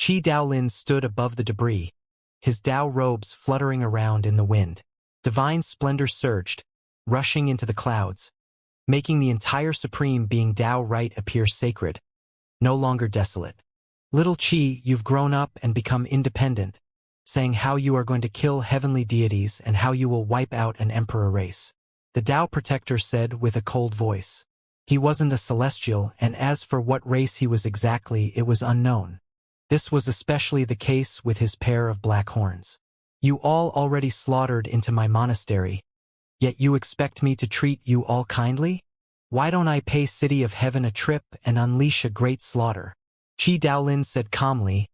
Qi Daolin stood above the debris, his Dao robes fluttering around in the wind. Divine splendor surged, rushing into the clouds, making the entire supreme being Dao right appear sacred, no longer desolate. Little Qi, you've grown up and become independent, saying how you are going to kill heavenly deities and how you will wipe out an emperor race. The Dao protector said with a cold voice. He wasn't a celestial, and as for what race he was exactly, it was unknown. This was especially the case with his pair of black horns. You all already slaughtered into my monastery, yet you expect me to treat you all kindly? Why don't I pay City of Heaven a trip and unleash a great slaughter? Qi Daolin said calmly,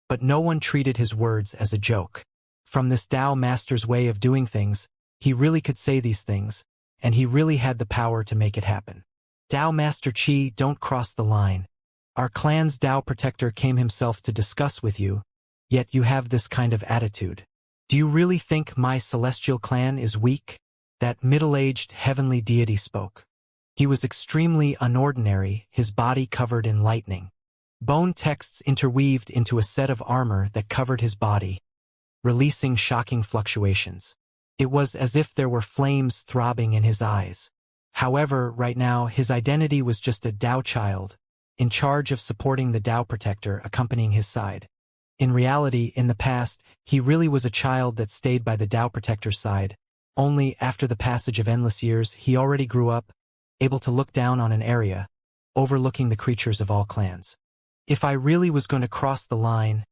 but no one treated his words as a joke. From this Dao master's way of doing things, he really could say these things, and he really had the power to make it happen. Dao Master Qi, don't cross the line. Our clan's Dao protector came himself to discuss with you, yet you have this kind of attitude. Do you really think my celestial clan is weak? That middle-aged heavenly deity spoke. He was extremely unordinary, his body covered in lightning. Bone texts interweaved into a set of armor that covered his body, releasing shocking fluctuations. It was as if there were flames throbbing in his eyes. However, right now, his identity was just a Dao child, in charge of supporting the Dao protector accompanying his side. In reality, in the past, he really was a child that stayed by the Dao protector's side. Only after the passage of endless years, he already grew up, able to look down on an area, overlooking the creatures of all clans. If I really was going to cross the line,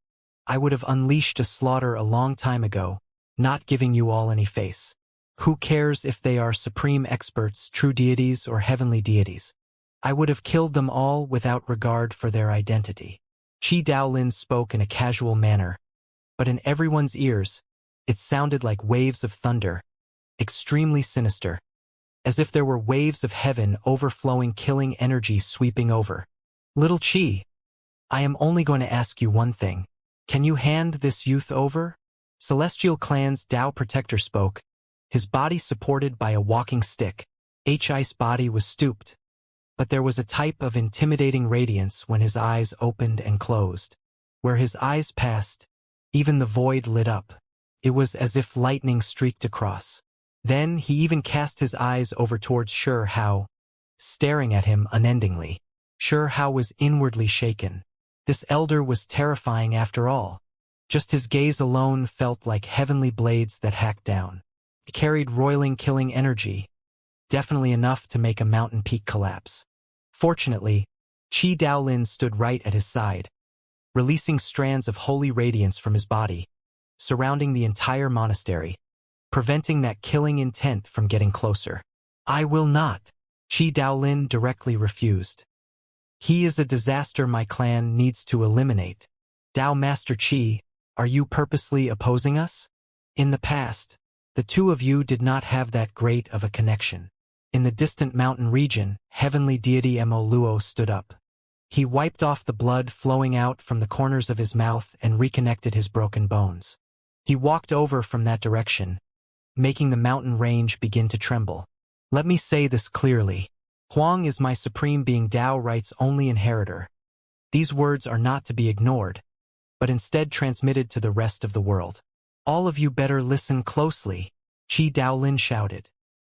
I would have unleashed a slaughter a long time ago, not giving you all any face. Who cares if they are supreme experts, true deities, or heavenly deities? I would have killed them all without regard for their identity. Qi Daolin spoke in a casual manner, but in everyone's ears, it sounded like waves of thunder, extremely sinister, as if there were waves of heaven overflowing killing energy sweeping over. Little Qi, I am only going to ask you one thing. Can you hand this youth over? Celestial Clan's Dao protector spoke, his body supported by a walking stick. His body was stooped, but there was a type of intimidating radiance when his eyes opened and closed. Where his eyes passed, even the void lit up. It was as if lightning streaked across. Then he even cast his eyes over towards Shi Hao, staring at him unendingly. Shi Hao was inwardly shaken. This elder was terrifying after all. Just his gaze alone felt like heavenly blades that hacked down. It carried roiling killing energy, definitely enough to make a mountain peak collapse. Fortunately, Qi Daolin stood right at his side, releasing strands of holy radiance from his body, surrounding the entire monastery, preventing that killing intent from getting closer. I will not. Qi Daolin directly refused. He is a disaster my clan needs to eliminate. Dao Master Qi, are you purposely opposing us? In the past, the two of you did not have that great of a connection. In the distant mountain region, heavenly deity Mo Luo stood up. He wiped off the blood flowing out from the corners of his mouth and reconnected his broken bones. He walked over from that direction, making the mountain range begin to tremble. Let me say this clearly. Huang is my supreme being Dao Right's only inheritor. These words are not to be ignored, but instead transmitted to the rest of the world. All of you better listen closely, Qi Daolin shouted.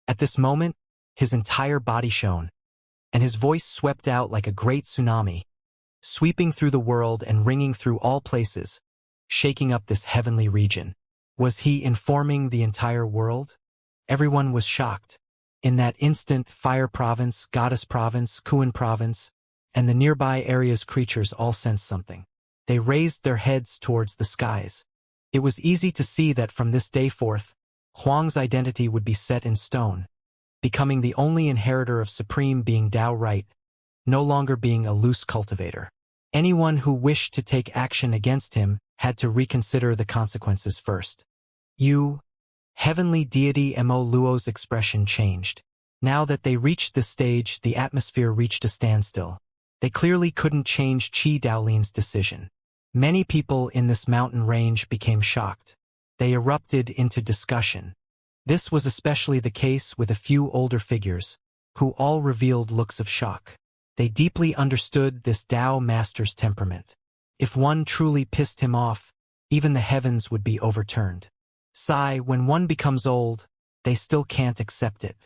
At this moment, his entire body shone, and his voice swept out like a great tsunami, sweeping through the world and ringing through all places, shaking up this heavenly region. Was he informing the entire world? Everyone was shocked. In that instant, Fire Province, Goddess Province, Kuan Province, and the nearby area's creatures all sensed something. They raised their heads towards the skies. It was easy to see that from this day forth, Huang's identity would be set in stone, becoming the only inheritor of supreme being Dao Right, no longer being a loose cultivator. Anyone who wished to take action against him had to reconsider the consequences first. You, heavenly deity Mo Luo's expression changed. Now that they reached this stage, the atmosphere reached a standstill. They clearly couldn't change Qi Daolin's decision. Many people in this mountain range became shocked. They erupted into discussion. This was especially the case with a few older figures, who all revealed looks of shock. They deeply understood this Dao master's temperament. If one truly pissed him off, even the heavens would be overturned. Sigh, when one becomes old, they still can't accept it.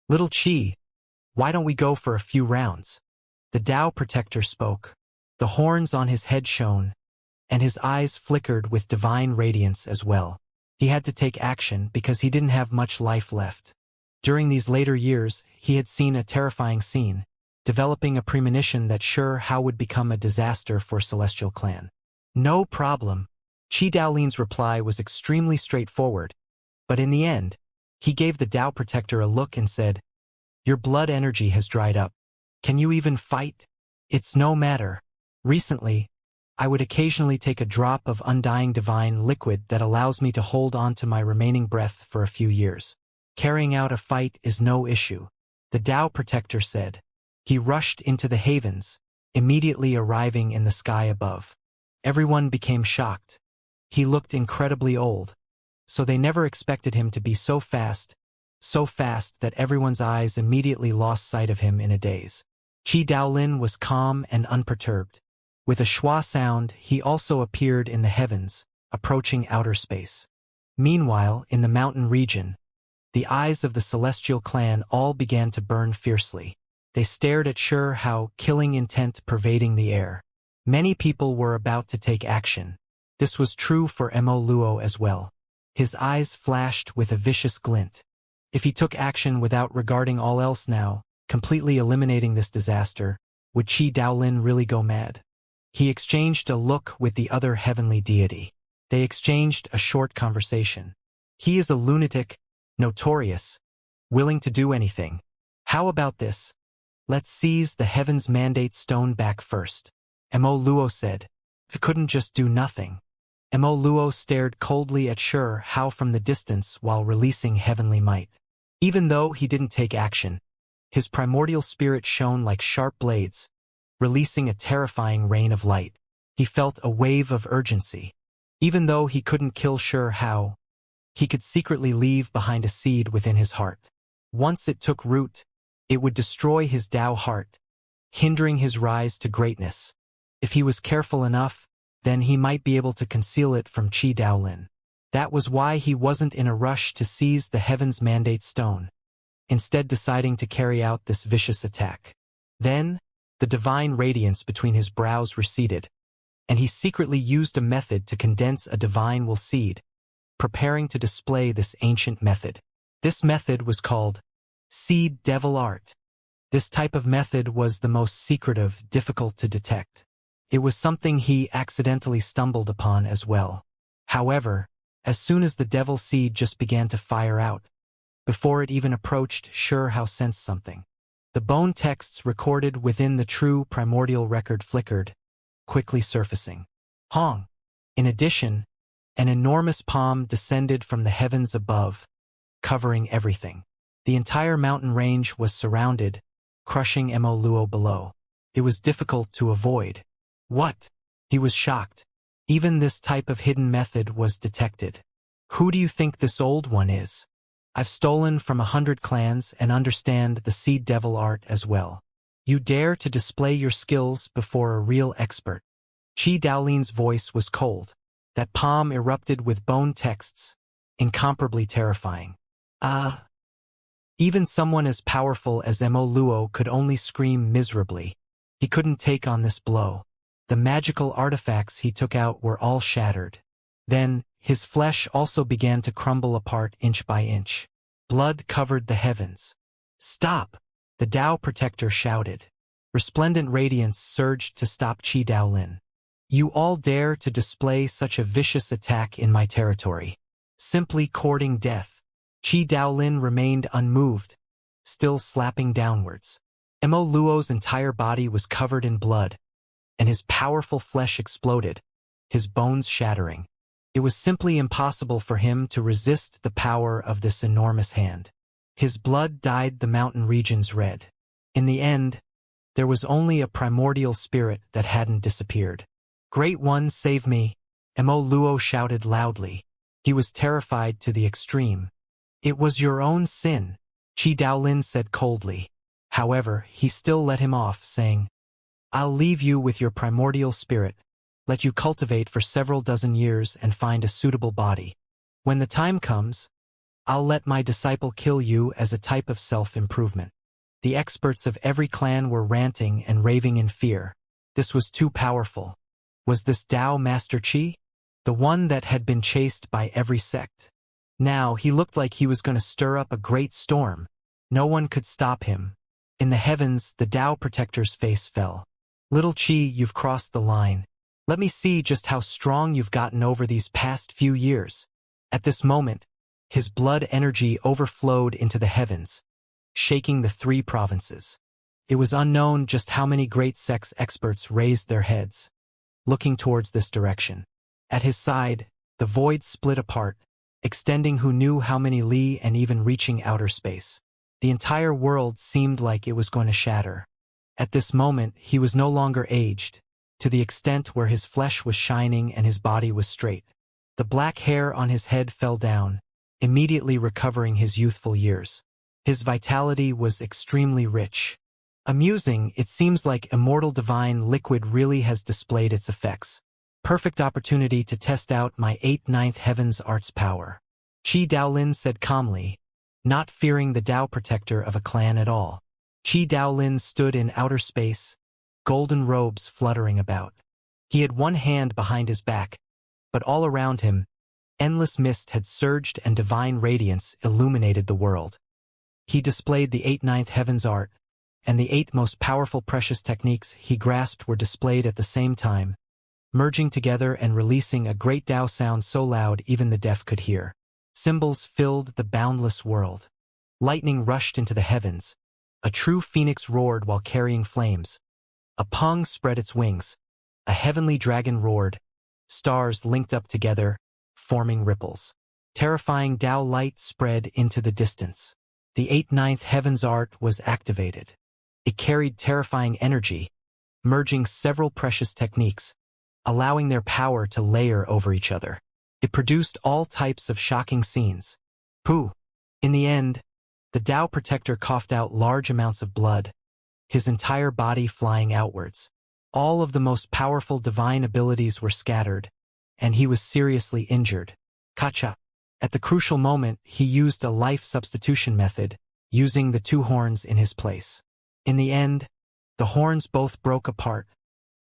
Little Chi, why don't we go for a few rounds? The Tao Protector spoke. The horns on his head shone, and his eyes flickered with divine radiance as well. He had to take action because he didn't have much life left. During these later years, he had seen a terrifying scene, developing a premonition that sure how would become a disaster for Celestial Clan. No problem. Chi Daolin's reply was extremely straightforward, but in the end, he gave the Tao Protector a look and said, "Your blood energy has dried up. Can you even fight? It's no matter. Recently, I would occasionally take a drop of undying divine liquid that allows me to hold on to my remaining breath for a few years. Carrying out a fight is no issue," the Tao Protector said. He rushed into the havens, immediately arriving in the sky above. Everyone became shocked. He looked incredibly old, so they never expected him to be so fast that everyone's eyes immediately lost sight of him in a daze. Chi Daolin was calm and unperturbed. With a schwa sound, he also appeared in the heavens, approaching outer space. Meanwhile, in the mountain region, the eyes of the Celestial Clan all began to burn fiercely. They stared at sure how killing intent pervading the air. Many people were about to take action. This was true for Mo Luo as well. His eyes flashed with a vicious glint. If he took action without regarding all else now, completely eliminating this disaster, would Chi Daolin really go mad? He exchanged a look with the other heavenly deity. They exchanged a short conversation. He is a lunatic, notorious, willing to do anything. How about this? Let's seize the heavens mandate stone back first. Mo Luo said. He couldn't just do nothing. Mo Luo stared coldly at Sure How from the distance while releasing heavenly might. Even though he didn't take action, his primordial spirit shone like sharp blades, releasing a terrifying rain of light. He felt a wave of urgency. Even though he couldn't kill Sure How, he could secretly leave behind a seed within his heart. Once it took root, it would destroy his Tao heart, hindering his rise to greatness. If he was careful enough, then he might be able to conceal it from Chi Daolin. That was why he wasn't in a rush to seize the Heaven's Mandate Stone, instead deciding to carry out this vicious attack. Then, the divine radiance between his brows receded, and he secretly used a method to condense a divine will seed, preparing to display this ancient method. This method was called Seed Devil Art. This type of method was the most secretive, difficult to detect. It was something he accidentally stumbled upon as well. However, as soon as the devil seed just began to fire out, before it even approached, Sure How sensed something. The bone texts recorded within the true primordial record flickered, quickly surfacing. Hong! In addition, an enormous palm descended from the heavens above, covering everything. The entire mountain range was surrounded, crushing Mo Luo below. It was difficult to avoid. What? He was shocked. Even this type of hidden method was detected. Who do you think this old one is? I've stolen from 100 clans and understand the seed devil art as well. You dare to display your skills before a real expert. Chi Daolin's voice was cold. That palm erupted with bone texts, incomparably terrifying. Even someone as powerful as Mo Luo could only scream miserably. He couldn't take on this blow. The magical artifacts he took out were all shattered. Then, his flesh also began to crumble apart inch by inch. Blood covered the heavens. Stop! The Tao Protector shouted. Resplendent radiance surged to stop Chi Daolin. You all dare to display such a vicious attack in my territory. Simply courting death. Chi Daolin remained unmoved, still slapping downwards. Mo Luo's entire body was covered in blood, and his powerful flesh exploded, his bones shattering. It was simply impossible for him to resist the power of this enormous hand. His blood dyed the mountain regions red. In the end, there was only a primordial spirit that hadn't disappeared. Great One, save me! Mo Luo shouted loudly. He was terrified to the extreme. It was your own sin, Chi Daolin said coldly. However, he still let him off, saying, I'll leave you with your primordial spirit, let you cultivate for several dozen years and find a suitable body. When the time comes, I'll let my disciple kill you as a type of self-improvement. The experts of every clan were ranting and raving in fear. This was too powerful. Was this Tao Master Qi? The one that had been chased by every sect? Now he looked like he was going to stir up a great storm. No one could stop him. In the heavens, the Tao Protector's face fell. Little Qi, you've crossed the line. Let me see just how strong you've gotten over these past few years. At this moment, his blood energy overflowed into the heavens, shaking the 3 provinces. It was unknown just how many great sex experts raised their heads, looking towards this direction. At his side, the void split apart, extending who knew how many li and even reaching outer space. The entire world seemed like it was going to shatter. At this moment, he was no longer aged, to the extent where his flesh was shining and his body was straight. The black hair on his head fell down, immediately recovering his youthful years. His vitality was extremely rich. Amusing, it seems like immortal divine liquid really has displayed its effects. Perfect opportunity to test out my 8th-9th heavens art's power. Qi Daolin said calmly, not fearing the Tao Protector of a clan at all. Qi Daolin stood in outer space, golden robes fluttering about. He had one hand behind his back, but all around him, endless mist had surged and divine radiance illuminated the world. He displayed the 8th-9th heavens art, and the 8 most powerful precious techniques he grasped were displayed at the same time, merging together and releasing a great Tao sound so loud even the deaf could hear. Symbols filled the boundless world. Lightning rushed into the heavens. A true phoenix roared while carrying flames. A pung spread its wings. A heavenly dragon roared. Stars linked up together, forming ripples. Terrifying Tao light spread into the distance. The 8th-9th heavens art was activated. It carried terrifying energy, merging several precious techniques, allowing their power to layer over each other. It produced all types of shocking scenes. Pooh! In the end, the Tao Protector coughed out large amounts of blood, his entire body flying outwards. All of the most powerful divine abilities were scattered, and he was seriously injured. Kacha! At the crucial moment, he used a life substitution method, using the 2 horns in his place. In the end, the horns both broke apart,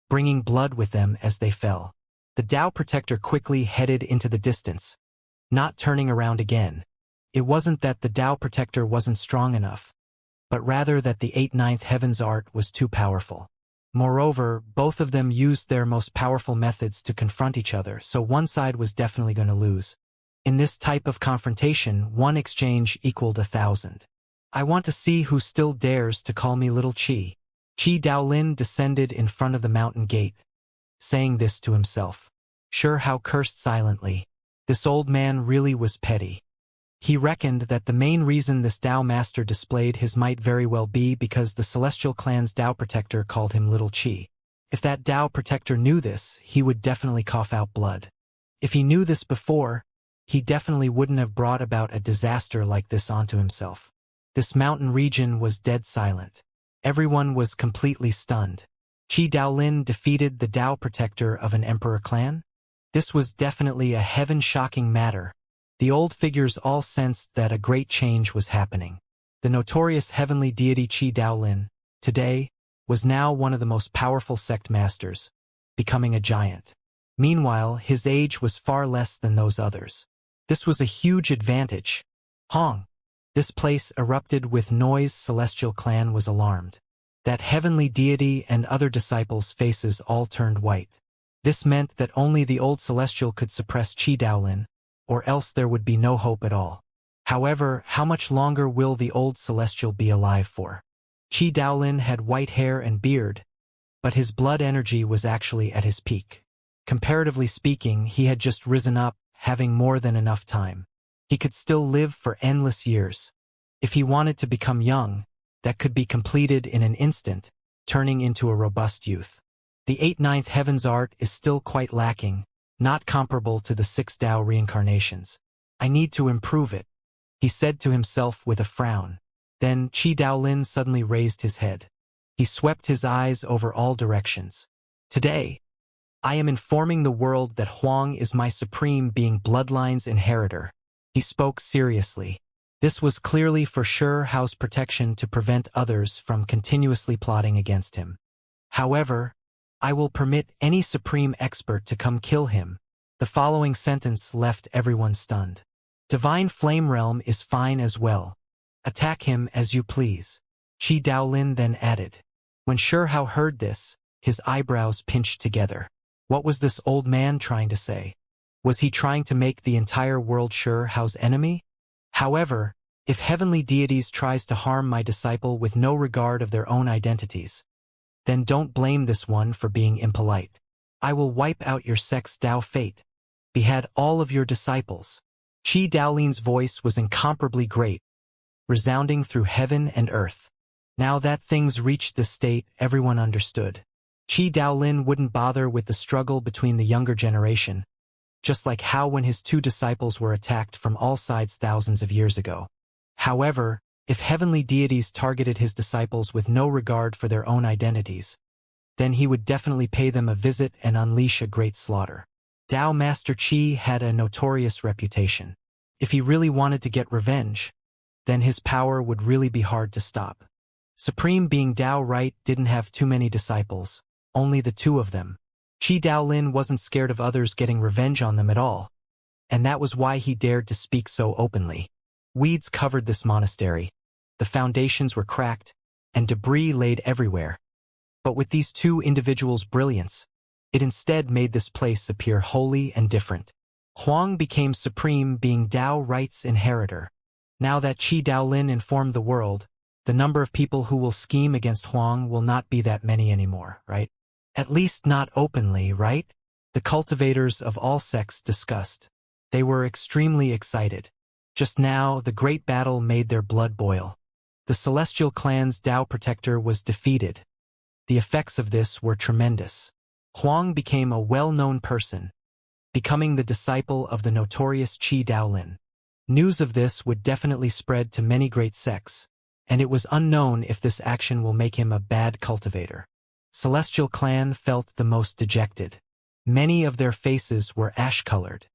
bringing blood with them as they fell. The Tao Protector quickly headed into the distance, not turning around again. It wasn't that the Tao Protector wasn't strong enough, but rather that the 8th-9th heavens art was too powerful. Moreover, both of them used their most powerful methods to confront each other, so one side was definitely going to lose. In this type of confrontation, 1 exchange equaled 1,000. I want to see who still dares to call me Little Qi. Qi Daolin descended in front of the mountain gate, saying this to himself. Sure how cursed silently. This old man really was petty. He reckoned that the main reason this Tao Master displayed his might very well be because the Celestial Clan's Tao Protector called him Little Qi. If that Tao Protector knew this, he would definitely cough out blood. If he knew this before, he definitely wouldn't have brought about a disaster like this onto himself. This mountain region was dead silent. Everyone was completely stunned. Qi Daolin defeated the Tao Protector of an Emperor clan? This was definitely a heaven-shocking matter. The old figures all sensed that a great change was happening. The notorious heavenly deity Qi Daolin, today, was now one of the most powerful sect masters, becoming a giant. Meanwhile, his age was far less than those others. This was a huge advantage. Hong! This place erupted with noise. Celestial Clan was alarmed. That heavenly deity and other disciples' faces all turned white. This meant that only the old Celestial could suppress Qi Daolin, or else there would be no hope at all. However, how much longer will the old Celestial be alive for? Qi Daolin had white hair and beard, but his blood energy was actually at his peak. Comparatively speaking, he had just risen up, having more than enough time. He could still live for endless years. If he wanted to become young, that could be completed in an instant, turning into a robust youth. The 8th-9th heavens art is still quite lacking, not comparable to the 6 Tao reincarnations. I need to improve it, he said to himself with a frown. Then Qi Daolin suddenly raised his head. He swept his eyes over all directions. Today, I am informing the world that Huang is my supreme being bloodline's inheritor. He spoke seriously. This was clearly for sure house protection to prevent others from continuously plotting against him. However, I will permit any supreme expert to come kill him. The following sentence left everyone stunned. Divine Flame Realm is fine as well. Attack him as you please. Qi Daolin then added. When Shihao heard this, his eyebrows pinched together. What was this old man trying to say? Was he trying to make the entire world Shihao's enemy? However, if heavenly deities tries to harm my disciple with no regard of their own identities, then don't blame this one for being impolite. I will wipe out your sect's Dao fate. Behead all of your disciples. Qi Daolin's voice was incomparably great, resounding through heaven and earth. Now that things reached this state, everyone understood. Qi Daolin wouldn't bother with the struggle between the younger generation, just like how when his two disciples were attacked from all sides thousands of years ago. However, if heavenly deities targeted his disciples with no regard for their own identities, then he would definitely pay them a visit and unleash a great slaughter. Dao Master Qi had a notorious reputation. If he really wanted to get revenge, then his power would really be hard to stop. Supreme Being Dao Right didn't have too many disciples, only the two of them. Qi Daolin wasn't scared of others getting revenge on them at all, and that was why he dared to speak so openly. Weeds covered this monastery. The foundations were cracked, and debris laid everywhere. But with these two individuals' brilliance, it instead made this place appear holy and different. Huang became Supreme Being Dao Right's inheritor. Now that Qi Daolin informed the world, the number of people who will scheme against Huang will not be that many anymore, right? At least not openly, right? The cultivators of all sects discussed. They were extremely excited. Just now, the great battle made their blood boil. The Celestial Clan's Dao Protector was defeated. The effects of this were tremendous. Huang became a well-known person, becoming the disciple of the notorious Qi Daolin. News of this would definitely spread to many great sects, and it was unknown if this action will make him a bad cultivator. Celestial Clan felt the most dejected. Many of their faces were ash-colored.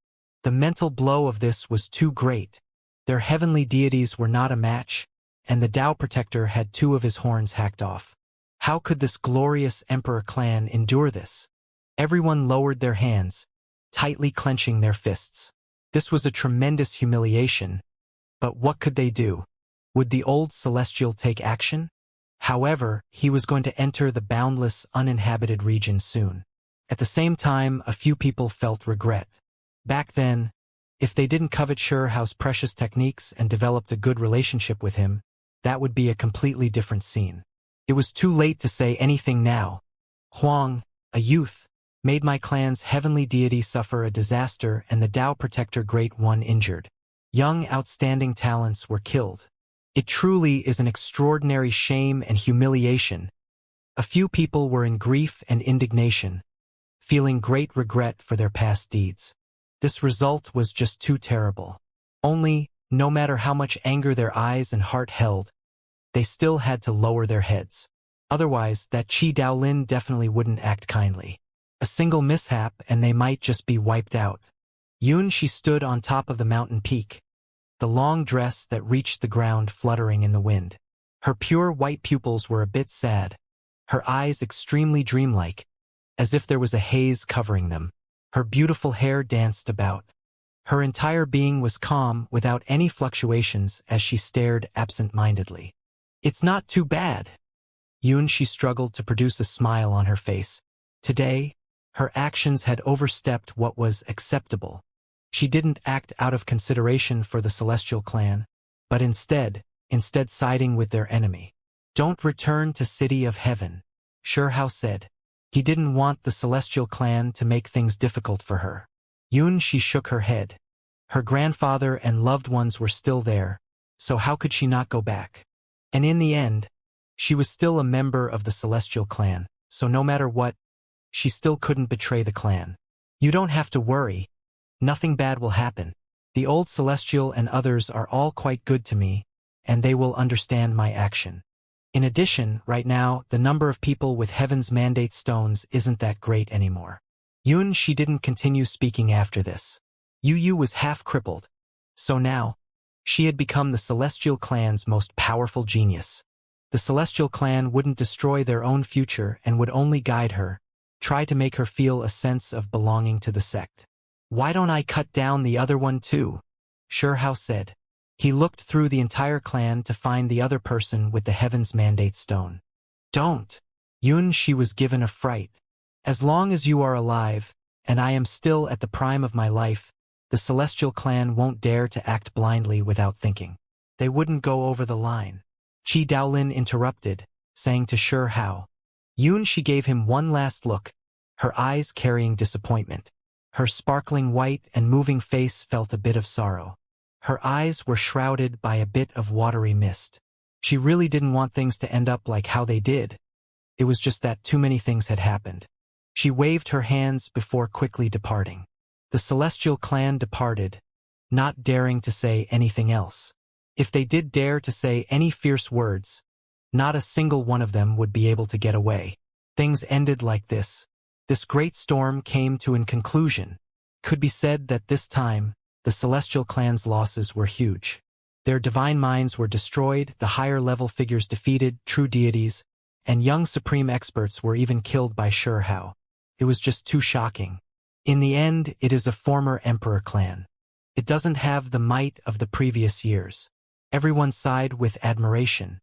The mental blow of this was too great. Their heavenly deities were not a match, and the Dao Protector had two of his horns hacked off. How could this glorious Emperor clan endure this? Everyone lowered their hands, tightly clenching their fists. This was a tremendous humiliation, but what could they do? Would the old Celestial take action? However, he was going to enter the boundless, uninhabited region soon. At the same time, a few people felt regret. Back then, if they didn't covet Shihao's precious techniques and developed a good relationship with him, that would be a completely different scene. It was too late to say anything now. Huang, a youth, made my clan's heavenly deity suffer a disaster and the Dao Protector Great One injured. Young, outstanding talents were killed. It truly is an extraordinary shame and humiliation. A few people were in grief and indignation, feeling great regret for their past deeds. This result was just too terrible. Only, no matter how much anger their eyes and heart held, they still had to lower their heads. Otherwise, that Qi Daolin definitely wouldn't act kindly. A single mishap and they might just be wiped out. She stood on top of the mountain peak, the long dress that reached the ground fluttering in the wind. Her pure white pupils were a bit sad, her eyes extremely dreamlike, as if there was a haze covering them. Her beautiful hair danced about. Her entire being was calm without any fluctuations as she stared absent-mindedly. It's not too bad. She struggled to produce a smile on her face. Today, her actions had overstepped what was acceptable. She didn't act out of consideration for the Celestial Clan, but instead siding with their enemy. Don't return to City of Heaven, Shihao said. He didn't want the Celestial Clan to make things difficult for her. She shook her head. Her grandfather and loved ones were still there, so how could she not go back? And in the end, she was still a member of the Celestial Clan, so no matter what, she still couldn't betray the clan. You don't have to worry. Nothing bad will happen. The old Celestial and others are all quite good to me, and they will understand my action. In addition, right now, the number of people with Heaven's Mandate stones isn't that great anymore. She didn't continue speaking after this. Yu was half crippled. So now, she had become the Celestial Clan's most powerful genius. The Celestial Clan wouldn't destroy their own future and would only guide her, try to make her feel a sense of belonging to the sect. Why don't I cut down the other one too? Xianxia said. He looked through the entire clan to find the other person with the Heaven's Mandate Stone. Don't. She was given a fright. As long as you are alive, and I am still at the prime of my life, the Celestial Clan won't dare to act blindly without thinking. They wouldn't go over the line. Qi Daolin interrupted, saying to Xianxia. She gave him one last look, her eyes carrying disappointment. Her sparkling white and moving face felt a bit of sorrow. Her eyes were shrouded by a bit of watery mist. She really didn't want things to end up like how they did. It was just that too many things had happened. She waved her hands before quickly departing. The Celestial Clan departed, not daring to say anything else. If they did dare to say any fierce words, not a single one of them would be able to get away. Things ended like this. This great storm came to a conclusion. Could be said that this time, the Celestial Clan's losses were huge. Their divine minds were destroyed, the higher-level figures defeated, true deities, and young supreme experts were even killed by Xianxia. It was just too shocking. In the end, it is a former Emperor clan. It doesn't have the might of the previous years. Everyone sighed with admiration.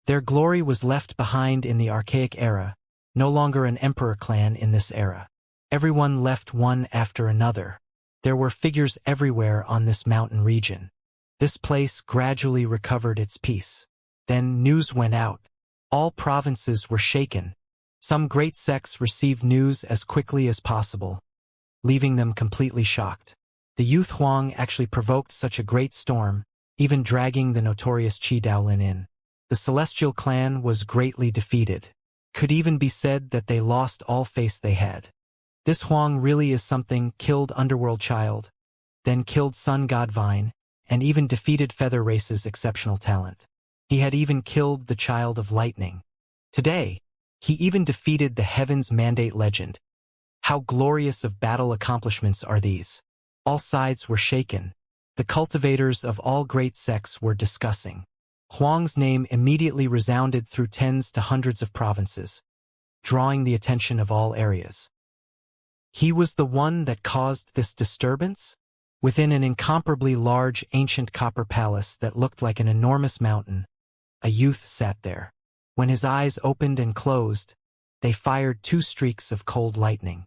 Their glory was left behind in the archaic era, no longer an Emperor clan in this era. Everyone left one after another. There were figures everywhere on this mountain region. This place gradually recovered its peace. Then news went out. All provinces were shaken. Some great sects received news as quickly as possible, leaving them completely shocked. The youth Huang actually provoked such a great storm, even dragging the notorious Qi Daolin in. The Celestial Clan was greatly defeated. Could even be said that they lost all faith they had. This Huang really is something, killed Underworld Child, then killed Sun God Vine, and even defeated Feather Race's exceptional talent. He had even killed the Child of Lightning. Today, he even defeated the Heaven's Mandate Legend. How glorious of battle accomplishments are these! All sides were shaken. The cultivators of all great sects were discussing. Huang's name immediately resounded through tens to hundreds of provinces, drawing the attention of all areas. He was the one that caused this disturbance? Within an incomparably large ancient copper palace that looked like an enormous mountain, a youth sat there. When his eyes opened and closed, they fired 2 streaks of cold lightning.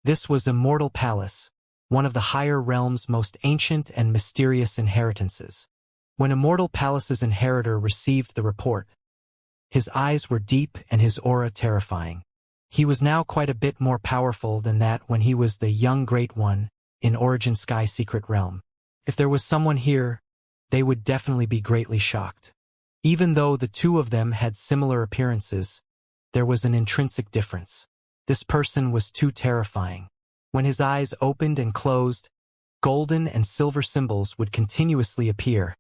This was Immortal Palace, one of the higher realm's most ancient and mysterious inheritances. When Immortal Palace's inheritor received the report, his eyes were deep and his aura terrifying. He was now quite a bit more powerful than that when he was the young Great One in Origin Sky Secret Realm. If there was someone here, they would definitely be greatly shocked. Even though the two of them had similar appearances, there was an intrinsic difference. This person was too terrifying. When his eyes opened and closed, golden and silver symbols would continuously appear,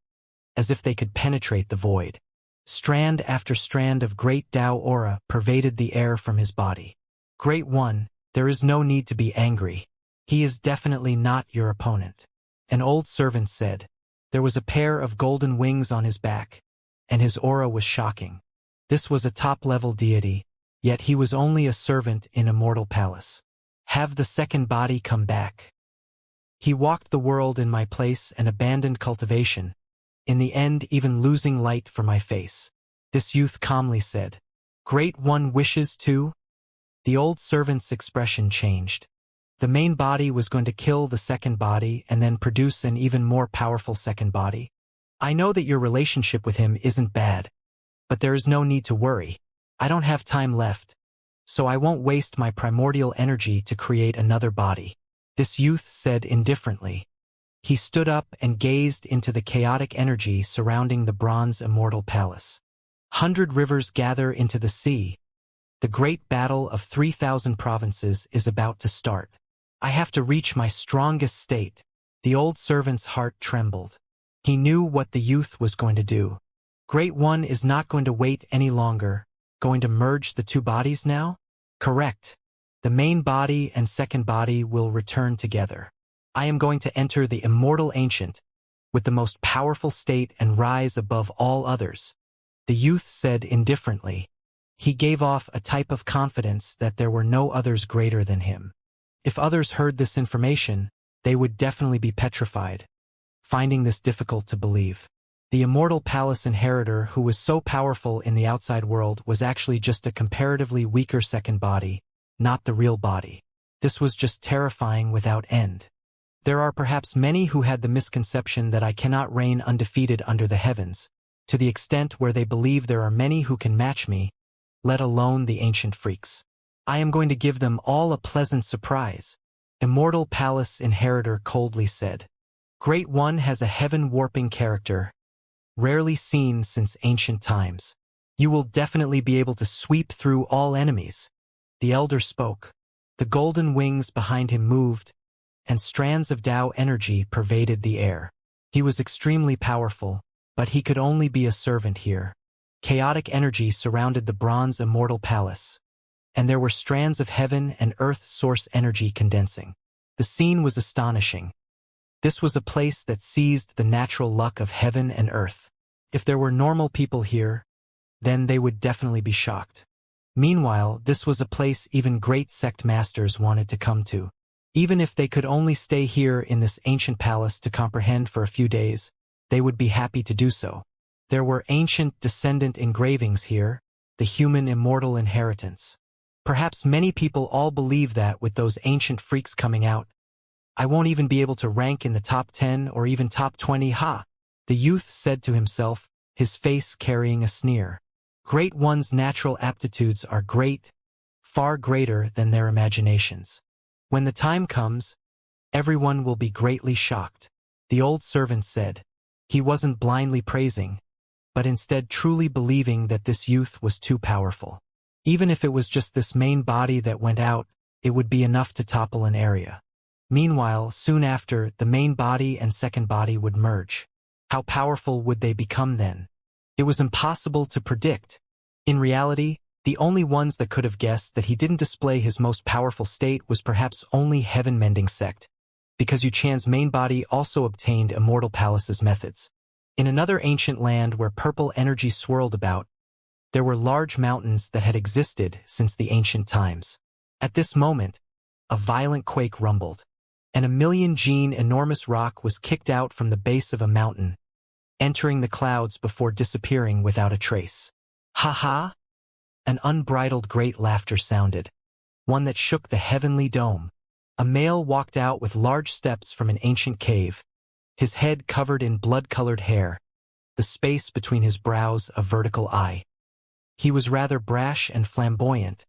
as if they could penetrate the void. Strand after strand of great Tao aura pervaded the air from his body. Great One, there is no need to be angry. He is definitely not your opponent. An old servant said. There was a pair of golden wings on his back, and his aura was shocking. This was a top-level deity, yet he was only a servant in Immortal Palace. Have the second body come back. He walked the world in my place and abandoned cultivation, in the end even losing light for my face. This youth calmly said, Great One wishes to? The old servant's expression changed. The main body was going to kill the second body and then produce an even more powerful second body. I know that your relationship with him isn't bad, but there is no need to worry. I don't have time left, so I won't waste my primordial energy to create another body. This youth said indifferently. He stood up and gazed into the chaotic energy surrounding the bronze Immortal Palace. 100 rivers gather into the sea. The great battle of 3,000 provinces is about to start. I have to reach my strongest state. The old servant's heart trembled. He knew what the youth was going to do. Great One is not going to wait any longer, going to merge the two bodies now? Correct. The main body and second body will return together. I am going to enter the immortal ancient with the most powerful state and rise above all others. The youth said indifferently. He gave off a type of confidence that there were no others greater than him. If others heard this information, they would definitely be petrified, finding this difficult to believe. The immortal palace inheritor who was so powerful in the outside world was actually just a comparatively weaker second body, not the real body. This was just terrifying without end. There are perhaps many who had the misconception that I cannot reign undefeated under the heavens, to the extent where they believe there are many who can match me, let alone the ancient freaks. I am going to give them all a pleasant surprise, Immortal Palace Inheritor coldly said. Great One has a heaven-warping character, rarely seen since ancient times. You will definitely be able to sweep through all enemies. The elder spoke. The golden wings behind him moved, and strands of Tao energy pervaded the air. He was extremely powerful, but he could only be a servant here. Chaotic energy surrounded the bronze immortal palace, and there were strands of heaven and earth source energy condensing. The scene was astonishing. This was a place that seized the natural luck of heaven and earth. If there were normal people here, then they would definitely be shocked. Meanwhile, this was a place even great sect masters wanted to come to. Even if they could only stay here in this ancient palace to comprehend for a few days, they would be happy to do so. There were ancient descendant engravings here, the human immortal inheritance. Perhaps many people all believe that with those ancient freaks coming out, I won't even be able to rank in the top 10 or even top 20, ha! The youth said to himself, his face carrying a sneer. Great One's natural aptitudes are great, far greater than their imaginations. When the time comes, everyone will be greatly shocked. The old servant said. He wasn't blindly praising, but instead truly believing that this youth was too powerful. Even if it was just this main body that went out, it would be enough to topple an area. Meanwhile, soon after, the main body and second body would merge. How powerful would they become then? It was impossible to predict. In reality, the only ones that could have guessed that he didn't display his most powerful state was perhaps only heaven-mending sect, because Yu Chan's main body also obtained Immortal Palace's methods. In another ancient land where purple energy swirled about, there were large mountains that had existed since the ancient times. At this moment, a violent quake rumbled, and a million-gene enormous rock was kicked out from the base of a mountain, entering the clouds before disappearing without a trace. Ha ha! An unbridled great laughter sounded, one that shook the heavenly dome. A male walked out with large steps from an ancient cave, his head covered in blood-colored hair, the space between his brows a vertical eye. He was rather brash and flamboyant,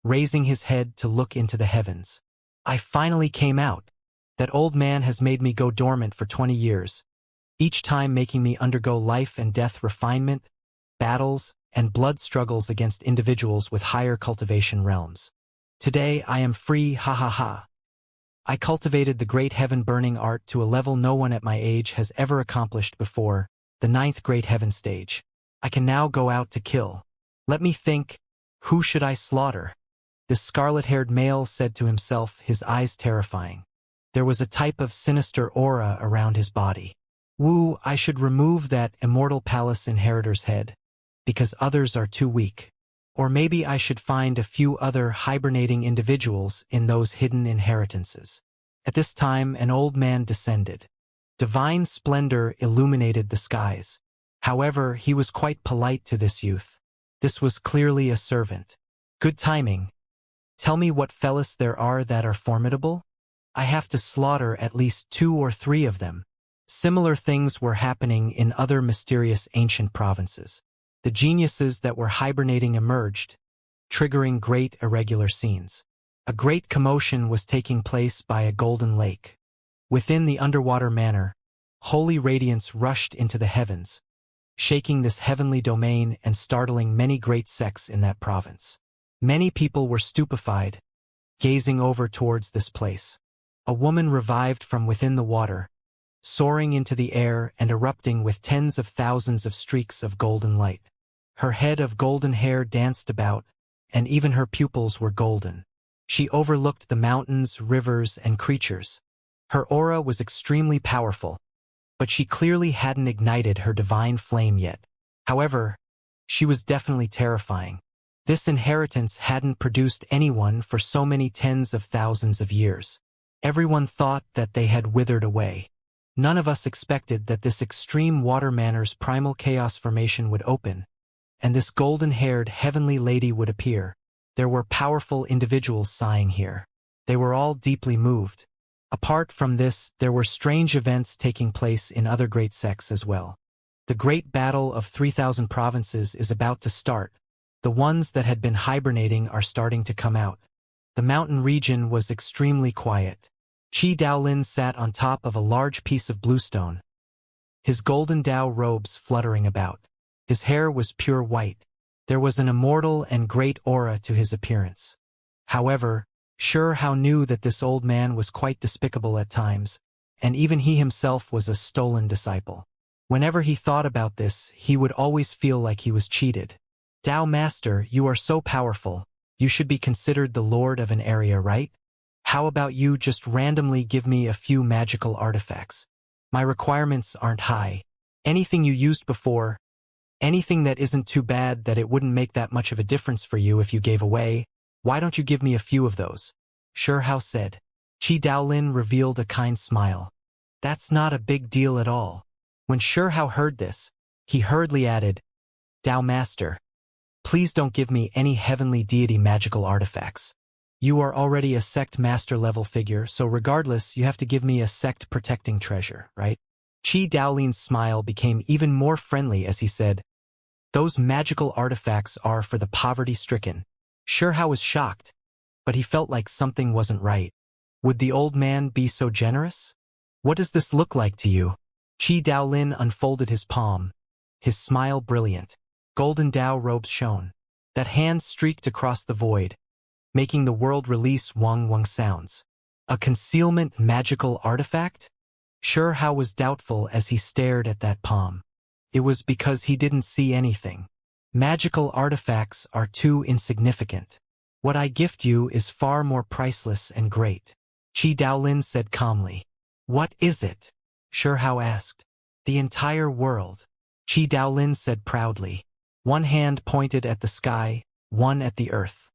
raising his head to look into the heavens. I finally came out. That old man has made me go dormant for 20 years, each time making me undergo life and death refinement, battles, and blood struggles against individuals with higher cultivation realms. Today I am free, ha ha ha. I cultivated the great heaven-burning art to a level no one at my age has ever accomplished before, the 9th great heaven stage. I can now go out to kill. Let me think, who should I slaughter? This scarlet-haired male said to himself, his eyes terrifying. There was a type of sinister aura around his body. Woo, I should remove that Immortal Palace inheritor's head, because others are too weak. Or maybe I should find a few other hibernating individuals in those hidden inheritances. At this time, an old man descended. Divine splendor illuminated the skies. However, he was quite polite to this youth. This was clearly a servant. Good timing. Tell me what fellas there are that are formidable? I have to slaughter at least 2 or 3 of them. Similar things were happening in other mysterious ancient provinces. The geniuses that were hibernating emerged, triggering great irregular scenes. A great commotion was taking place by a golden lake. Within the underwater manor, holy radiance rushed into the heavens, shaking this heavenly domain and startling many great sects in that province. Many people were stupefied, gazing over towards this place. A woman revived from within the water, soaring into the air and erupting with tens of thousands of streaks of golden light. Her head of golden hair danced about, and even her pupils were golden. She overlooked the mountains, rivers, and creatures. Her aura was extremely powerful, but she clearly hadn't ignited her divine flame yet. However, she was definitely terrifying. This inheritance hadn't produced anyone for so many tens of thousands of years. Everyone thought that they had withered away. None of us expected that this extreme water manner's primal chaos formation would open, and this golden-haired heavenly lady would appear. There were powerful individuals sighing here. They were all deeply moved. Apart from this, there were strange events taking place in other great sects as well. The great battle of 3,000 provinces is about to start. The ones that had been hibernating are starting to come out. The mountain region was extremely quiet. Qi Daolin sat on top of a large piece of bluestone, his golden Dao robes fluttering about. His hair was pure white. There was an immortal and great aura to his appearance. However, Xianxia knew that this old man was quite despicable at times, and even he himself was a stolen disciple. Whenever he thought about this, he would always feel like he was cheated. Dao Master, you are so powerful. You should be considered the lord of an area, right? How about you just randomly give me a few magical artifacts? My requirements aren't high. Anything you used before, anything that isn't too bad that it wouldn't make that much of a difference for you if you gave away, why don't you give me a few of those? Xianxia said. Qi Daolin revealed a kind smile. That's not a big deal at all. When Xianxia heard this, he hurriedly added, Dao Master, please don't give me any heavenly deity magical artifacts. You are already a sect master level figure, so regardless, you have to give me a sect protecting treasure, right? Qi Daolin's smile became even more friendly as he said, those magical artifacts are for the poverty-stricken. Xianxia was shocked, but he felt like something wasn't right. Would the old man be so generous? What does this look like to you? Qi Daolin unfolded his palm, his smile brilliant. Golden Dao robes shone. That hand streaked across the void, making the world release wang wang sounds. A concealment magical artifact? Xianxia was doubtful as he stared at that palm. It was because he didn't see anything. Magical artifacts are too insignificant. What I gift you is far more priceless and great. Qi Daolin said calmly. What is it? Xianxia asked. The entire world. Qi Daolin said proudly. One hand pointed at the sky, one at the earth.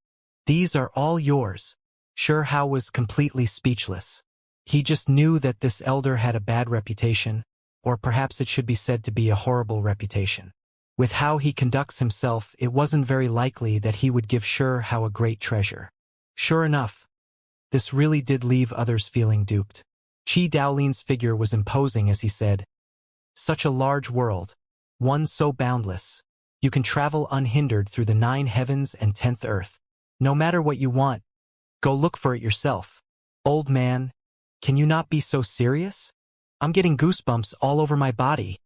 These are all yours. Xianxia was completely speechless. He just knew that this elder had a bad reputation, or perhaps it should be said to be a horrible reputation. With how he conducts himself, it wasn't very likely that he would give Xianxia a great treasure. Sure enough, this really did leave others feeling duped. Qi Daolin's figure was imposing as he said, such a large world, one so boundless. You can travel unhindered through the 9 heavens and 10th earth. No matter what you want, go look for it yourself. Old man, can you not be so serious? I'm getting goosebumps all over my body,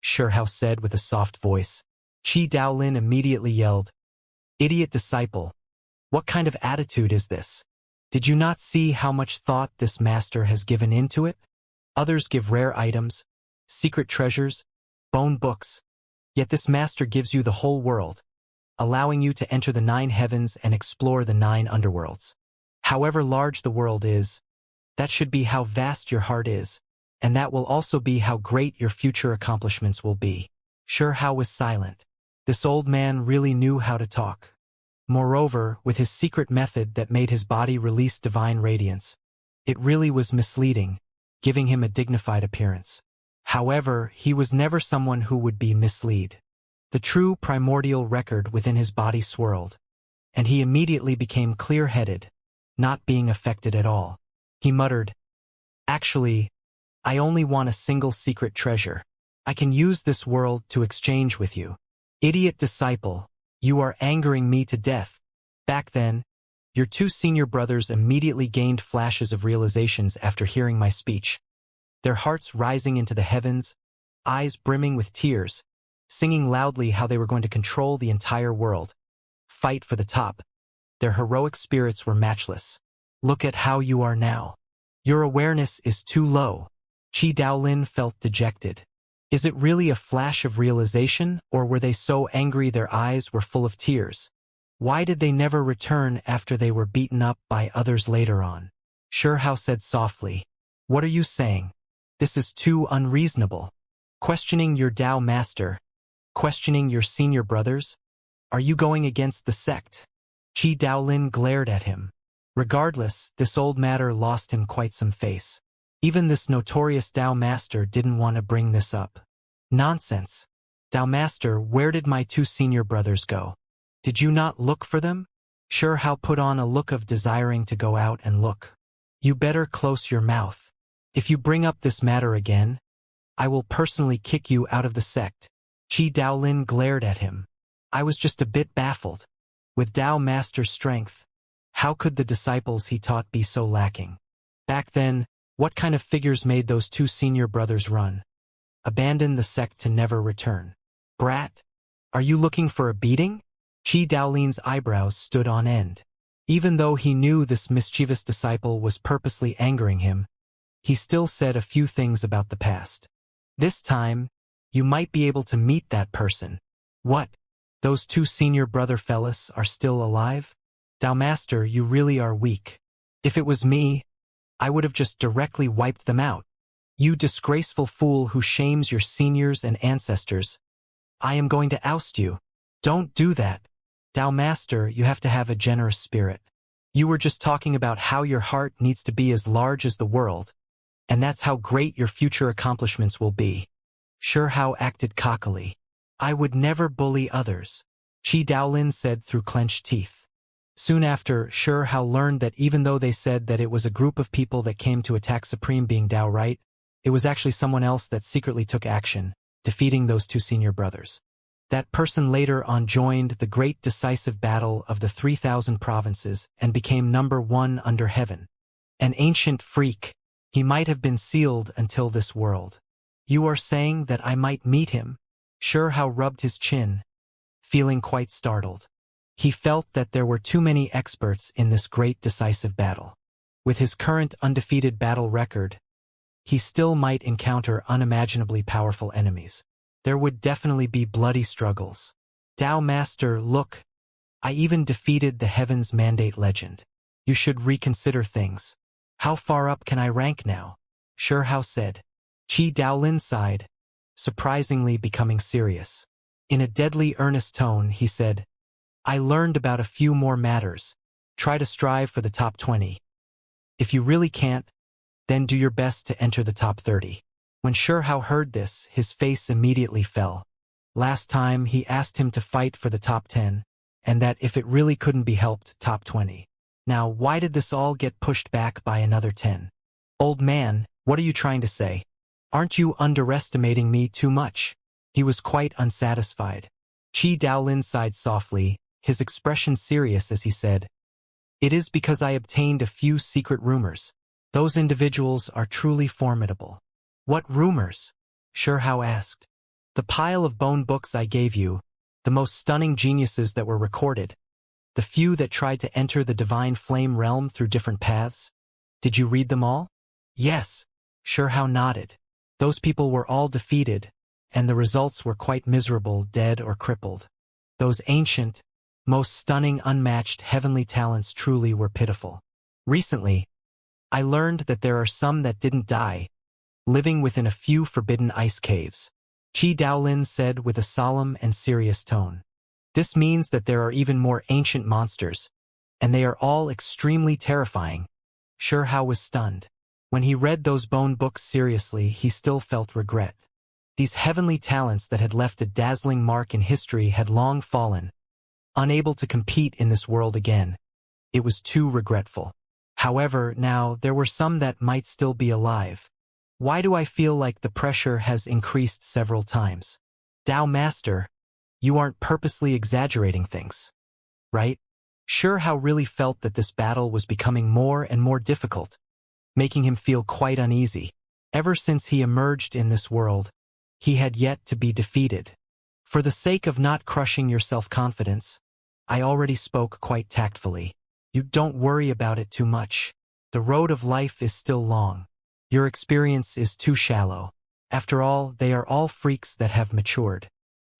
Xianxia said with a soft voice. Qi Daolin immediately yelled, Idiot disciple, what kind of attitude is this? Did you not see how much thought this master has given into it? Others give rare items, secret treasures, bone books. Yet this master gives you the whole world, allowing you to enter the 9 heavens and explore the 9 underworlds. However large the world is, that should be how vast your heart is, and that will also be how great your future accomplishments will be. Xianxia was silent. This old man really knew how to talk. Moreover, with his secret method that made his body release divine radiance, it really was misleading, giving him a dignified appearance. However, he was never someone who would be misled. The true primordial record within his body swirled, and he immediately became clear-headed, not being affected at all. He muttered, Actually, I only want a single secret treasure. I can use this world to exchange with you. Idiot disciple, you are angering me to death. Back then, your 2 senior brothers immediately gained flashes of realizations after hearing my speech. Their hearts rising into the heavens, eyes brimming with tears, singing loudly how they were going to control the entire world. Fight for the top. Their heroic spirits were matchless. Look at how you are now. Your awareness is too low. Qi Daolin felt dejected. Is it really a flash of realization, or were they so angry their eyes were full of tears? Why did they never return after they were beaten up by others later on? Xianxia said softly. What are you saying? This is too unreasonable. Questioning your Tao master? Questioning your senior brothers? Are you going against the sect? Qi Daolin glared at him. Regardless, this old matter lost him quite some face. Even this notorious Tao master didn't want to bring this up. Nonsense. Tao master, where did my two senior brothers go? Did you not look for them? Xianxia put on a look of desiring to go out and look. You better close your mouth. If you bring up this matter again, I will personally kick you out of the sect. Qi Daolin glared at him. I was just a bit baffled. With Tao master's strength, how could the disciples he taught be so lacking? Back then, what kind of figures made those two senior brothers run? Abandon the sect to never return. Brat, are you looking for a beating? Qi Daolin's eyebrows stood on end. Even though he knew this mischievous disciple was purposely angering him, he still said a few things about the past. This time, you might be able to meet that person. What? Those two senior brother fellas are still alive? Tao master, you really are weak. If it was me, I would have just directly wiped them out. You disgraceful fool who shames your seniors and ancestors. I am going to oust you. Don't do that. Tao master, you have to have a generous spirit. You were just talking about how your heart needs to be as large as the world, and that's how great your future accomplishments will be. Xianxia acted cockily. I would never bully others, Qi Daolin said through clenched teeth. Soon after, Xianxia learned that even though they said that it was a group of people that came to attack Supreme Being Tao right, it was actually someone else that secretly took action, defeating those two senior brothers. That person later on joined the great decisive battle of the 3,000 provinces and became #1 under heaven. An ancient freak, he might have been sealed until this world. You are saying that I might meet him? Xianxia rubbed his chin, feeling quite startled. He felt that there were too many experts in this great decisive battle. With his current undefeated battle record, he still might encounter unimaginably powerful enemies. There would definitely be bloody struggles. Tao master, look, I even defeated the Heavens Mandate legend. You should reconsider things. How far up can I rank now? Xianxia said. Qi Daolin sighed, surprisingly becoming serious. In a deadly earnest tone, he said, I learned about a few more matters. Try to strive for the top 20. If you really can't, then do your best to enter the top 30. When Xianxia heard this, his face immediately fell. Last time, he asked him to fight for the top 10, and that if it really couldn't be helped, top 20. Now, why did this all get pushed back by another 10? Old man, what are you trying to say? Aren't you underestimating me too much? He was quite unsatisfied. Qi Daolin sighed softly, his expression serious as he said, It is because I obtained a few secret rumors. Those individuals are truly formidable. What rumors? Xianxia asked. The pile of bone books I gave you, the most stunning geniuses that were recorded, the few that tried to enter the divine flame realm through different paths. Did you read them all? Yes. Xianxia nodded. Those people were all defeated, and the results were quite miserable, dead or crippled. Those ancient, most stunning unmatched heavenly talents truly were pitiful. Recently, I learned that there are some that didn't die, living within a few forbidden ice caves. Qi Daolin said with a solemn and serious tone. This means that there are even more ancient monsters, and they are all extremely terrifying. Xianxia was stunned. When he read those bone books seriously, he still felt regret. These heavenly talents that had left a dazzling mark in history had long fallen, unable to compete in this world again. It was too regretful. However, now there were some that might still be alive. Why do I feel like the pressure has increased several times? Tao Master, you aren't purposely exaggerating things, right? Xianxia really felt that this battle was becoming more and more difficult, making him feel quite uneasy. Ever since he emerged in this world, he had yet to be defeated. For the sake of not crushing your self-confidence, I already spoke quite tactfully. You don't worry about it too much. The road of life is still long. Your experience is too shallow. After all, they are all freaks that have matured.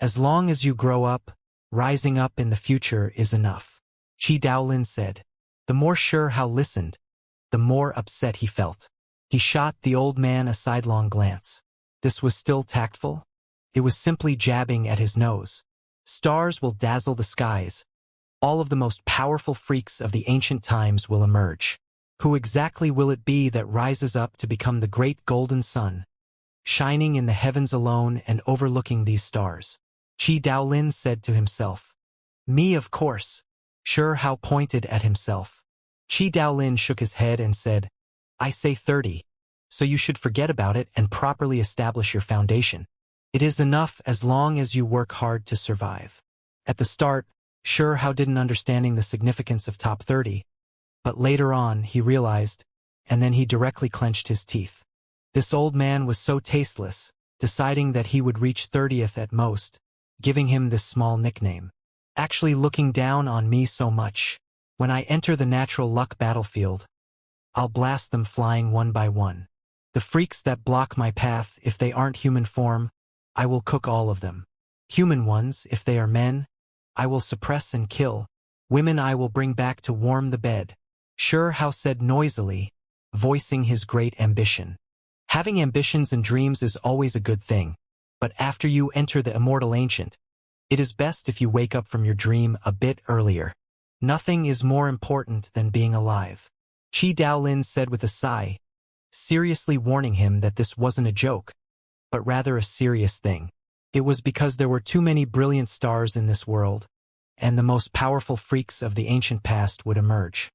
As long as you grow up, Rising up in the future is enough. Qi Daolin said. The more Sure Hao listened, the more upset he felt. He shot the old man a sidelong glance. This was still tactful? It was simply jabbing at his nose. Stars will dazzle the skies. All of the most powerful freaks of the ancient times will emerge. Who exactly will it be that rises up to become the great golden sun, shining in the heavens alone and overlooking these stars? Qi Daolin said to himself. Me, of course. Sure Hao pointed at himself. Qi Daolin shook his head and said, I say 30, so you should forget about it and properly establish your foundation. It is enough as long as you work hard to survive. At the start, Sure Hao didn't understanding the significance of top 30, but later on he realized, and then he directly clenched his teeth. This old man was so tasteless, deciding that he would reach 30th at most, giving him this small nickname. Actually looking down on me so much. When I enter the natural luck battlefield, I'll blast them flying one by one. The freaks that block my path, if they aren't human form, I will cook all of them. Human ones, if they are men, I will suppress and kill. Women I will bring back to warm the bed. Sure Hao said noisily, voicing his great ambition. Having ambitions and dreams is always a good thing, but after you enter the immortal ancient, it is best if you wake up from your dream a bit earlier. Nothing is more important than being alive. Qi Daolin said with a sigh, seriously warning him that this wasn't a joke, but rather a serious thing. It was because there were too many brilliant stars in this world, and the most powerful freaks of the ancient past would emerge.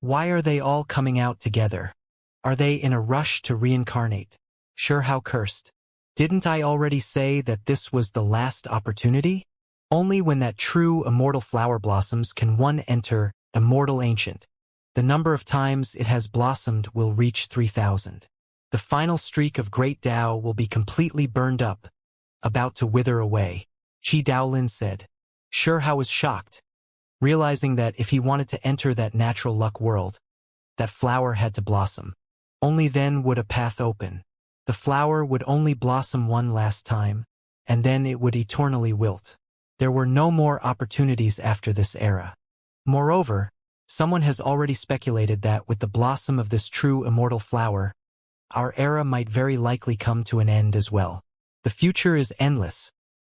Why are they all coming out together? Are they in a rush to reincarnate? Sure Hao cursed. Didn't I already say that this was the last opportunity? Only when that true immortal flower blossoms can one enter immortal ancient. The number of times it has blossomed will reach 3,000. The final streak of great Tao will be completely burned up, about to wither away. Qi Daolin said. Sure Hao was shocked, realizing that if he wanted to enter that natural luck world, that flower had to blossom. Only then would a path open. The flower would only blossom one last time, and then it would eternally wilt. There were no more opportunities after this era. Moreover, someone has already speculated that with the blossom of this true immortal flower, our era might very likely come to an end as well. The future is endless,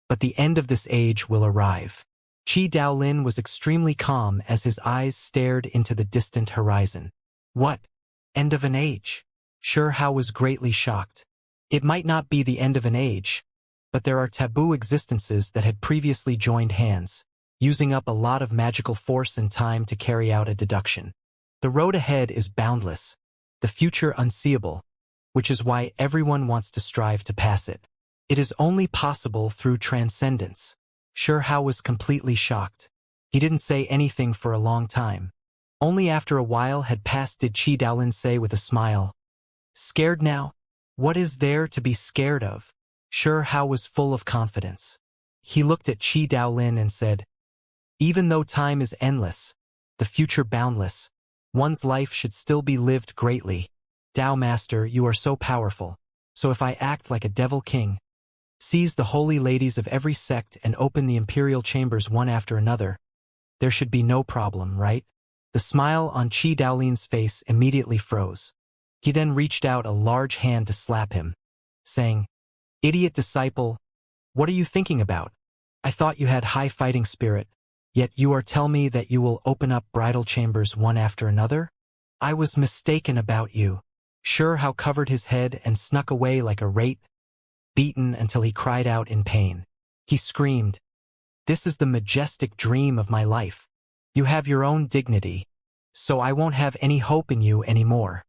but the end of this age will arrive. Qi Daolin was extremely calm as his eyes stared into the distant horizon. What? End of an age? Sure Hao was greatly shocked. It might not be the end of an age, but there are taboo existences that had previously joined hands, using up a lot of magical force and time to carry out a deduction. The road ahead is boundless, the future unseeable, which is why everyone wants to strive to pass it. It is only possible through transcendence. Sure Hao was completely shocked. He didn't say anything for a long time. Only after a while had passed did Qi Daolin say with a smile, Scared now? What is there to be scared of? Sure Hao was full of confidence. He looked at Qi Daolin and said, Even though time is endless, the future boundless, one's life should still be lived greatly. Tao Master, you are so powerful, so if I act like a devil king, seize the holy ladies of every sect and open the imperial chambers one after another, there should be no problem, right? The smile on Qi Daolin's face immediately froze. He then reached out a large hand to slap him, saying, Idiot disciple, what are you thinking about? I thought you had high fighting spirit, yet you are telling me that you will open up bridal chambers one after another? I was mistaken about you. Sure Hao covered his head and snuck away like a rat, beaten until he cried out in pain. He screamed, This is the majestic dream of my life. You have your own dignity, so I won't have any hope in you anymore.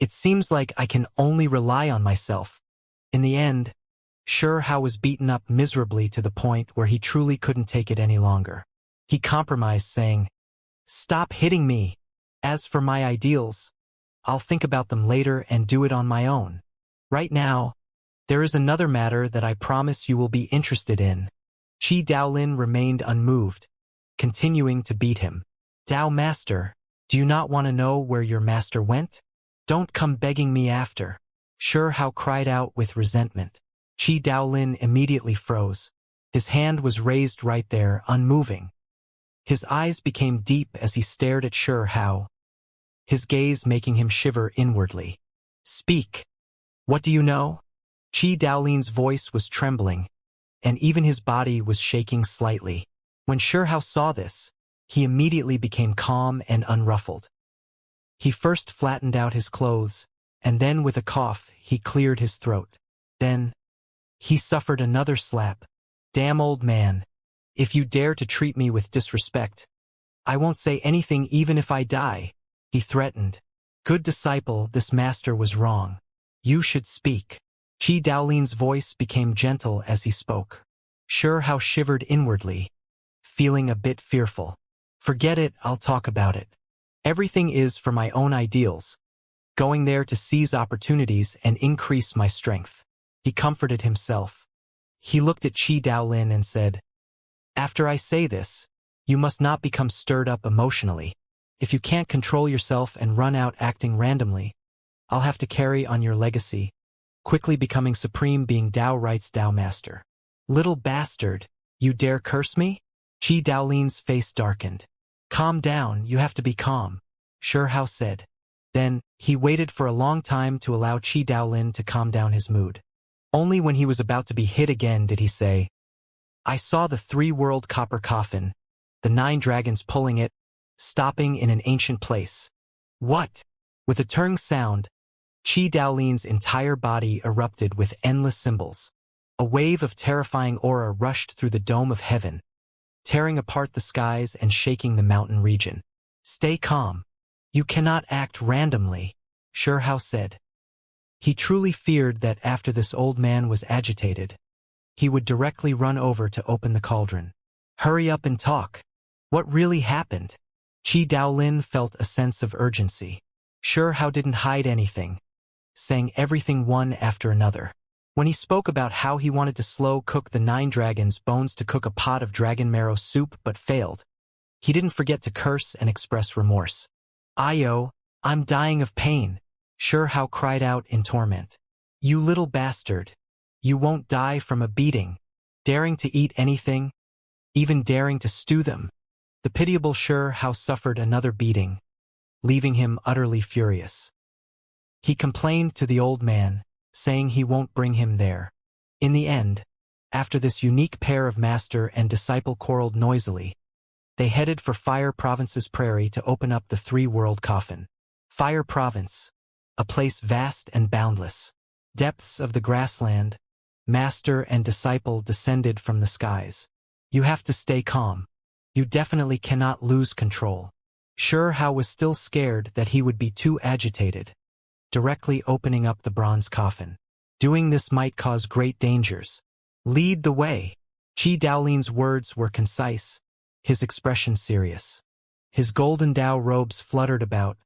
It seems like I can only rely on myself. In the end, Sure Hao was beaten up miserably to the point where he truly couldn't take it any longer. He compromised, saying, Stop hitting me. As for my ideals, I'll think about them later and do it on my own. Right now, there is another matter that I promise you will be interested in. Qi Daolin remained unmoved, continuing to beat him. Tao Master, do you not want to know where your master went? Don't come begging me after. Sure Hao cried out with resentment. Qi Daolin immediately froze. His hand was raised right there, unmoving. His eyes became deep as he stared at Shi Hao, his gaze making him shiver inwardly. "Speak. What do you know?" Qi Daolin's voice was trembling, and even his body was shaking slightly. When Shi Hao saw this, he immediately became calm and unruffled. He first flattened out his clothes, and then with a cough he cleared his throat. Then he suffered another slap. "Damn old man. If you dare to treat me with disrespect, I won't say anything even if I die," he threatened. "Good disciple, this master was wrong. You should speak." Qi Daolin's voice became gentle as he spoke. Shi Hao shivered inwardly, feeling a bit fearful. "Forget it, I'll talk about it. Everything is for my own ideals, going there to seize opportunities and increase my strength." He comforted himself. He looked at Qi Daolin and said, "After I say this, you must not become stirred up emotionally. If you can't control yourself and run out acting randomly, I'll have to carry on your legacy, quickly becoming Supreme Being Dao Right's Dao Master." "Little bastard, you dare curse me?" Qi Daolin's face darkened. "Calm down, you have to be calm," Shi Hao said. Then, he waited for a long time to allow Qi Daolin to calm down his mood. Only when he was about to be hit again did he say, "I saw the three-world copper coffin, the 9 dragons pulling it, stopping in an ancient place." "What?" With a turning sound, Qi Daolin's entire body erupted with endless symbols. A wave of terrifying aura rushed through the dome of heaven, tearing apart the skies and shaking the mountain region. "Stay calm. You cannot act randomly," Shi Hao said. He truly feared that after this old man was agitated, he would directly run over to open the cauldron. "Hurry up and talk. What really happened?" Qi Daolin felt a sense of urgency. Shi Hao didn't hide anything, saying everything one after another. When he spoke about how he wanted to slow cook the 9 dragons' bones to cook a pot of dragon marrow soup but failed, he didn't forget to curse and express remorse. "Ayo, I'm dying of pain," Shi Hao cried out in torment. "You little bastard. You won't die from a beating. Daring to eat anything, even daring to stew them." The pitiable Shi Hao suffered another beating, leaving him utterly furious. He complained to the old man, saying he won't bring him there. In the end, after this unique pair of master and disciple quarreled noisily, they headed for Fire Province's prairie to open up the 3-world coffin. Fire Province, a place vast and boundless. Depths of the grassland, master and disciple descended from the skies. "You have to stay calm. You definitely cannot lose control." Shi Hao was still scared that he would be too agitated, directly opening up the bronze coffin. Doing this might cause great dangers. "Lead the way." Qi Daolin's words were concise, his expression serious. His golden Dao robes fluttered about,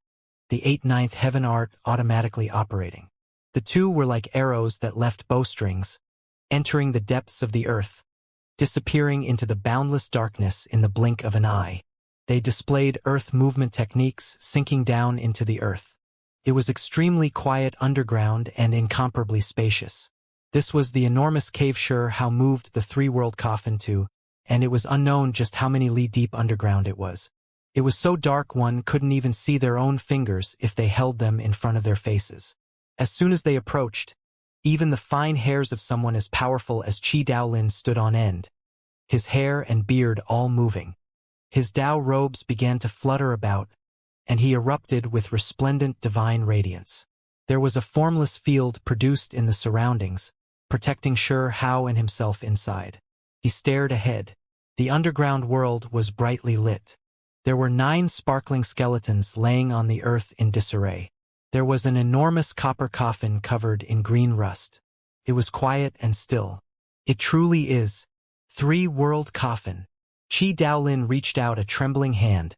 the 8/9 heaven art automatically operating. The two were like arrows that left bowstrings, entering the depths of the earth, disappearing into the boundless darkness in the blink of an eye. They displayed earth movement techniques, sinking down into the earth. It was extremely quiet underground and incomparably spacious. This was the enormous cave Shi Hao moved the 3-world coffin to, and it was unknown just how many li deep underground it was. It was so dark one couldn't even see their own fingers if they held them in front of their faces. As soon as they approached, even the fine hairs of someone as powerful as Qi Daolin stood on end, his hair and beard all moving. His Dao robes began to flutter about, and he erupted with resplendent divine radiance. There was a formless field produced in the surroundings, protecting Shi Hao and himself inside. He stared ahead. The underground world was brightly lit. There were 9 sparkling skeletons laying on the earth in disarray. There was an enormous copper coffin covered in green rust. It was quiet and still. "It truly is. 3-world coffin." Qi Daolin reached out a trembling hand,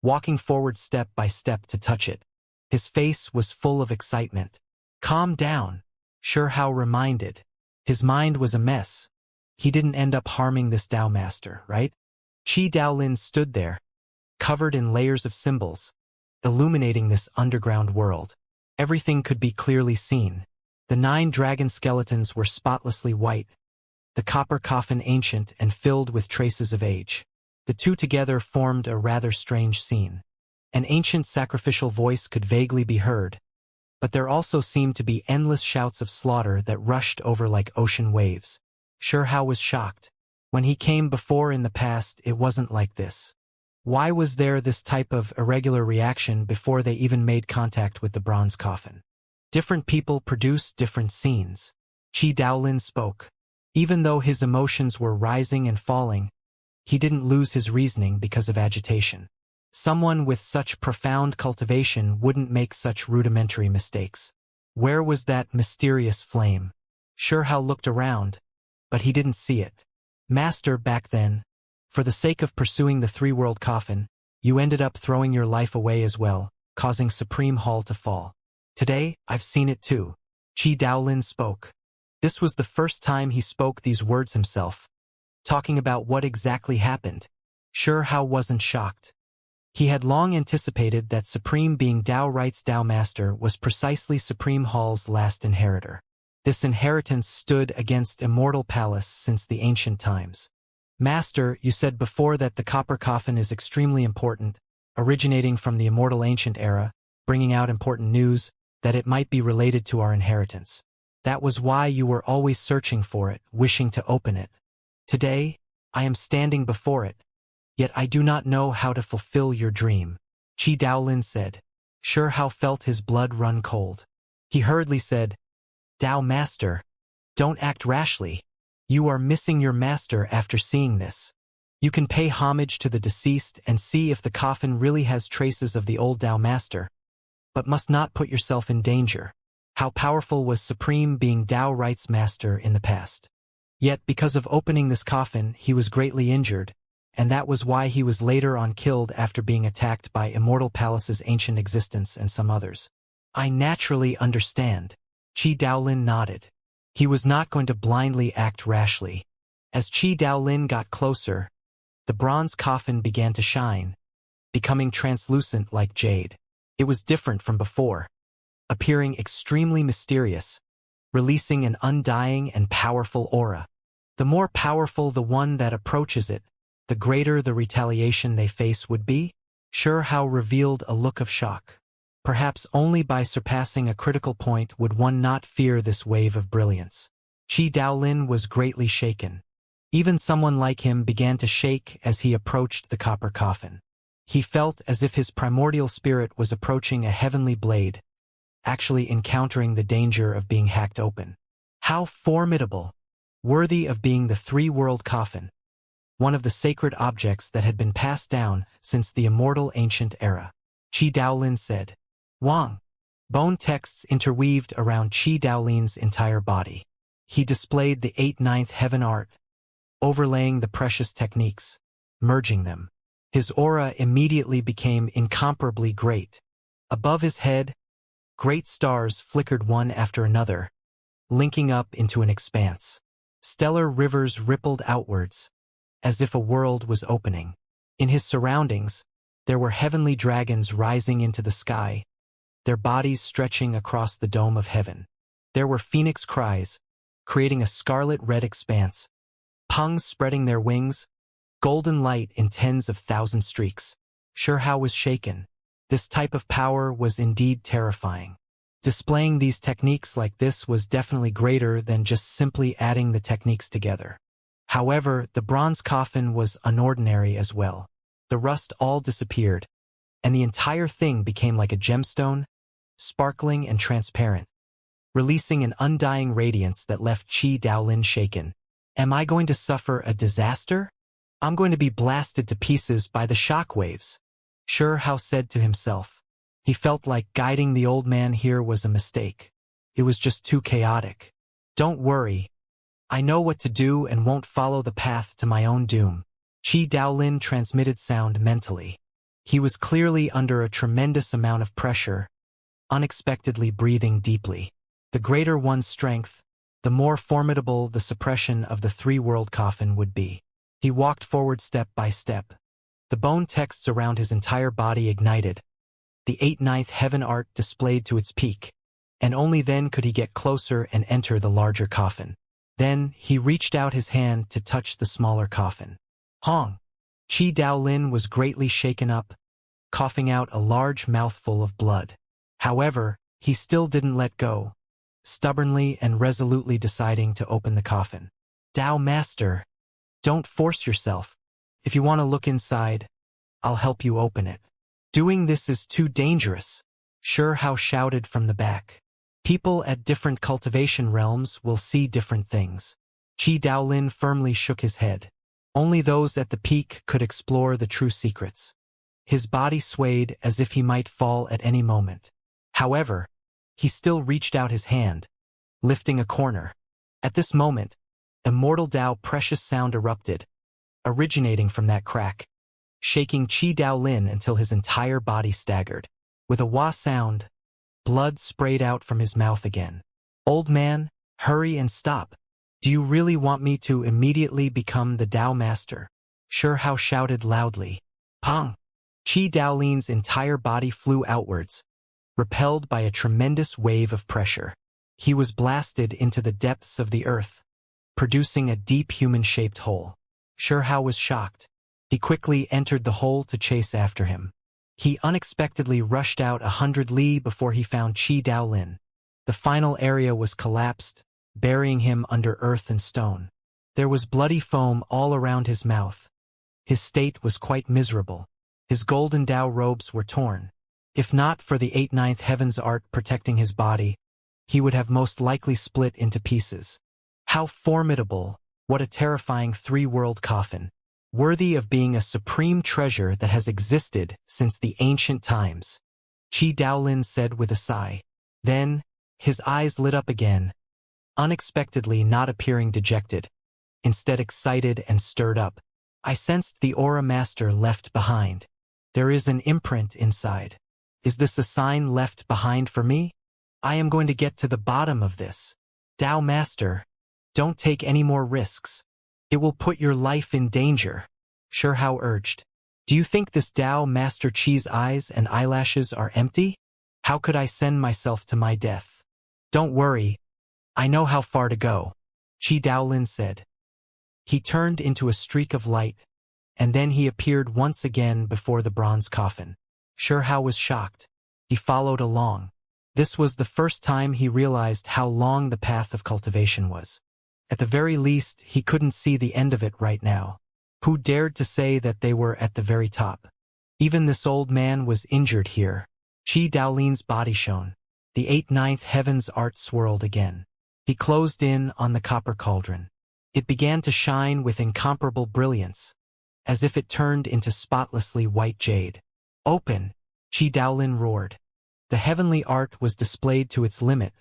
walking forward step by step to touch it. His face was full of excitement. "Calm down," Shi Hao reminded. His mind was a mess. He didn't end up harming this Dao master, right? Qi Daolin stood there, covered in layers of symbols, illuminating this underground world. Everything could be clearly seen. The 9 dragon skeletons were spotlessly white, the copper coffin ancient and filled with traces of age. The two together formed a rather strange scene. An ancient sacrificial voice could vaguely be heard, but there also seemed to be endless shouts of slaughter that rushed over like ocean waves. Xianxia was shocked. When he came before in the past, it wasn't like this. Why was there this type of irregular reaction before they even made contact with the bronze coffin? Different people produce different scenes. Qi Daolin spoke. Even though his emotions were rising and falling, he didn't lose his reasoning because of agitation. Someone with such profound cultivation wouldn't make such rudimentary mistakes. Where was that mysterious flame? Xianxia looked around, but he didn't see it. Master, back then, for the sake of pursuing the three-world coffin, you ended up throwing your life away as well, causing Supreme Hall to fall. Today, I've seen it too. Qi Daolin spoke. This was the first time he spoke these words himself, talking about what exactly happened. Xianxia wasn't shocked. He had long anticipated that Supreme Being Dao Right's Dao Master was precisely Supreme Hall's last inheritor. This inheritance stood against Immortal Palace since the ancient times. Master, you said before that the copper coffin is extremely important, originating from the Immortal Ancient Era, bringing out important news, that it might be related to our inheritance. That was why you were always searching for it, wishing to open it. Today, I am standing before it, yet I do not know how to fulfill your dream. Qi Daolin said. Xianxia felt his blood run cold. He hurriedly said, Dao Master, don't act rashly. You are missing your master after seeing this. You can pay homage to the deceased and see if the coffin really has traces of the old Dao Master, but must not put yourself in danger. How powerful was Supreme Being Dao Right's Master in the past? Yet because of opening this coffin, he was greatly injured, and that was why he was later on killed after being attacked by Immortal Palace's ancient existence and some others. I naturally understand. Qi Daolin nodded. He was not going to blindly act rashly. As Qi Daolin got closer, the bronze coffin began to shine, becoming translucent like jade. It was different from before, appearing extremely mysterious, releasing an undying and powerful aura. The more powerful the one that approaches it, the greater the retaliation they face would be. Xianxia revealed a look of shock. Perhaps only by surpassing a critical point would one not fear this wave of brilliance. Qi Daolin was greatly shaken. Even someone like him began to shake as he approached the copper coffin. He felt as if his primordial spirit was approaching a heavenly blade, actually encountering the danger of being hacked open. How formidable! Worthy of being the three-world coffin, one of the sacred objects that had been passed down since the Immortal Ancient Era. Qi Daolin said. Wang. Bone texts interweaved around Qi Daolin's entire body. He displayed the 8/9 heaven art, overlaying the precious techniques, merging them. His aura immediately became incomparably great. Above his head, great stars flickered one after another, linking up into an expanse. Stellar rivers rippled outwards, as if a world was opening. In his surroundings, there were heavenly dragons rising into the sky, their bodies stretching across the dome of heaven. There were phoenix cries, creating a scarlet-red expanse, pungs spreading their wings, golden light in tens of thousand streaks. Xianxia was shaken. This type of power was indeed terrifying. Displaying these techniques like this was definitely greater than just simply adding the techniques together. However, the bronze coffin was unordinary as well. The rust all disappeared, and the entire thing became like a gemstone, sparkling and transparent, releasing an undying radiance that left Qi Daolin shaken. Am I going to suffer a disaster? I'm going to be blasted to pieces by the shock waves, Xianxia said to himself. He felt like guiding the old man here was a mistake. It was just too chaotic. Don't worry. I know what to do and won't follow the path to my own doom. Qi Daolin transmitted sound mentally. He was clearly under a tremendous amount of pressure, unexpectedly breathing deeply. The greater one's strength, the more formidable the suppression of the three-world coffin would be. He walked forward step by step. The bone texts around his entire body ignited, the 8/9 heaven art displayed to its peak, and only then could he get closer and enter the larger coffin. Then, he reached out his hand to touch the smaller coffin. Hong! Qi Daolin was greatly shaken up, coughing out a large mouthful of blood. However, he still didn't let go, stubbornly and resolutely deciding to open the coffin. Dao Master, don't force yourself. If you want to look inside, I'll help you open it. Doing this is too dangerous, Hao shouted from the back. People at different cultivation realms will see different things. Qi Daolin firmly shook his head. Only those at the peak could explore the true secrets. His body swayed as if he might fall at any moment. However, he still reached out his hand, lifting a corner. At this moment, Immortal Dao precious sound erupted, originating from that crack, shaking Qi Daolin until his entire body staggered. With a wah sound, blood sprayed out from his mouth again. Old man, hurry and stop. Do you really want me to immediately become the Dao Master? Hao shouted loudly. Pong! Qi Daolin's entire body flew outwards, repelled by a tremendous wave of pressure. He was blasted into the depths of the earth, producing a deep human-shaped hole. Hao was shocked. He quickly entered the hole to chase after him. He unexpectedly rushed out 100 li before he found Qi Daolin. The final area was collapsed, burying him under earth and stone. There was bloody foam all around his mouth. His state was quite miserable. His golden Dao robes were torn. If not for the 8/9 heavens art protecting his body, he would have most likely split into pieces. How formidable! What a terrifying three-world coffin, worthy of being a supreme treasure that has existed since the ancient times, Qi Daolin said with a sigh. Then, his eyes lit up again, unexpectedly not appearing dejected, instead excited and stirred up. I sensed the aura master left behind. There is an imprint inside. Is this a sign left behind for me? I am going to get to the bottom of this. Dao Master, don't take any more risks. It will put your life in danger, Hao urged. Do you think this Dao Master Qi's eyes and eyelashes are empty? How could I send myself to my death? Don't worry, I know how far to go, Qi Daolin said. He turned into a streak of light, and then he appeared once again before the bronze coffin. Hao was shocked. He followed along. This was the first time he realized how long the path of cultivation was. At the very least, he couldn't see the end of it right now. Who dared to say that they were at the very top? Even this old man was injured here. Qi Daolin's body shone. The 8/9 heavens art swirled again. He closed in on the copper cauldron. It began to shine with incomparable brilliance, as if it turned into spotlessly white jade. Open! Qi Daolin roared. The heavenly art was displayed to its limit,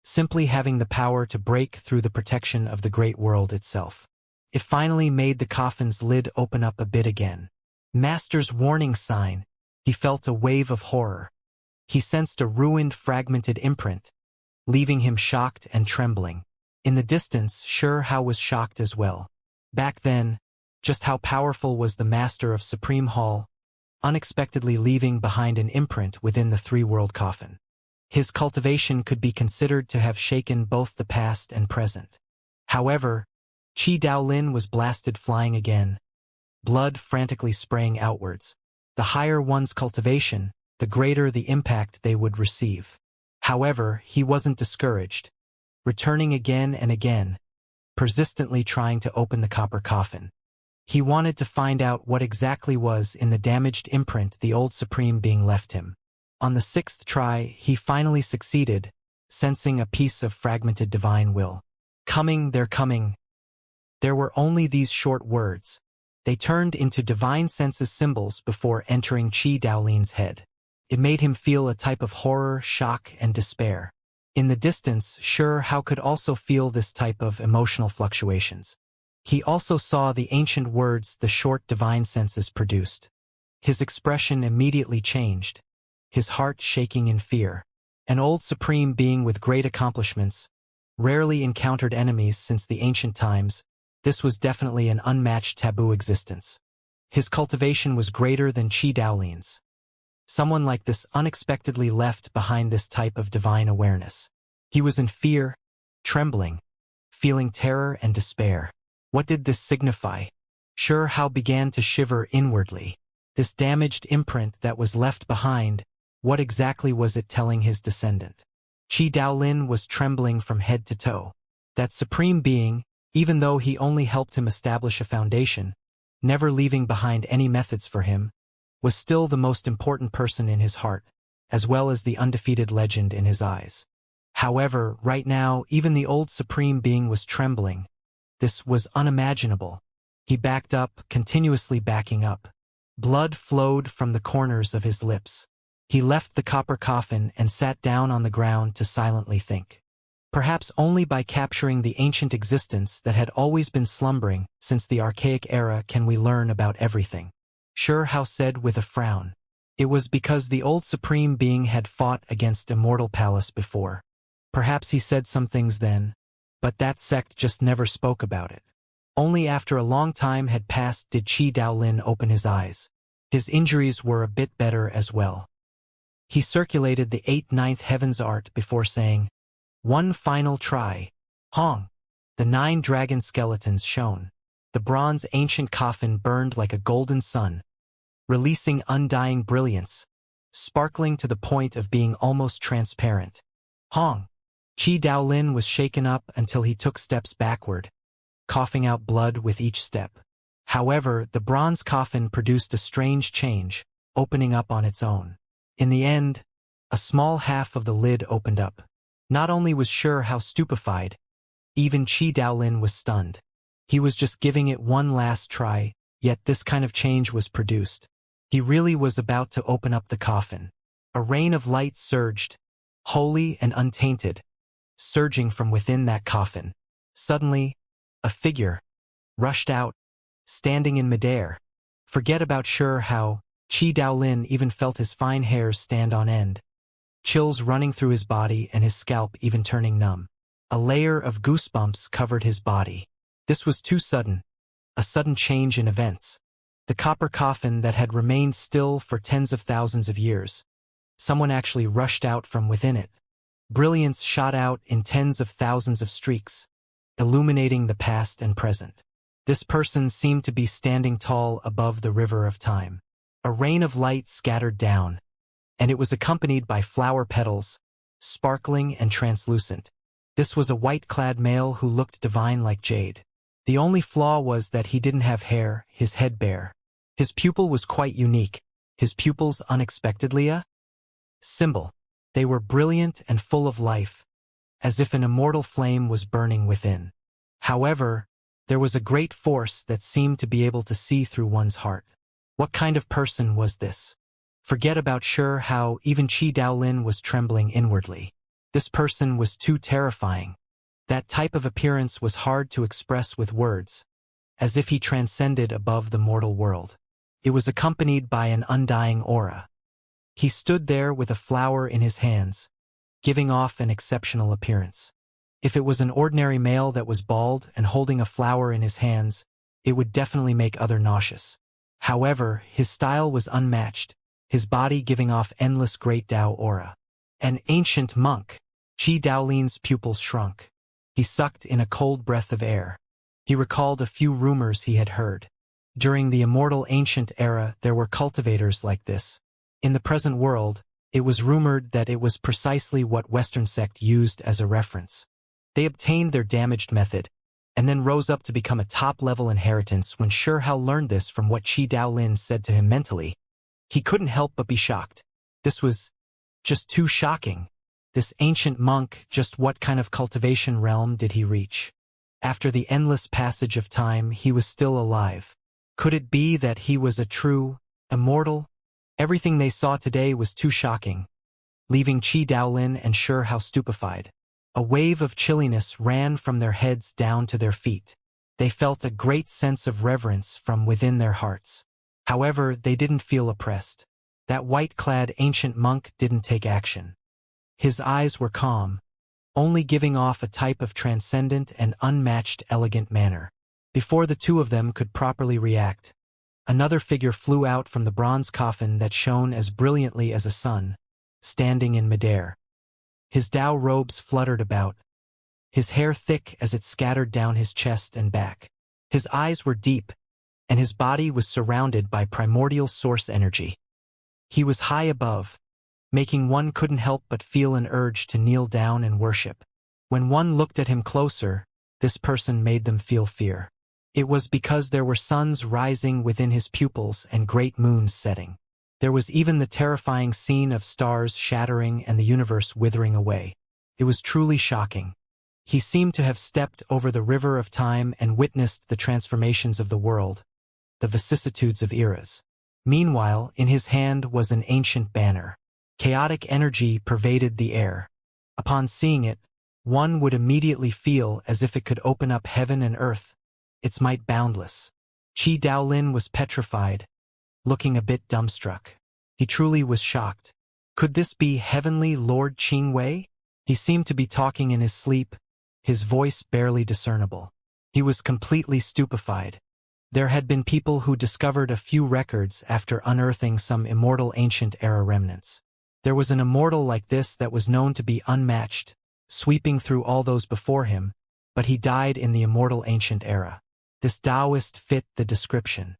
simply having the power to break through the protection of the great world itself. It finally made the coffin's lid open up a bit again. Master's warning sign. He felt a wave of horror. He sensed a ruined, fragmented imprint, leaving him shocked and trembling. In the distance, Hao was shocked as well. Back then, just how powerful was the Master of Supreme Hall, unexpectedly leaving behind an imprint within the three-world coffin. His cultivation could be considered to have shaken both the past and present. However, Qi Daolin was blasted flying again, blood frantically spraying outwards. The higher one's cultivation, the greater the impact they would receive. However, he wasn't discouraged, returning again and again, persistently trying to open the copper coffin. He wanted to find out what exactly was in the damaged imprint the old Supreme Being left him. On the 6th try, he finally succeeded, sensing a piece of fragmented divine will. Coming, they're coming. There were only these short words. They turned into divine senses symbols before entering Qi Daolin's head. It made him feel a type of horror, shock, and despair. In the distance, Hao could also feel this type of emotional fluctuations. He also saw the ancient words the short divine senses produced. His expression immediately changed, his heart shaking in fear. An old supreme being with great accomplishments, rarely encountered enemies since the ancient times, this was definitely an unmatched taboo existence. His cultivation was greater than Qi Daolin's. Someone like this unexpectedly left behind this type of divine awareness. He was in fear, trembling, feeling terror and despair. What did this signify? Sure Hao began to shiver inwardly. This damaged imprint that was left behind, what exactly was it telling his descendant? Qi Daolin was trembling from head to toe. That supreme being, even though he only helped him establish a foundation, never leaving behind any methods for him, was still the most important person in his heart, as well as the undefeated legend in his eyes. However, right now, even the old supreme being was trembling. This was unimaginable. He backed up, continuously backing up. Blood flowed from the corners of his lips. He left the copper coffin and sat down on the ground to silently think. Perhaps only by capturing the ancient existence that had always been slumbering since the archaic era can we learn about everything. Sure Hao said with a frown. It was because the old supreme being had fought against Immortal Palace before. Perhaps he said some things then, but that sect just never spoke about it. Only after a long time had passed did Qi Daolin open his eyes. His injuries were a bit better as well. He circulated the 8/9 heavens art before saying, "One final try." Hong! The 9 dragon skeletons shone. The bronze ancient coffin burned like a golden sun, releasing undying brilliance, sparkling to the point of being almost transparent. Hong! Qi Daolin was shaken up until he took steps backward, coughing out blood with each step. However, the bronze coffin produced a strange change, opening up on its own. In the end, a small half of the lid opened up. Not only was Sure Hao stupefied, even Qi Daolin was stunned. He was just giving it one last try, yet this kind of change was produced. He really was about to open up the coffin. A rain of light surged, holy and untainted, surging from within that coffin. Suddenly, a figure rushed out, standing in midair. Forget about Sure Hao, Qi Daolin even felt his fine hairs stand on end, chills running through his body and his scalp even turning numb. A layer of goosebumps covered his body. This was too sudden, a sudden change in events. The copper coffin that had remained still for tens of thousands of years. Someone actually rushed out from within it. Brilliance shot out in tens of thousands of streaks, illuminating the past and present. This person seemed to be standing tall above the river of time. A rain of light scattered down, and it was accompanied by flower petals, sparkling and translucent. This was a white-clad male who looked divine like jade. The only flaw was that he didn't have hair, his head bare. His pupil was quite unique. His pupils unexpectedly a symbol. They were brilliant and full of life, as if an immortal flame was burning within. However, there was a great force that seemed to be able to see through one's heart. What kind of person was this? Forget about Sure Hao, even Qi Daolin was trembling inwardly. This person was too terrifying. That type of appearance was hard to express with words, as if he transcended above the mortal world. It was accompanied by an undying aura. He stood there with a flower in his hands, giving off an exceptional appearance. If it was an ordinary male that was bald and holding a flower in his hands, it would definitely make others nauseous. However, his style was unmatched, his body giving off endless great Tao aura. An ancient monk. Qi Daolin's pupils shrunk. He sucked in a cold breath of air. He recalled a few rumors he had heard. During the immortal ancient era, there were cultivators like this. In the present world, it was rumored that it was precisely what Western sect used as a reference. They obtained their damaged method, and then rose up to become a top-level inheritance. When Sure Hao learned this from what Qi Daolin said to him mentally, he couldn't help but be shocked. This was just too shocking. This ancient monk, just what kind of cultivation realm did he reach? After the endless passage of time, he was still alive. Could it be that he was a true immortal? Everything they saw today was too shocking, leaving Qi Daolin and Sure Hao stupefied. A wave of chilliness ran from their heads down to their feet. They felt a great sense of reverence from within their hearts. However, they didn't feel oppressed. That white-clad ancient monk didn't take action. His eyes were calm, only giving off a type of transcendent and unmatched elegant manner. Before the two of them could properly react, another figure flew out from the bronze coffin that shone as brilliantly as a sun, standing in midair. His Tao robes fluttered about, his hair thick as it scattered down his chest and back. His eyes were deep, and his body was surrounded by primordial source energy. He was high above, making one couldn't help but feel an urge to kneel down and worship. When one looked at him closer, this person made them feel fear. It was because there were suns rising within his pupils and great moons setting. There was even the terrifying scene of stars shattering and the universe withering away. It was truly shocking. He seemed to have stepped over the river of time and witnessed the transformations of the world, the vicissitudes of eras. Meanwhile, in his hand was an ancient banner. Chaotic energy pervaded the air. Upon seeing it, one would immediately feel as if it could open up heaven and earth, its might boundless. Qi Daolin was petrified, looking a bit dumbstruck. He truly was shocked. Could this be Heavenly Lord Qingwei? He seemed to be talking in his sleep, his voice barely discernible. He was completely stupefied. There had been people who discovered a few records after unearthing some immortal ancient era remnants. There was an immortal like this that was known to be unmatched, sweeping through all those before him, but he died in the immortal ancient era. This Taoist fit the description.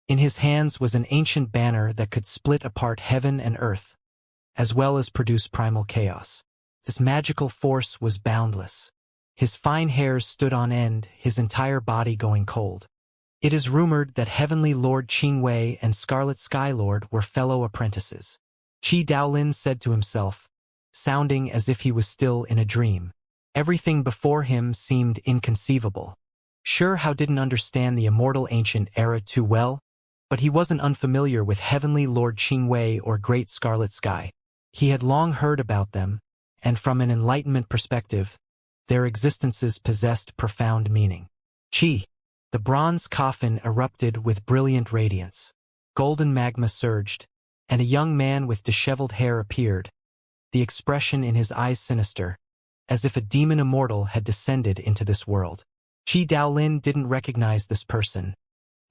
In his hands was an ancient banner that could split apart heaven and earth, as well as produce primal chaos. This magical force was boundless. His fine hairs stood on end, his entire body going cold. It is rumored that Heavenly Lord Qingwei and Scarlet Skylord were fellow apprentices. Qi Daolin said to himself, sounding as if he was still in a dream. Everything before him seemed inconceivable. Sure, how didn't understand the immortal ancient era too well, but he wasn't unfamiliar with Heavenly Lord Qingwei or Great Scarlet Sky. He had long heard about them, and from an enlightenment perspective, their existences possessed profound meaning. Qi. The bronze coffin erupted with brilliant radiance. Golden magma surged, and a young man with disheveled hair appeared, the expression in his eyes sinister, as if a demon immortal had descended into this world. Qi Daolin didn't recognize this person,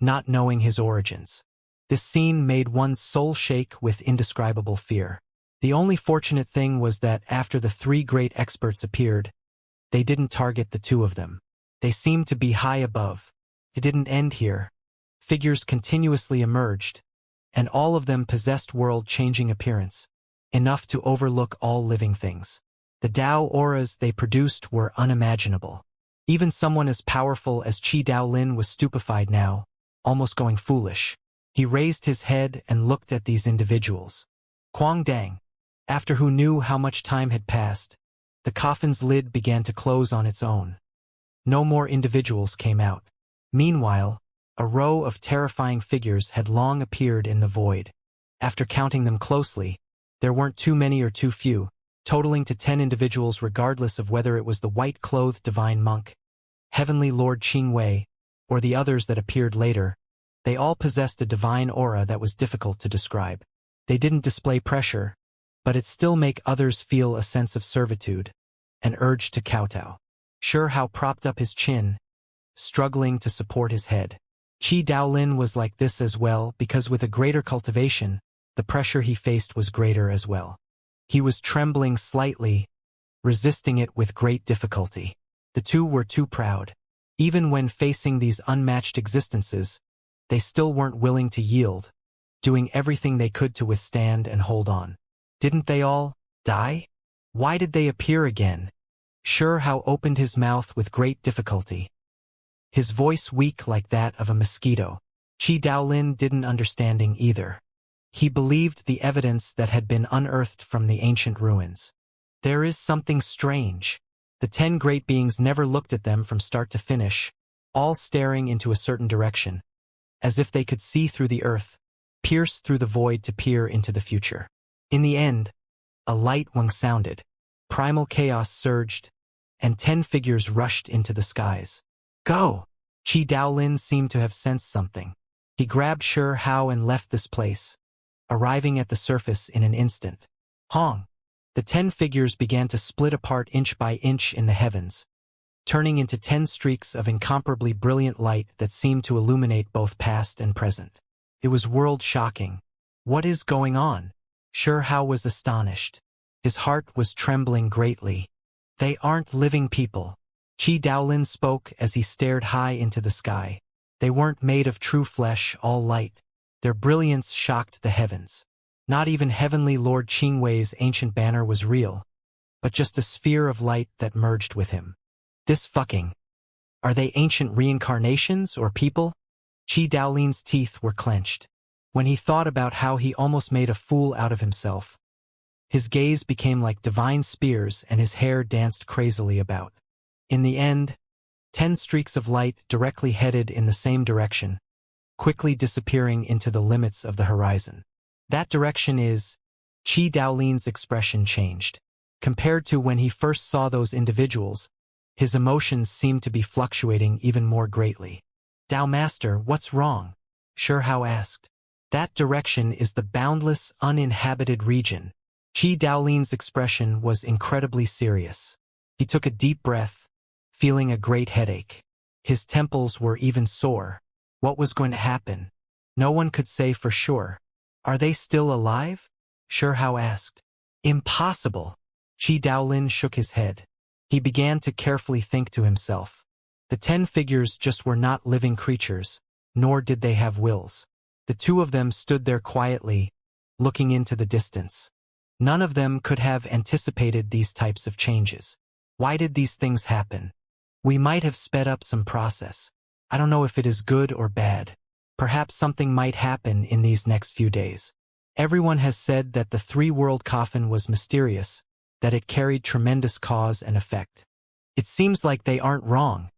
not knowing his origins. This scene made one's soul shake with indescribable fear. The only fortunate thing was that after the three great experts appeared, they didn't target the two of them. They seemed to be high above. It didn't end here. Figures continuously emerged, and all of them possessed world-changing appearance, enough to overlook all living things. The Tao auras they produced were unimaginable. Even someone as powerful as Qi Daolin was stupefied now, almost going foolish. He raised his head and looked at these individuals. Quang Dang. After who knew how much time had passed, the coffin's lid began to close on its own. No more individuals came out. Meanwhile, a row of terrifying figures had long appeared in the void. After counting them closely, there weren't too many or too few, totaling to 10 individuals regardless of whether it was the white-clothed divine monk, Heavenly Lord Qingwei, or the others that appeared later. They all possessed a divine aura that was difficult to describe. They didn't display pressure, but it still make others feel a sense of servitude, an urge to kowtow. Sure, how propped up his chin, struggling to support his head. Qi Daolin was like this as well because with a greater cultivation, the pressure he faced was greater as well. He was trembling slightly, resisting it with great difficulty. The two were too proud. Even when facing these unmatched existences, they still weren't willing to yield, doing everything they could to withstand and hold on. Didn't they all die? Why did they appear again? Sure, how opened his mouth with great difficulty, his voice weak like that of a mosquito. Qi Daolin didn't understanding either. He believed the evidence that had been unearthed from the ancient ruins. There is something strange. The 10 great beings never looked at them from start to finish, all staring into a certain direction, as if they could see through the earth, pierce through the void to peer into the future. In the end, a light wang sounded, primal chaos surged, and 10 figures rushed into the skies. Go! Qi Daolin seemed to have sensed something. He grabbed Sure Hao and left this place, arriving at the surface in an instant. Hong! The 10 figures began to split apart inch by inch in the heavens, turning into 10 streaks of incomparably brilliant light that seemed to illuminate both past and present. It was world-shocking. What is going on? Sure Hao was astonished. His heart was trembling greatly. They aren't living people. Qi Daolin spoke as he stared high into the sky. They weren't made of true flesh, all light. Their brilliance shocked the heavens. Not even Heavenly Lord Qingwei's ancient banner was real, but just a sphere of light that merged with him. This fucking. Are they ancient reincarnations or people? Qi Daolin's teeth were clenched. When he thought about how he almost made a fool out of himself, his gaze became like divine spears and his hair danced crazily about. In the end, 10 streaks of light directly headed in the same direction, quickly disappearing into the limits of the horizon. That direction is. Qi Daolin's expression changed. Compared to when he first saw those individuals, his emotions seemed to be fluctuating even more greatly. Dao Master, what's wrong? Shihao asked. That direction is the boundless, uninhabited region. Qi Daolin's expression was incredibly serious. He took a deep breath, feeling a great headache. His temples were even sore. What was going to happen? No one could say for sure. Are they still alive? Shihao asked. Impossible. Qi Daolin shook his head. He began to carefully think to himself. The 10 figures just were not living creatures, nor did they have wills. The two of them stood there quietly, looking into the distance. None of them could have anticipated these types of changes. Why did these things happen? We might have sped up some process. I don't know if it is good or bad. Perhaps something might happen in these next few days. Everyone has said that the 3-world coffin was mysterious, that it carried tremendous cause and effect. It seems like they aren't wrong.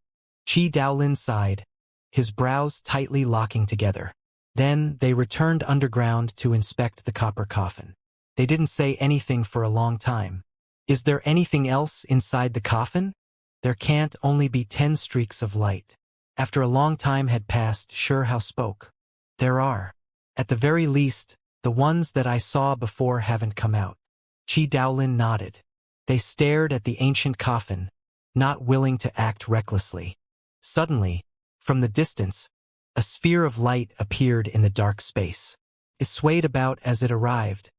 Qi Daolin sighed, his brows tightly locking together. Then they returned underground to inspect the copper coffin. They didn't say anything for a long time. Is there anything else inside the coffin? There can't only be 10 streaks of light. After a long time had passed, Shihao spoke. There are. At the very least, the ones that I saw before haven't come out. Qi Daolin nodded. They stared at the ancient coffin, not willing to act recklessly. Suddenly, from the distance, a sphere of light appeared in the dark space. It swayed about as it arrived,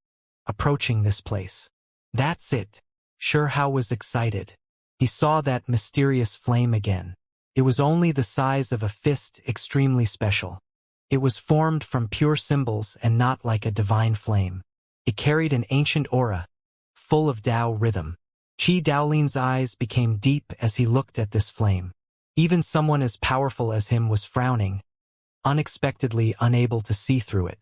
approaching this place. That's it. Shihao was excited. He saw that mysterious flame again. It was only the size of a fist, extremely special. It was formed from pure symbols and not like a divine flame. It carried an ancient aura, full of Tao rhythm. Qi Daolin's eyes became deep as he looked at this flame. Even someone as powerful as him was frowning, unexpectedly unable to see through it.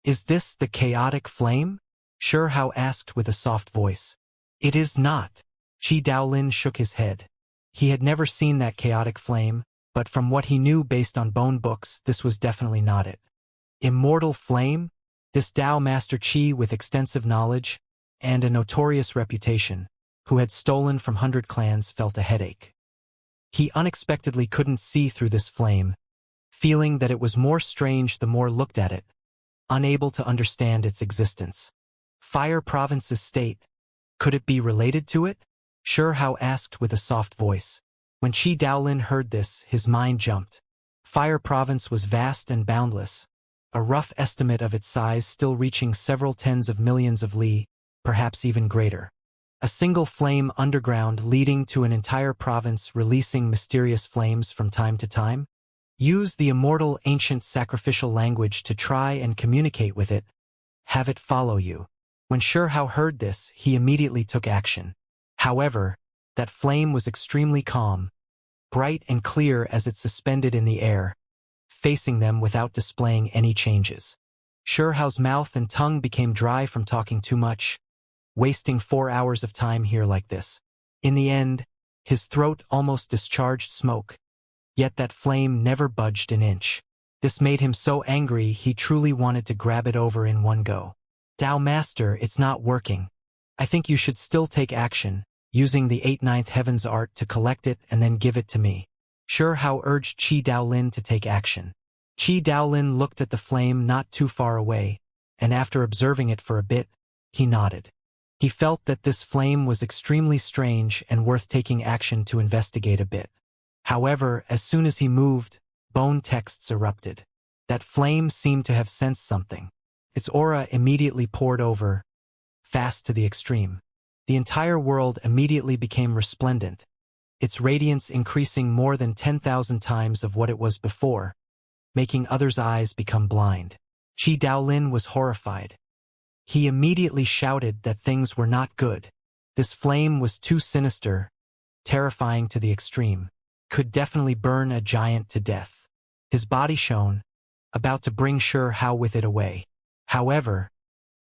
Is this the chaotic flame? Shihao asked with a soft voice. It is not. Qi Daolin shook his head. He had never seen that chaotic flame, but from what he knew based on bone books, this was definitely not it. Immortal flame? This Tao Master Qi with extensive knowledge and a notorious reputation, who had stolen from 100 clans, felt a headache. He unexpectedly couldn't see through this flame, feeling that it was more strange the more looked at it, unable to understand its existence. Fire Province's state. Could it be related to it? Shihao asked with a soft voice. When Qi Daolin heard this, his mind jumped. Fire Province was vast and boundless, a rough estimate of its size still reaching several tens of millions of li, perhaps even greater. A single flame underground leading to an entire province releasing mysterious flames from time to time? Use the immortal ancient sacrificial language to try and communicate with it. Have it follow you. When Shihao heard this, he immediately took action. However, that flame was extremely calm, bright and clear as it suspended in the air, facing them without displaying any changes. Shihao's mouth and tongue became dry from talking too much, wasting 4 hours of time here like this. In the end, his throat almost discharged smoke, yet that flame never budged an inch. This made him so angry he truly wanted to grab it over in one go. Tao Master, it's not working. I think you should still take action, using the 8/9 Heavens art to collect it and then give it to me. Shihao urged Qi Daolin to take action. Qi Daolin looked at the flame not too far away, and after observing it for a bit, he nodded. He felt that this flame was extremely strange and worth taking action to investigate a bit. However, as soon as he moved, bone texts erupted. That flame seemed to have sensed something. Its aura immediately poured over, fast to the extreme. The entire world immediately became resplendent, its radiance increasing more than 10,000 times of what it was before, making others' eyes become blind. Qi Daolin was horrified. He immediately shouted that things were not good. This flame was too sinister, terrifying to the extreme, could definitely burn a giant to death. His body shone, about to bring Hao with it away. However,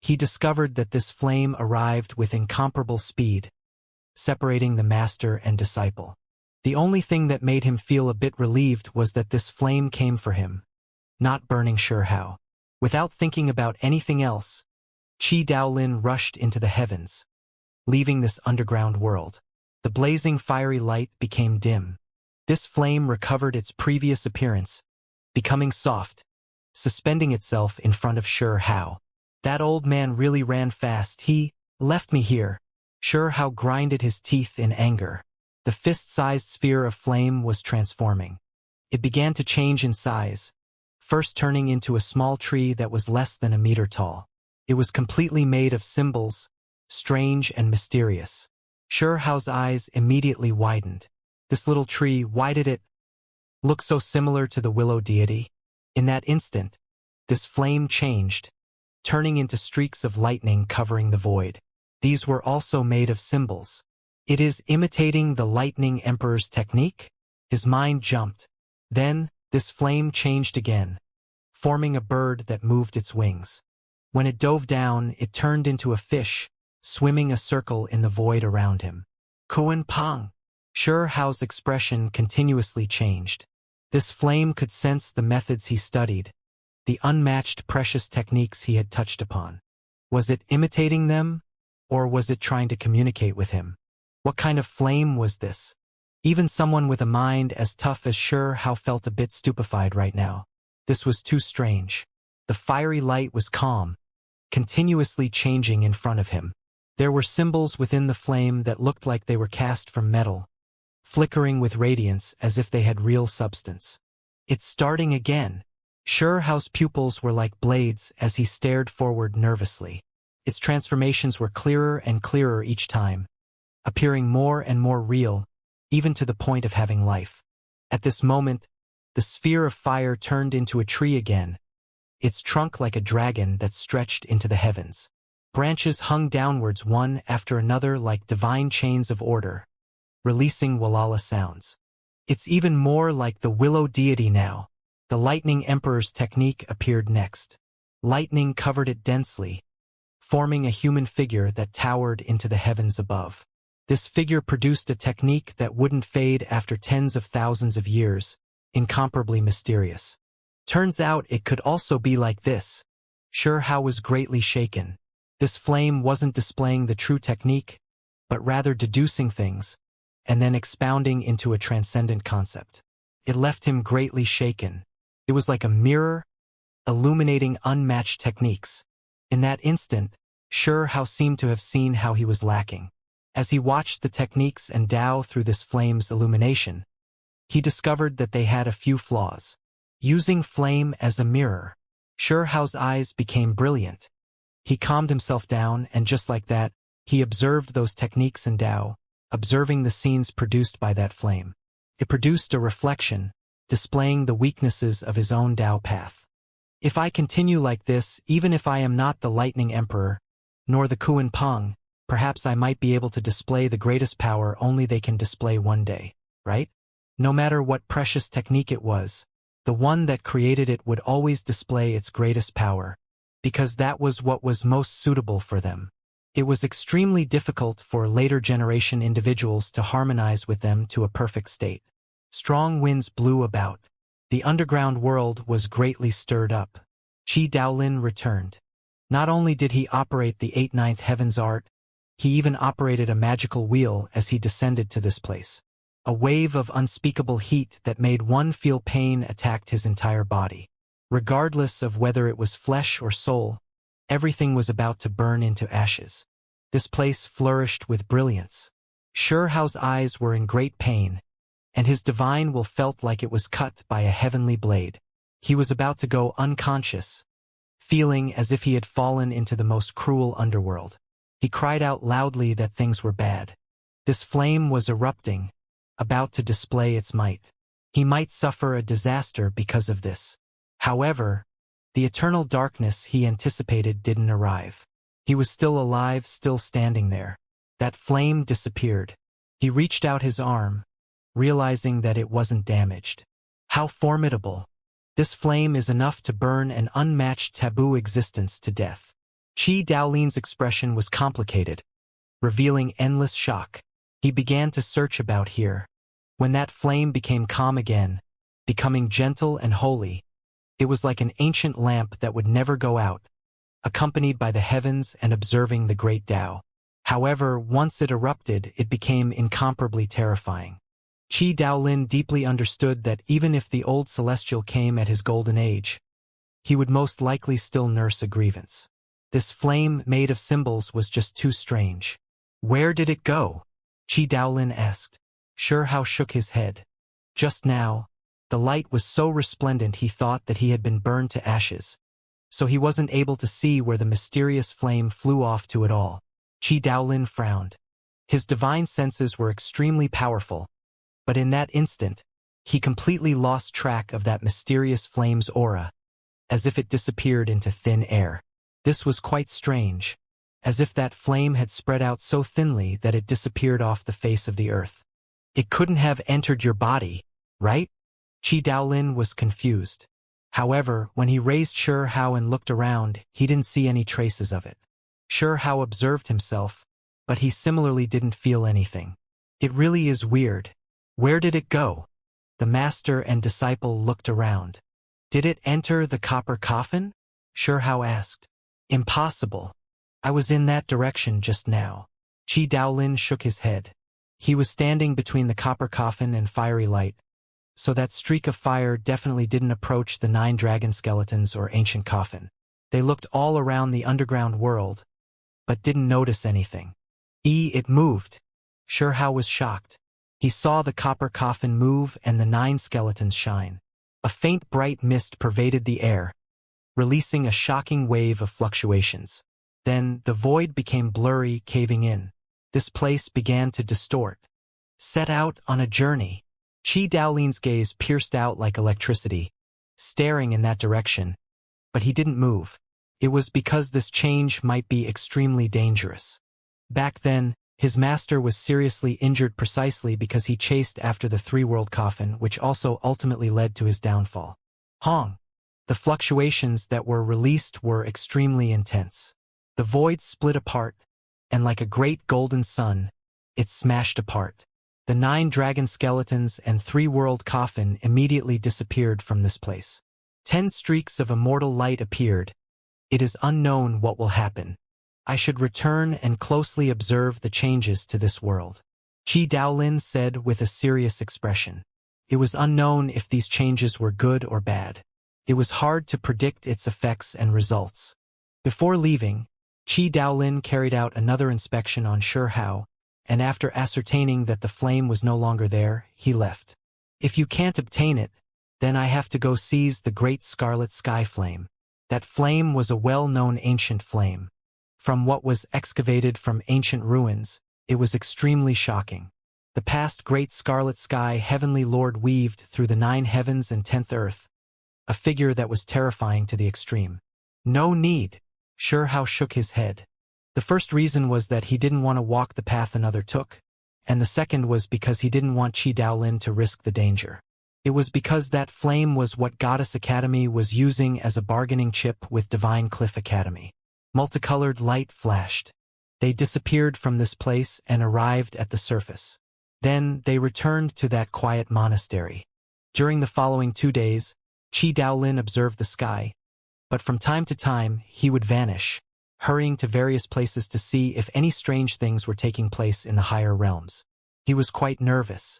he discovered that this flame arrived with incomparable speed, separating the master and disciple. The only thing that made him feel a bit relieved was that this flame came for him, not burning Hao. Without thinking about anything else, Qi Daolin rushed into the heavens, leaving this underground world. The blazing fiery light became dim. This flame recovered its previous appearance, becoming soft, suspending itself in front of Hao. That old man really ran fast. He left me here. Hao grinded his teeth in anger. The fist-sized sphere of flame was transforming. It began to change in size, first turning into a small tree that was less than a meter tall. It was completely made of symbols, strange and mysterious. Hao's eyes immediately widened. This little tree, why did it look so similar to the willow deity? In that instant, this flame changed, turning into streaks of lightning covering the void. These were also made of symbols. It is imitating the lightning emperor's technique? His mind jumped. Then, this flame changed again, forming a bird that moved its wings. When it dove down, it turned into a fish, swimming a circle in the void around him. Kuan Pang! Hao's expression continuously changed. This flame could sense the methods he studied, the unmatched precious techniques he had touched upon. Was it imitating them, or was it trying to communicate with him? What kind of flame was this? Even someone with a mind as tough as Hao felt a bit stupefied right now. This was too strange. The fiery light was calm, continuously changing in front of him. There were symbols within the flame that looked like they were cast from metal, flickering with radiance as if they had real substance. It's starting again. Hao's pupils were like blades as he stared forward nervously. Its transformations were clearer and clearer each time, appearing more and more real, even to the point of having life. At this moment, the sphere of fire turned into a tree again, its trunk like a dragon that stretched into the heavens. Branches hung downwards one after another like divine chains of order, releasing Walala sounds. It's even more like the willow deity now. The lightning emperor's technique appeared next. Lightning covered it densely, forming a human figure that towered into the heavens above. This figure produced a technique that wouldn't fade after tens of thousands of years, incomparably mysterious. Turns out it could also be like this. Hao was greatly shaken. This flame wasn't displaying the true technique, but rather deducing things, and then expounding into a transcendent concept. It left him greatly shaken. It was like a mirror, illuminating unmatched techniques. In that instant, Hao seemed to have seen how he was lacking. As he watched the techniques and Tao through this flame's illumination, he discovered that they had a few flaws. Using flame as a mirror, Hao's eyes became brilliant. He calmed himself down, and just like that, he observed those techniques in Tao, observing the scenes produced by that flame. It produced a reflection, displaying the weaknesses of his own Tao path. If I continue like this, even if I am not the Lightning Emperor, nor the Kuan Pang, perhaps I might be able to display the greatest power only they can display one day, right? No matter what precious technique it was, the one that created it would always display its greatest power, because that was what was most suitable for them. It was extremely difficult for later generation individuals to harmonize with them to a perfect state. Strong winds blew about. The underground world was greatly stirred up. Qi Daolin returned. Not only did he operate the 8th heaven's art, he even operated a magical wheel as he descended to this place. A wave of unspeakable heat that made one feel pain attacked his entire body. Regardless of whether it was flesh or soul, everything was about to burn into ashes. This place flourished with brilliance. Hao's eyes were in great pain, and his divine will felt like it was cut by a heavenly blade. He was about to go unconscious, feeling as if he had fallen into the most cruel underworld. He cried out loudly that things were bad. This flame was erupting, about to display its might. He might suffer a disaster because of this. However, the eternal darkness he anticipated didn't arrive. He was still alive, still standing there. That flame disappeared. He reached out his arm, realizing that it wasn't damaged. How formidable! This flame is enough to burn an unmatched taboo existence to death. Qi Daolin's expression was complicated, revealing endless shock. He began to search about here. When that flame became calm again, becoming gentle and holy, it was like an ancient lamp that would never go out, accompanied by the heavens and observing the great Tao. However, once it erupted, it became incomparably terrifying. Qi Daolin deeply understood that even if the old celestial came at his golden age, he would most likely still nurse a grievance. This flame made of symbols was just too strange. Where did it go? Qi Daolin asked. Shihao shook his head. Just now, the light was so resplendent he thought that he had been burned to ashes, so he wasn't able to see where the mysterious flame flew off to at all. Qi Daolin frowned. His divine senses were extremely powerful, but in that instant, he completely lost track of that mysterious flame's aura, as if it disappeared into thin air. This was quite strange, as if that flame had spread out so thinly that it disappeared off the face of the earth. It couldn't have entered your body, right? Qi Daolin was confused. However, when he raised Shihao and looked around, he didn't see any traces of it. Shihao observed himself, but he similarly didn't feel anything. It really is weird. Where did it go? The master and disciple looked around. Did it enter the copper coffin? Shihao asked. Impossible. I was in that direction just now. Qi Daolin shook his head. He was standing between the copper coffin and fiery light, so that streak of fire definitely didn't approach the 9 dragon skeletons or ancient coffin. They looked all around the underground world, but didn't notice anything. It moved. Shihao was shocked. He saw the copper coffin move and the 9 skeletons shine. A faint bright mist pervaded the air, releasing a shocking wave of fluctuations. Then the void became blurry, caving in. This place began to distort. Set out on a journey. Qi Daolin's gaze pierced out like electricity, staring in that direction, but he didn't move. It was because this change might be extremely dangerous. Back then, his master was seriously injured precisely because he chased after the 3-world coffin, which also ultimately led to his downfall. Hong. The fluctuations that were released were extremely intense. The void split apart, and like a great golden sun, it smashed apart. The 9 dragon skeletons and 3-world coffin immediately disappeared from this place. 10 streaks of immortal light appeared. It is unknown what will happen. I should return and closely observe the changes to this world. Qi Daolin said with a serious expression. It was unknown if these changes were good or bad. It was hard to predict its effects and results. Before leaving, Qi Daolin carried out another inspection on Shihao, and after ascertaining that the flame was no longer there, he left. If you can't obtain it, then I have to go seize the great scarlet sky flame. That flame was a well-known ancient flame. From what was excavated from ancient ruins, it was extremely shocking. The past great scarlet sky heavenly lord weaved through the 9 heavens and 10th earth, a figure that was terrifying to the extreme. No need. Shihao shook his head. The first reason was that he didn't want to walk the path another took, and the second was because he didn't want Qi Daolin to risk the danger. It was because that flame was what Goddess Academy was using as a bargaining chip with Divine Cliff Academy. Multicolored light flashed. They disappeared from this place and arrived at the surface. Then they returned to that quiet monastery. During the following 2 days, Qi Daolin observed the sky, but from time to time he would vanish, hurrying to various places to see if any strange things were taking place in the higher realms. He was quite nervous.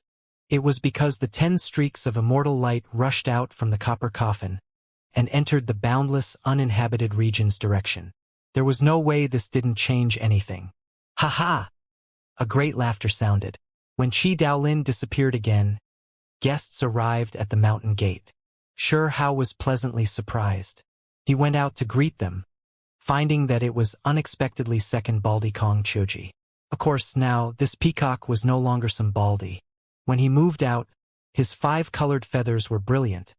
It was because the 10 streaks of immortal light rushed out from the copper coffin and entered the boundless, uninhabited region's direction. There was no way this didn't change anything. Ha ha! A great laughter sounded. When Qi Daolin disappeared again, guests arrived at the mountain gate. Shihao was pleasantly surprised. He went out to greet them, finding that it was unexpectedly second Baldy Kong Choji. Of course, now, this peacock was no longer some baldy. When he moved out, his 5-colored feathers were brilliant,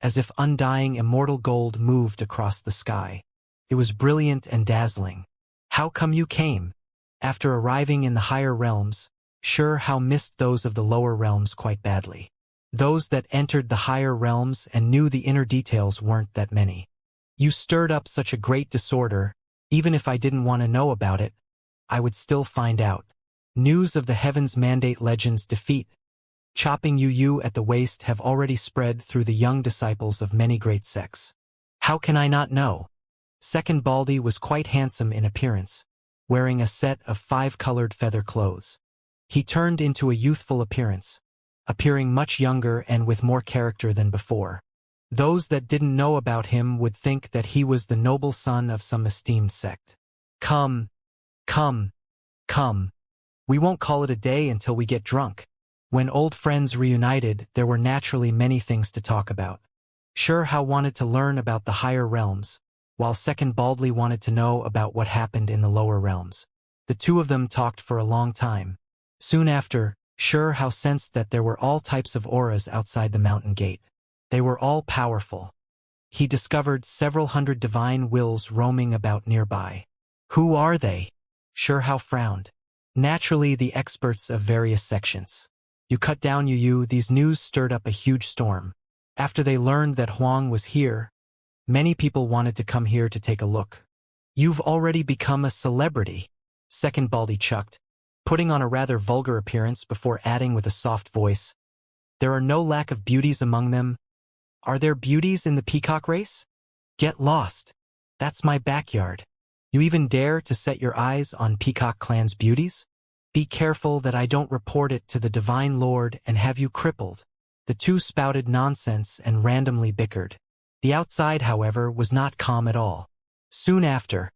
as if undying immortal gold moved across the sky. It was brilliant and dazzling. How come you came? After arriving in the higher realms, Xianxia missed those of the lower realms quite badly. Those that entered the higher realms and knew the inner details weren't that many. You stirred up such a great disorder, even if I didn't want to know about it, I would still find out. News of the Heavens Mandate Legends defeat, chopping you at the waist have already spread through the young disciples of many great sects. How can I not know? Second Baldy was quite handsome in appearance, wearing a set of 5-colored feather clothes. He turned into a youthful appearance, appearing much younger and with more character than before. Those that didn't know about him would think that he was the noble son of some esteemed sect. Come. We won't call it a day until we get drunk. When old friends reunited, there were naturally many things to talk about. Xianxia wanted to learn about the higher realms, while Second Baldly wanted to know about what happened in the lower realms. The two of them talked for a long time. Soon after, Xianxia sensed that there were all types of auras outside the mountain gate. They were all powerful. He discovered several hundred divine wills roaming about nearby. Who are they? Xianxia frowned. Naturally, the experts of various sections. You cut down these news stirred up a huge storm. After they learned that Huang was here, many people wanted to come here to take a look. You've already become a celebrity, Second Baldy chucked, putting on a rather vulgar appearance before adding with a soft voice. There are no lack of beauties among them. Are there beauties in the peacock race? Get lost. That's my backyard. You even dare to set your eyes on Peacock Clan's beauties? Be careful that I don't report it to the Divine Lord and have you crippled. The two spouted nonsense and randomly bickered. The outside, however, was not calm at all. Soon after,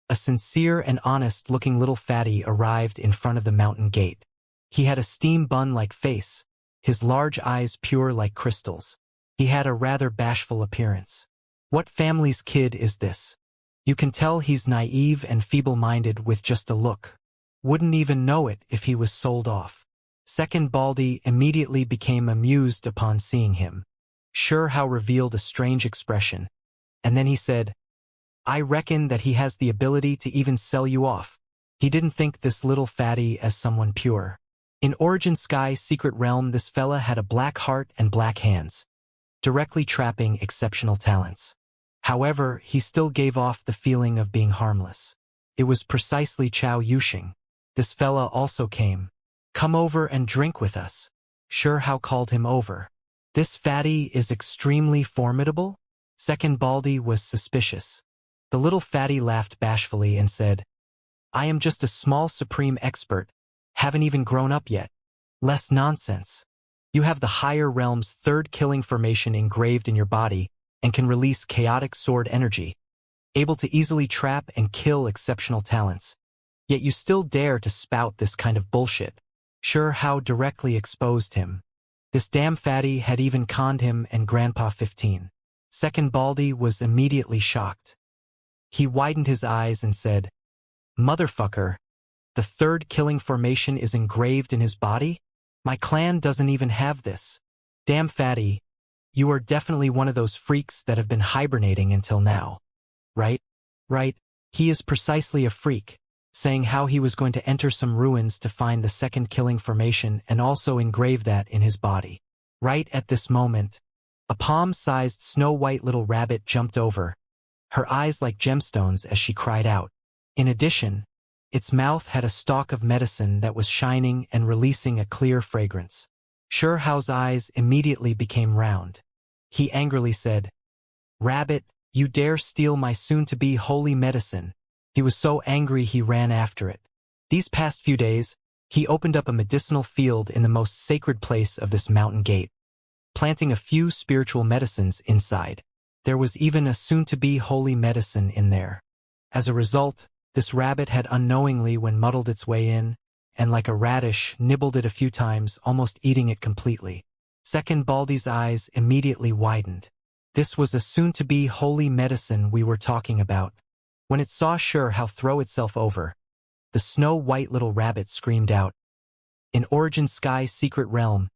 a sincere and honest-looking little fatty arrived in front of the mountain gate. He had a steam bun-like face, his large eyes pure like crystals. He had a rather bashful appearance. What family's kid is this? You can tell he's naive and feeble-minded with just a look. Wouldn't even know it if he was sold off. Second Baldy immediately became amused upon seeing him. Xianxia revealed a strange expression, and then he said, I reckon that he has the ability to even sell you off. He didn't think this little fatty as someone pure. In Origin Sky's secret realm, this fella had a black heart and black hands, directly trapping exceptional talents. However, he still gave off the feeling of being harmless. It was precisely Chao Yuxing. This fella also came. Come over and drink with us. Xianxia called him over. This fatty is extremely formidable? Second Baldy was suspicious. The little fatty laughed bashfully and said, I am just a small supreme expert, haven't even grown up yet. Less nonsense. You have the higher realm's third killing formation engraved in your body and can release chaotic sword energy, able to easily trap and kill exceptional talents. Yet you still dare to spout this kind of bullshit. Xianxia directly exposed him. This damn fatty had even conned him and Grandpa 15. Second Baldy was immediately shocked. He widened his eyes and said, Motherfucker, the third killing formation is engraved in his body? My clan doesn't even have this. Damn fatty, you are definitely one of those freaks that have been hibernating until now. Right? Right, he is precisely a freak, saying how he was going to enter some ruins to find the second killing formation and also engrave that in his body. Right at this moment, a palm-sized snow-white little rabbit jumped over, her eyes like gemstones as she cried out. In addition, its mouth had a stalk of medicine that was shining and releasing a clear fragrance. Xianxia's eyes immediately became round. He angrily said, Rabbit, you dare steal my soon-to-be holy medicine. He was so angry he ran after it. These past few days, he opened up a medicinal field in the most sacred place of this mountain gate, planting a few spiritual medicines inside. There was even a soon-to-be holy medicine in there. As a result, this rabbit had unknowingly muddled its way in, and like a radish, nibbled it a few times, almost eating it completely. Second Baldy's eyes immediately widened. This was a soon-to-be holy medicine we were talking about. When it saw Xianxia throw itself over, the snow-white little rabbit screamed out, In Origin Sky's secret realm,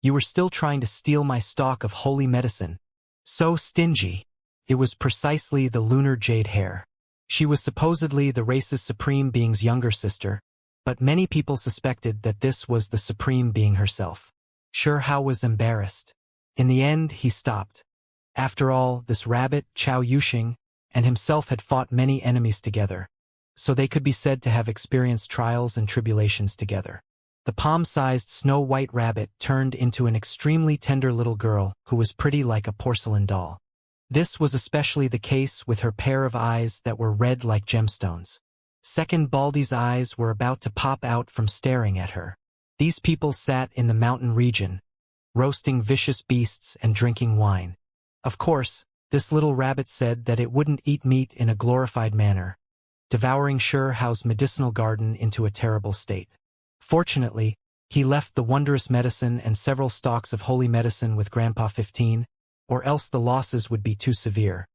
you were still trying to steal my stock of holy medicine. So stingy. It was precisely the lunar jade hair. She was supposedly the race's supreme being's younger sister, but many people suspected that this was the supreme being herself. Shihao was embarrassed. In the end, he stopped. After all, this rabbit, Chao Yuxing, and himself had fought many enemies together, so they could be said to have experienced trials and tribulations together. The palm-sized snow-white rabbit turned into an extremely tender little girl who was pretty like a porcelain doll. This was especially the case with her pair of eyes that were red like gemstones. Second Baldy's eyes were about to pop out from staring at her. These people sat in the mountain region, roasting vicious beasts and drinking wine. Of course, this little rabbit said that it wouldn't eat meat in a glorified manner, devouring Shihao's medicinal garden into a terrible state. Fortunately, he left the wondrous medicine and several stalks of holy medicine with Grandpa 15, or else the losses would be too severe.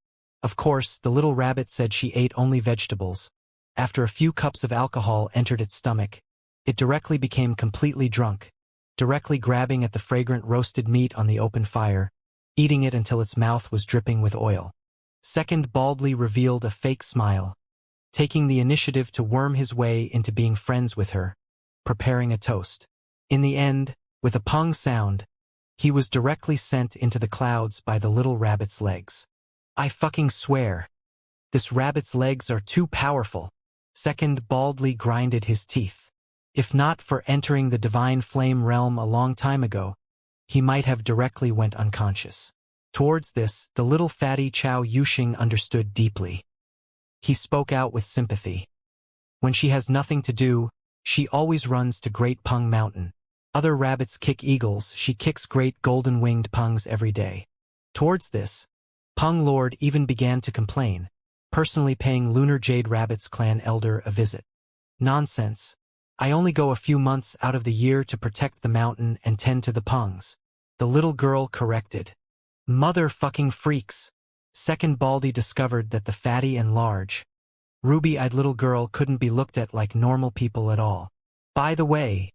Of course, the little rabbit said she ate only vegetables. After a few cups of alcohol entered its stomach, it directly became completely drunk, directly grabbing at the fragrant roasted meat on the open fire, eating it until its mouth was dripping with oil. Second baldly revealed a fake smile, taking the initiative to worm his way into being friends with her, preparing a toast. In the end, with a pung sound, he was directly sent into the clouds by the little rabbit's legs. I fucking swear. This rabbit's legs are too powerful. Second baldly grinded his teeth. If not for entering the divine flame realm a long time ago, he might have directly went unconscious. Towards this, the little fatty Chao Yuxing understood deeply. He spoke out with sympathy. When she has nothing to do, she always runs to Great Pung Mountain. Other rabbits kick eagles, she kicks great golden-winged pungs every day. Towards this, Pung Lord even began to complain, personally paying Lunar Jade Rabbit's clan elder a visit. Nonsense. I only go a few months out of the year to protect the mountain and tend to the pungs. The little girl corrected. Motherfucking freaks. Second Baldy discovered that the fatty and large, ruby-eyed little girl couldn't be looked at like normal people at all. By the way,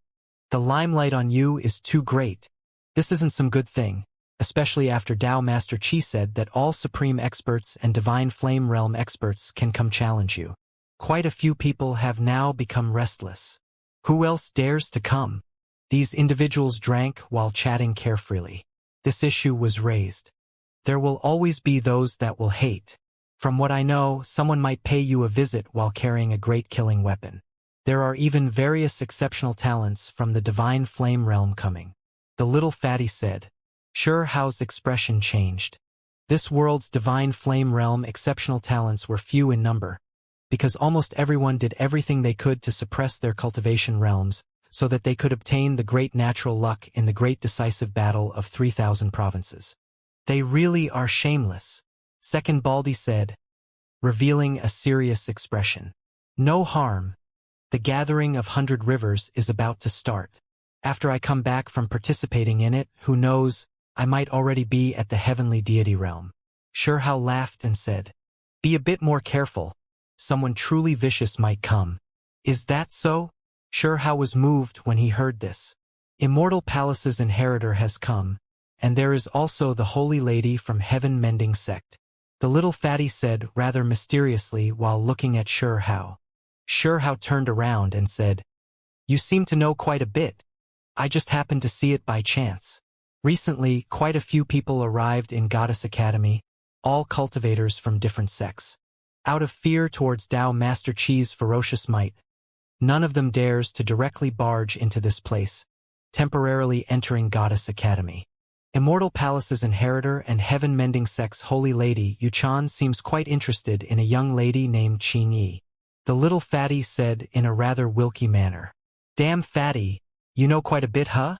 the limelight on you is too great. This isn't some good thing, especially after Tao Master Qi said that all supreme experts and divine flame realm experts can come challenge you. Quite a few people have now become restless. Who else dares to come? These individuals drank while chatting carefreely. This issue was raised. There will always be those that will hate. From what I know, someone might pay you a visit while carrying a great killing weapon. There are even various exceptional talents from the divine flame realm coming. The little fatty said. Shihao's expression changed. This world's divine flame realm exceptional talents were few in number, because almost everyone did everything they could to suppress their cultivation realms, so that they could obtain the great natural luck in the great decisive battle of 3,000 provinces. They really are shameless, Second Baldy said, revealing a serious expression. No harm. The gathering of 100 rivers is about to start. After I come back from participating in it, who knows, I might already be at the heavenly deity realm. Shihao laughed and said, be a bit more careful. Someone truly vicious might come. Is that so? Shihao was moved when he heard this. Immortal Palace's inheritor has come, and there is also the holy lady from Heaven Mending Sect. The little fatty said rather mysteriously while looking at Shihao. Shihao turned around and said, you seem to know quite a bit. I just happened to see it by chance. Recently, quite a few people arrived in Goddess Academy, all cultivators from different sects. Out of fear towards Tao Master Qi's ferocious might, none of them dares to directly barge into this place, temporarily entering Goddess Academy. Immortal Palace's inheritor and Heaven Mending Sect's holy lady Yuchan seems quite interested in a young lady named Qingyi. The little fatty said in a rather wilky manner. Damn fatty, you know quite a bit, huh?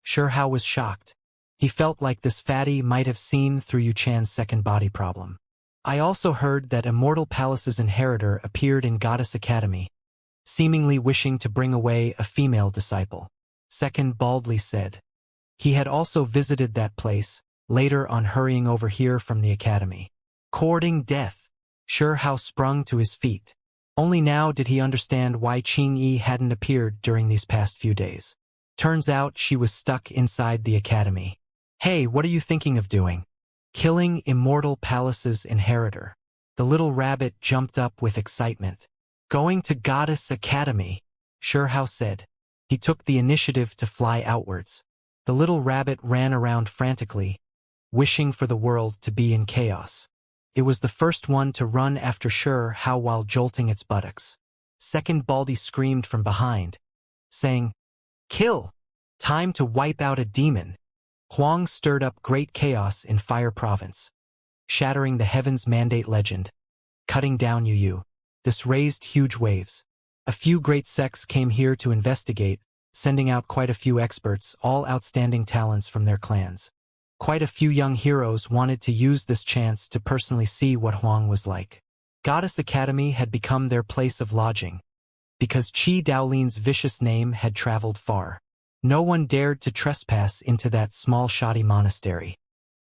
Shihao was shocked. He felt like this fatty might have seen through Yuchan's second body problem. I also heard that Immortal Palace's inheritor appeared in Goddess Academy, seemingly wishing to bring away a female disciple. Second baldly said. He had also visited that place, later on hurrying over here from the academy. Courting death. Shihao sprung to his feet. Only now did he understand why Qingyi hadn't appeared during these past few days. Turns out she was stuck inside the academy. Hey, what are you thinking of doing? Killing Immortal Palace's inheritor. The little rabbit jumped up with excitement. Going to Goddess Academy, Sherhow said. He took the initiative to fly outwards. The little rabbit ran around frantically, wishing for the world to be in chaos. It was the first one to run after Sherhow while jolting its buttocks. Second Baldy screamed from behind, saying, "Kill! Time to wipe out a demon." Huang stirred up great chaos in Fire Province, shattering the Heavens Mandate legend, cutting down Yu. This raised huge waves. A few great sects came here to investigate, sending out quite a few experts, all outstanding talents from their clans. Quite a few young heroes wanted to use this chance to personally see what Huang was like. Goddess Academy had become their place of lodging, because Qi Daolin's vicious name had traveled far. No one dared to trespass into that small shoddy monastery.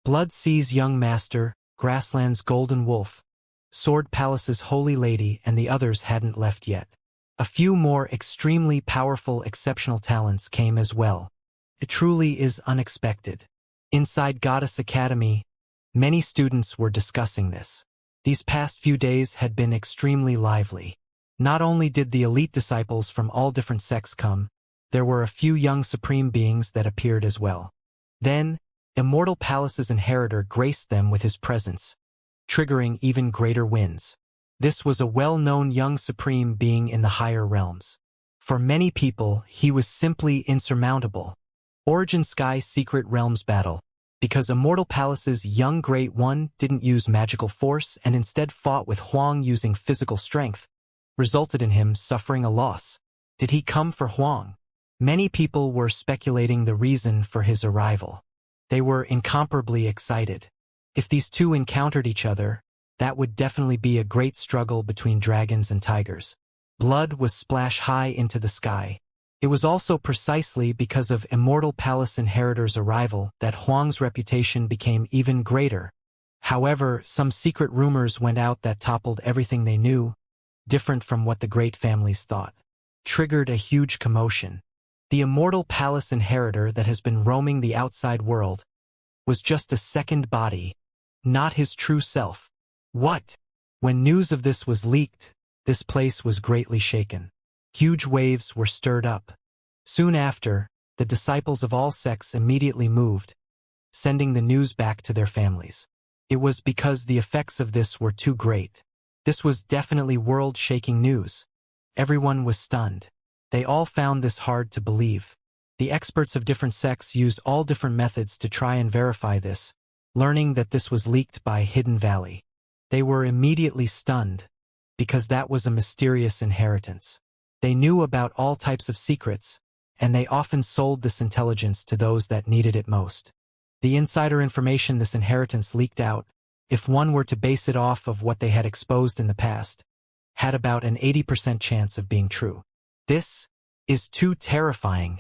Blood Sea's young master, Grassland's golden wolf, Sword Palace's holy lady, and the others hadn't left yet. A few more extremely powerful exceptional talents came as well. It truly is unexpected. Inside Goddess Academy, many students were discussing this. These past few days had been extremely lively. Not only did the elite disciples from all different sects come, there were a few young supreme beings that appeared as well. Then, Immortal Palace's inheritor graced them with his presence, triggering even greater winds. This was a well-known young supreme being in the higher realms. For many people, he was simply insurmountable. Origin Sky Secret Realms Battle. Because Immortal Palace's young Great One didn't use magical force and instead fought with Huang using physical strength, resulted in him suffering a loss. Did he come for Huang? Many people were speculating the reason for his arrival. They were incomparably excited. If these two encountered each other, that would definitely be a great struggle between dragons and tigers. Blood was splash high into the sky. It was also precisely because of Immortal Palace inheritor's arrival that Huang's reputation became even greater. However, some secret rumors went out that toppled everything they knew, different from what the great families thought. Triggered a huge commotion. The Immortal Palace inheritor that has been roaming the outside world was just a second body, not his true self. What? When news of this was leaked, this place was greatly shaken. Huge waves were stirred up. Soon after, the disciples of all sects immediately moved, sending the news back to their families. It was because the effects of this were too great. This was definitely world-shaking news. Everyone was stunned. They all found this hard to believe. The experts of different sects used all different methods to try and verify this, learning that this was leaked by Hidden Valley. They were immediately stunned, because that was a mysterious inheritance. They knew about all types of secrets, and they often sold this intelligence to those that needed it most. The insider information this inheritance leaked out, if one were to base it off of what they had exposed in the past, had about an 80% chance of being true. This is too terrifying.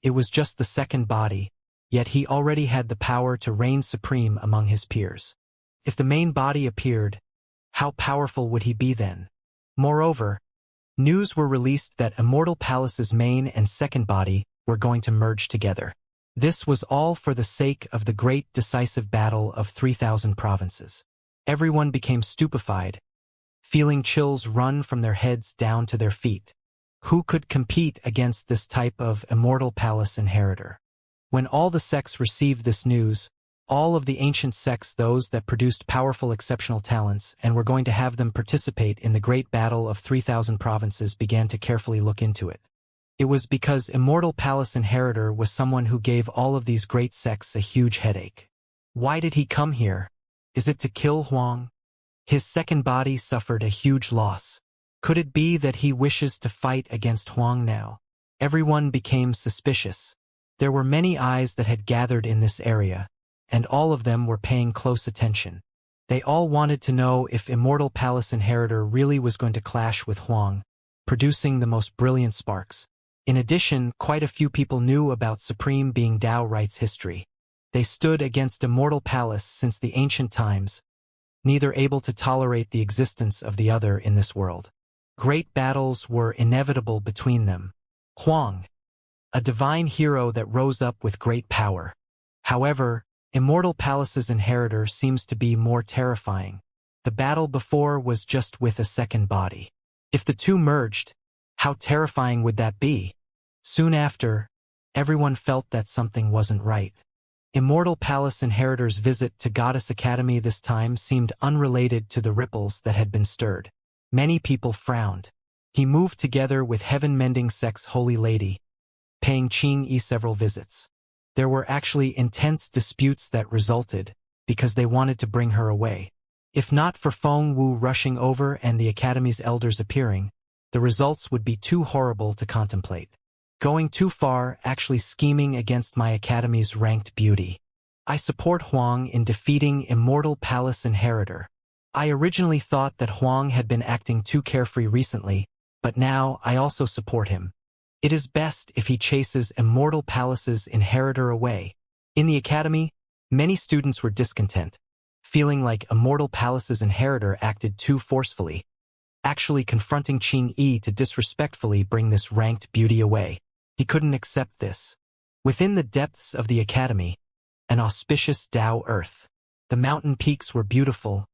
It was just the second body, yet he already had the power to reign supreme among his peers. If the main body appeared, how powerful would he be then? Moreover, news were released that Immortal Palace's main and second body were going to merge together. This was all for the sake of the great decisive battle of 3,000 provinces. Everyone became stupefied, feeling chills run from their heads down to their feet. Who could compete against this type of Immortal Palace inheritor? When all the sects received this news, all of the ancient sects, those that produced powerful exceptional talents and were going to have them participate in the great battle of 3,000 provinces, began to carefully look into it. It was because Immortal Palace inheritor was someone who gave all of these great sects a huge headache. Why did he come here? Is it to kill Huang? His second body suffered a huge loss. Could it be that he wishes to fight against Huang now? Everyone became suspicious. There were many eyes that had gathered in this area, and all of them were paying close attention. They all wanted to know if Immortal Palace inheritor really was going to clash with Huang, producing the most brilliant sparks. In addition, quite a few people knew about Supreme being Dao Right's history. They stood against Immortal Palace since the ancient times, neither able to tolerate the existence of the other in this world. Great battles were inevitable between them. Huang, a divine hero that rose up with great power. However, Immortal Palace's inheritor seems to be more terrifying. The battle before was just with a second body. If the two merged, how terrifying would that be? Soon after, everyone felt that something wasn't right. Immortal Palace inheritor's visit to Goddess Academy this time seemed unrelated to the ripples that had been stirred. Many people frowned. He moved together with heaven-mending sex holy lady, paying Qing several visits. There were actually intense disputes that resulted because they wanted to bring her away. If not for Feng Wu rushing over and the Academy's elders appearing, the results would be too horrible to contemplate. Going too far, actually scheming against my Academy's ranked beauty. I support Huang in defeating Immortal Palace inheritor. I originally thought that Huang had been acting too carefree recently, but now I also support him. It is best if he chases Immortal Palace's inheritor away. In the Academy, many students were discontent, feeling like Immortal Palace's inheritor acted too forcefully, actually confronting Qing Yi to disrespectfully bring this ranked beauty away. He couldn't accept this. Within the depths of the Academy, an auspicious Tao earth. The mountain peaks were beautiful,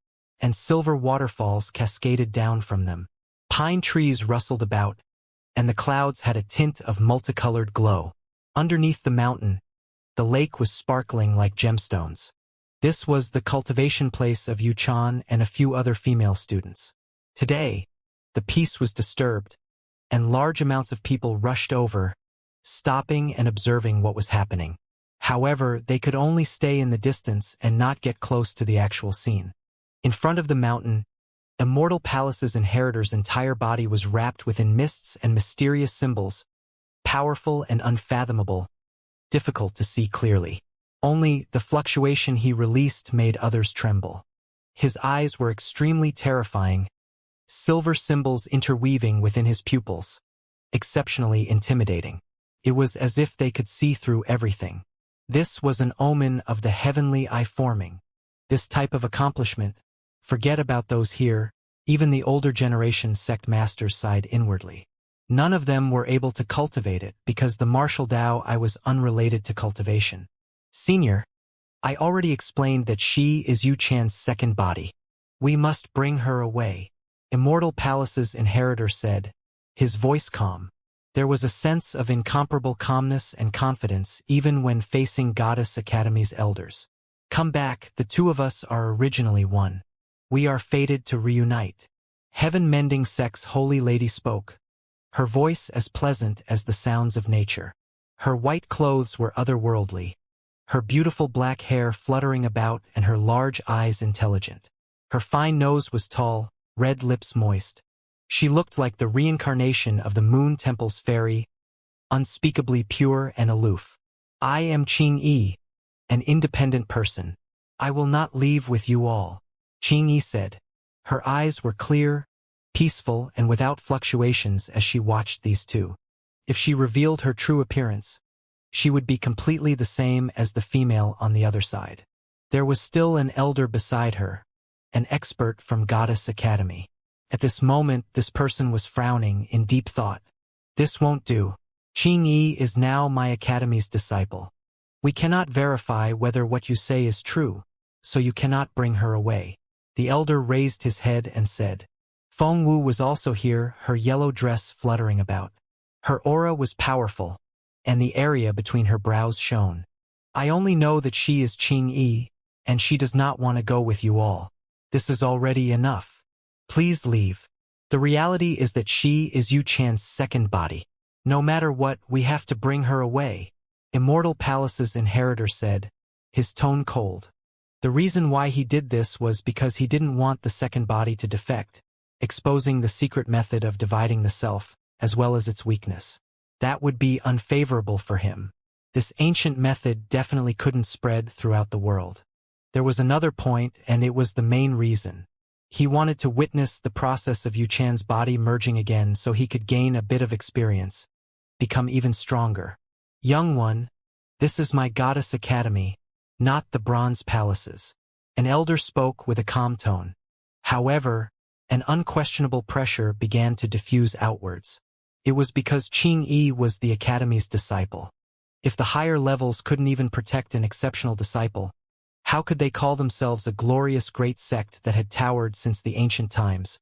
and silver waterfalls cascaded down from them. Pine trees rustled about, and the clouds had a tint of multicolored glow. Underneath the mountain, the lake was sparkling like gemstones. This was the cultivation place of Yu Chan and a few other female students. Today, the peace was disturbed, and large amounts of people rushed over, stopping and observing what was happening. However, they could only stay in the distance and not get close to the actual scene. In front of the mountain, Immortal Palace's inheritor's entire body was wrapped within mists and mysterious symbols, powerful and unfathomable, difficult to see clearly. Only the fluctuation he released made others tremble. His eyes were extremely terrifying, silver symbols interweaving within his pupils, exceptionally intimidating. It was as if they could see through everything. This was an omen of the heavenly eye forming. This type of accomplishment, forget about those here, even the older generation sect masters sighed inwardly. None of them were able to cultivate it because the martial Tao I was unrelated to cultivation. Senior, I already explained that she is Yu Chan's second body. We must bring her away, Immortal Palace's inheritor said, his voice calm. There was a sense of incomparable calmness and confidence even when facing Goddess Academy's elders. Come back, the two of us are originally one. We are fated to reunite. Heaven-mending sex holy lady spoke, her voice as pleasant as the sounds of nature. Her white clothes were otherworldly, her beautiful black hair fluttering about and her large eyes intelligent. Her fine nose was tall, red lips moist. She looked like the reincarnation of the Moon Temple's fairy, unspeakably pure and aloof. I am Qing Yi, an independent person. I will not leave with you all, Qing Yi said. Her eyes were clear, peaceful, and without fluctuations as she watched these two. If she revealed her true appearance, she would be completely the same as the female on the other side. There was still an elder beside her, an expert from Goddess Academy. At this moment, this person was frowning in deep thought. This won't do. Qing Yi is now my Academy's disciple. We cannot verify whether what you say is true, so you cannot bring her away. The elder raised his head and said. Feng Wu was also here, her yellow dress fluttering about. Her aura was powerful, and the area between her brows shone. I only know that she is Qing Yi, and she does not want to go with you all. This is already enough. Please leave. The reality is that she is Yu Chan's second body. No matter what, we have to bring her away, Immortal Palace's inheritor said, his tone cold. The reason why he did this was because he didn't want the second body to defect, exposing the secret method of dividing the self, as well as its weakness. That would be unfavorable for him. This ancient method definitely couldn't spread throughout the world. There was another point, and it was the main reason. He wanted to witness the process of Yu Chan's body merging again so he could gain a bit of experience, become even stronger. Young one, this is my Goddess Academy, not the Bronze Palaces. An elder spoke with a calm tone. However, an unquestionable pressure began to diffuse outwards. It was because Qingyi was the Academy's disciple. If the higher levels couldn't even protect an exceptional disciple, how could they call themselves a glorious great sect that had towered since the ancient times,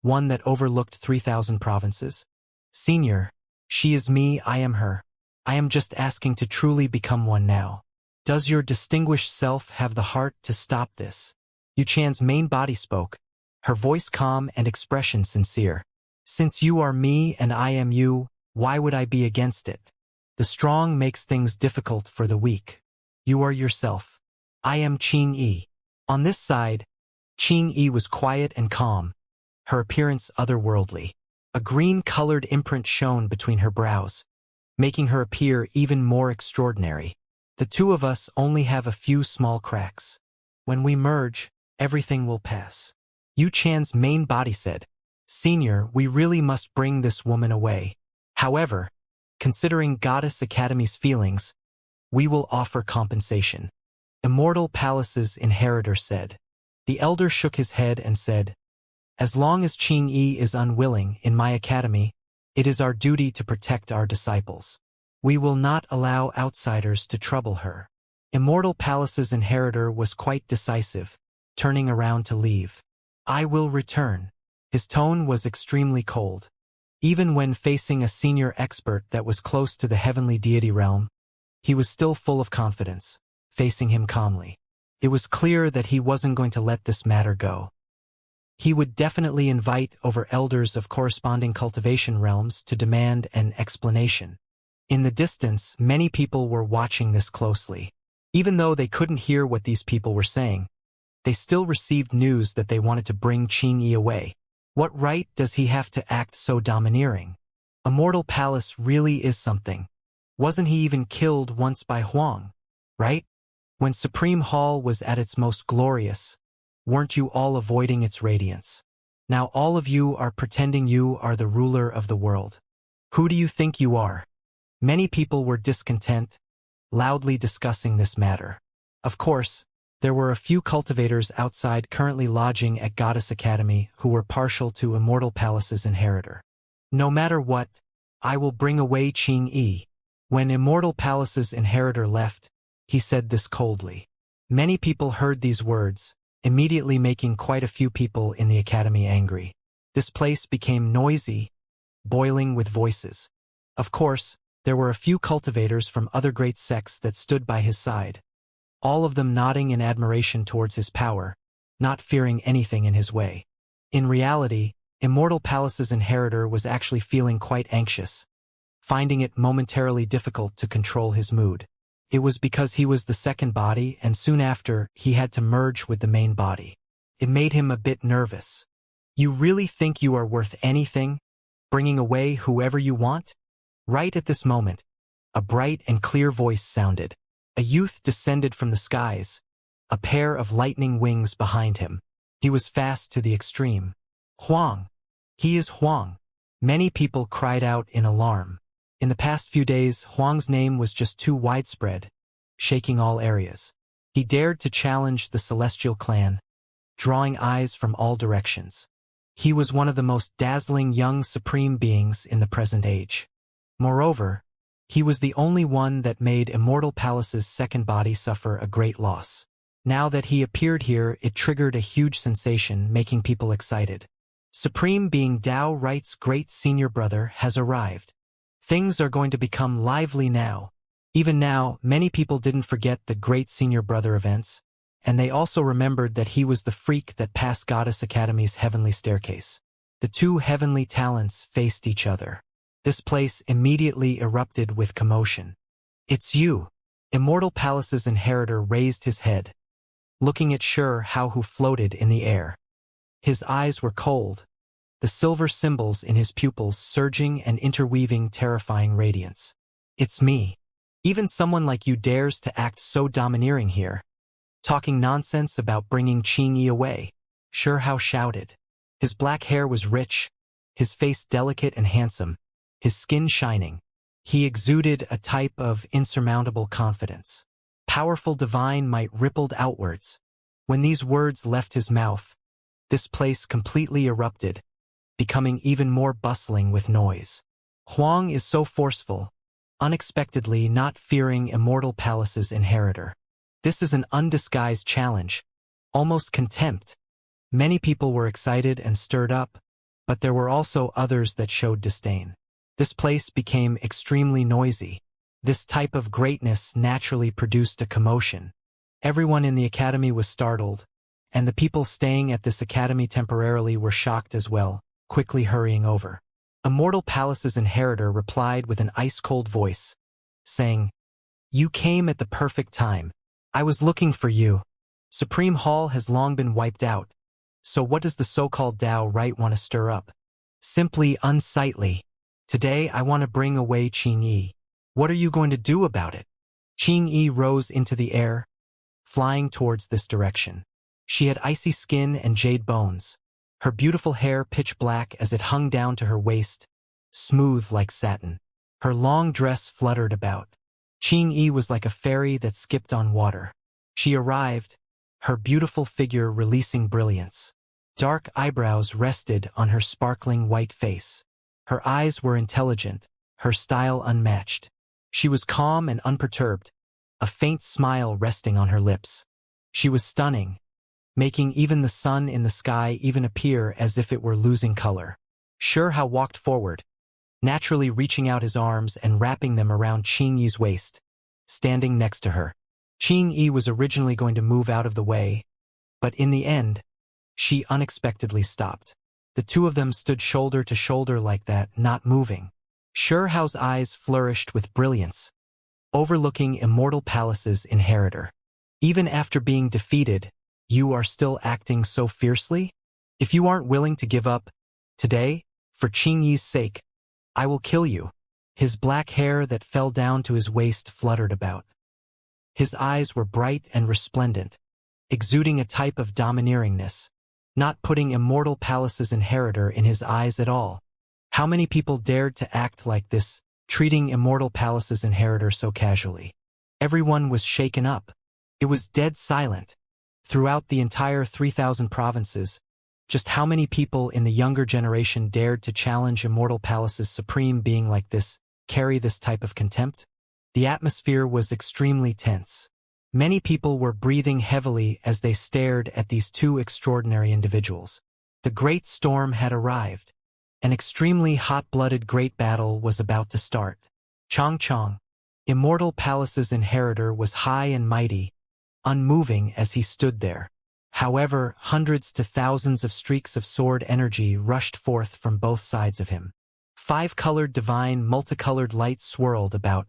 one that overlooked 3,000 provinces? Senior, she is me, I am her. I am just asking to truly become one now. Does your distinguished self have the heart to stop this? Yu Chan's main body spoke, her voice calm and expression sincere. Since you are me and I am you, why would I be against it? The strong makes things difficult for the weak. You are yourself. I am Qingyi. On this side, Qingyi was quiet and calm, her appearance otherworldly. A green-colored imprint shone between her brows, making her appear even more extraordinary. The two of us only have a few small cracks. When we merge, everything will pass. Yu Chan's main body said, Senior, we really must bring this woman away. However, considering Goddess Academy's feelings, we will offer compensation. Immortal Palace's inheritor said. The elder shook his head and said, As long as Qingyi is unwilling in my academy, it is our duty to protect our disciples. We will not allow outsiders to trouble her. Immortal Palace's inheritor was quite decisive, turning around to leave. I will return. His tone was extremely cold. Even when facing a senior expert that was close to the heavenly deity realm, he was still full of confidence, facing him calmly. It was clear that he wasn't going to let this matter go. He would definitely invite over elders of corresponding cultivation realms to demand an explanation. In the distance, many people were watching this closely. Even though they couldn't hear what these people were saying, they still received news that they wanted to bring Qingyi away. What right does he have to act so domineering? Immortal Palace really is something. Wasn't he even killed once by Huang, right? When Supreme Hall was at its most glorious, weren't you all avoiding its radiance? Now all of you are pretending you are the ruler of the world. Who do you think you are? Many people were discontent, loudly discussing this matter. Of course, there were a few cultivators outside currently lodging at Goddess Academy who were partial to Immortal Palace's inheritor. No matter what, I will bring away Qingyi. When Immortal Palace's inheritor left, he said this coldly. Many people heard these words, immediately making quite a few people in the academy angry. This place became noisy, boiling with voices. Of course, there were a few cultivators from other great sects that stood by his side, all of them nodding in admiration towards his power, not fearing anything in his way. In reality, Immortal Palace's inheritor was actually feeling quite anxious, finding it momentarily difficult to control his mood. It was because he was the second body and soon after he had to merge with the main body. It made him a bit nervous. You really think you are worth anything, bringing away whoever you want? Right at this moment, a bright and clear voice sounded. A youth descended from the skies, a pair of lightning wings behind him. He was fast to the extreme. Huang! He is Huang! Many people cried out in alarm. In the past few days, Huang's name was just too widespread, shaking all areas. He dared to challenge the Celestial Clan, drawing eyes from all directions. He was one of the most dazzling young supreme beings in the present age. Moreover, he was the only one that made Immortal Palace's second body suffer a great loss. Now that he appeared here, it triggered a huge sensation, making people excited. Supreme Being Dao Right's great senior brother has arrived. Things are going to become lively now. Even now, many people didn't forget the great senior brother events, and they also remembered that he was the freak that passed Goddess Academy's heavenly staircase. The two heavenly talents faced each other. This place immediately erupted with commotion. It's you! Immortal Palace's inheritor raised his head, looking at Hao, who floated in the air. His eyes were cold, the silver symbols in his pupils surging and interweaving terrifying radiance. It's me. Even someone like you dares to act so domineering here, talking nonsense about bringing Qingyi away, Hao shouted. His black hair was rich, his face delicate and handsome, his skin shining. He exuded a type of insurmountable confidence. Powerful divine might rippled outwards. When these words left his mouth, this place completely erupted, becoming even more bustling with noise. Huang is so forceful, unexpectedly not fearing Immortal Palace's inheritor. This is an undisguised challenge, almost contempt. Many people were excited and stirred up, but there were also others that showed disdain. This place became extremely noisy. This type of greatness naturally produced a commotion. Everyone in the academy was startled, and the people staying at this academy temporarily were shocked as well, quickly hurrying over. Immortal Palace's inheritor replied with an ice-cold voice, saying, "You came at the perfect time. I was looking for you. Supreme Hall has long been wiped out. So what does the so-called Tao right want to stir up? Simply unsightly. Today I want to bring away Qingyi. What are you going to do about it?" Qingyi rose into the air, flying towards this direction. She had icy skin and jade bones. Her beautiful hair pitch black as it hung down to her waist, smooth like satin. Her long dress fluttered about. Qingyi was like a fairy that skipped on water. She arrived, her beautiful figure releasing brilliance. Dark eyebrows rested on her sparkling white face. Her eyes were intelligent, her style unmatched. She was calm and unperturbed, a faint smile resting on her lips. She was stunning, making even the sun in the sky even appear as if it were losing color. Hao walked forward, naturally reaching out his arms and wrapping them around Qingyi's waist, standing next to her. Qingyi was originally going to move out of the way, but in the end, she unexpectedly stopped. The two of them stood shoulder to shoulder like that, not moving. Hao's eyes flourished with brilliance, overlooking Immortal Palace's inheritor. "Even after being defeated, you are still acting so fiercely? If you aren't willing to give up, today, for Qingyi's sake, I will kill you." His black hair that fell down to his waist fluttered about. His eyes were bright and resplendent, exuding a type of domineeringness, not putting Immortal Palace's inheritor in his eyes at all. How many people dared to act like this, treating Immortal Palace's inheritor so casually? Everyone was shaken up. It was dead silent. Throughout the entire 3,000 provinces, just how many people in the younger generation dared to challenge Immortal Palace's supreme being like this, carry this type of contempt? The atmosphere was extremely tense. Many people were breathing heavily as they stared at these two extraordinary individuals. The great storm had arrived. An extremely hot-blooded great battle was about to start. Chong, Immortal Palace's inheritor, was high and mighty, unmoving as he stood there. However, hundreds to thousands of streaks of sword energy rushed forth from both sides of him. 5-colored divine multicolored light swirled about,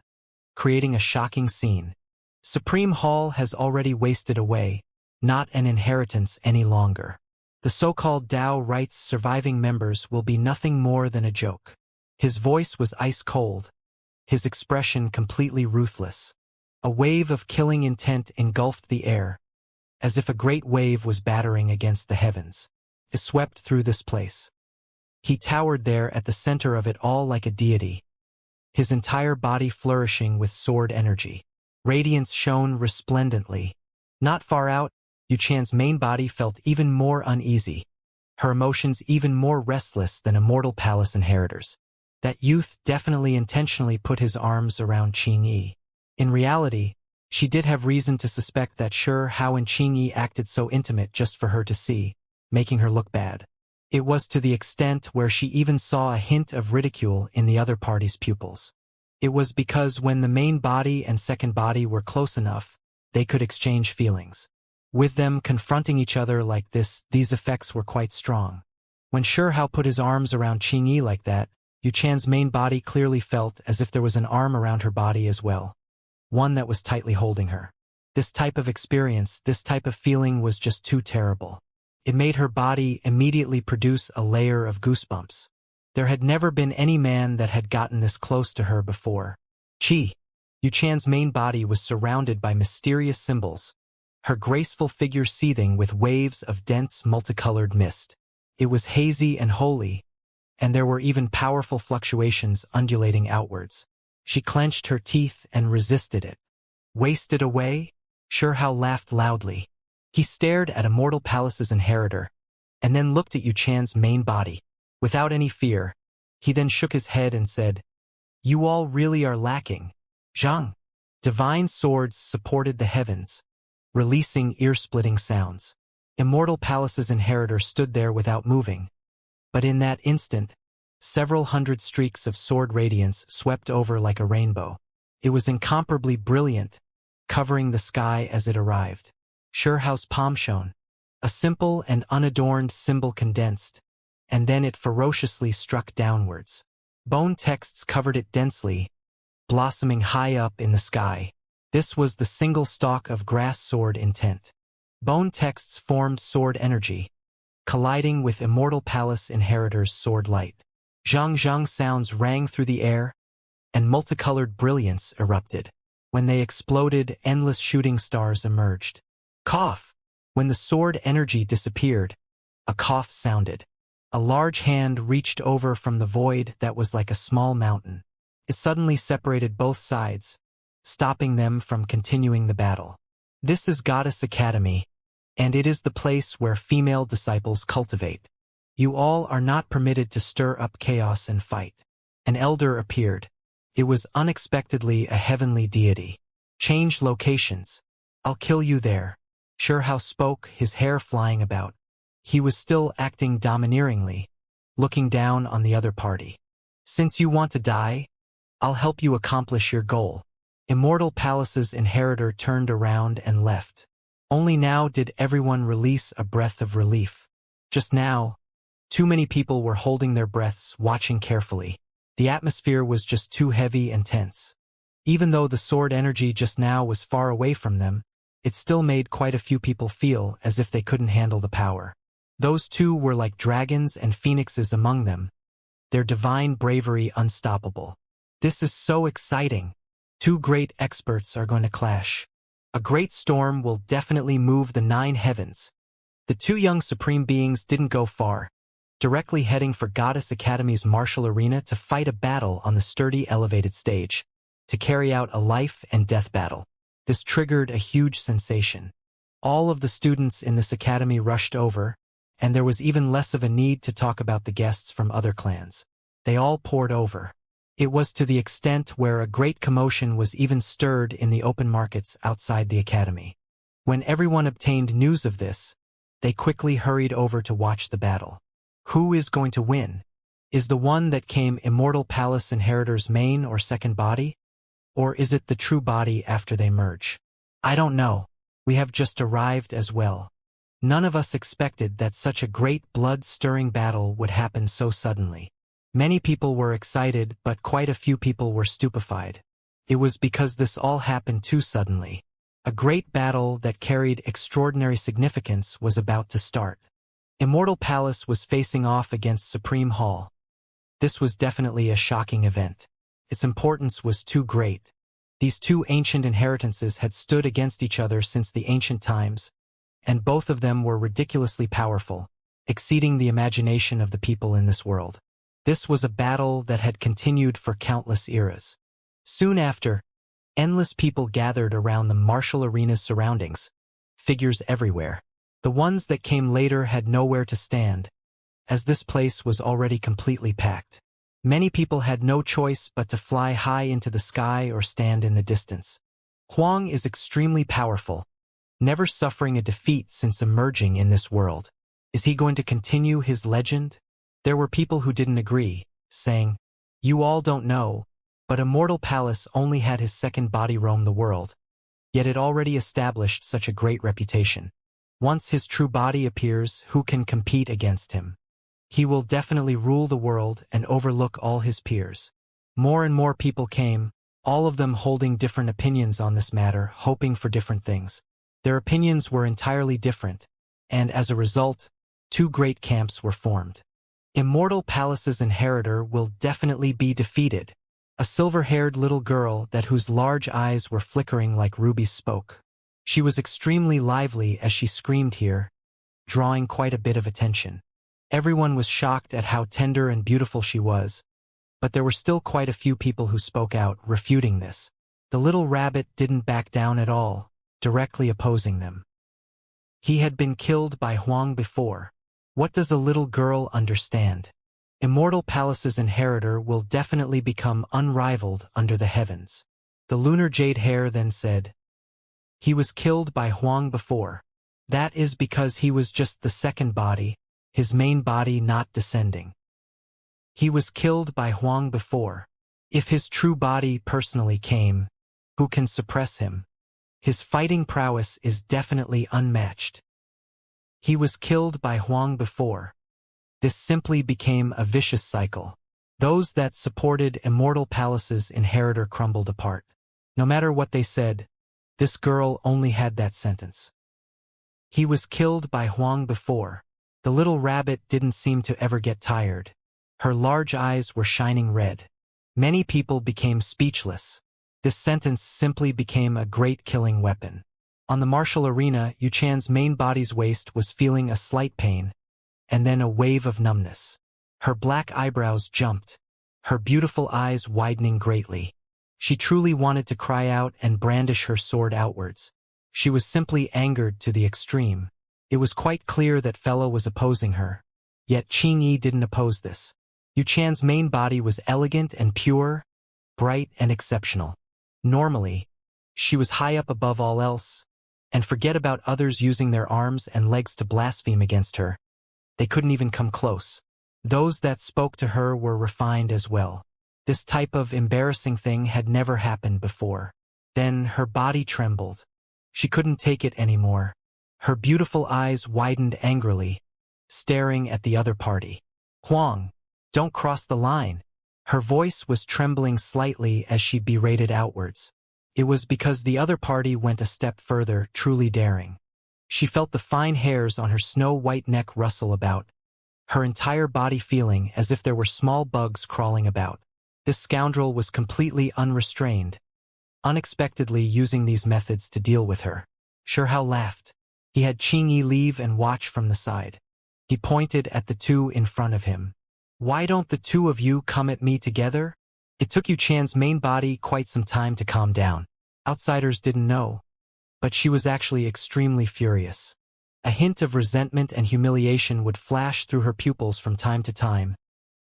creating a shocking scene. Supreme Hall has already wasted away, not an inheritance any longer. The so-called Tao Right's surviving members will be nothing more than a joke. His voice was ice-cold, his expression completely ruthless. A wave of killing intent engulfed the air, as if a great wave was battering against the heavens. It swept through this place. He towered there at the center of it all like a deity, his entire body flourishing with sword energy. Radiance shone resplendently. Not far out, Yuchan's main body felt even more uneasy, her emotions even more restless than Immortal Palace inheritors. That youth definitely intentionally put his arms around Qingyi. In reality, she did have reason to suspect that Hao and Qingyi acted so intimate just for her to see, making her look bad. It was to the extent where she even saw a hint of ridicule in the other party's pupils. It was because when the main body and second body were close enough, they could exchange feelings. With them confronting each other like this, these effects were quite strong. When Hao put his arms around Qingyi like that, Yuchan's main body clearly felt as if there was an arm around her body as well, one that was tightly holding her. This type of experience, this type of feeling was just too terrible. It made her body immediately produce a layer of goosebumps. There had never been any man that had gotten this close to her before. Yuchan's main body was surrounded by mysterious symbols, her graceful figure seething with waves of dense multicolored mist. It was hazy and holy, and there were even powerful fluctuations undulating outwards. She clenched her teeth and resisted it. Wasted away? Hao laughed loudly. He stared at Immortal Palace's inheritor, and then looked at Yuchan's main body. Without any fear, he then shook his head and said, You all really are lacking. Zhang. Divine swords supported the heavens, releasing ear-splitting sounds. Immortal Palace's inheritor stood there without moving. But in that instant, several hundred streaks of sword radiance swept over like a rainbow. It was incomparably brilliant, covering the sky as it arrived. Sherhouse palm shone, a simple and unadorned symbol condensed, and then it ferociously struck downwards. Bone texts covered it densely, blossoming high up in the sky. This was the single stalk of grass sword intent. Bone texts formed sword energy, colliding with Immortal Palace inheritor's sword light. Zhang sounds rang through the air, and multicolored brilliance erupted. When they exploded, endless shooting stars emerged. Cough! When the sword energy disappeared, a cough sounded. A large hand reached over from the void that was like a small mountain. It suddenly separated both sides, stopping them from continuing the battle. This is Goddess Academy, and it is the place where female disciples cultivate. You all are not permitted to stir up chaos and fight. An elder appeared. It was unexpectedly a heavenly deity. Change locations. I'll kill you there. Sherhouse spoke, his hair flying about. He was still acting domineeringly, looking down on the other party. Since you want to die, I'll help you accomplish your goal. Immortal Palace's inheritor turned around and left. Only now did everyone release a breath of relief. Just now, too many people were holding their breaths, watching carefully. The atmosphere was just too heavy and tense. Even though the sword energy just now was far away from them, it still made quite a few people feel as if they couldn't handle the power. Those two were like dragons and phoenixes among them, their divine bravery unstoppable. This is so exciting. Two great experts are going to clash. A great storm will definitely move the 9 heavens. The two young supreme beings didn't go far, directly heading for Goddess Academy's martial arena to fight a battle on the sturdy elevated stage, to carry out a life and death battle. This triggered a huge sensation. All of the students in this academy rushed over, and there was even less of a need to talk about the guests from other clans. They all poured over. It was to the extent where a great commotion was even stirred in the open markets outside the academy. When everyone obtained news of this, they quickly hurried over to watch the battle. Who is going to win? Is the one that came Immortal Palace inheritor's main or second body? Or is it the true body after they merge? I don't know. We have just arrived as well. None of us expected that such a great blood-stirring battle would happen so suddenly. Many people were excited, but quite a few people were stupefied. It was because this all happened too suddenly. A great battle that carried extraordinary significance was about to start. Immortal Palace was facing off against Supreme Hall. This was definitely a shocking event. Its importance was too great. These two ancient inheritances had stood against each other since the ancient times, and both of them were ridiculously powerful, exceeding the imagination of the people in this world. This was a battle that had continued for countless eras. Soon after, endless people gathered around the martial arena's surroundings, figures everywhere. The ones that came later had nowhere to stand, as this place was already completely packed. Many people had no choice but to fly high into the sky or stand in the distance. Huang is extremely powerful, never suffering a defeat since emerging in this world. Is he going to continue his legend? There were people who didn't agree, saying, "You all don't know, but Immortal Palace only had his second body roam the world, yet it already established such a great reputation. Once his true body appears, who can compete against him? He will definitely rule the world and overlook all his peers." More and more people came, all of them holding different opinions on this matter, hoping for different things. Their opinions were entirely different, and as a result, two great camps were formed. Immortal Palace's inheritor will definitely be defeated. A silver-haired little girl whose large eyes were flickering like rubies spoke. She was extremely lively as she screamed here, drawing quite a bit of attention. Everyone was shocked at how tender and beautiful she was, but there were still quite a few people who spoke out, refuting this. The little rabbit didn't back down at all, directly opposing them. He had been killed by Huang before. What does a little girl understand? Immortal Palace's inheritor will definitely become unrivaled under the heavens. The lunar jade hare then said, "He was killed by Huang before. That is because he was just the second body, his main body not descending. He was killed by Huang before. If his true body personally came, who can suppress him? His fighting prowess is definitely unmatched. He was killed by Huang before." This simply became a vicious cycle. Those that supported Immortal Palace's inheritor crumbled apart. No matter what they said, this girl only had that sentence. He was killed by Huang before. The little rabbit didn't seem to ever get tired. Her large eyes were shining red. Many people became speechless. This sentence simply became a great killing weapon. On the martial arena, Yu Chan's main body's waist was feeling a slight pain, and then a wave of numbness. Her black eyebrows jumped, her beautiful eyes widening greatly. She truly wanted to cry out and brandish her sword outwards. She was simply angered to the extreme. It was quite clear that Fellow was opposing her. Yet Qingyi didn't oppose this. Yu Chan's main body was elegant and pure, bright and exceptional. Normally, she was high up above all else, and forget about others using their arms and legs to blaspheme against her. They couldn't even come close. Those that spoke to her were refined as well. This type of embarrassing thing had never happened before. Then her body trembled. She couldn't take it anymore. Her beautiful eyes widened angrily, staring at the other party. "Huang, don't cross the line." Her voice was trembling slightly as she berated outwards. It was because the other party went a step further, truly daring. She felt the fine hairs on her snow-white neck rustle about, her entire body feeling as if there were small bugs crawling about. This scoundrel was completely unrestrained, unexpectedly using these methods to deal with her. Shihao laughed. He had Qingyi leave and watch from the side. He pointed at the two in front of him. "Why don't the two of you come at me together?" It took Yu Chan's main body quite some time to calm down. Outsiders didn't know, but she was actually extremely furious. A hint of resentment and humiliation would flash through her pupils from time to time,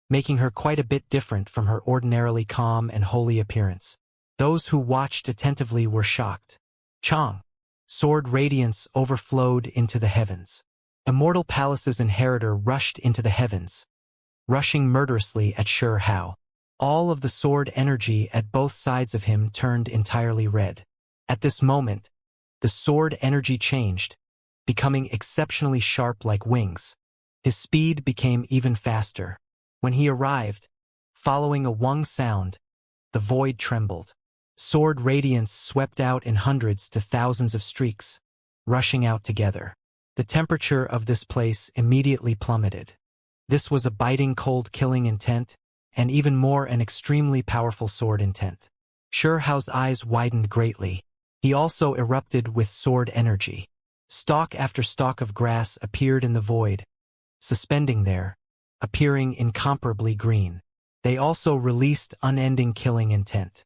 making her quite a bit different from her ordinarily calm and holy appearance. Those who watched attentively were shocked. Chang. Sword radiance overflowed into the heavens. Immortal Palace's inheritor rushed into the heavens, rushing murderously at Shihao. All of the sword energy at both sides of him turned entirely red. At this moment, the sword energy changed, becoming exceptionally sharp like wings. His speed became even faster. When he arrived, following a Wang sound, the void trembled. Sword radiance swept out in hundreds to thousands of streaks, rushing out together. The temperature of this place immediately plummeted. This was a biting cold killing intent, and even more an extremely powerful sword intent. Shihao's eyes widened greatly. He also erupted with sword energy. Stalk after stalk of grass appeared in the void, suspending there, appearing incomparably green. They also released unending killing intent.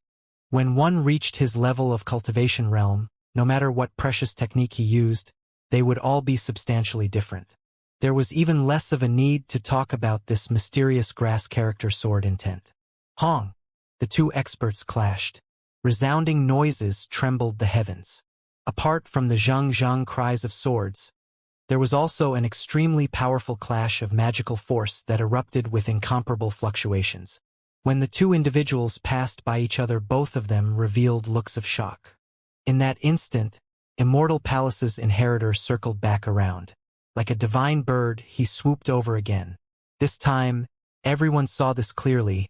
When one reached his level of cultivation realm, no matter what precious technique he used, they would all be substantially different. There was even less of a need to talk about this mysterious grass character sword intent. Hong! The two experts clashed. Resounding noises trembled the heavens. Apart from the zhang cries of swords, there was also an extremely powerful clash of magical force that erupted with incomparable fluctuations. When the two individuals passed by each other, both of them revealed looks of shock. In that instant, Immortal Palace's inheritor circled back around. Like a divine bird, he swooped over again. This time, everyone saw this clearly,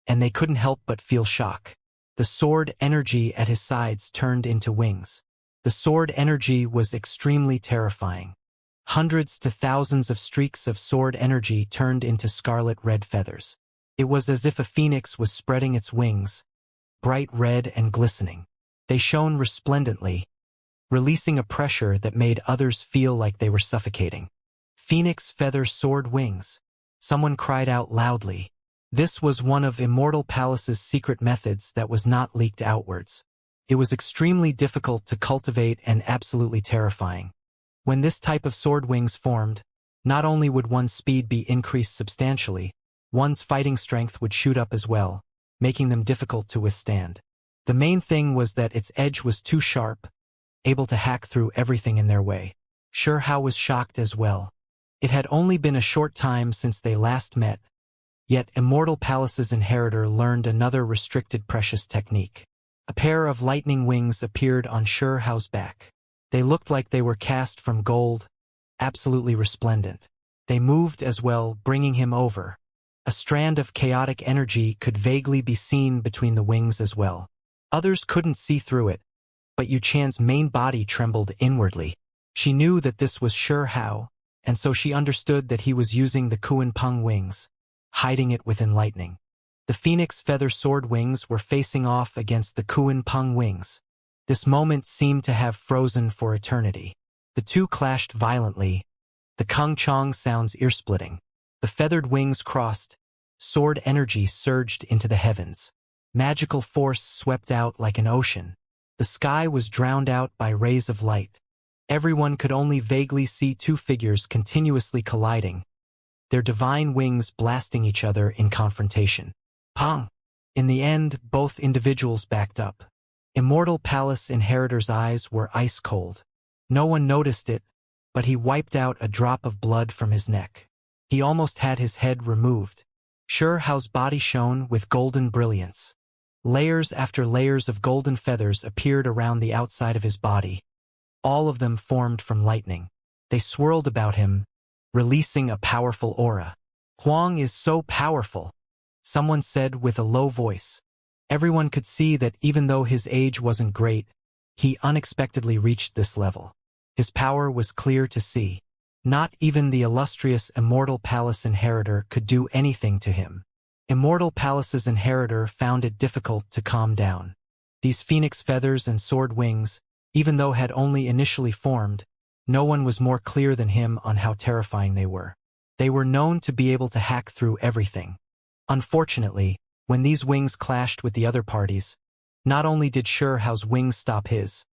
and they couldn't help but feel shock. The sword energy at his sides turned into wings. The sword energy was extremely terrifying. Hundreds to thousands of streaks of sword energy turned into scarlet red feathers. It was as if a phoenix was spreading its wings, bright red and glistening. They shone resplendently, releasing a pressure that made others feel like they were suffocating. "Phoenix feather sword wings," someone cried out loudly. This was one of Immortal Palace's secret methods that was not leaked outwards. It was extremely difficult to cultivate and absolutely terrifying. When this type of sword wings formed, not only would one's speed be increased substantially, one's fighting strength would shoot up as well, making them difficult to withstand. The main thing was that its edge was too sharp, able to hack through everything in their way. Hao was shocked as well. It had only been a short time since they last met, yet Immortal Palace's inheritor learned another restricted precious technique. A pair of lightning wings appeared on Hao's back. They looked like they were cast from gold, absolutely resplendent. They moved as well, bringing him over. A strand of chaotic energy could vaguely be seen between the wings as well. Others couldn't see through it, but Yu Chan's main body trembled inwardly. She knew that this was Hao, and so she understood that he was using the Kuan Peng wings, hiding it within lightning. The phoenix feather sword wings were facing off against the Kuan Peng wings. This moment seemed to have frozen for eternity. The two clashed violently. The Kung Chong sounds ear-splitting. The feathered wings crossed. Sword energy surged into the heavens. Magical force swept out like an ocean. The sky was drowned out by rays of light. Everyone could only vaguely see two figures continuously colliding, their divine wings blasting each other in confrontation. Pong! In the end, both individuals backed up. Immortal Palace Inheritor's eyes were ice cold. No one noticed it, but he wiped out a drop of blood from his neck. He almost had his head removed. Hao's body shone with golden brilliance. Layers after layers of golden feathers appeared around the outside of his body. All of them formed from lightning. They swirled about him, releasing a powerful aura. Huang is so powerful, someone said with a low voice. Everyone could see that even though his age wasn't great, he unexpectedly reached this level. His power was clear to see. Not even the illustrious Immortal Palace Inheritor could do anything to him. Immortal Palace's Inheritor found it difficult to calm down. These phoenix feathers and sword wings, even though had only initially formed, no one was more clear than him on how terrifying they were. They were known to be able to hack through everything. Unfortunately, when these wings clashed with the other parties, not only did Hao's wings stop his,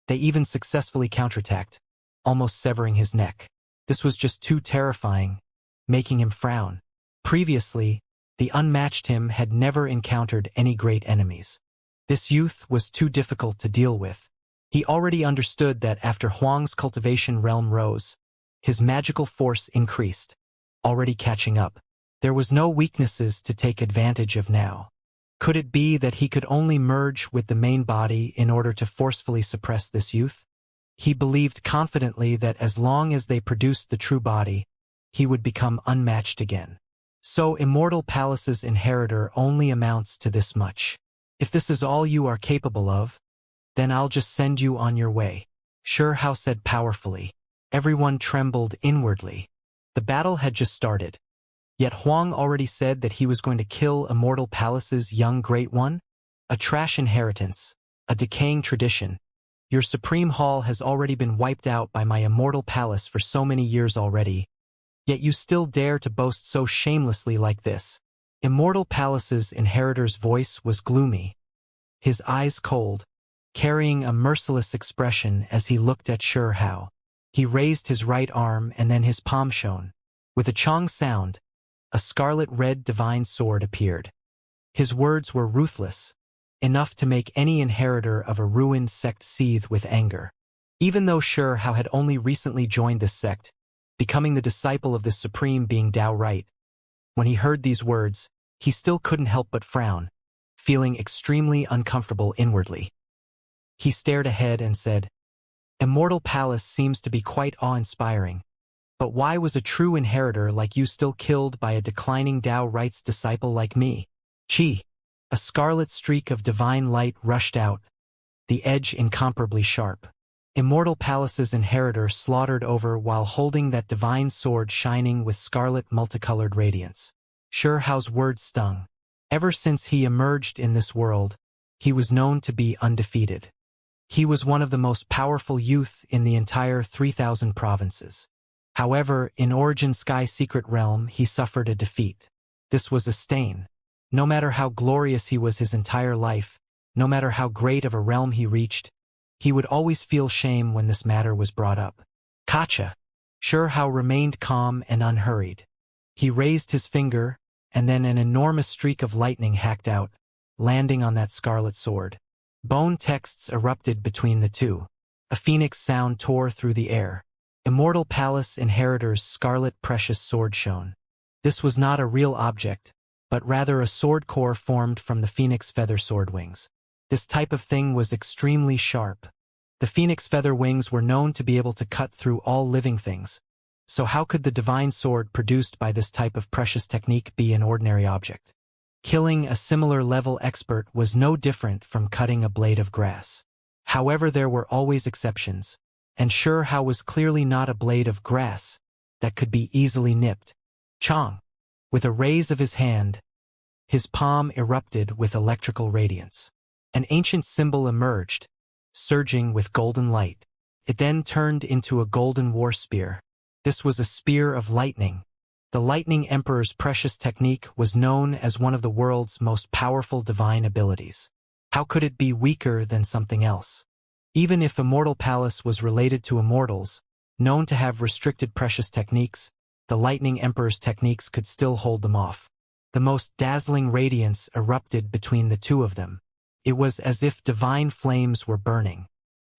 they even successfully counterattacked, almost severing his neck. This was just too terrifying, making him frown. Previously, the unmatched him had never encountered any great enemies. This youth was too difficult to deal with. He already understood that after Huang's cultivation realm rose, his magical force increased, already catching up. There was no weaknesses to take advantage of now. Could it be that he could only merge with the main body in order to forcefully suppress this youth? He believed confidently that as long as they produced the true body, he would become unmatched again. So Immortal Palace's Inheritor only amounts to this much. If this is all you are capable of, then I'll just send you on your way. Hao said powerfully. Everyone trembled inwardly. The battle had just started. Yet Huang already said that he was going to kill Immortal Palace's young great one? A trash inheritance, a decaying tradition. Your supreme hall has already been wiped out by my Immortal Palace for so many years already, yet you still dare to boast so shamelessly like this. Immortal Palace's Inheritor's voice was gloomy, his eyes cold, carrying a merciless expression as he looked at Hao. He raised his right arm and then his palm shone. With a chong sound, a scarlet-red divine sword appeared. His words were ruthless, enough to make any inheritor of a ruined sect seethe with anger. Even though Hao had only recently joined this sect, becoming the disciple of this supreme being Dao Right, when he heard these words, he still couldn't help but frown, feeling extremely uncomfortable inwardly. He stared ahead and said, Immortal Palace seems to be quite awe-inspiring, but why was a true inheritor like you still killed by a declining Dao Right's disciple like me? Chi! A scarlet streak of divine light rushed out, the edge incomparably sharp. Immortal Palace's Inheritor slaughtered over while holding that divine sword shining with scarlet multicolored radiance. Hao's words stung. Ever since he emerged in this world, he was known to be undefeated. He was one of the most powerful youth in the entire 3,000 provinces. However, in Origin Sky Secret Realm he suffered a defeat. This was a stain. No matter how glorious he was his entire life, no matter how great of a realm he reached, he would always feel shame when this matter was brought up. Kacha! Hao remained calm and unhurried. He raised his finger, and then an enormous streak of lightning hacked out, landing on that scarlet sword. Bone texts erupted between the two. A phoenix sound tore through the air. Immortal Palace Inheritor's scarlet precious sword shone. This was not a real object, but rather a sword core formed from the phoenix feather sword wings. This type of thing was extremely sharp. The phoenix feather wings were known to be able to cut through all living things. So how could the divine sword produced by this type of precious technique be an ordinary object? Killing a similar level expert was no different from cutting a blade of grass. However, there were always exceptions, and Xianxia was clearly not a blade of grass that could be easily nipped. Chong! With a raise of his hand, his palm erupted with electrical radiance. An ancient symbol emerged, surging with golden light. It then turned into a golden war spear. This was a spear of lightning. The Lightning Emperor's precious technique was known as one of the world's most powerful divine abilities. How could it be weaker than something else? Even if Immortal Palace was related to immortals, known to have restricted precious techniques, the Lightning Emperor's techniques could still hold them off. The most dazzling radiance erupted between the two of them. It was as if divine flames were burning.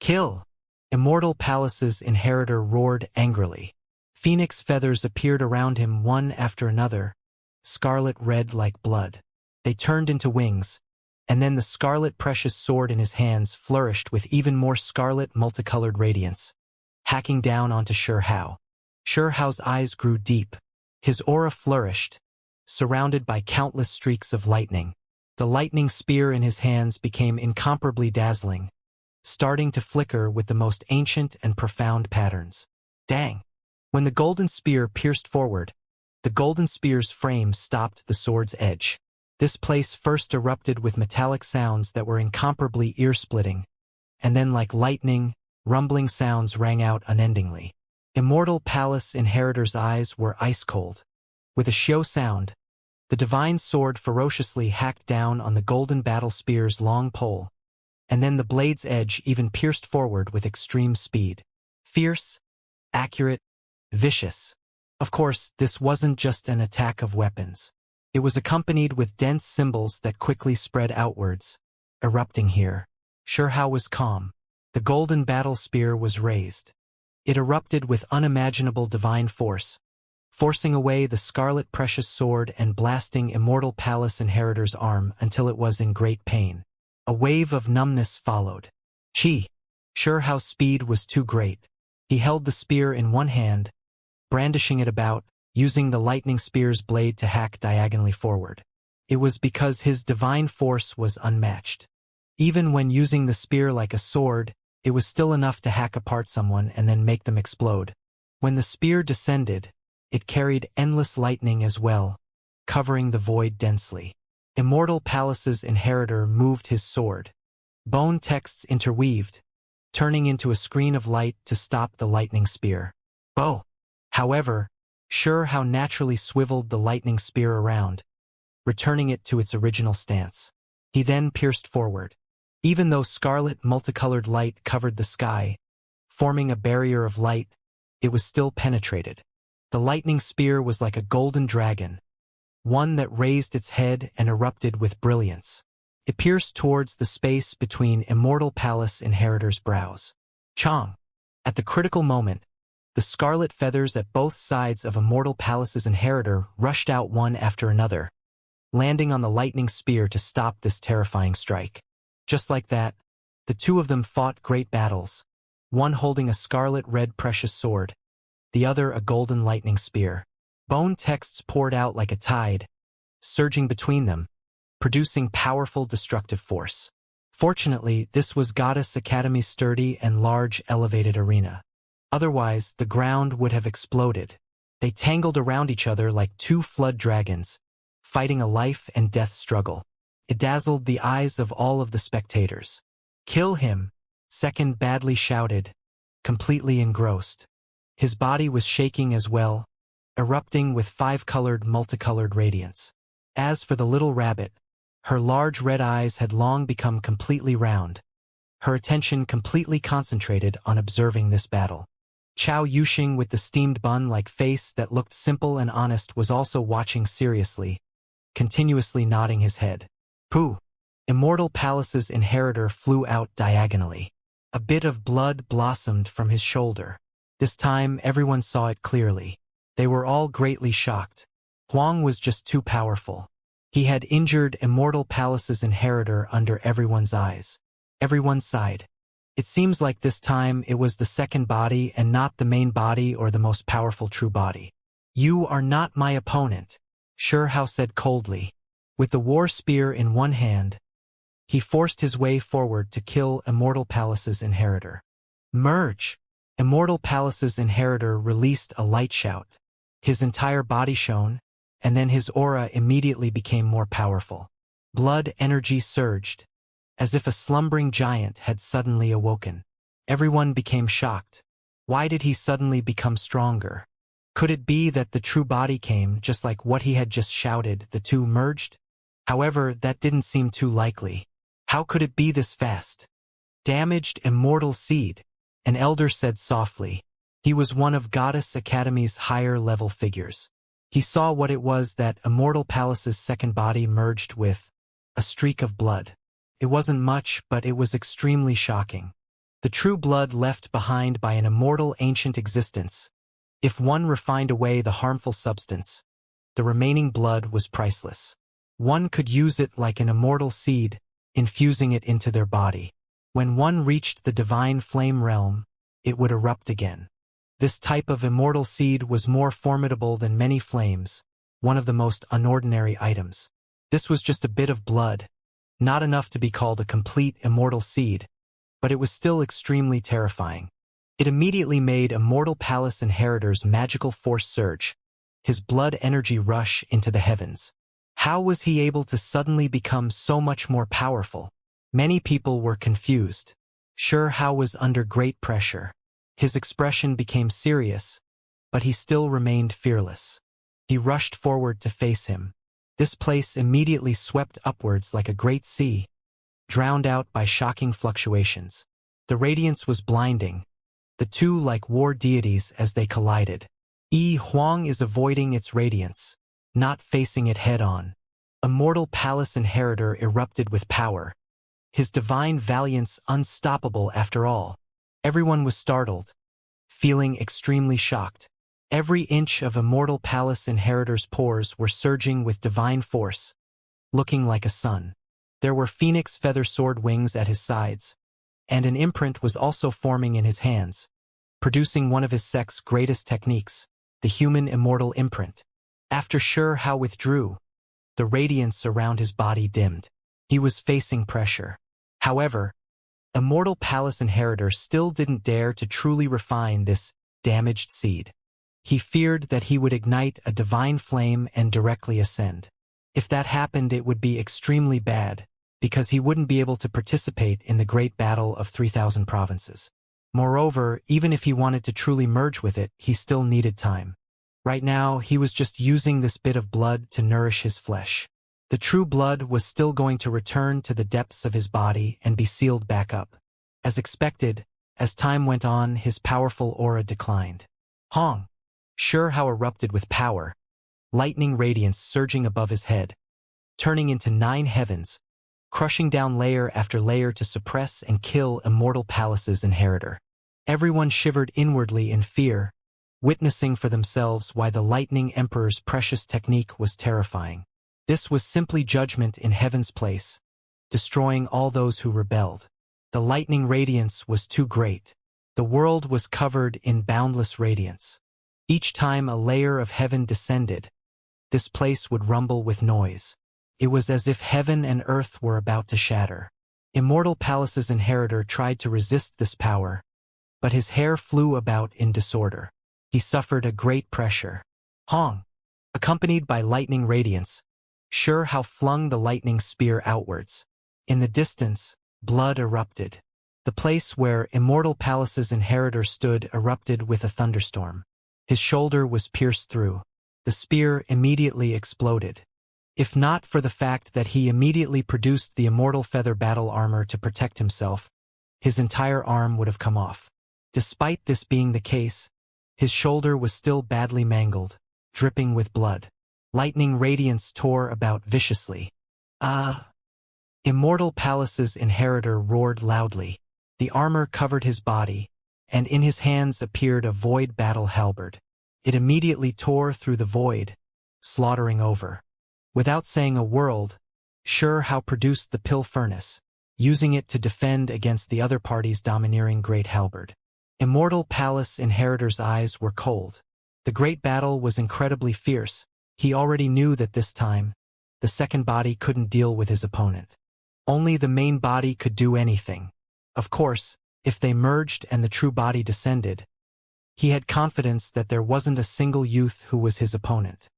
Kill! Immortal Palace's inheritor roared angrily. Phoenix feathers appeared around him one after another, scarlet red like blood. They turned into wings, and then the scarlet precious sword in his hands flourished with even more scarlet multicolored radiance, hacking down onto Xianxia. Xianxia's eyes grew deep. His aura flourished, surrounded by countless streaks of lightning. The lightning spear in his hands became incomparably dazzling, starting to flicker with the most ancient and profound patterns. Dang! When the golden spear pierced forward, the golden spear's frame stopped the sword's edge. This place first erupted with metallic sounds that were incomparably ear-splitting, and then like lightning, rumbling sounds rang out unendingly. Immortal Palace Inheritor's eyes were ice-cold. With a shio sound, the divine sword ferociously hacked down on the golden battle spear's long pole, and then the blade's edge even pierced forward with extreme speed. Fierce, accurate, vicious. Of course, this wasn't just an attack of weapons. It was accompanied with dense symbols that quickly spread outwards, erupting here. Xianxia was calm. The golden battle spear was raised. It erupted with unimaginable divine force, forcing away the scarlet precious sword and blasting Immortal Palace Inheritor's arm until it was in great pain. A wave of numbness followed. Xianxia's speed was too great. He held the spear in one hand, brandishing it about, using the lightning spear's blade to hack diagonally forward. It was because his divine force was unmatched. Even when using the spear like a sword, it was still enough to hack apart someone and then make them explode. When the spear descended, it carried endless lightning as well, covering the void densely. Immortal Palace's inheritor moved his sword. Bone texts interweaved, turning into a screen of light to stop the lightning spear. Bow! However, Xianxia naturally swiveled the lightning spear around, returning it to its original stance. He then pierced forward. Even though scarlet multicolored light covered the sky, forming a barrier of light, it was still penetrated. The lightning spear was like a golden dragon, one that raised its head and erupted with brilliance. It pierced towards the space between Immortal Palace Inheritor's brows. Chong! At the critical moment, the scarlet feathers at both sides of Immortal Palace's inheritor rushed out one after another, landing on the lightning spear to stop this terrifying strike. Just like that, the two of them fought great battles, one holding a scarlet-red precious sword, the other a golden lightning spear. Bone texts poured out like a tide, surging between them, producing powerful destructive force. Fortunately, this was Goddess Academy's sturdy and large elevated arena. Otherwise, the ground would have exploded. They tangled around each other like two flood dragons, fighting a life and death struggle. It dazzled the eyes of all of the spectators. Kill him, Second badly shouted, completely engrossed. His body was shaking as well, erupting with five-colored, multicolored radiance. As for the little rabbit, her large red eyes had long become completely round, her attention completely concentrated on observing this battle. Chao Yuxing with the steamed bun-like face that looked simple and honest was also watching seriously, continuously nodding his head. Pooh! Immortal Palace's inheritor flew out diagonally. A bit of blood blossomed from his shoulder. This time everyone saw it clearly. They were all greatly shocked. Huang was just too powerful. He had injured Immortal Palace's inheritor under everyone's eyes. Everyone sighed. It seems like this time it was the second body and not the main body or the most powerful true body. You are not my opponent, Xianxia said coldly. With the war spear in one hand, he forced his way forward to kill Immortal Palace's inheritor. Merge! Immortal Palace's inheritor released a light shout. His entire body shone, and then his aura immediately became more powerful. Blood energy surged, as if a slumbering giant had suddenly awoken. Everyone became shocked. Why did he suddenly become stronger? Could it be that the true body came just like what he had just shouted, the two merged? However, that didn't seem too likely. How could it be this fast? Damaged immortal seed, an elder said softly. He was one of Goddess Academy's higher-level figures. He saw what it was that Immortal Palace's second body merged with, a streak of blood. It wasn't much, but it was extremely shocking. The true blood left behind by an immortal ancient existence. If one refined away the harmful substance, the remaining blood was priceless. One could use it like an immortal seed, infusing it into their body. When one reached the divine flame realm, it would erupt again. This type of immortal seed was more formidable than many flames, one of the most unordinary items. This was just a bit of blood, not enough to be called a complete immortal seed, but it was still extremely terrifying. It immediately made Immortal Palace inheritor's magical force surge, his blood energy rush into the heavens. How was he able to suddenly become so much more powerful? Many people were confused. Xianxia was under great pressure. His expression became serious, but he still remained fearless. He rushed forward to face him. This place immediately swept upwards like a great sea, drowned out by shocking fluctuations. The radiance was blinding, the two like war deities as they collided. Huang is avoiding its radiance, not facing it head-on. Immortal Palace inheritor erupted with power, his divine valiance unstoppable after all. Everyone was startled, feeling extremely shocked. Every inch of Immortal Palace inheritor's pores were surging with divine force, looking like a sun. There were phoenix feather sword wings at his sides, and an imprint was also forming in his hands, producing one of his sect's greatest techniques, the human immortal imprint. After Xianxia withdrew, the radiance around his body dimmed. He was facing pressure. However, Immortal Palace inheritor still didn't dare to truly refine this damaged seed. He feared that he would ignite a divine flame and directly ascend. If that happened, it would be extremely bad, because he wouldn't be able to participate in the great battle of 3,000 provinces. Moreover, even if he wanted to truly merge with it, he still needed time. Right now, he was just using this bit of blood to nourish his flesh. The true blood was still going to return to the depths of his body and be sealed back up. As expected, as time went on, his powerful aura declined. Hong! Xianxia erupted with power, lightning radiance surging above his head, turning into 9 heavens, crushing down layer after layer to suppress and kill Immortal Palace's inheritor. Everyone shivered inwardly in fear, witnessing for themselves why the Lightning Emperor's precious technique was terrifying. This was simply judgment in heaven's place, destroying all those who rebelled. The lightning radiance was too great. The world was covered in boundless radiance. Each time a layer of heaven descended, this place would rumble with noise. It was as if heaven and earth were about to shatter. Immortal Palace's inheritor tried to resist this power, but his hair flew about in disorder. He suffered a great pressure. Hong! Accompanied by lightning radiance, Xianxia flung the lightning spear outwards. In the distance, blood erupted. The place where Immortal Palace's inheritor stood erupted with a thunderstorm. His shoulder was pierced through. The spear immediately exploded. If not for the fact that he immediately produced the immortal feather battle armor to protect himself, his entire arm would have come off. Despite this being the case, his shoulder was still badly mangled, dripping with blood. Lightning radiance tore about viciously. Immortal Palace's inheritor roared loudly. The armor covered his body, and in his hands appeared a void battle halberd. It immediately tore through the void, slaughtering over. Without saying a word, Xianxia produced the pill furnace, using it to defend against the other party's domineering great halberd. Immortal Palace inheritor's eyes were cold. The great battle was incredibly fierce. He already knew that this time, the second body couldn't deal with his opponent. Only the main body could do anything. Of course, if they merged and the true body descended, he had confidence that there wasn't a single youth who was his opponent.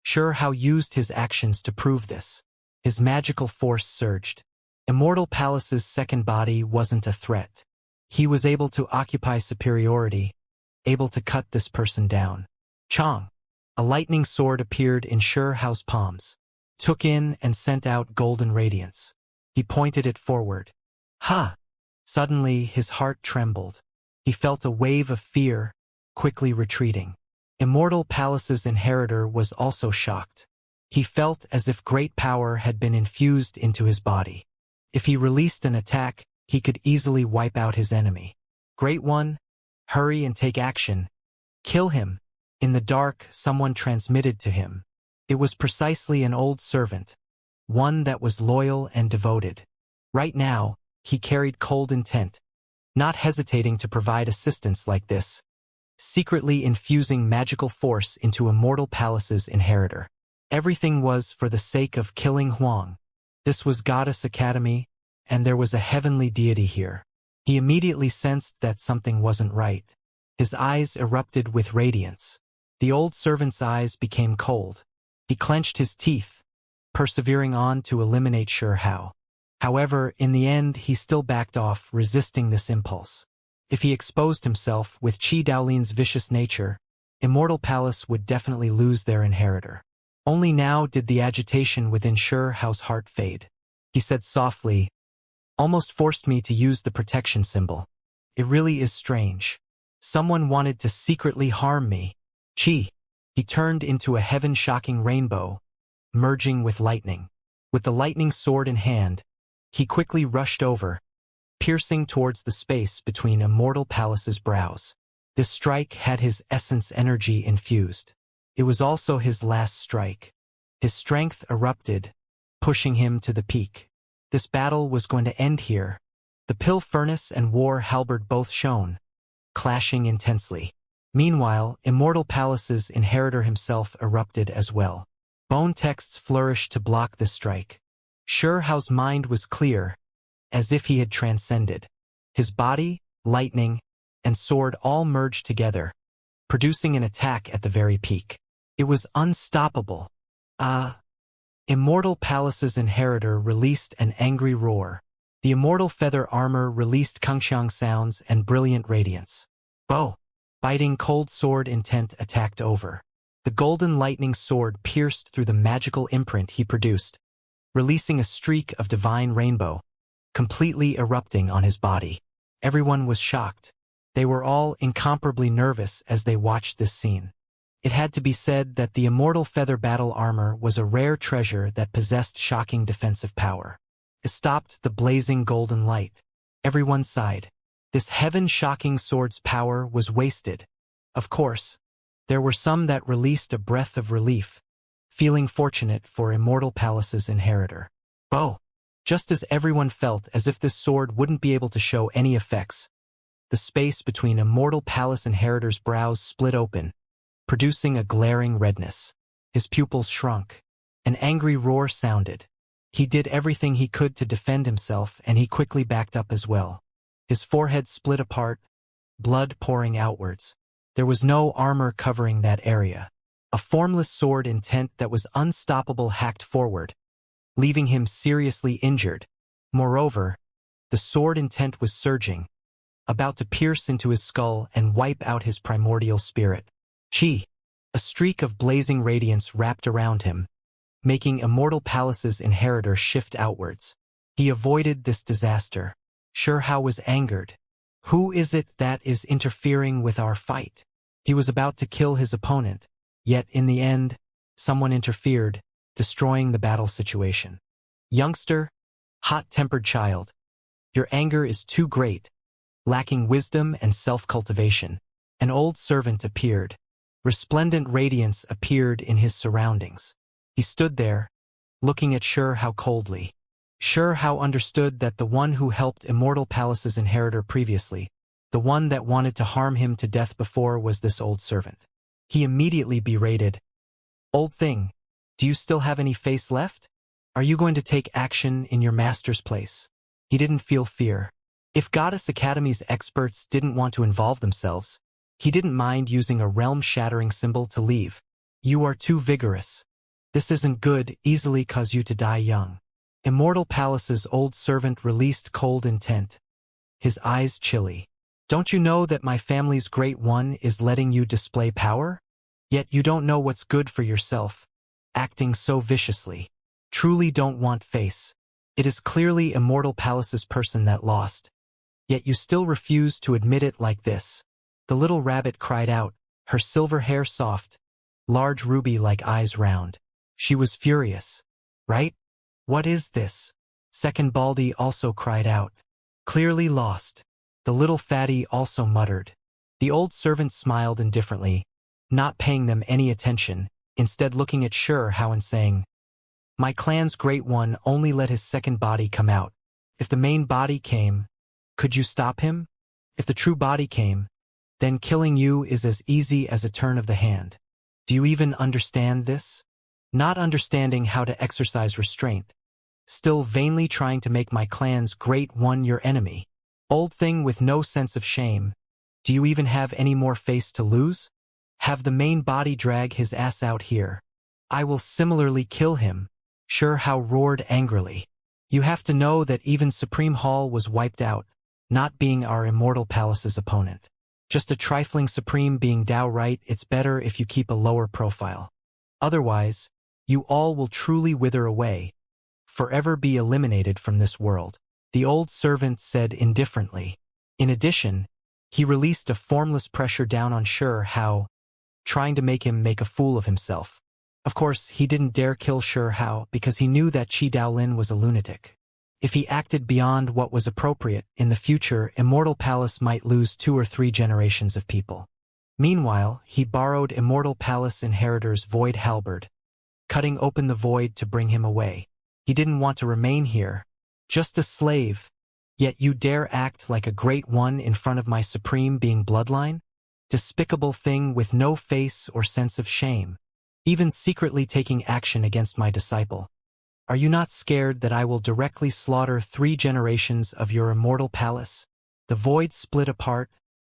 Xianxia used his actions to prove this. His magical force surged. Immortal Palace's second body wasn't a threat. He was able to occupy superiority, able to cut this person down. Chong! A lightning sword appeared in Xianxia's palms, took in and sent out golden radiance. He pointed it forward. Ha! Suddenly his heart trembled. He felt a wave of fear, quickly retreating. Immortal Palace's inheritor was also shocked. He felt as if great power had been infused into his body. If he released an attack, he could easily wipe out his enemy. Great One, hurry and take action. Kill him. In the dark, someone transmitted to him. It was precisely an old servant, one that was loyal and devoted. Right now, he carried cold intent, not hesitating to provide assistance like this, secretly infusing magical force into Immortal Palace's inheritor. Everything was for the sake of killing Huang. This was Goddess Academy, and there was a heavenly deity here. He immediately sensed that something wasn't right. His eyes erupted with radiance. The old servant's eyes became cold. He clenched his teeth, persevering on to eliminate Xianxia. However, in the end, he still backed off, resisting this impulse. If he exposed himself with Qi Daolin's vicious nature, Immortal Palace would definitely lose their inheritor. Only now did the agitation within Xianxia's heart fade. He said softly, "Almost forced me to use the protection symbol. It really is strange. Someone wanted to secretly harm me. Qi." He turned into a heaven-shocking rainbow, merging with lightning. With the lightning sword in hand, he quickly rushed over, piercing towards the space between Immortal Palace's brows. This strike had his essence energy infused. It was also his last strike. His strength erupted, pushing him to the peak. This battle was going to end here. The pill furnace and war halberd both shone, clashing intensely. Meanwhile, Immortal Palace's inheritor himself erupted as well. Bone texts flourished to block this strike. Xianxia's mind was clear, as if he had transcended. His body, lightning, and sword all merged together, producing an attack at the very peak. It was unstoppable. Immortal Palace's inheritor released an angry roar. The immortal feather armor released Kungxiang sounds and brilliant radiance. Bo! Biting cold sword intent attacked over. The golden lightning sword pierced through the magical imprint he produced, releasing a streak of divine rainbow, completely erupting on his body. Everyone was shocked. They were all incomparably nervous as they watched this scene. It had to be said that the immortal feather battle armor was a rare treasure that possessed shocking defensive power. It stopped the blazing golden light. Everyone sighed. This heaven-shocking sword's power was wasted. Of course, there were some that released a breath of relief, feeling fortunate for Immortal Palace's inheritor. Oh! Just as everyone felt as if this sword wouldn't be able to show any effects, the space between Immortal Palace inheritor's brows split open, producing a glaring redness. His pupils shrunk. An angry roar sounded. He did everything he could to defend himself, and he quickly backed up as well. His forehead split apart, blood pouring outwards. There was no armor covering that area. A formless sword intent that was unstoppable hacked forward, leaving him seriously injured. Moreover, the sword intent was surging, about to pierce into his skull and wipe out his primordial spirit. Qi! A streak of blazing radiance wrapped around him, making Immortal Palace's inheritor shift outwards. He avoided this disaster. Xianxia was angered. Who is it that is interfering with our fight? He was about to kill his opponent, yet in the end, someone interfered, destroying the battle situation. Youngster, hot-tempered child, your anger is too great, lacking wisdom and self-cultivation. An old servant appeared. Resplendent radiance appeared in his surroundings. He stood there, looking at Xianxia coldly. Xianxia understood that the one who helped Immortal Palace's inheritor previously, the one that wanted to harm him to death before, was this old servant. He immediately berated, "Old thing, do you still have any face left? Are you going to take action in your master's place?" He didn't feel fear. If Goddess Academy's experts didn't want to involve themselves, he didn't mind using a realm-shattering symbol to leave. "You are too vigorous. This isn't good, easily cause you to die young." Immortal Palace's old servant released cold intent, his eyes chilly. "Don't you know that my family's great one is letting you display power? Yet you don't know what's good for yourself, acting so viciously. Truly don't want face. It is clearly Immortal Palace's person that lost. Yet you still refuse to admit it like this." The little rabbit cried out, her silver hair soft, large ruby-like eyes round. She was furious. "Right? What is this?" Second Baldy also cried out. "Clearly lost." The little fatty also muttered. The old servant smiled indifferently, not paying them any attention, instead looking at Xianxia and saying, "My clan's great one only let his second body come out. If the main body came, could you stop him? If the true body came, then killing you is as easy as a turn of the hand. Do you even understand this?" Not understanding how to exercise restraint, still vainly trying to make my clan's great one your enemy. Old thing with no sense of shame, do you even have any more face to lose? Have the main body drag his ass out here. I will similarly kill him. Xianxia roared angrily. You have to know that even Supreme Hall was wiped out, not being our Immortal Palace's opponent. Just a trifling Supreme being downright, it's better if you keep a lower profile. Otherwise, you all will truly wither away, forever be eliminated from this world, the old servant said indifferently. In addition, he released a formless pressure down on Xianxia, trying to make him make a fool of himself. Of course, he didn't dare kill Xianxia because he knew that Qi Daolin was a lunatic. If he acted beyond what was appropriate, in the future, Immortal Palace might lose 2 or 3 generations of people. Meanwhile, he borrowed Immortal Palace inheritor's void halberd, cutting open the void to bring him away. He didn't want to remain here, just a slave. Yet you dare act like a great one in front of my supreme being bloodline? Despicable thing with no face or sense of shame. Even secretly taking action against my disciple. Are you not scared that I will directly slaughter 3 generations of your Immortal Palace? The void split apart,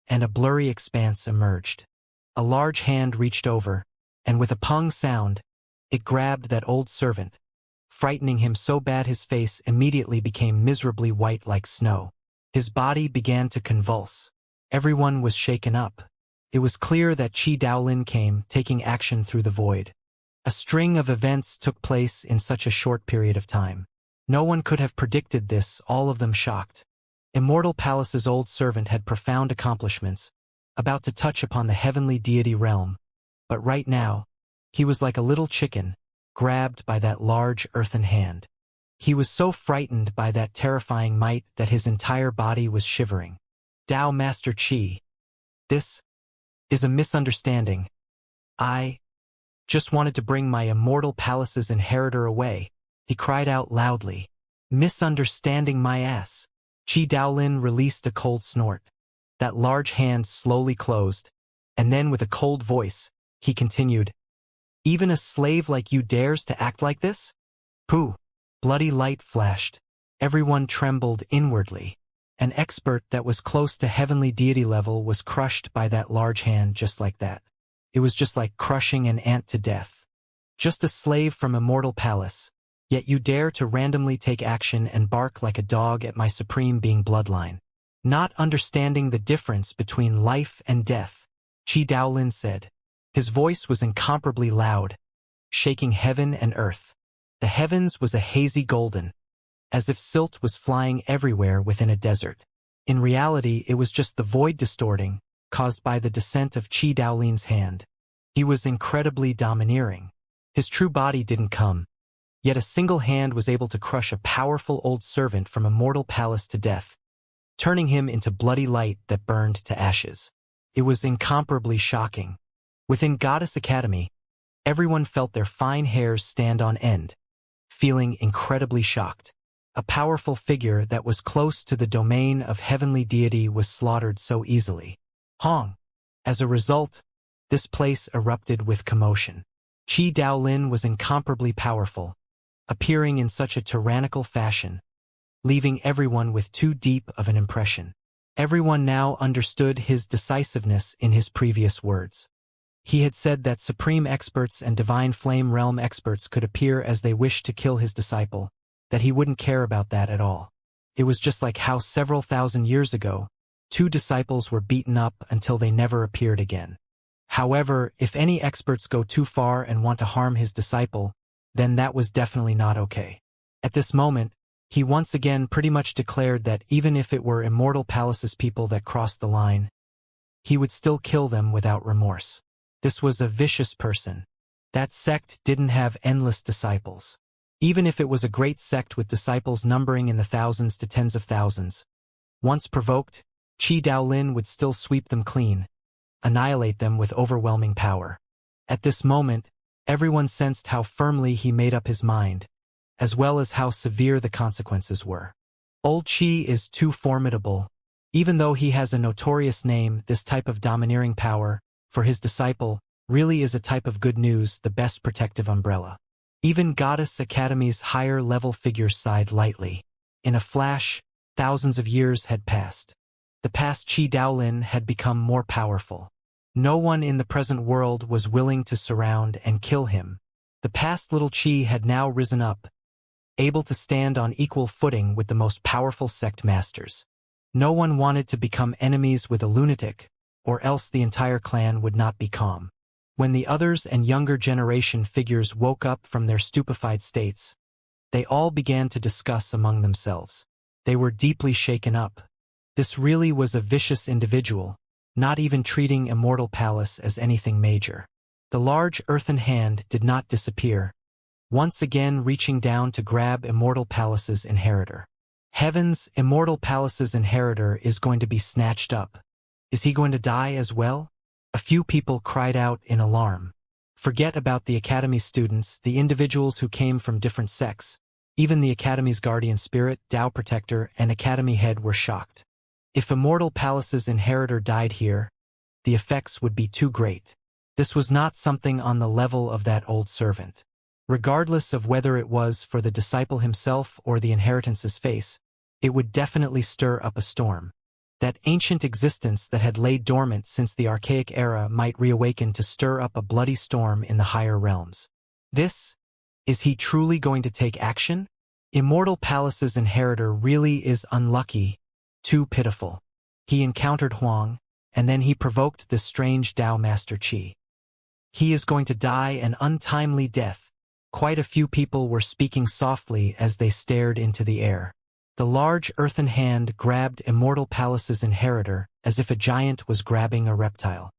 and a blurry expanse emerged. A large hand reached over, and with a pung sound, it grabbed that old servant, frightening him so bad his face immediately became miserably white like snow. His body began to convulse. Everyone was shaken up. It was clear that Qi Daolin came, taking action through the void. A string of events took place in such a short period of time. No one could have predicted this, all of them shocked. Immortal Palace's old servant had profound accomplishments, about to touch upon the heavenly deity realm. But right now, he was like a little chicken, grabbed by that large earthen hand. He was so frightened by that terrifying might that his entire body was shivering. Tao Master Qi. This is a misunderstanding. I just wanted to bring my Immortal Palace's inheritor away, he cried out loudly. Misunderstanding my ass. Qi Daolin released a cold snort. That large hand slowly closed, and then with a cold voice, he continued, Even a slave like you dares to act like this? Pooh! Bloody light flashed. Everyone trembled inwardly. An expert that was close to heavenly deity level was crushed by that large hand just like that. It was just like crushing an ant to death. Just a slave from Immortal Palace, yet you dare to randomly take action and bark like a dog at my supreme being bloodline. Not understanding the difference between life and death, Qi Daolin said. His voice was incomparably loud, shaking heaven and earth. The heavens was a hazy golden, as if silt was flying everywhere within a desert. In reality, it was just the void distorting, caused by the descent of Qi Daolin's hand. He was incredibly domineering. His true body didn't come, yet a single hand was able to crush a powerful old servant from Immortal Palace to death, turning him into bloody light that burned to ashes. It was incomparably shocking. Within Goddess Academy, everyone felt their fine hairs stand on end, feeling incredibly shocked. A powerful figure that was close to the domain of heavenly deity was slaughtered so easily. Hong. As a result, this place erupted with commotion. Qi Daolin was incomparably powerful, appearing in such a tyrannical fashion, leaving everyone with too deep of an impression. Everyone now understood his decisiveness in his previous words. He had said that supreme experts and divine flame realm experts could appear as they wished to kill his disciple, that he wouldn't care about that at all. It was just like how several thousand years ago, 2 disciples were beaten up until they never appeared again. However, if any experts go too far and want to harm his disciple, then that was definitely not okay. At this moment, he once again pretty much declared that even if it were Immortal Palace's people that crossed the line, he would still kill them without remorse. This was a vicious person. That sect didn't have endless disciples. Even if it was a great sect with disciples numbering in the thousands to tens of thousands, once provoked, Qi Daolin would still sweep them clean, annihilate them with overwhelming power. At this moment, everyone sensed how firmly he made up his mind, as well as how severe the consequences were. Old Qi is too formidable. Even though he has a notorious name, this type of domineering power, for his disciple, really is a type of good news, the best protective umbrella. Even Goddess Academy's higher-level figures sighed lightly. In a flash, thousands of years had passed. The past Qi Daolin had become more powerful. No one in the present world was willing to surround and kill him. The past little Qi had now risen up, able to stand on equal footing with the most powerful sect masters. No one wanted to become enemies with a lunatic, or else the entire clan would not be calm. When the others and younger generation figures woke up from their stupefied states, they all began to discuss among themselves. They were deeply shaken up. This really was a vicious individual, not even treating Immortal Palace as anything major. The large earthen hand did not disappear, once again reaching down to grab Immortal Palace's inheritor. Heavens, Immortal Palace's inheritor is going to be snatched up. Is he going to die as well? A few people cried out in alarm. Forget about the Academy's students, the individuals who came from different sects. Even the Academy's guardian spirit, Tao Protector, and Academy head were shocked. If Immortal Palace's inheritor died here, the effects would be too great. This was not something on the level of that old servant. Regardless of whether it was for the disciple himself or the inheritance's face, it would definitely stir up a storm. That ancient existence that had laid dormant since the archaic era might reawaken to stir up a bloody storm in the higher realms. Is he truly going to take action? Immortal Palace's inheritor really is unlucky, too pitiful. He encountered Huang, and then he provoked this strange Tao Master Qi. He is going to die an untimely death. Quite a few people were speaking softly as they stared into the air. The large earthen hand grabbed Immortal Palace's inheritor as if a giant was grabbing a reptile.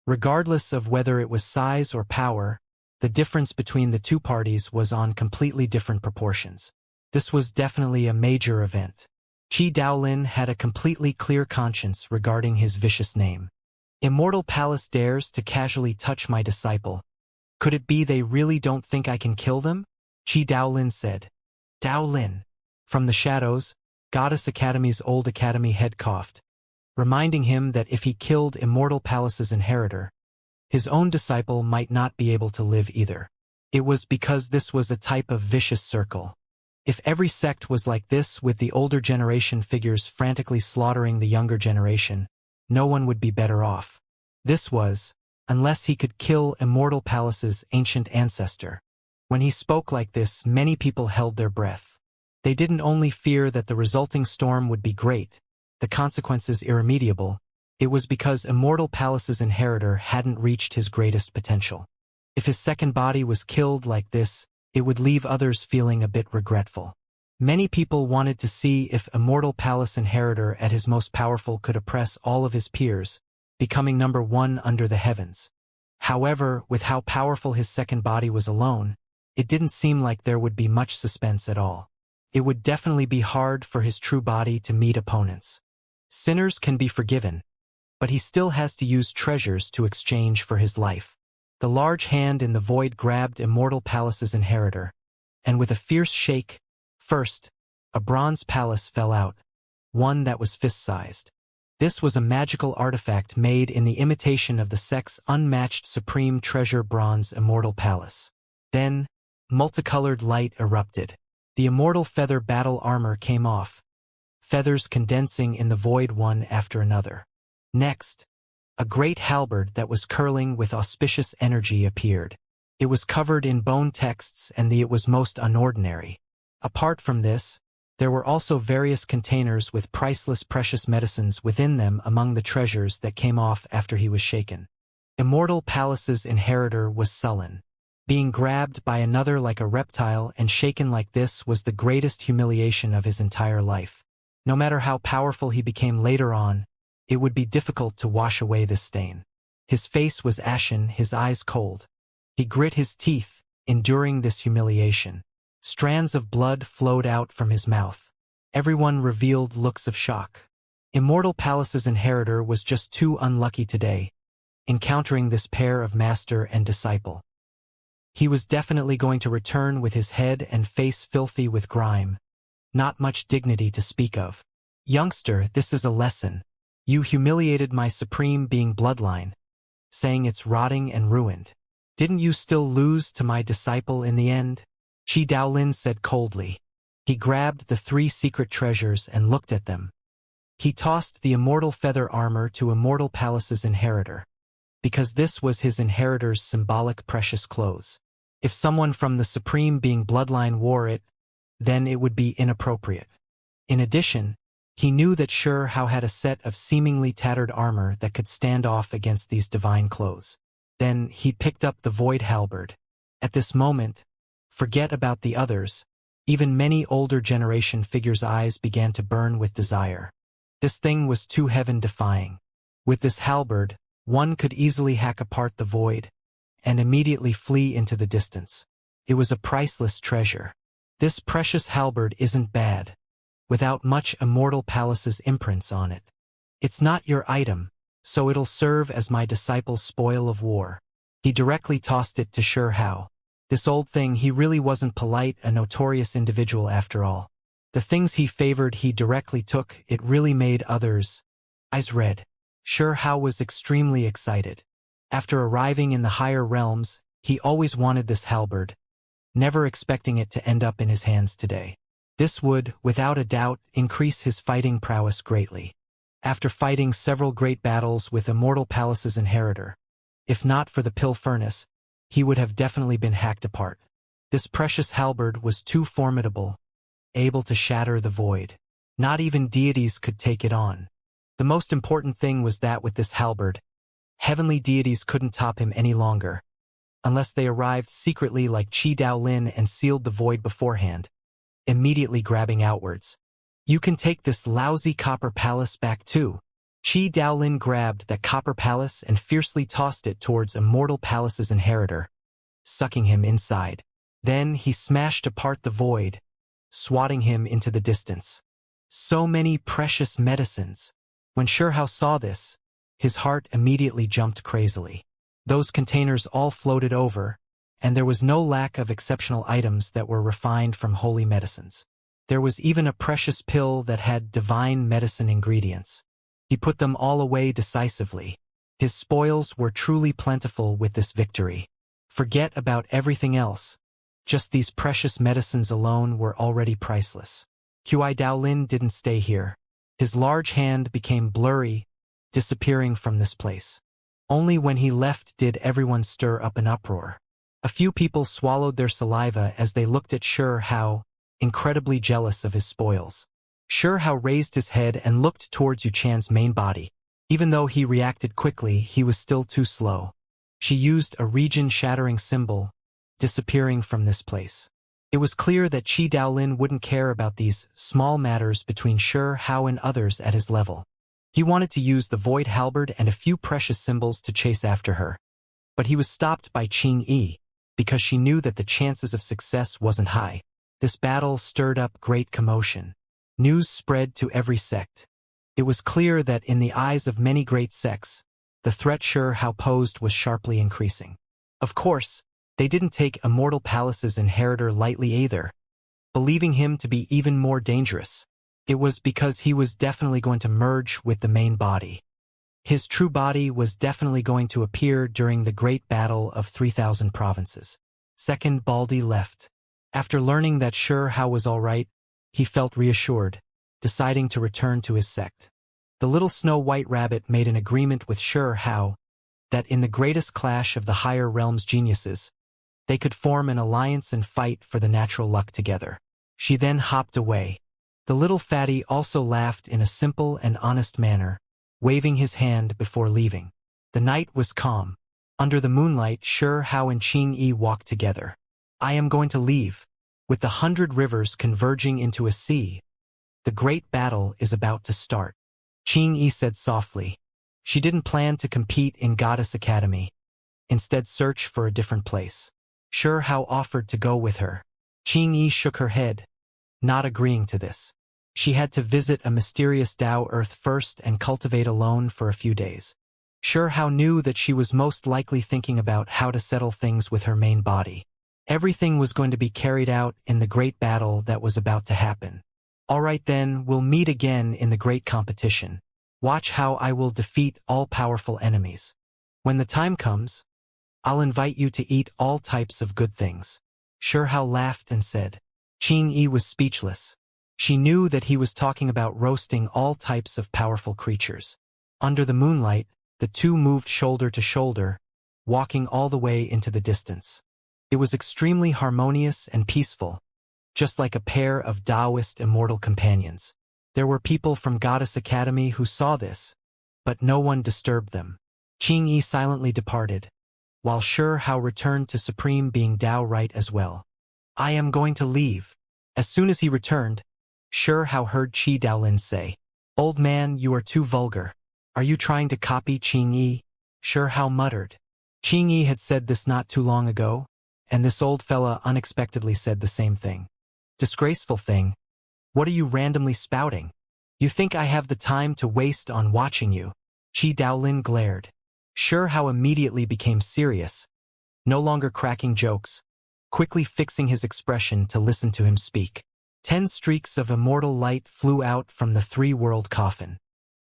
Regardless of whether it was size or power, the difference between the two parties was on completely different proportions. This was definitely a major event. Qi Daolin had a completely clear conscience regarding his vicious name. Immortal Palace dares to casually touch my disciple. Could it be they really don't think I can kill them? Qi Daolin said. Daolin. From the shadows, Goddess Academy's old academy head coughed, reminding him that if he killed Immortal Palace's inheritor, his own disciple might not be able to live either. It was because this was a type of vicious circle. If every sect was like this, with the older generation figures frantically slaughtering the younger generation, no one would be better off. This was, unless he could kill Immortal Palace's ancient ancestor. When he spoke like this, many people held their breath. They didn't only fear that the resulting storm would be great, the consequences irremediable, it was because Immortal Palace's inheritor hadn't reached his greatest potential. If his second body was killed like this, it would leave others feeling a bit regretful. Many people wanted to see if Immortal Palace inheritor at his most powerful could oppress all of his peers, becoming number one under the heavens. However, with how powerful his second body was alone, it didn't seem like there would be much suspense at all. It would definitely be hard for his true body to meet opponents. Sinners can be forgiven, but he still has to use treasures to exchange for his life. The large hand in the void grabbed Immortal Palace's inheritor, and with a fierce shake, first, a bronze palace fell out, one that was fist-sized. This was a magical artifact made in the imitation of the sect's unmatched supreme treasure bronze Immortal Palace. Then, multicolored light erupted. The immortal feather battle armor came off, feathers condensing in the void one after another. Next, a great halberd that was curling with auspicious energy appeared. It was covered in bone texts and it was most unordinary. Apart from this, there were also various containers with priceless precious medicines within them among the treasures that came off after he was shaken. Immortal Palace's inheritor was sullen. Being grabbed by another like a reptile and shaken like this was the greatest humiliation of his entire life. No matter how powerful he became later on, it would be difficult to wash away this stain. His face was ashen, his eyes cold. He grit his teeth, enduring this humiliation. Strands of blood flowed out from his mouth. Everyone revealed looks of shock. Immortal Palace's inheritor was just too unlucky today, encountering this pair of master and disciple. He was definitely going to return with his head and face filthy with grime. Not much dignity to speak of. Youngster, this is a lesson. You humiliated my supreme being bloodline, saying it's rotting and ruined. Didn't you still lose to my disciple in the end? Qi Daolin said coldly. He grabbed the 3 secret treasures and looked at them. He tossed the immortal feather armor to Immortal Palace's inheritor, because this was his inheritor's symbolic precious clothes. If someone from the supreme being bloodline wore it, then it would be inappropriate. In addition, he knew that Xianxia had a set of seemingly tattered armor that could stand off against these divine clothes. Then he picked up the void halberd. At this moment, forget about the others. Even many older generation figures' eyes began to burn with desire. This thing was too heaven-defying. With this halberd, one could easily hack apart the void and immediately flee into the distance. It was a priceless treasure. This precious halberd isn't bad, without much Immortal Palace's imprints on it. It's not your item, so it'll serve as my disciple's spoil of war. He directly tossed it to Xianxia. This old thing, he really wasn't polite, a notorious individual after all. The things he favored he directly took, it really made others' eyes red. Xianxia was extremely excited. After arriving in the higher realms, he always wanted this halberd, never expecting it to end up in his hands today. This would, without a doubt, increase his fighting prowess greatly. After fighting several great battles with Immortal Palace's inheritor, if not for the pill furnace, he would have definitely been hacked apart. This precious halberd was too formidable, able to shatter the void. Not even deities could take it on. The most important thing was that with this halberd, heavenly deities couldn't top him any longer, unless they arrived secretly like Qi Daolin and sealed the void beforehand, immediately grabbing outwards. You can take this lousy copper palace back too. Qi Daolin grabbed that copper palace and fiercely tossed it towards Immortal Palace's inheritor, sucking him inside. Then he smashed apart the void, swatting him into the distance. So many precious medicines. When Xianxia saw this, his heart immediately jumped crazily. Those containers all floated over, and there was no lack of exceptional items that were refined from holy medicines. There was even a precious pill that had divine medicine ingredients. He put them all away decisively. His spoils were truly plentiful with this victory. Forget about everything else. Just these precious medicines alone were already priceless. Qi Daolin didn't stay here. His large hand became blurry, disappearing from this place. Only when he left did everyone stir up an uproar. A few people swallowed their saliva as they looked at Xianxia, incredibly jealous of his spoils. Xianxia raised his head and looked towards Yu Chan's main body. Even though he reacted quickly, he was still too slow. She used a region-shattering symbol, disappearing from this place. It was clear that Qi Daolin wouldn't care about these small matters between Xianxia and others at his level. He wanted to use the void halberd and a few precious symbols to chase after her. But he was stopped by Qing Yi, because she knew that the chances of success wasn't high. This battle stirred up great commotion. News spread to every sect. It was clear that in the eyes of many great sects, the threat Shi Hao posed was sharply increasing. Of course, they didn't take Immortal Palace's inheritor lightly either, believing him to be even more dangerous. It was because he was definitely going to merge with the main body. His true body was definitely going to appear during the Great Battle of 3,000 Provinces. Second, Baldy left. After learning that Shi Hao was all right, he felt reassured, deciding to return to his sect. The little Snow-White Rabbit made an agreement with Shi Hao that in the greatest clash of the higher realms geniuses, they could form an alliance and fight for the natural luck together. She then hopped away. The little fatty also laughed in a simple and honest manner, waving his hand before leaving. The night was calm. Under the moonlight, Shi Hao and Qing Yi walked together. I am going to leave. With the 100 rivers converging into a sea, the great battle is about to start. Qing Yi said softly. She didn't plan to compete in Goddess Academy. Instead, search for a different place. Shi Hao offered to go with her. Qing Yi shook her head, not agreeing to this. She had to visit a mysterious Tao Earth first and cultivate alone for a few days. Shi Hao knew that she was most likely thinking about how to settle things with her main body. Everything was going to be carried out in the great battle that was about to happen. All right then, we'll meet again in the great competition. Watch how I will defeat all powerful enemies. When the time comes, I'll invite you to eat all types of good things. Shi Hao laughed and said. Qing Yi was speechless. She knew that he was talking about roasting all types of powerful creatures. Under the moonlight, the two moved shoulder to shoulder, walking all the way into the distance. It was extremely harmonious and peaceful, just like a pair of Taoist immortal companions. There were people from Goddess Academy who saw this, but no one disturbed them. Qing Yi silently departed, while Shi Hao returned to supreme being Tao right as well. I am going to leave. As soon as he returned, Shi Hao heard Qi Daolin say, Old man, you are too vulgar. Are you trying to copy Qing Yi? Shi Hao muttered. Qing Yi had said this not too long ago, and this old fella unexpectedly said the same thing. Disgraceful thing. What are you randomly spouting? You think I have the time to waste on watching you? Qi Daolin glared. Shi Hao immediately became serious, no longer cracking jokes, quickly fixing his expression to listen to him speak. 10 streaks of immortal light flew out from the three-world coffin.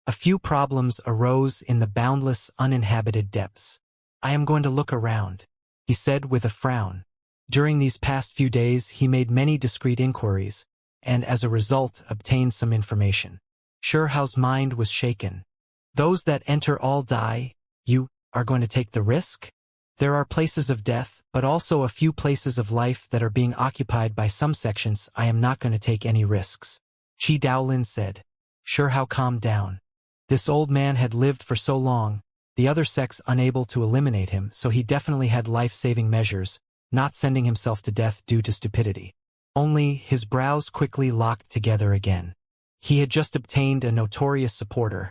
A few problems arose in the boundless, uninhabited depths. I am going to look around, he said with a frown. During these past few days, he made many discreet inquiries, and as a result obtained some information. Shi Hao's mind was shaken. Those that enter all die. You are going to take the risk? There are places of death, but also a few places of life that are being occupied by some sections. I am not going to take any risks. Qi Daolin said. Shi Hao calmed down. This old man had lived for so long, the other sects unable to eliminate him, so he definitely had life-saving measures, not sending himself to death due to stupidity. Only, his brows quickly locked together again. He had just obtained a notorious supporter,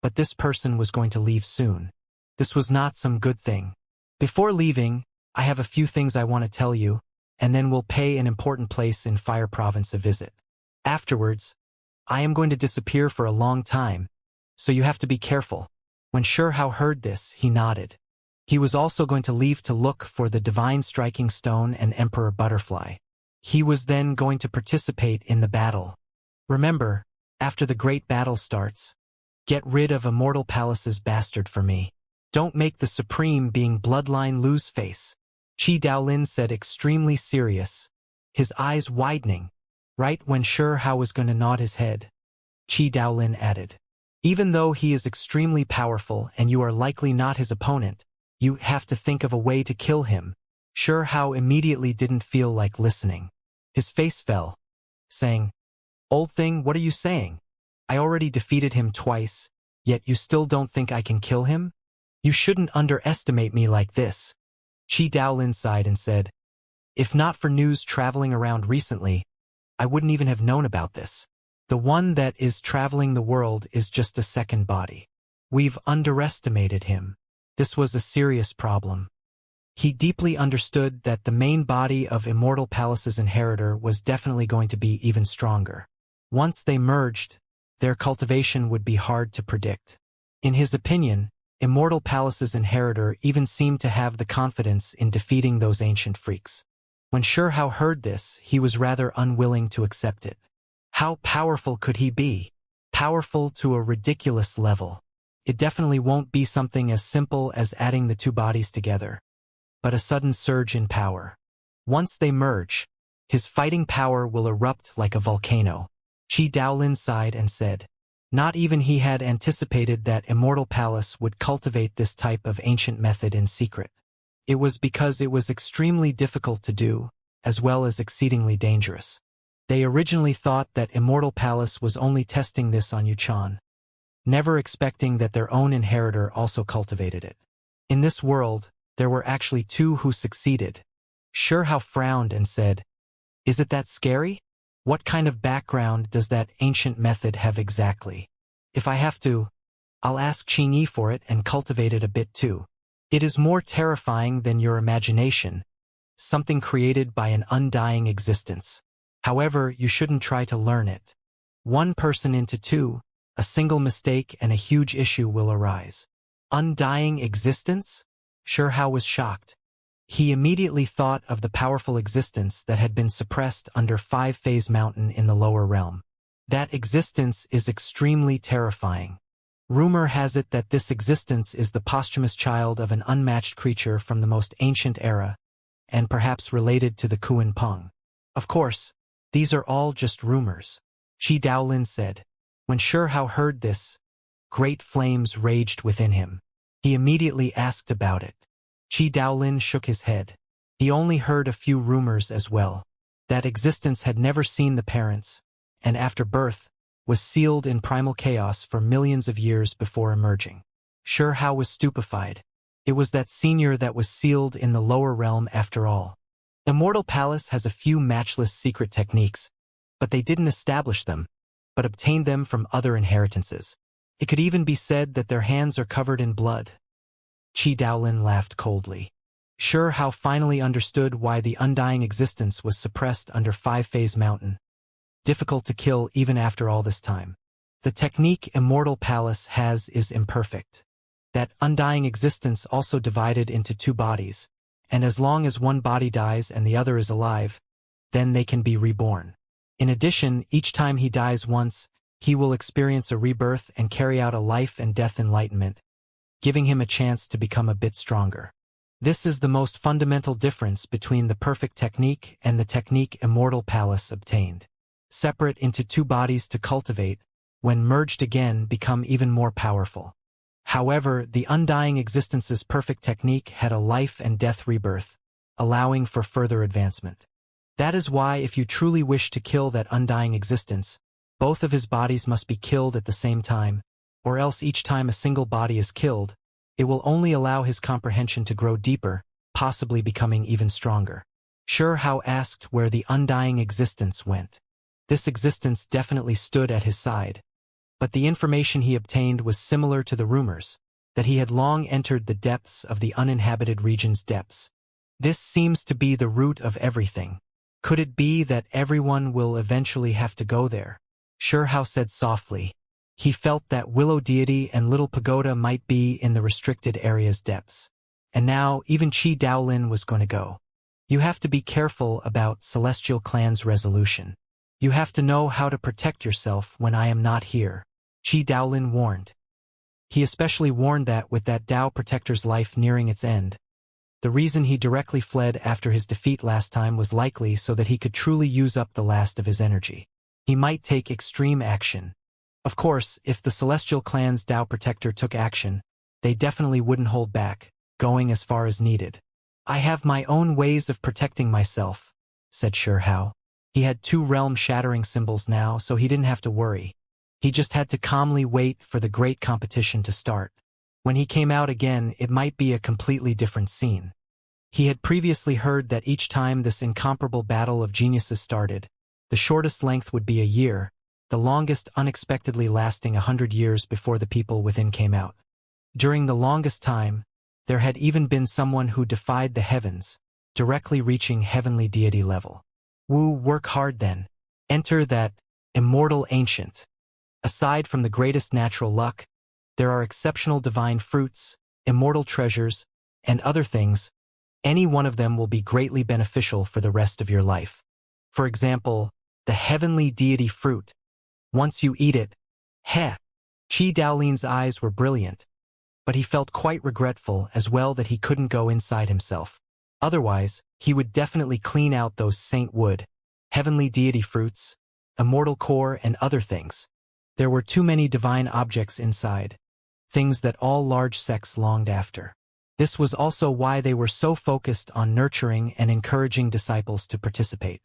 but this person was going to leave soon. This was not some good thing. Before leaving, I have a few things I want to tell you, and then we'll pay an important place in Fire Province a visit. Afterwards, I am going to disappear for a long time, so you have to be careful. When Shi Hao heard this, he nodded. He was also going to leave to look for the Divine Striking Stone and Emperor Butterfly. He was then going to participate in the battle. Remember, after the great battle starts, get rid of Immortal Palace's bastard for me. Don't make the Supreme Being bloodline lose face. Qi Daolin said, extremely serious, his eyes widening. Right when Shi Hao was going to nod his head, Qi Daolin added, even though he is extremely powerful and you are likely not his opponent, you have to think of a way to kill him. Shi Hao immediately didn't feel like listening. His face fell, saying, Old thing, what are you saying? I already defeated him twice, yet you still don't think I can kill him? You shouldn't underestimate me like this. Qi Daolin sighed and said, if not for news traveling around recently, I wouldn't even have known about this. The one that is traveling the world is just a second body. We've underestimated him. This was a serious problem. He deeply understood that the main body of Immortal Palace's inheritor was definitely going to be even stronger. Once they merged, their cultivation would be hard to predict. In his opinion, Immortal Palace's inheritor even seemed to have the confidence in defeating those ancient freaks. When Shihao heard this, he was rather unwilling to accept it. How powerful could he be? Powerful to a ridiculous level. It definitely won't be something as simple as adding the two bodies together, but a sudden surge in power. Once they merge, his fighting power will erupt like a volcano. Qi Daolin sighed and said, not even he had anticipated that Immortal Palace would cultivate this type of ancient method in secret. It was because it was extremely difficult to do, as well as exceedingly dangerous. They originally thought that Immortal Palace was only testing this on Yuchan, never expecting that their own inheritor also cultivated it. In this world, there were actually two who succeeded. Shihao frowned and said, is it that scary? What kind of background does that ancient method have exactly? If I have to, I'll ask Qingyi for it and cultivate it a bit too. It is more terrifying than your imagination, something created by an undying existence. However, you shouldn't try to learn it. One person into two, a single mistake and a huge issue will arise. Undying existence? Shihao was shocked. He immediately thought of the powerful existence that had been suppressed under Five-Phase Mountain in the lower realm. That existence is extremely terrifying. Rumor has it that this existence is the posthumous child of an unmatched creature from the most ancient era, and perhaps related to the Kuan Peng. Of course, these are all just rumors, Qi Daolin said. When Shihao heard this, great flames raged within him. He immediately asked about it. Qi Daolin shook his head. He only heard a few rumors as well. That existence had never seen the parents, and after birth, was sealed in primal chaos for millions of years before emerging. Shihao was stupefied. It was that senior that was sealed in the lower realm after all. Immortal Palace has a few matchless secret techniques, but they didn't establish them, but obtained them from other inheritances. It could even be said that their hands are covered in blood. Qi Daolin laughed coldly. Shihao finally understood why the undying existence was suppressed under Five-Phase Mountain. Difficult to kill even after all this time. The technique Immortal Palace has is imperfect. That undying existence also divided into two bodies, and as long as one body dies and the other is alive, then they can be reborn. In addition, each time he dies once, he will experience a rebirth and carry out a life and death enlightenment, giving him a chance to become a bit stronger. This is the most fundamental difference between the perfect technique and the technique Immortal Palace obtained. Separate into two bodies to cultivate, when merged again become even more powerful. However, the undying existence's perfect technique had a life and death rebirth, allowing for further advancement. That is why if you truly wish to kill that undying existence, both of his bodies must be killed at the same time, or else each time a single body is killed, it will only allow his comprehension to grow deeper, possibly becoming even stronger. Shihao asked where the undying existence went. This existence definitely stood at his side, but the information he obtained was similar to the rumors, that he had long entered the depths of the uninhabited region's depths. This seems to be the root of everything. Could it be that everyone will eventually have to go there? Shihao said softly. He felt that Willow Deity and Little Pagoda might be in the restricted area's depths. And now even Qi Daolin was going to go. You have to be careful about Celestial Clan's resolution. You have to know how to protect yourself when I am not here, Qi Daolin warned. He especially warned that with that Dao Protector's life nearing its end, the reason he directly fled after his defeat last time was likely so that he could truly use up the last of his energy. He might take extreme action. Of course, if the Celestial Clan's Dao Protector took action, they definitely wouldn't hold back, going as far as needed. I have my own ways of protecting myself, said Shihao. He had two realm-shattering symbols now, so he didn't have to worry. He just had to calmly wait for the great competition to start. When he came out again, it might be a completely different scene. He had previously heard that each time this incomparable battle of geniuses started, the shortest length would be a year, the longest unexpectedly lasting 100 years before the people within came out. During the longest time, There had even been someone who defied the heavens, directly reaching heavenly deity level. Wu, work hard then. Enter that immortal ancient. Aside from the greatest natural luck, there are exceptional divine fruits, immortal treasures, and other things. Any one of them will be greatly beneficial for the rest of your life. For example, the heavenly deity fruit. Once you eat it, Qi Daolin's eyes were brilliant, but he felt quite regretful as well that he couldn't go inside himself. Otherwise, he would definitely clean out those saint wood, heavenly deity fruits, immortal core, and other things. There were too many divine objects inside, things that all large sects longed after. This was also why they were so focused on nurturing and encouraging disciples to participate.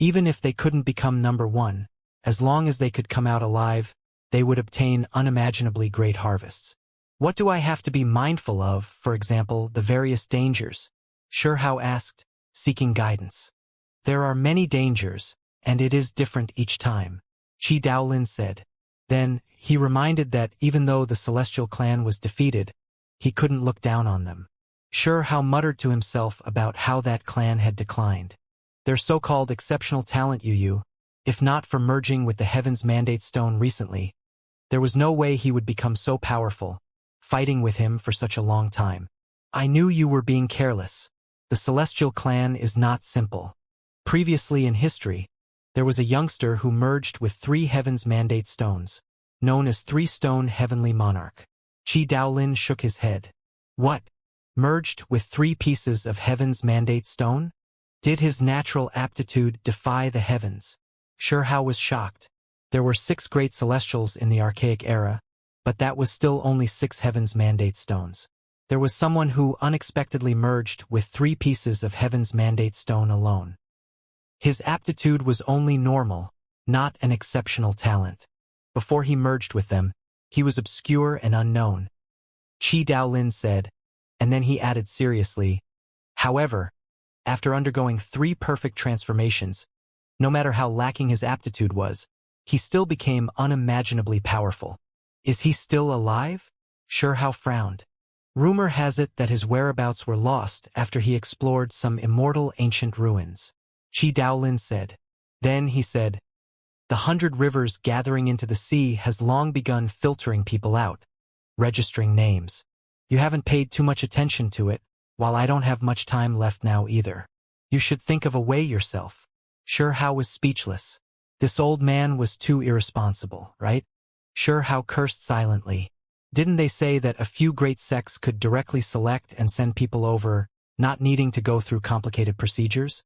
Even if they couldn't become number one, as long as they could come out alive, they would obtain unimaginably great harvests. What do I have to be mindful of, for example, the various dangers? Shihao asked, seeking guidance. There are many dangers, and it is different each time, Qi Daolin said. Then, he reminded that even though the celestial clan was defeated, he couldn't look down on them. Shihao muttered to himself about how that clan had declined. Their so-called exceptional talent Yu, if not for merging with the Heaven's Mandate Stone recently, there was no way he would become so powerful, fighting with him for such a long time. I knew you were being careless. The Celestial Clan is not simple. Previously in history, there was a youngster who merged with 3 Heaven's Mandate Stones, known as 3-Stone Heavenly Monarch. Qi Daolin shook his head. What? Merged with 3 pieces of Heaven's Mandate Stone? Did his natural aptitude defy the heavens? Shihao was shocked. There were 6 great celestials in the Archaic era, but that was still only 6 Heaven's Mandate Stones. There was someone who unexpectedly merged with 3 pieces of Heaven's Mandate Stone alone. His aptitude was only normal, not an exceptional talent. Before he merged with them, he was obscure and unknown. Qi Daolin said, and then he added seriously, however, after undergoing 3 perfect transformations, no matter how lacking his aptitude was, he still became unimaginably powerful. Is he still alive? Shihao frowned. Rumor has it that his whereabouts were lost after he explored some immortal ancient ruins. Qi Daolin said. Then he said, the 100 rivers gathering into the sea has long begun filtering people out, registering names. You haven't paid too much attention to it, while I don't have much time left now either. You should think of a way yourself. Shihao was speechless. This old man was too irresponsible, right? Shihao cursed silently. Didn't they say that a few great sects could directly select and send people over, not needing to go through complicated procedures?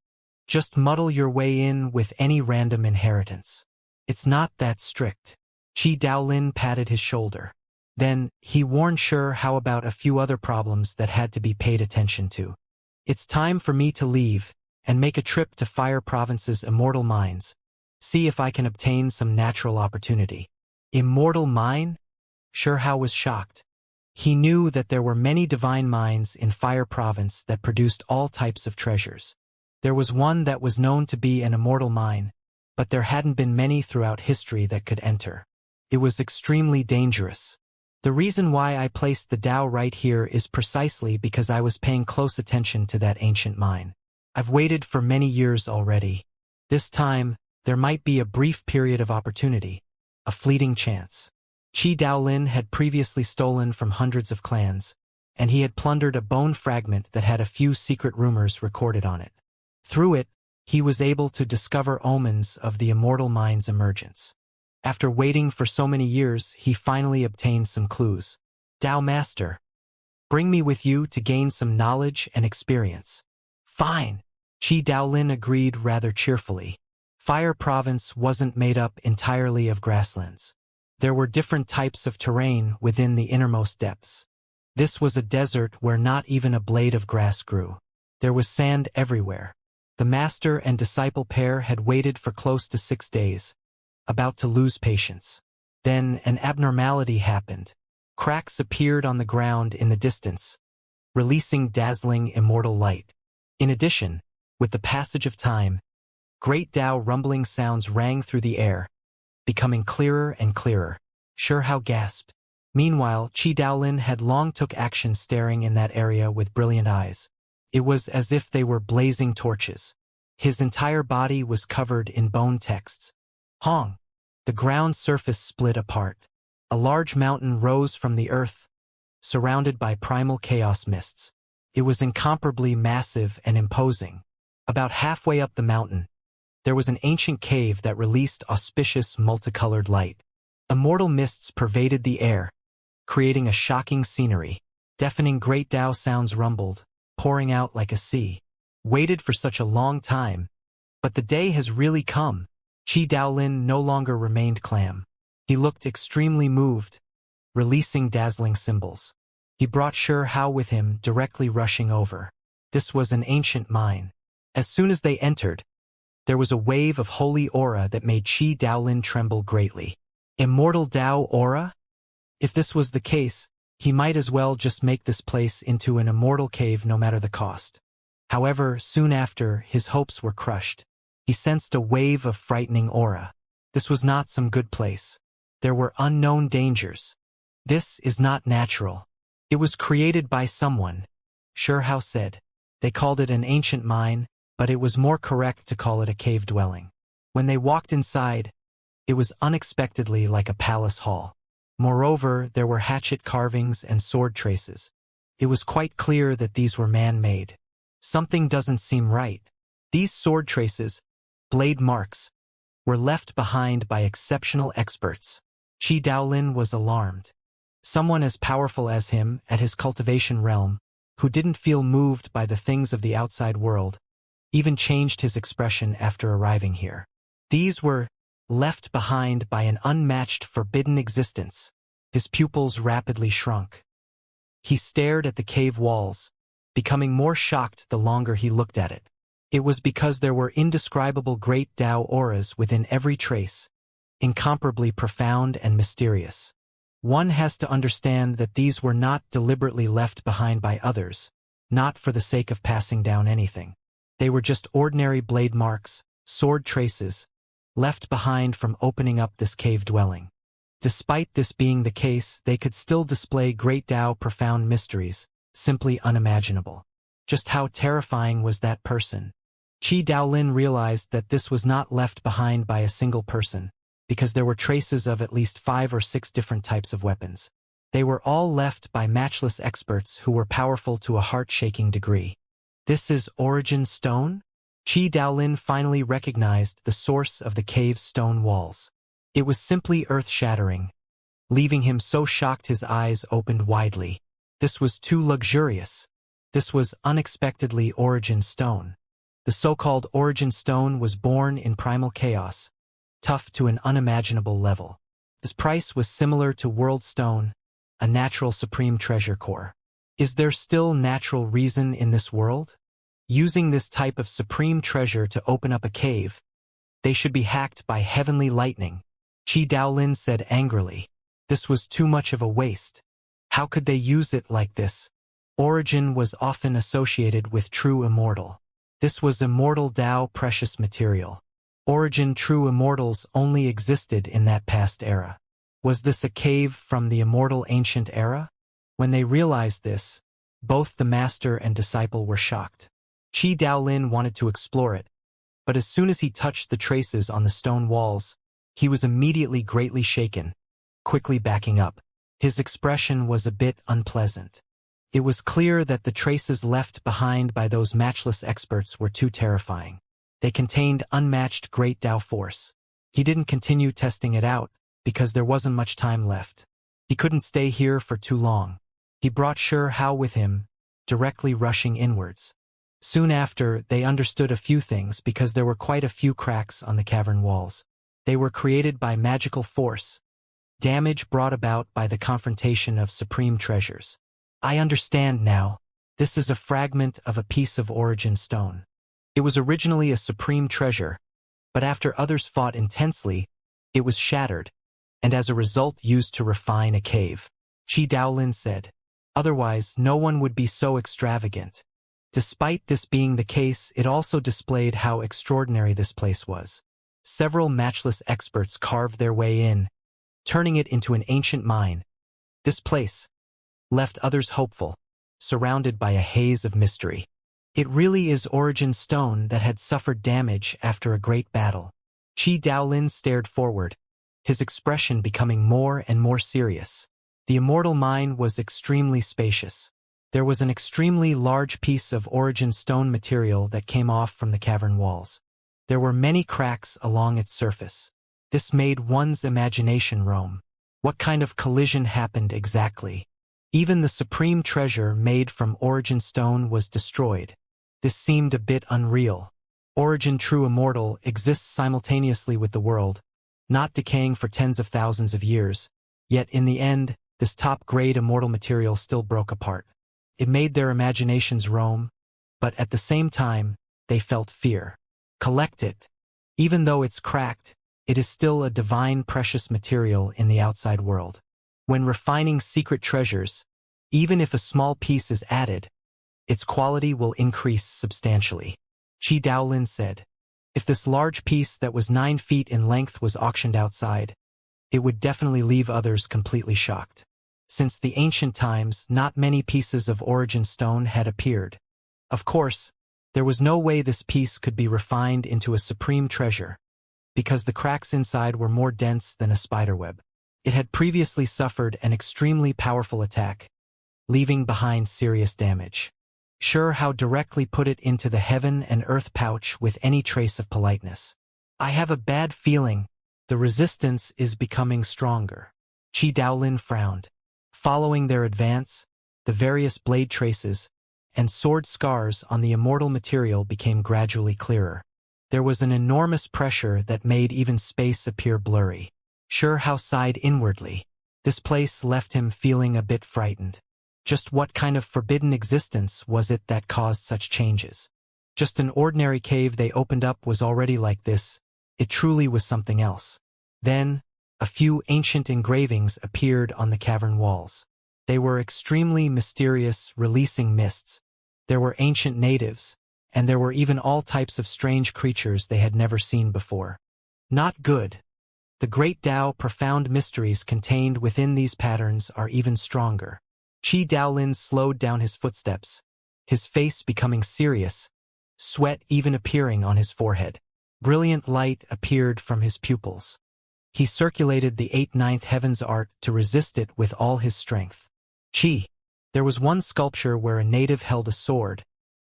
Just muddle your way in with any random inheritance. It's not that strict. Qi Daolin patted his shoulder. Then, he warned Shihao about a few other problems that had to be paid attention to. It's time for me to leave, and make a trip to Fire Province's immortal mines. See if I can obtain some natural opportunity. Immortal mine? Shihao was shocked. He knew that there were many divine mines in Fire Province that produced all types of treasures. There was one that was known to be an immortal mine, but there hadn't been many throughout history that could enter. It was extremely dangerous. The reason why I placed the Dao right here is precisely because I was paying close attention to that ancient mine. I've waited for many years already. This time, there might be a brief period of opportunity, a fleeting chance. Qi Daolin had previously stolen from hundreds of clans, and he had plundered a bone fragment that had a few secret rumors recorded on it. Through it, he was able to discover omens of the immortal mine's emergence. After waiting for so many years, he finally obtained some clues. Dao Master, bring me with you to gain some knowledge and experience. Fine. Qi Daolin agreed rather cheerfully. Fire Province wasn't made up entirely of grasslands. There were different types of terrain within the innermost depths. This was a desert where not even a blade of grass grew. There was sand everywhere. The master and disciple pair had waited for close to 6 days, about to lose patience. Then an abnormality happened. Cracks appeared on the ground in the distance, releasing dazzling immortal light. In addition, with the passage of time, great Dao rumbling sounds rang through the air, becoming clearer and clearer. Shihao gasped. Meanwhile, Qi Daolin had long took action staring in that area with brilliant eyes. It was as if they were blazing torches. His entire body was covered in bone texts. Hong! The ground surface split apart. A large mountain rose from the earth, surrounded by primal chaos mists. It was incomparably massive and imposing. About halfway up the mountain, there was an ancient cave that released auspicious multicolored light. Immortal mists pervaded the air, creating a shocking scenery. Deafening great Tao sounds rumbled, pouring out like a sea. Waited for such a long time, but the day has really come. Qi Daolin no longer remained calm. He looked extremely moved, releasing dazzling symbols. He brought Shi Hao with him, directly rushing over. This was an ancient mine. As soon as they entered, there was a wave of holy aura that made Qi Daolin tremble greatly. Immortal Dao aura? If this was the case, he might as well just make this place into an immortal cave no matter the cost. However, soon after, his hopes were crushed. He sensed a wave of frightening aura. This was not some good place. There were unknown dangers. This is not natural. It was created by someone, Shi Hao said. They called it an ancient mine, but it was more correct to call it a cave dwelling. When they walked inside, it was unexpectedly like a palace hall. Moreover, there were hatchet carvings and sword traces. It was quite clear that these were man-made. Something doesn't seem right. These sword traces, blade marks, were left behind by exceptional experts. Qi Daolin was alarmed. Someone as powerful as him, at his cultivation realm, who didn't feel moved by the things of the outside world, even changed his expression after arriving here. These were left behind by an unmatched forbidden existence. His pupils rapidly shrunk. He stared at the cave walls, becoming more shocked the longer he looked at it. It was because there were indescribable great Tao auras within every trace, incomparably profound and mysterious. One has to understand that these were not deliberately left behind by others, not for the sake of passing down anything. They were just ordinary blade marks, sword traces, left behind from opening up this cave dwelling. Despite this being the case, they could still display great Tao profound mysteries, simply unimaginable. Just how terrifying was that person? Qi Daolin realized that this was not left behind by a single person, because there were traces of at least 5 or 6 different types of weapons. They were all left by matchless experts who were powerful to a heart-shaking degree. This is Origin Stone? Qi Daolin finally recognized the source of the cave's stone walls. It was simply earth-shattering, leaving him so shocked his eyes opened widely. This was too luxurious. This was unexpectedly Origin Stone. The so-called Origin Stone was born in primal chaos, tough to an unimaginable level. Its price was similar to World Stone, a natural supreme treasure core. Is there still natural reason in this world? Using this type of supreme treasure to open up a cave, they should be hacked by heavenly lightning. Qi Daolin said angrily. This was too much of a waste. How could they use it like this? Origin was often associated with true immortal. This was immortal Tao precious material. Origin true immortals only existed in that past era. Was this a cave from the immortal ancient era? When they realized this, both the master and disciple were shocked. Qi Daolin wanted to explore it, but as soon as he touched the traces on the stone walls, he was immediately greatly shaken, quickly backing up. His expression was a bit unpleasant. It was clear that the traces left behind by those matchless experts were too terrifying. They contained unmatched great Tao force. He didn't continue testing it out, because there wasn't much time left. He couldn't stay here for too long. He brought Shi Hao with him, directly rushing inwards. Soon after, they understood a few things because there were quite a few cracks on the cavern walls. They were created by magical force, damage brought about by the confrontation of supreme treasures. I understand now. This is a fragment of a piece of Origin Stone. It was originally a supreme treasure, but after others fought intensely, it was shattered, and as a result used to refine a cave. Qi Daolin said. Otherwise, no one would be so extravagant. Despite this being the case, it also displayed how extraordinary this place was. Several matchless experts carved their way in, turning it into an ancient mine. This place left others hopeful, surrounded by a haze of mystery. It really is Origin Stone that had suffered damage after a great battle. Qi Daolin stared forward, his expression becoming more and more serious. The immortal mine was extremely spacious. There was an extremely large piece of Origin Stone material that came off from the cavern walls. There were many cracks along its surface. This made one's imagination roam. What kind of collision happened exactly? Even the supreme treasure made from Origin Stone was destroyed. This seemed a bit unreal. Origin True Immortal exists simultaneously with the world, not decaying for tens of thousands of years, yet in the end, this top-grade immortal material still broke apart. It made their imaginations roam, but at the same time, they felt fear. Collect it. Even though it's cracked, it is still a divine precious material in the outside world. When refining secret treasures, even if a small piece is added, its quality will increase substantially. Qi Daolin said, if this large piece that was 9 feet in length was auctioned outside, it would definitely leave others completely shocked. Since the ancient times, not many pieces of Origin Stone had appeared. Of course, there was no way this piece could be refined into a supreme treasure, because the cracks inside were more dense than a spiderweb. It had previously suffered an extremely powerful attack, leaving behind serious damage. Sure how directly put it into the heaven and earth pouch with any trace of politeness. I have a bad feeling the resistance is becoming stronger. Qi Daolin frowned. Following their advance, the various blade traces and sword scars on the immortal material became gradually clearer. There was an enormous pressure that made even space appear blurry. Sure how sighed inwardly. This place left him feeling a bit frightened. Just what kind of forbidden existence was it that caused such changes? Just an ordinary cave they opened up was already like this. It truly was something else. Then, a few ancient engravings appeared on the cavern walls. They were extremely mysterious, releasing mists. There were ancient natives, and there were even all types of strange creatures they had never seen before. Not good. The great Tao profound mysteries contained within these patterns are even stronger. Qi Daolin slowed down his footsteps, his face becoming serious, sweat even appearing on his forehead. Brilliant light appeared from his pupils. He circulated the 8/9 heavens art to resist it with all his strength. Qi. There was one sculpture where a native held a sword,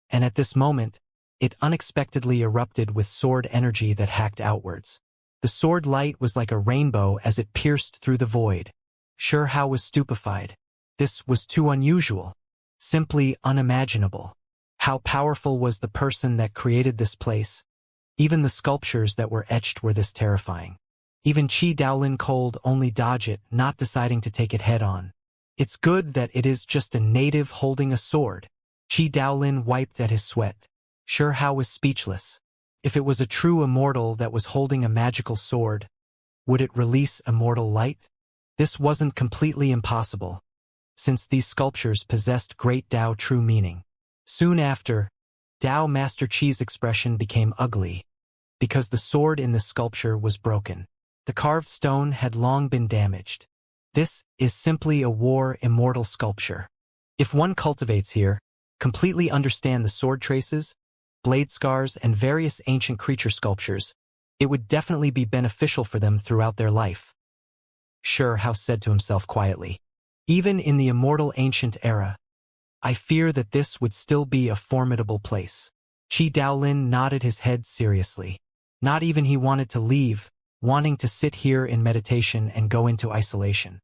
and at this moment, it unexpectedly erupted with sword energy that hacked outwards. The sword light was like a rainbow as it pierced through the void. Sure how was stupefied. This was too unusual, simply unimaginable. How powerful was the person that created this place? Even the sculptures that were etched were this terrifying. Even Qi Daolin cold only dodge it, not deciding to take it head on. It's good that it is just a native holding a sword. Qi Daolin wiped at his sweat. Sure how was speechless. If it was a true immortal that was holding a magical sword, would it release immortal light? This wasn't completely impossible, since these sculptures possessed great Tao true meaning. Soon after, Tao Master Qi's expression became ugly, because the sword in the sculpture was broken. The carved stone had long been damaged. This is simply a war immortal sculpture. If one cultivates here, completely understand the sword traces, blade scars, and various ancient creature sculptures, it would definitely be beneficial for them throughout their life. Sure how said to himself quietly. Even in the immortal ancient era, I fear that this would still be a formidable place. Qi Daolin nodded his head seriously. Not even he wanted to leave, wanting to sit here in meditation and go into isolation.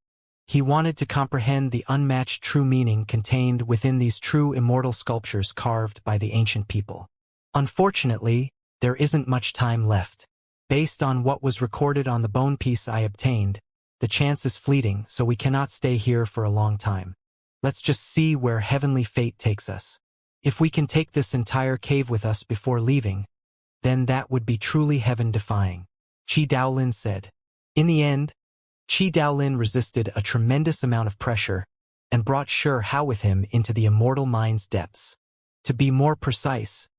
He wanted to comprehend the unmatched true meaning contained within these true immortal sculptures carved by the ancient people. Unfortunately, there isn't much time left. Based on what was recorded on the bone piece I obtained, the chance is fleeting, so we cannot stay here for a long time. Let's just see where heavenly fate takes us. If we can take this entire cave with us before leaving, then that would be truly heaven-defying, Qi Daolin said. In the end, Qi Daolin resisted a tremendous amount of pressure and brought Sure How with him into the immortal mine's depths. To be more precise,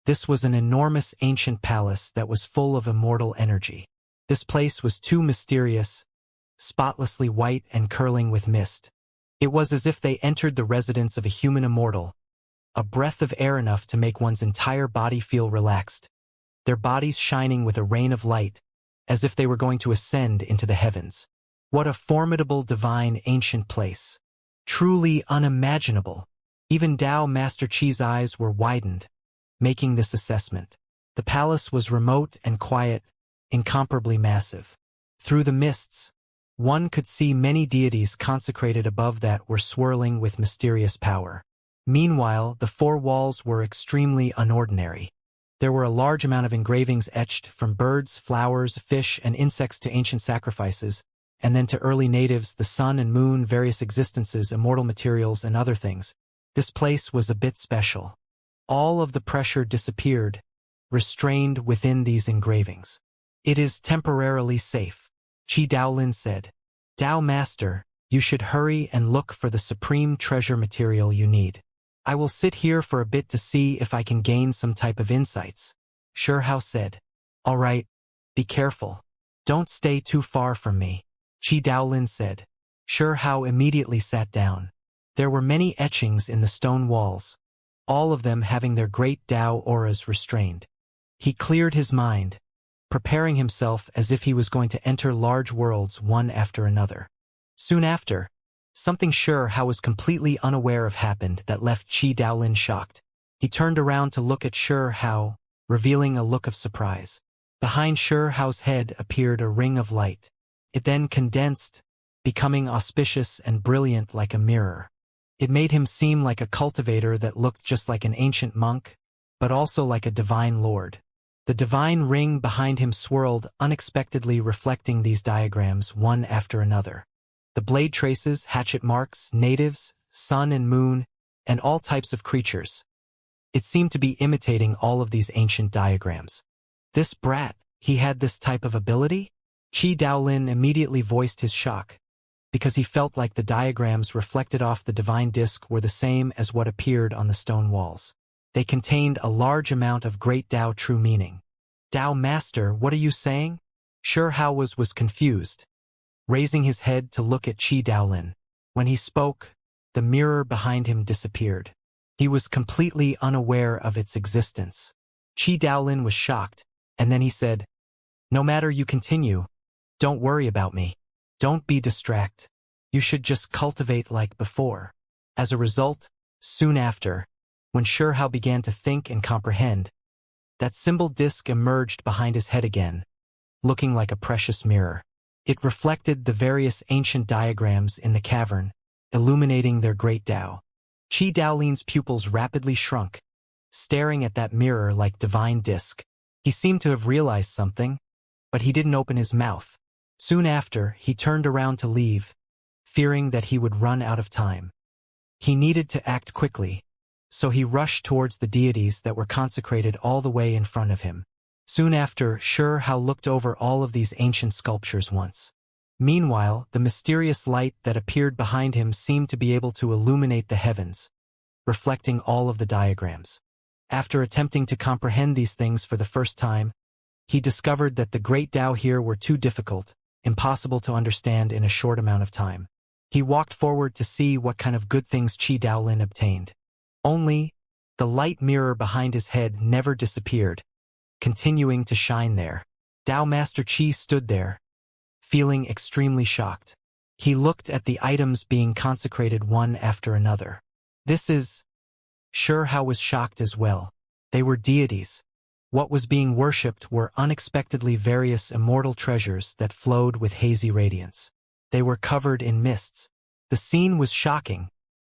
this was an enormous ancient palace that was full of immortal energy. This place was too mysterious, spotlessly white and curling with mist. It was as if they entered the residence of a human immortal, a breath of air enough to make one's entire body feel relaxed, their bodies shining with a rain of light, as if they were going to ascend into the heavens. What a formidable divine ancient place. Truly unimaginable. Even Tao Master Qi's eyes were widened, making this assessment. The palace was remote and quiet, incomparably massive. Through the mists, one could see many deities consecrated above that were swirling with mysterious power. Meanwhile, the four walls were extremely unordinary. There were a large amount of engravings etched from birds, flowers, fish, and insects to ancient sacrifices, and then to early natives, the sun and moon, various existences, immortal materials, and other things. This place was a bit special. All of the pressure disappeared, restrained within these engravings. It is temporarily safe, Qi Daolin said. Tao Master, you should hurry and look for the supreme treasure material you need. I will sit here for a bit to see if I can gain some type of insights, Shi Hao said. All right, be careful. Don't stay too far from me, Qi Daolin said. Shi Hao immediately sat down. There were many etchings in the stone walls, all of them having their great Tao auras restrained. He cleared his mind, preparing himself as if he was going to enter large worlds one after another. Soon after, something Shi Hao was completely unaware of happened that left Qi Daolin shocked. He turned around to look at Shi Hao, revealing a look of surprise. Behind Shi Hao's head appeared a ring of light. It then condensed, becoming auspicious and brilliant like a mirror. It made him seem like a cultivator that looked just like an ancient monk, but also like a divine lord. The divine ring behind him swirled unexpectedly, reflecting these diagrams one after another. The blade traces, hatchet marks, natives, sun and moon, and all types of creatures. It seemed to be imitating all of these ancient diagrams. This brat, he had this type of ability? Qi Daolin immediately voiced his shock, because he felt like the diagrams reflected off the divine disk were the same as what appeared on the stone walls. They contained a large amount of great Tao true meaning. Tao Master, what are you saying? Shi Hao was confused, raising his head to look at Qi Daolin. When he spoke, the mirror behind him disappeared. He was completely unaware of its existence. Qi Daolin was shocked, and then he said, "No matter, you continue. Don't worry about me. Don't be distracted. You should just cultivate like before." As a result, soon after, when Shi Hao began to think and comprehend, that symbol disk emerged behind his head again, looking like a precious mirror. It reflected the various ancient diagrams in the cavern, illuminating their great Tao. Qi Daolin's pupils rapidly shrunk, staring at that mirror like divine disk. He seemed to have realized something, but he didn't open his mouth. Soon after, he turned around to leave, fearing that he would run out of time. He needed to act quickly, so he rushed towards the deities that were consecrated all the way in front of him. Soon after, Shi Hao looked over all of these ancient sculptures once. Meanwhile, the mysterious light that appeared behind him seemed to be able to illuminate the heavens, reflecting all of the diagrams. After attempting to comprehend these things for the first time, he discovered that the great Tao here were too difficult, impossible to understand in a short amount of time. He walked forward to see what kind of good things Qi Daolin obtained. Only, the light mirror behind his head never disappeared, continuing to shine there. Tao Master Qi stood there, feeling extremely shocked. He looked at the items being consecrated one after another. Shi Hao was shocked as well. They were deities. What was being worshipped were unexpectedly various immortal treasures that flowed with hazy radiance. They were covered in mists. The scene was shocking.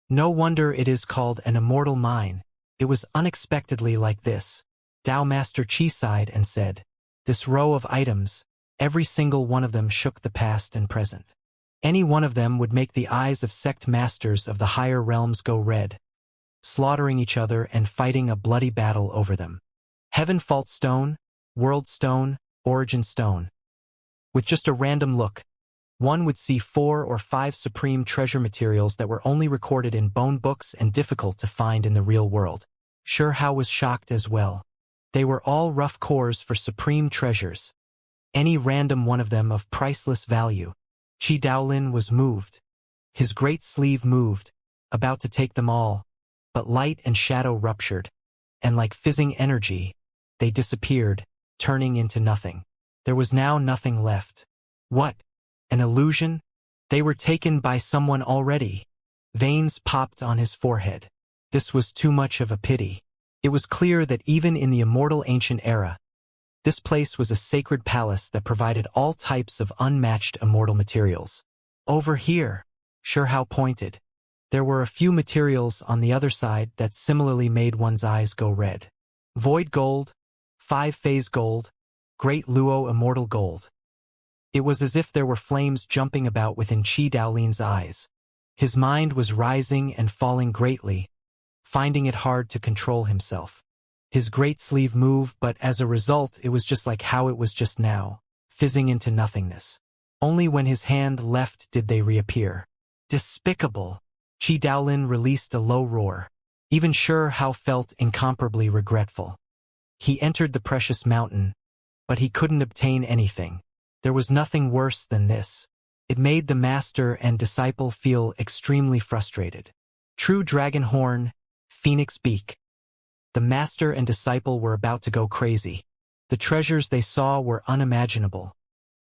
No wonder it is called an immortal mine. It was unexpectedly like this. Tao Master Qi sighed and said, "This row of items, every single one of them shook the past and present. Any one of them would make the eyes of sect masters of the higher realms go red, slaughtering each other and fighting a bloody battle over them. Heaven Fault Stone, World Stone, Origin Stone. With just a random look, one would see 4 or 5 supreme treasure materials that were only recorded in bone books and difficult to find in the real world." Shi Hao was shocked as well. They were all rough cores for supreme treasures, any random one of them of priceless value. Qi Daolin was moved. His great sleeve moved, about to take them all, but light and shadow ruptured, and like fizzing energy, they disappeared, turning into nothing. There was now nothing left. What? An illusion? They were taken by someone already. Veins popped on his forehead. This was too much of a pity. It was clear that even in the immortal ancient era, this place was a sacred palace that provided all types of unmatched immortal materials. Over here, Xianxia pointed. There were a few materials on the other side that similarly made one's eyes go red. Void gold, 5-phase gold, great luo immortal gold. It was as if there were flames jumping about within Qi Daolin's eyes. His mind was rising and falling greatly, finding it hard to control himself. His great sleeve moved, but as a result it was just like how it was just now, fizzing into nothingness. Only when his hand left did they reappear. Despicable! Qi Daolin released a low roar. Even Xianxia felt incomparably regretful. He entered the precious mountain, but he couldn't obtain anything. There was nothing worse than this. It made the master and disciple feel extremely frustrated. True dragon horn, phoenix beak. The master and disciple were about to go crazy. The treasures they saw were unimaginable.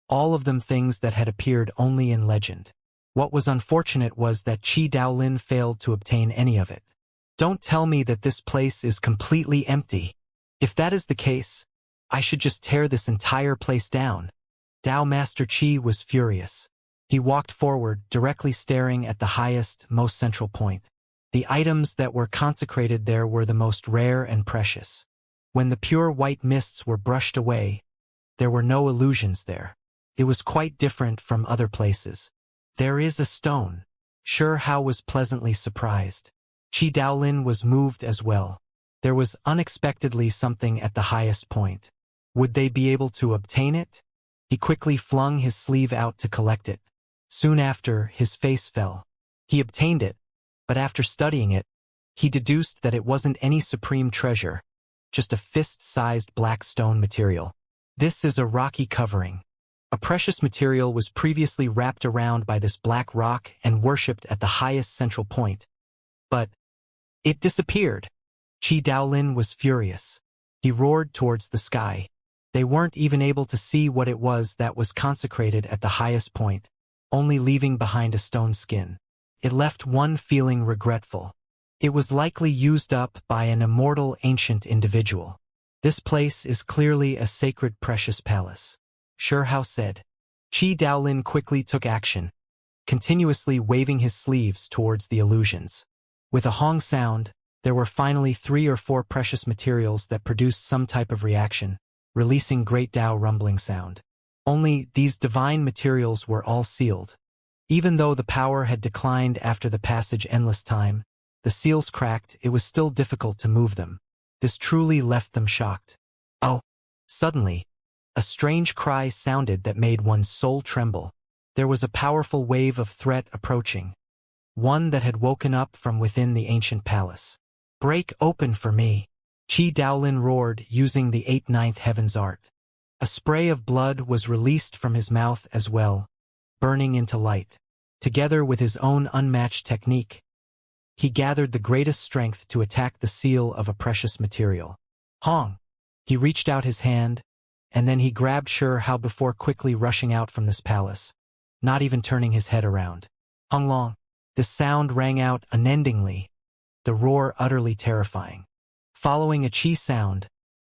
All of them things that had appeared only in legend. What was unfortunate was that Qi Daolin failed to obtain any of it. Don't tell me that this place is completely empty. If that is the case, I should just tear this entire place down. Dao Master Qi was furious. He walked forward, directly staring at the highest, most central point. The items that were consecrated there were the most rare and precious. When the pure white mists were brushed away, there were no illusions there. It was quite different from other places. There is a stone. Xianxia was pleasantly surprised. Qi Daolin was moved as well. There was unexpectedly something at the highest point. Would they be able to obtain it? He quickly flung his sleeve out to collect it. Soon after, his face fell. He obtained it, but after studying it, he deduced that it wasn't any supreme treasure, just a fist-sized black stone material. This is a rocky covering. A precious material was previously wrapped around by this black rock and worshipped at the highest central point. But it disappeared. Qi Daolin was furious. He roared towards the sky. They weren't even able to see what it was that was consecrated at the highest point, only leaving behind a stone skin. It left one feeling regretful. It was likely used up by an immortal ancient individual. This place is clearly a sacred precious palace, Xianxia said. Qi Daolin quickly took action, continuously waving his sleeves towards the illusions. With a hong sound, there were finally 3 or 4 precious materials that produced some type of reaction, releasing great Dao rumbling sound. Only these divine materials were all sealed. Even though the power had declined after the passage endless time, the seals cracked, it was still difficult to move them. This truly left them shocked. Oh! Suddenly, a strange cry sounded that made one's soul tremble. There was a powerful wave of threat approaching, one that had woken up from within the ancient palace. Break open for me! Qi Daolin roared, using the 8/9 heaven's art. A spray of blood was released from his mouth as well, burning into light. Together with his own unmatched technique, he gathered the greatest strength to attack the seal of a precious material. Hong! He reached out his hand, and then he grabbed Xianxia before quickly rushing out from this palace, not even turning his head around. Hong Long! The sound rang out unendingly, the roar utterly terrifying. Following a Qi sound,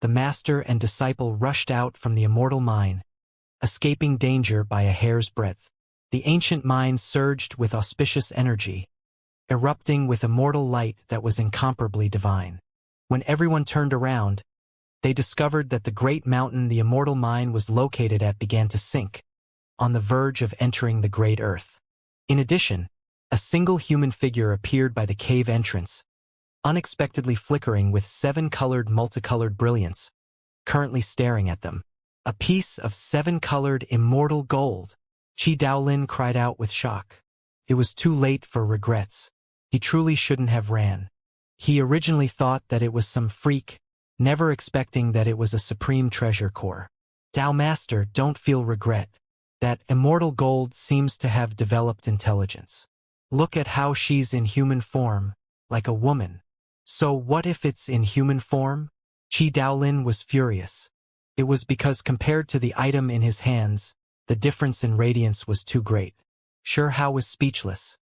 the master and disciple rushed out from the immortal mine, escaping danger by a hair's breadth. The ancient mine surged with auspicious energy, erupting with immortal light that was incomparably divine. When everyone turned around, they discovered that the great mountain the immortal mine was located at began to sink, on the verge of entering the great earth. In addition, a single human figure appeared by the cave entrance, unexpectedly flickering with 7-colored multicolored brilliance, currently staring at them. A piece of 7-colored immortal gold! Qi Daolin cried out with shock. It was too late for regrets. He truly shouldn't have ran. He originally thought that it was some freak, never expecting that it was a supreme treasure core. Dao Master, don't feel regret. That immortal gold seems to have developed intelligence. Look at how she's in human form, like a woman. So what if it's in human form? Qi Daolin was furious. It was because compared to the item in his hands, the difference in radiance was too great. Shi Hao was speechless.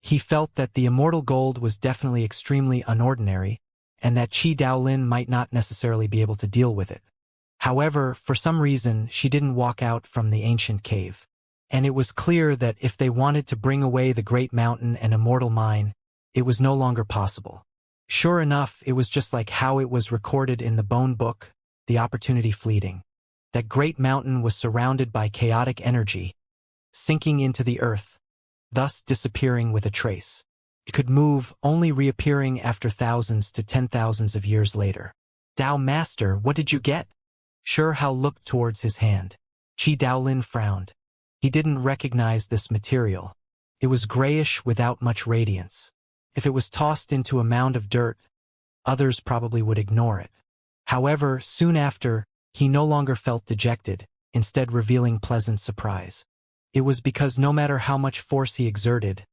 He felt that the immortal gold was definitely extremely unordinary, and that Qi Daolin might not necessarily be able to deal with it. However, for some reason, she didn't walk out from the ancient cave. And it was clear that if they wanted to bring away the great mountain and immortal mine, it was no longer possible. Sure enough, it was just like how it was recorded in the Bone Book, the opportunity fleeting. That great mountain was surrounded by chaotic energy, sinking into the earth, thus disappearing with a trace. It could move, only reappearing after thousands to 10,000s of years later. Dao Master, what did you get? Shi Hao looked towards his hand. Qi Daolin frowned. He didn't recognize this material. It was grayish without much radiance. If it was tossed into a mound of dirt, others probably would ignore it. However, soon after, he no longer felt dejected, instead revealing pleasant surprise. It was because no matter how much force he exerted,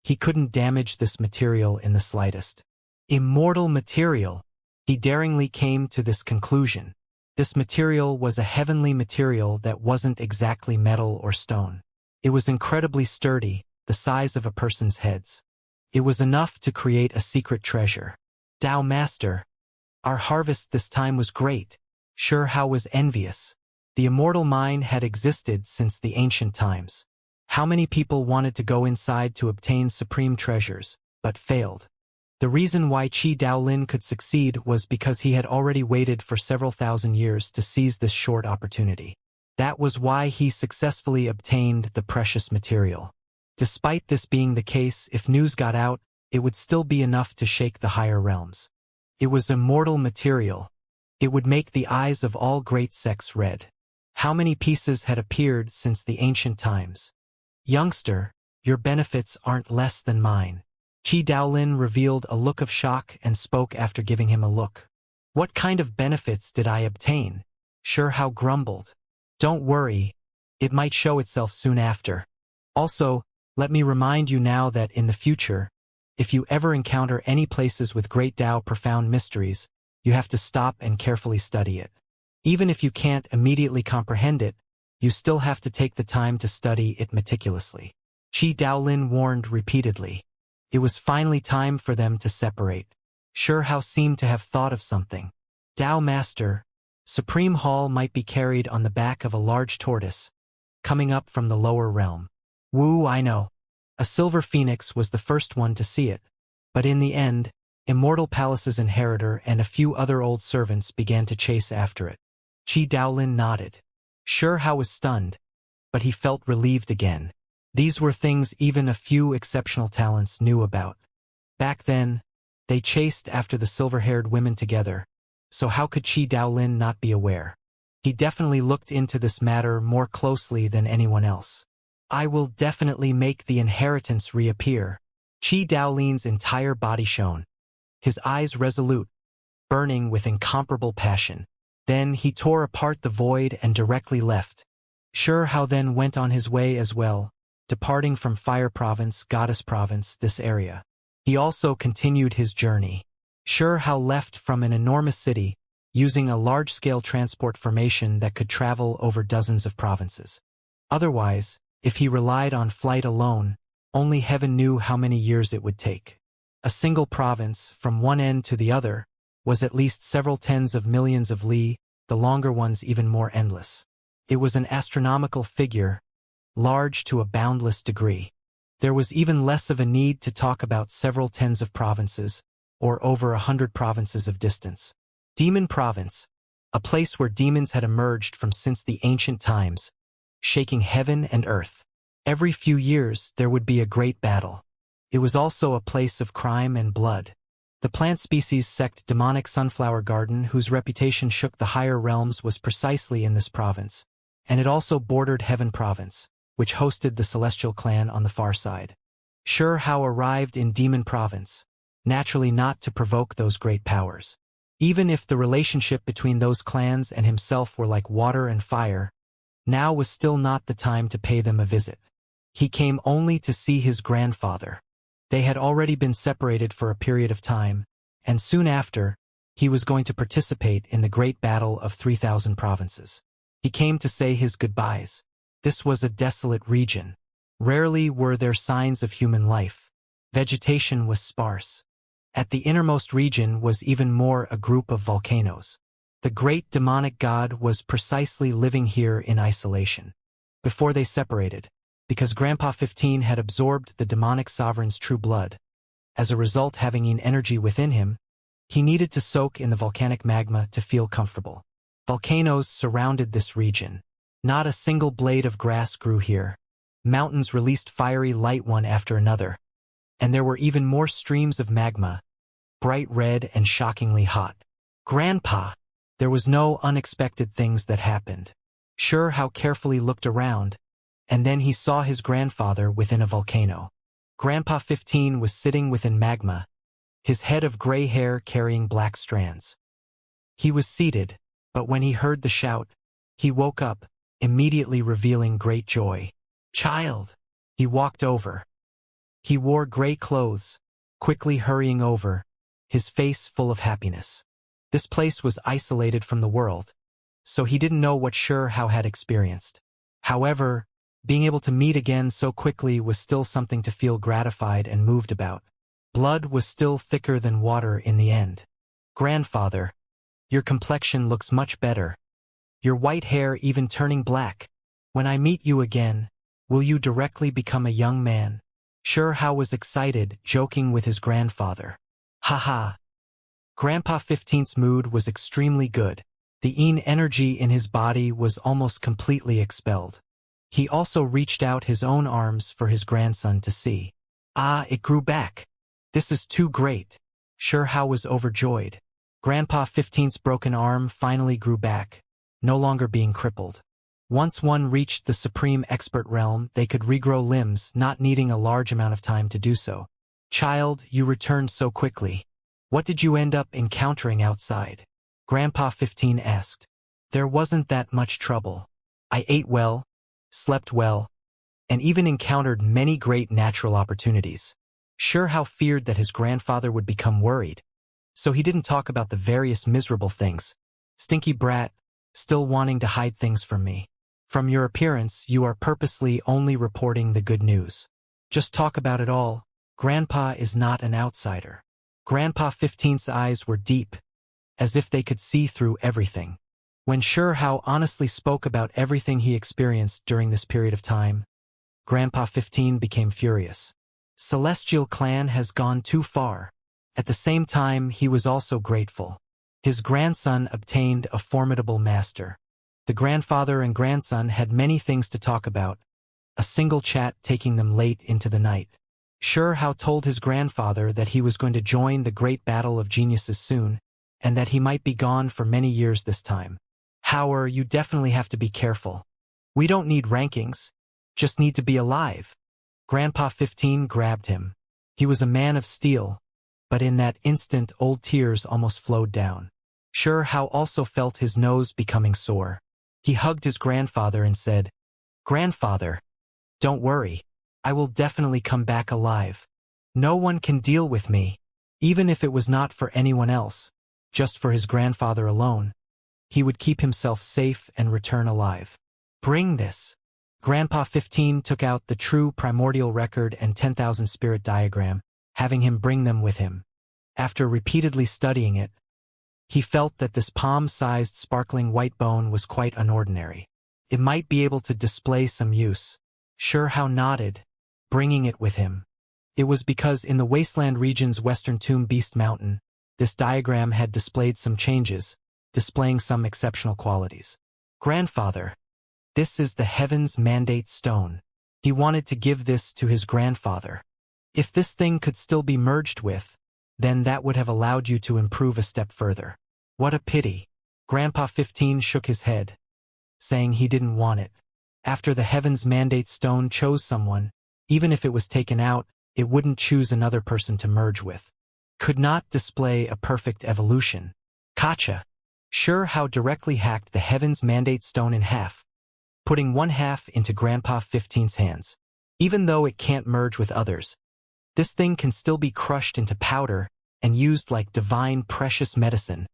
he couldn't damage this material in the slightest. Immortal material. He daringly came to this conclusion. This material was a heavenly material that wasn't exactly metal or stone. It was incredibly sturdy, the size of a person's heads. It was enough to create a secret treasure. Dao Master, our harvest this time was great. Shi Hao was envious. The immortal mine had existed since the ancient times. How many people wanted to go inside to obtain supreme treasures, but failed? The reason why Qi Daolin could succeed was because he had already waited for several thousand years to seize this short opportunity. That was why he successfully obtained the precious material. Despite this being the case, if news got out, it would still be enough to shake the higher realms. It was immortal material. It would make the eyes of all great sects red. How many pieces had appeared since the ancient times? Youngster, your benefits aren't less than mine. Qi Daolin revealed a look of shock and spoke after giving him a look. What kind of benefits did I obtain? Shi Hao grumbled. Don't worry, it might show itself soon after. Also, let me remind you now that in the future, if you ever encounter any places with great Dao profound mysteries, you have to stop and carefully study it. Even if you can't immediately comprehend it, you still have to take the time to study it meticulously. Qi Daolin warned repeatedly. It was finally time for them to separate. Shi Hao seemed to have thought of something. Dao Master, Supreme Hall might be carried on the back of a large tortoise, coming up from the lower realm. Wu, I know. A silver phoenix was the first one to see it. But in the end, Immortal Palace's inheritor and a few other old servants began to chase after it. Qi Daolin nodded. Shi Hao was stunned, but he felt relieved again. These were things even a few exceptional talents knew about. Back then, they chased after the silver-haired women together, so how could Qi Daolin not be aware? He definitely looked into this matter more closely than anyone else. I will definitely make the inheritance reappear. Qi Daolin's entire body shone, his eyes resolute, burning with incomparable passion. Then he tore apart the void and directly left. Shi Hao then went on his way as well, departing from Fire Province, Goddess Province, this area. He also continued his journey. Shi Hao left from an enormous city, using a large-scale transport formation that could travel over dozens of provinces. Otherwise, if he relied on flight alone, only heaven knew how many years it would take. A single province, from one end to the other, was at least several tens of millions of li, the longer ones even more endless. It was an astronomical figure, large to a boundless degree. There was even less of a need to talk about several tens of provinces, or over 100 provinces of distance. Demon Province, a place where demons had emerged from since the ancient times, shaking heaven and earth. Every few years there would be a great battle. It was also a place of crime and blood. The plant species sect Demonic Sunflower Garden, whose reputation shook the higher realms, was precisely in this province, and it also bordered Heaven Province, which hosted the Celestial Clan on the far side. Shi Hao arrived in Demon Province, naturally not to provoke those great powers. Even if the relationship between those clans and himself were like water and fire, now was still not the time to pay them a visit. He came only to see his grandfather. They had already been separated for a period of time, and soon after, he was going to participate in the great battle of 3,000 provinces. He came to say his goodbyes. This was a desolate region. Rarely were there signs of human life. Vegetation was sparse. At the innermost region was even more a group of volcanoes. The great demonic god was precisely living here in isolation. Before they separated, because Grandpa 15 had absorbed the demonic sovereign's true blood, as a result having energy within him, he needed to soak in the volcanic magma to feel comfortable. Volcanoes surrounded this region. Not a single blade of grass grew here. Mountains released fiery light one after another, and there were even more streams of magma, bright red and shockingly hot. Grandpa! There was no unexpected things that happened. Sure how carefully looked around, and then he saw his grandfather within a volcano. Grandpa 15 was sitting within magma, his head of gray hair carrying black strands. He was seated, but when he heard the shout, he woke up, immediately revealing great joy. Child! He walked over. He wore gray clothes, quickly hurrying over, his face full of happiness. This place was isolated from the world, so he didn't know what Sure How had experienced. However, being able to meet again so quickly was still something to feel gratified and moved about. Blood was still thicker than water in the end. Grandfather, your complexion looks much better. Your white hair even turning black. When I meet you again, will you directly become a young man? Sure How was excited, joking with his grandfather. Haha. Grandpa 15's mood was extremely good. The energy in his body was almost completely expelled. He also reached out his own arms for his grandson to see. Ah, it grew back. This is too great. Sure How was overjoyed. Grandpa 15's broken arm finally grew back, no longer being crippled. Once one reached the supreme expert realm, they could regrow limbs, not needing a large amount of time to do so. Child, you returned so quickly. What did you end up encountering outside? Grandpa 15 asked. There wasn't that much trouble. I ate well, slept well, and even encountered many great natural opportunities. Sure How feared that his grandfather would become worried, so he didn't talk about the various miserable things. Stinky brat, still wanting to hide things from me. From your appearance, you are purposely only reporting the good news. Just talk about it all. Grandpa is not an outsider. Grandpa 15's eyes were deep, as if they could see through everything. When Sure How honestly spoke about everything he experienced during this period of time, Grandpa 15 became furious. Celestial clan has gone too far. At the same time, he was also grateful. His grandson obtained a formidable master. The grandfather and grandson had many things to talk about, a single chat taking them late into the night. Sure How told his grandfather that he was going to join the great battle of geniuses soon, and that he might be gone for many years this time. Howard, you definitely have to be careful. We don't need rankings, just need to be alive. Grandpa 15 grabbed him. He was a man of steel, but in that instant old tears almost flowed down. Sure How also felt his nose becoming sore. He hugged his grandfather and said, Grandfather, don't worry. I will definitely come back alive. No one can deal with me, even if it was not for anyone else, just for his grandfather alone. He would keep himself safe and return alive. Bring this. Grandpa 15 took out the true primordial record and 10,000 spirit diagram, having him bring them with him. After repeatedly studying it, he felt that this palm-sized sparkling white bone was quite unordinary. It might be able to display some use. Sure How nodded, bringing it with him. It was because in the wasteland region's western tomb Beast Mountain, this diagram had displayed some changes, displaying some exceptional qualities. Grandfather, this is the Heaven's Mandate Stone. He wanted to give this to his grandfather. If this thing could still be merged with, then that would have allowed you to improve a step further. What a pity. Grandpa 15 shook his head, saying he didn't want it. After the Heaven's Mandate Stone chose someone, even if it was taken out, it wouldn't choose another person to merge with. Could not display a perfect evolution. Gotcha. Sure How directly hacked the Heaven's Mandate Stone in half, putting one half into Grandpa 15's hands. Even though it can't merge with others, this thing can still be crushed into powder and used like divine precious medicine.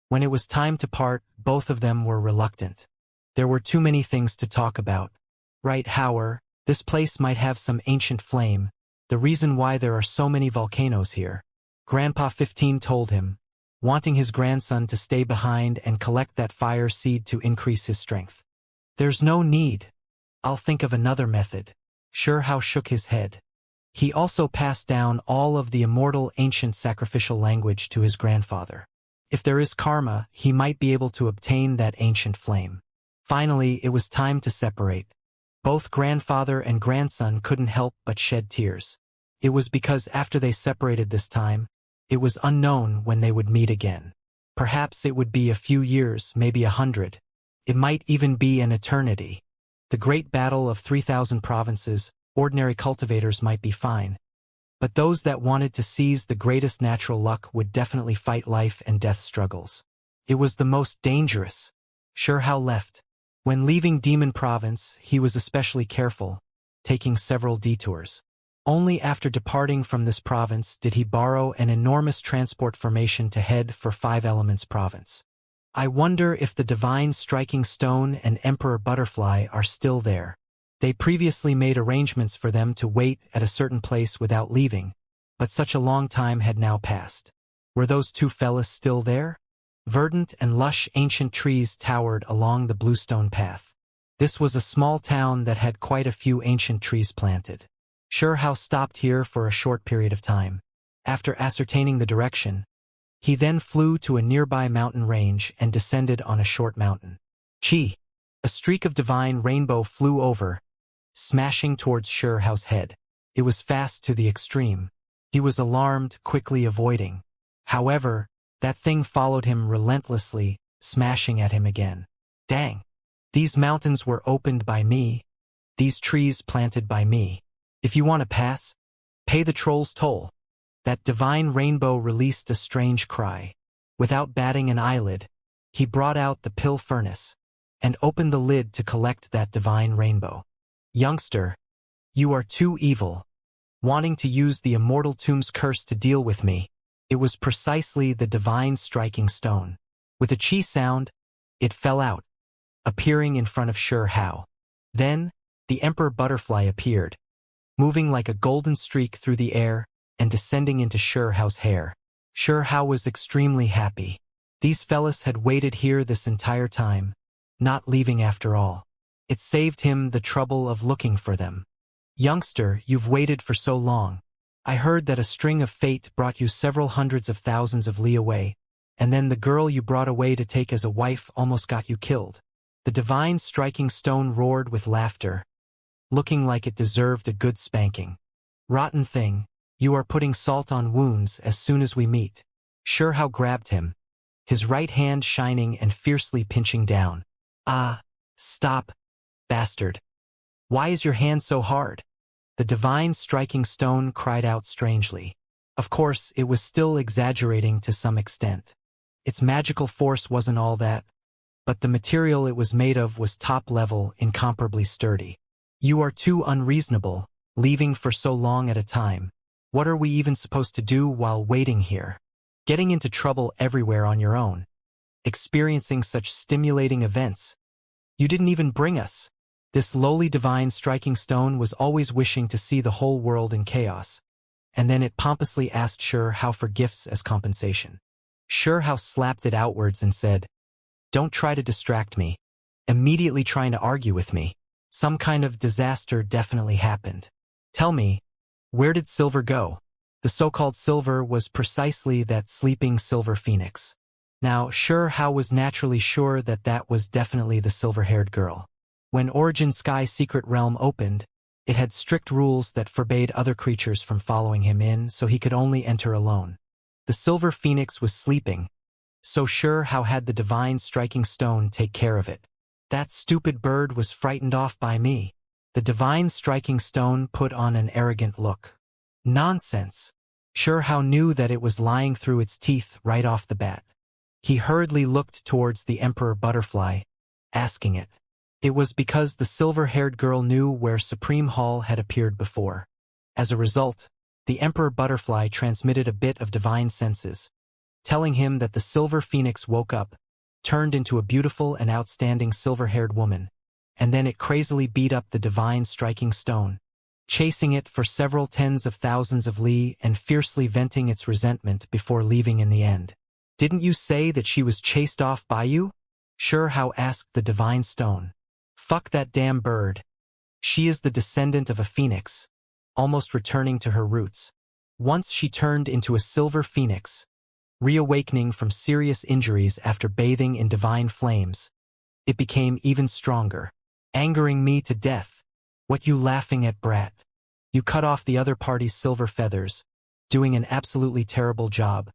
When it was time to part, both of them were reluctant. There were too many things to talk about. Right, Howard, this place might have some ancient flame, the reason why there are so many volcanoes here. Grandpa 15 told him, wanting his grandson to stay behind and collect that fire seed to increase his strength. There's no need. I'll think of another method. How shook his head. He also passed down all of the immortal ancient sacrificial language to his grandfather. If there is karma, he might be able to obtain that ancient flame. Finally, it was time to separate. Both grandfather and grandson couldn't help but shed tears. It was because after they separated this time, it was unknown when they would meet again. Perhaps it would be a few years, maybe 100. It might even be an eternity. The great battle of 3,000 provinces, ordinary cultivators might be fine. But those that wanted to seize the greatest natural luck would definitely fight life and death struggles. It was the most dangerous. How left. When leaving Demon Province, he was especially careful, taking several detours. Only after departing from this province did he borrow an enormous transport formation to head for Five Elements Province. I wonder if the Divine Striking Stone and Emperor Butterfly are still there. They previously made arrangements for them to wait at a certain place without leaving, but such a long time had now passed. Were those two fellas still there? Verdant and lush ancient trees towered along the bluestone path. This was a small town that had quite a few ancient trees planted. How stopped here for a short period of time. After ascertaining the direction, he then flew to a nearby mountain range and descended on a short mountain. Chi! A streak of divine rainbow flew over, smashing towards Hao's head. It was fast to the extreme. He was alarmed, quickly avoiding. However, that thing followed him relentlessly, smashing at him again. Dang! These mountains were opened by me. These trees planted by me. If you want to pass, pay the troll's toll. That divine rainbow released a strange cry. Without batting an eyelid, he brought out the pill furnace and opened the lid to collect that divine rainbow. Youngster, you are too evil. Wanting to use the immortal tomb's curse to deal with me, it was precisely the divine striking stone. With a chi sound, it fell out, appearing in front of Hao. Then, the Emperor Butterfly appeared, moving like a golden streak through the air and descending into Hao's hair. Hao was extremely happy. These fellas had waited here this entire time, not leaving after all. It saved him the trouble of looking for them. Youngster, you've waited for so long. I heard that a string of fate brought you several hundreds of thousands of li away, and then the girl you brought away to take as a wife almost got you killed. The divine striking stone roared with laughter, looking like it deserved a good spanking. Rotten thing, you are putting salt on wounds as soon as we meet. Hao grabbed him, his right hand shining and fiercely pinching down. Ah, stop, bastard. Why is your hand so hard? The divine striking stone cried out strangely. Of course, it was still exaggerating to some extent. Its magical force wasn't all that, but the material it was made of was top-level, incomparably sturdy. You are too unreasonable, leaving for so long at a time. What are we even supposed to do while waiting here? Getting into trouble everywhere on your own. Experiencing such stimulating events. You didn't even bring us. This lowly divine striking stone was always wishing to see the whole world in chaos. And then it pompously asked Hao for gifts as compensation. Hao slapped it outwards and said, "Don't try to distract me," immediately trying to argue with me. Some kind of disaster definitely happened. Tell me, where did Silver go? The so-called Silver was precisely that sleeping silver phoenix. Now, Hao was naturally sure that that was definitely the silver-haired girl. When Origin Sky Secret Realm opened, it had strict rules that forbade other creatures from following him in, so he could only enter alone. The silver phoenix was sleeping, so Hao had the divine striking stone take care of it. That stupid bird was frightened off by me. The divine striking stone put on an arrogant look. Nonsense. Hao knew that it was lying through its teeth right off the bat. He hurriedly looked towards the Emperor Butterfly, asking it, It was because the silver-haired girl knew where Supreme Hall had appeared before. As a result, the Emperor Butterfly transmitted a bit of divine senses, telling him that the Silver Phoenix woke up, turned into a beautiful and outstanding silver-haired woman, and then it crazily beat up the divine striking stone, chasing it for several tens of thousands of li and fiercely venting its resentment before leaving in the end. "Didn't you say that she was chased off by you?" How asked the divine stone. "Fuck that damn bird. She is the descendant of a phoenix, almost returning to her roots. Once she turned into a silver phoenix, reawakening from serious injuries after bathing in divine flames. It became even stronger, angering me to death. What you laughing at, brat? You cut off the other party's silver feathers, doing an absolutely terrible job,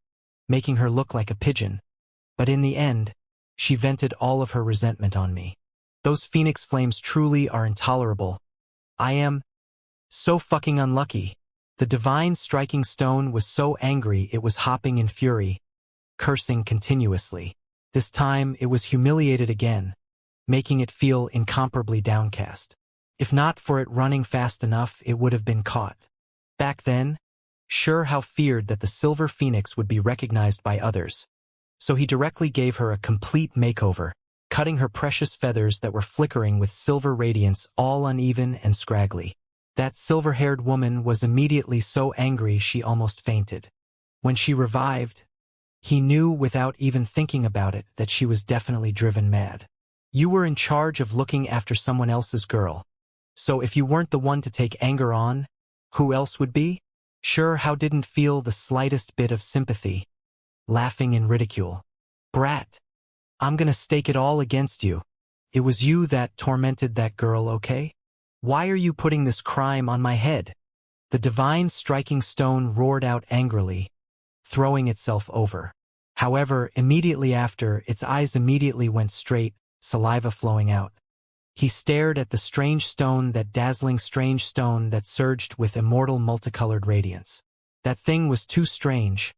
making her look like a pigeon. But in the end, she vented all of her resentment on me. Those phoenix flames truly are intolerable. I am so fucking unlucky." The divine striking stone was so angry it was hopping in fury, cursing continuously. This time it was humiliated again, making it feel incomparably downcast. If not for it running fast enough, it would have been caught. Back then, How feared that the silver phoenix would be recognized by others, so he directly gave her a complete makeover, cutting her precious feathers that were flickering with silver radiance all uneven and scraggly. That silver-haired woman was immediately so angry she almost fainted. When she revived, he knew without even thinking about it that she was definitely driven mad. "You were in charge of looking after someone else's girl, so if you weren't the one to take anger on, who else would be?" How didn't feel the slightest bit of sympathy, laughing in ridicule. "Brat, I'm gonna stake it all against you. It was you that tormented that girl, okay? Why are you putting this crime on my head?" The divine striking stone roared out angrily, throwing itself over. However, immediately after, its eyes immediately went straight, saliva flowing out. He stared at the strange stone, that dazzling strange stone that surged with immortal multicolored radiance. That thing was too strange,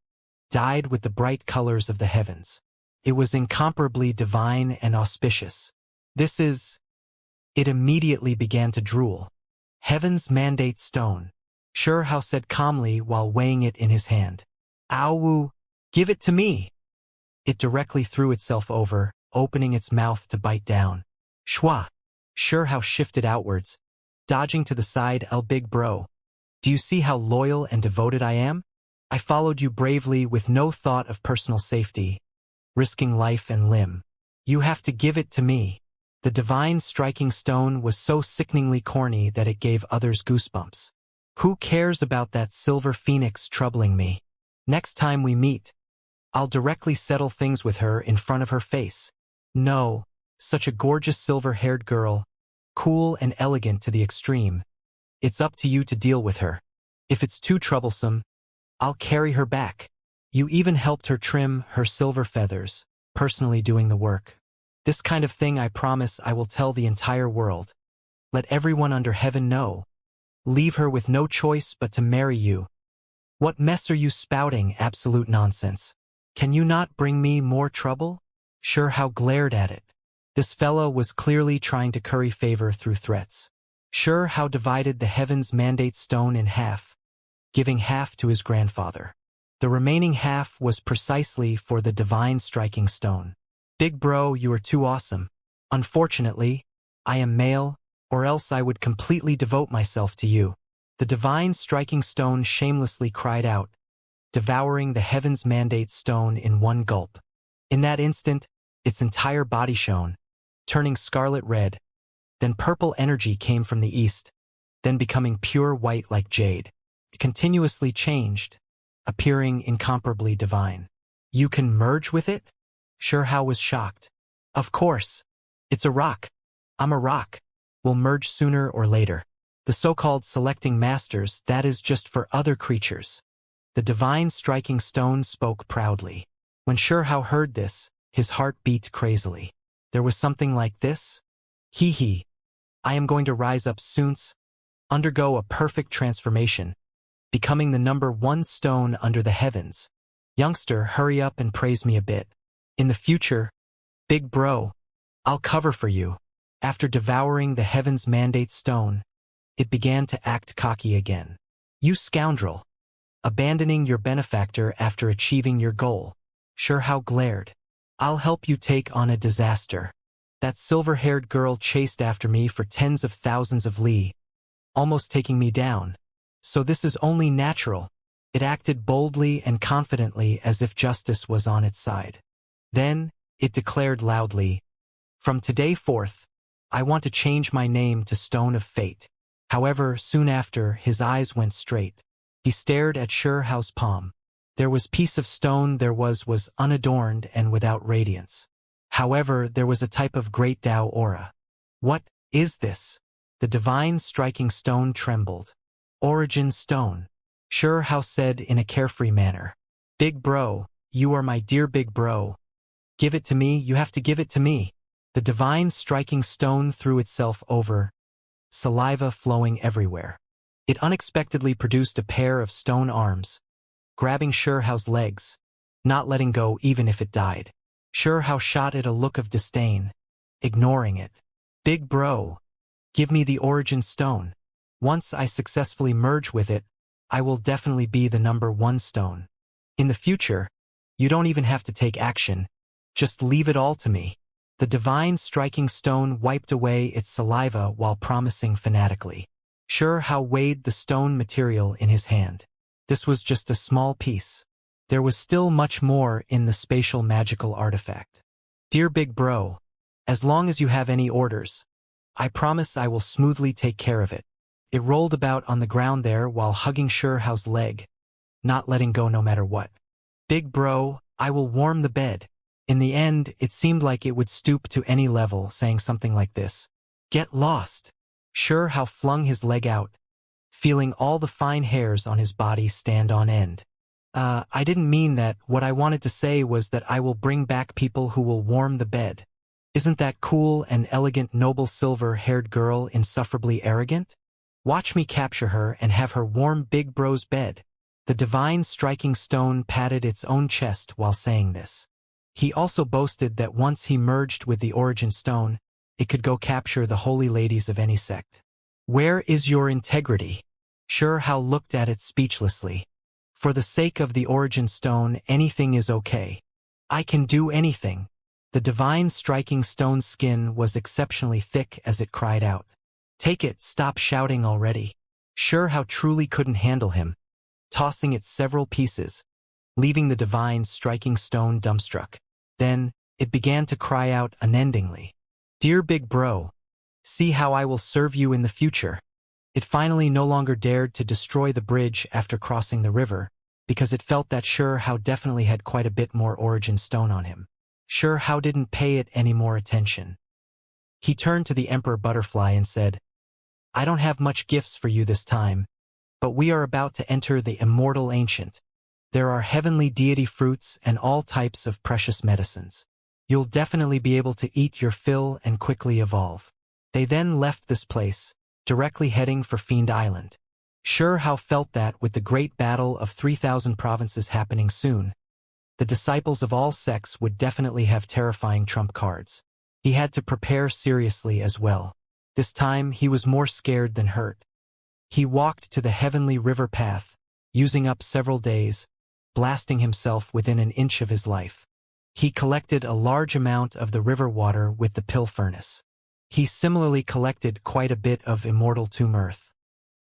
dyed with the bright colors of the heavens. It was incomparably divine and auspicious. It immediately began to drool. "Heaven's mandate stone," How said calmly while weighing it in his hand. "Ow, give it to me." It directly threw itself over, opening its mouth to bite down. Shwa! How shifted outwards, dodging to the side. Big bro. "Do you see how loyal and devoted I am? I followed you bravely with no thought of personal safety, risking life and limb. You have to give it to me." The divine striking stone was so sickeningly corny that it gave others goosebumps. "Who cares about that silver phoenix troubling me? Next time we meet, I'll directly settle things with her in front of her face. No, such a gorgeous silver-haired girl, cool and elegant to the extreme. It's up to you to deal with her. If it's too troublesome, I'll carry her back." You even helped her trim her silver feathers, personally doing the work. "This kind of thing I promise I will tell the entire world. Let everyone under heaven know. Leave her with no choice but to marry you. What mess are you spouting? Absolute nonsense. Can you not bring me more trouble?" How glared at it. This fella was clearly trying to curry favor through threats. How divided the heaven's mandate stone in half, giving half to his grandfather. The remaining half was precisely for the divine striking stone. "Big bro, you are too awesome. Unfortunately, I am male, or else I would completely devote myself to you." The divine striking stone shamelessly cried out, devouring the heaven's mandate stone in one gulp. In that instant, its entire body shone, turning scarlet red. Then purple energy came from the east, then becoming pure white like jade. It continuously changed, appearing incomparably divine. "You can merge with it?" How was shocked. "Of course. It's a rock. I'm a rock. We'll merge sooner or later. The so-called selecting masters, that is just for other creatures." The divine striking stone spoke proudly. When How heard this, his heart beat crazily. There was something like this? Hee. I am going to rise up soon, undergo a perfect transformation, becoming the #1 stone under the heavens. Youngster, hurry up and praise me a bit. In the future, big bro, I'll cover for you. After devouring the heaven's mandate stone, it began to act cocky again. You scoundrel! Abandoning your benefactor after achieving your goal. Sure how glared. I'll help you take on a disaster. That silver-haired girl chased after me for tens of thousands of li, almost taking me down. So this is only natural. It acted boldly and confidently as if justice was on its side. Then, it declared loudly, "From today forth, I want to change my name to Stone of Fate." However, soon after, his eyes went straight. He stared at Shurhao's palm. There was piece of stone there was unadorned and without radiance. However, there was a type of great Tao aura. What is this? The divine striking stone trembled. Origin stone. Shurhao said in a carefree manner. Big bro, you are my dear big bro. Give it to me, you have to give it to me. The divine striking stone threw itself over, saliva flowing everywhere. It unexpectedly produced a pair of stone arms, grabbing Shurhao's legs, not letting go even if it died. Shurhao shot it a look of disdain, ignoring it. Big bro, give me the origin stone. Once I successfully merge with it, I will definitely be the #1 stone. In the future, you don't even have to take action, just leave it all to me. The divine striking stone wiped away its saliva while promising fanatically. Shurhao weighed the stone material in his hand. This was just a small piece. There was still much more in the spatial magical artifact. Dear big bro, as long as you have any orders, I promise I will smoothly take care of it. It rolled about on the ground there while hugging Shurhao's leg, not letting go no matter what. Big bro, I will warm the bed. In the end, it seemed like it would stoop to any level, saying something like this. Get lost. Shurhao flung his leg out, feeling all the fine hairs on his body stand on end. I didn't mean that. What I wanted to say was that I will bring back people who will warm the bed. Isn't that cool and elegant noble silver-haired girl insufferably arrogant? Watch me capture her and have her warm big bro's bed. The divine striking stone patted its own chest while saying this. He also boasted that once he merged with the origin stone, it could go capture the holy ladies of any sect. Where is your integrity? Shurhao looked at it speechlessly. For the sake of the origin stone, anything is okay. I can do anything. The divine striking stone's skin was exceptionally thick as it cried out. Take it, stop shouting already. Shurhao truly couldn't handle him, tossing it several pieces, leaving the divine striking stone dumbstruck. Then, it began to cry out unendingly. Dear big bro, see how I will serve you in the future. It finally no longer dared to destroy the bridge after crossing the river, because it felt that Shurhao definitely had quite a bit more origin stone on him. Shurhao didn't pay it any more attention. He turned to the Emperor Butterfly and said, I don't have much gifts for you this time, but we are about to enter the Immortal Ancient. There are heavenly deity fruits and all types of precious medicines. You'll definitely be able to eat your fill and quickly evolve. They then left this place, directly heading for Fiend Island. Shurhao felt that with the great battle of 3,000 provinces happening soon, the disciples of all sects would definitely have terrifying trump cards. He had to prepare seriously as well. This time he was more scared than hurt. He walked to the heavenly river path, using up several days, blasting himself within an inch of his life. He collected a large amount of the river water with the pill furnace. He similarly collected quite a bit of Immortal Tomb Earth.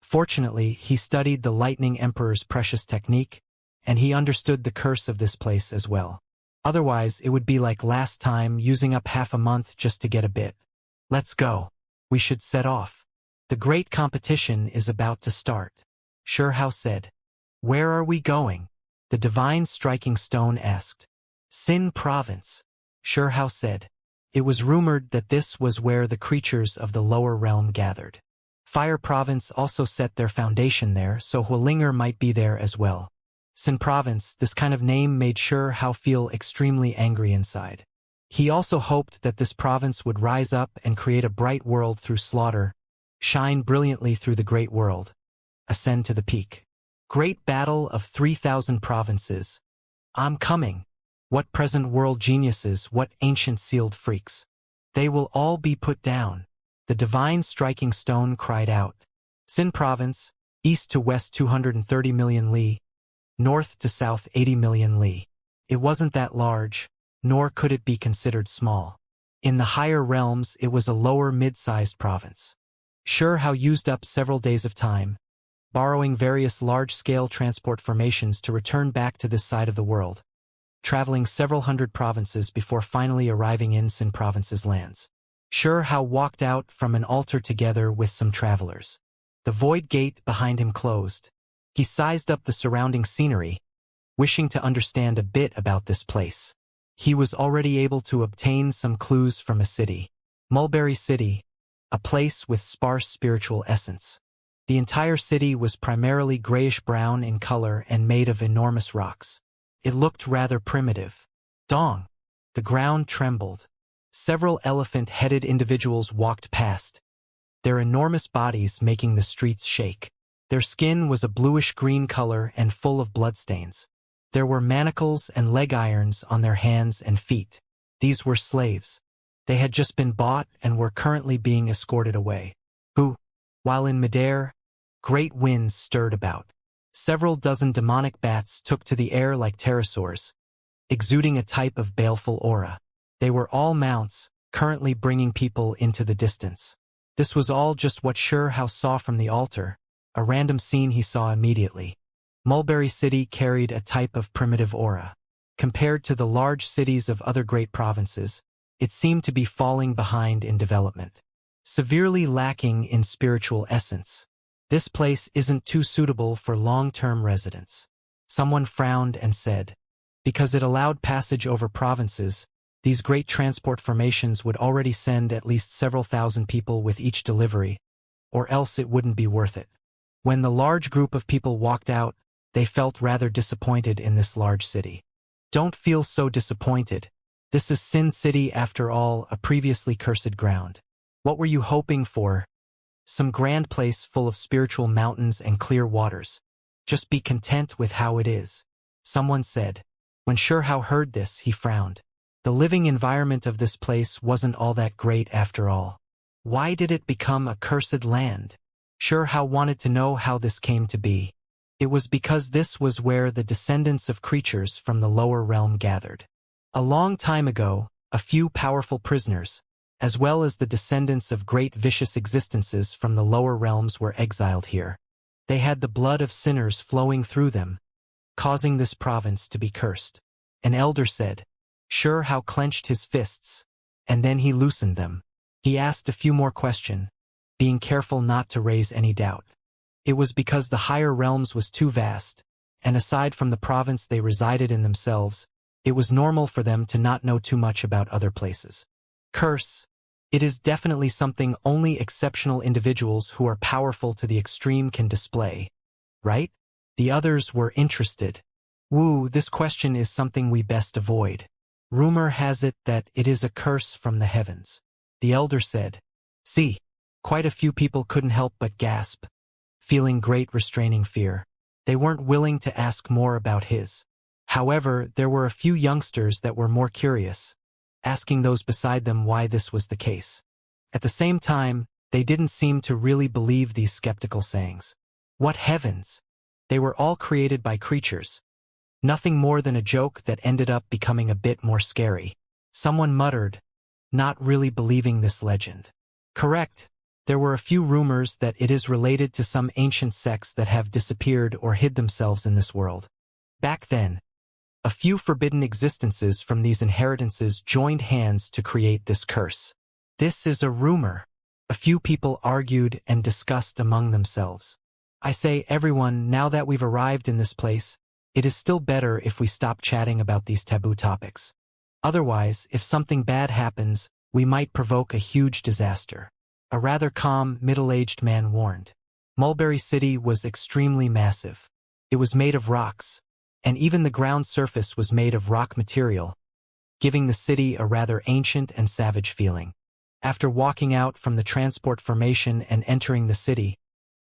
Fortunately, he studied the Lightning Emperor's precious technique, and he understood the curse of this place as well. Otherwise, it would be like last time, using up half a month just to get a bit. Let's go. We should set off. The great competition is about to start. Shurhao said. Where are we going? The divine striking stone asked. Sin Province. Shurhao said. It was rumored that this was where the creatures of the lower realm gathered. Fire Province also set their foundation there, so Hualinger might be there as well. Sin Province, this kind of name made Shurhao feel extremely angry inside. He also hoped that this province would rise up and create a bright world through slaughter, shine brilliantly through the great world, ascend to the peak. Great battle of 3,000 provinces. I'm coming. What present world geniuses, what ancient sealed freaks. They will all be put down. The divine striking stone cried out. Xin province, east to west 230 million li, north to south 80 million li. It wasn't that large, nor could it be considered small. In the higher realms it was a lower mid-sized province. Sure how used up several days of time, borrowing various large-scale transport formations to return back to this side of the world, traveling several hundred provinces before finally arriving in Xin province's lands. Sure how walked out from an altar together with some travelers. The void gate behind him closed. He sized up the surrounding scenery, wishing to understand a bit about this place. He was already able to obtain some clues from a city. Mulberry City, a place with sparse spiritual essence. The entire city was primarily grayish-brown in color and made of enormous rocks. It looked rather primitive. Dong! The ground trembled. Several elephant-headed individuals walked past, their enormous bodies making the streets shake. Their skin was a bluish-green color and full of bloodstains. There were manacles and leg irons on their hands and feet. These were slaves. They had just been bought and were currently being escorted away. While in midair, great winds stirred about. Several dozen demonic bats took to the air like pterosaurs, exuding a type of baleful aura. They were all mounts, currently bringing people into the distance. This was all just what Sure How saw from the altar, a random scene he saw immediately. Mulberry City carried a type of primitive aura. Compared to the large cities of other great provinces, it seemed to be falling behind in development, severely lacking in spiritual essence. This place isn't too suitable for long-term residence. Someone frowned and said, because it allowed passage over provinces, these great transport formations would already send at least several thousand people with each delivery, or else it wouldn't be worth it. When the large group of people walked out, they felt rather disappointed in this large city. Don't feel so disappointed. This is Sin City after all, a previously cursed ground. What were you hoping for? Some grand place full of spiritual mountains and clear waters. Just be content with how it is. Someone said. When Sure How heard this, he frowned. The living environment of this place wasn't all that great after all. Why did it become a cursed land? Sure How wanted to know how this came to be. It was because this was where the descendants of creatures from the lower realm gathered. A long time ago, a few powerful prisoners, as well as the descendants of great vicious existences from the lower realms were exiled here. They had the blood of sinners flowing through them, causing this province to be cursed. An elder said. Sure How clenched his fists, and then he loosened them. He asked a few more questions, being careful not to raise any doubt. It was because the higher realms was too vast, and aside from the province they resided in themselves, it was normal for them to not know too much about other places. Curse. It is definitely something only exceptional individuals who are powerful to the extreme can display, right? The others were interested. This question is something we best avoid. Rumor has it that it is a curse from the heavens. The elder said. See, quite a few people couldn't help but gasp, feeling great restraining fear. They weren't willing to ask more about his. However, there were a few youngsters that were more curious, asking those beside them why this was the case. At the same time, they didn't seem to really believe these skeptical sayings. What heavens! They were all created by creatures. Nothing more than a joke that ended up becoming a bit more scary. Someone muttered, not really believing this legend. Correct. There were a few rumors that it is related to some ancient sects that have disappeared or hid themselves in this world. Back then, a few forbidden existences from these inheritances joined hands to create this curse. This is a rumor. A few people argued and discussed among themselves. I say, everyone, now that we've arrived in this place, it is still better if we stop chatting about these taboo topics. Otherwise, if something bad happens, we might provoke a huge disaster. A rather calm, middle-aged man warned. Mulberry City was extremely massive. It was made of rocks, and even the ground surface was made of rock material, giving the city a rather ancient and savage feeling. After walking out from the transport formation and entering the city,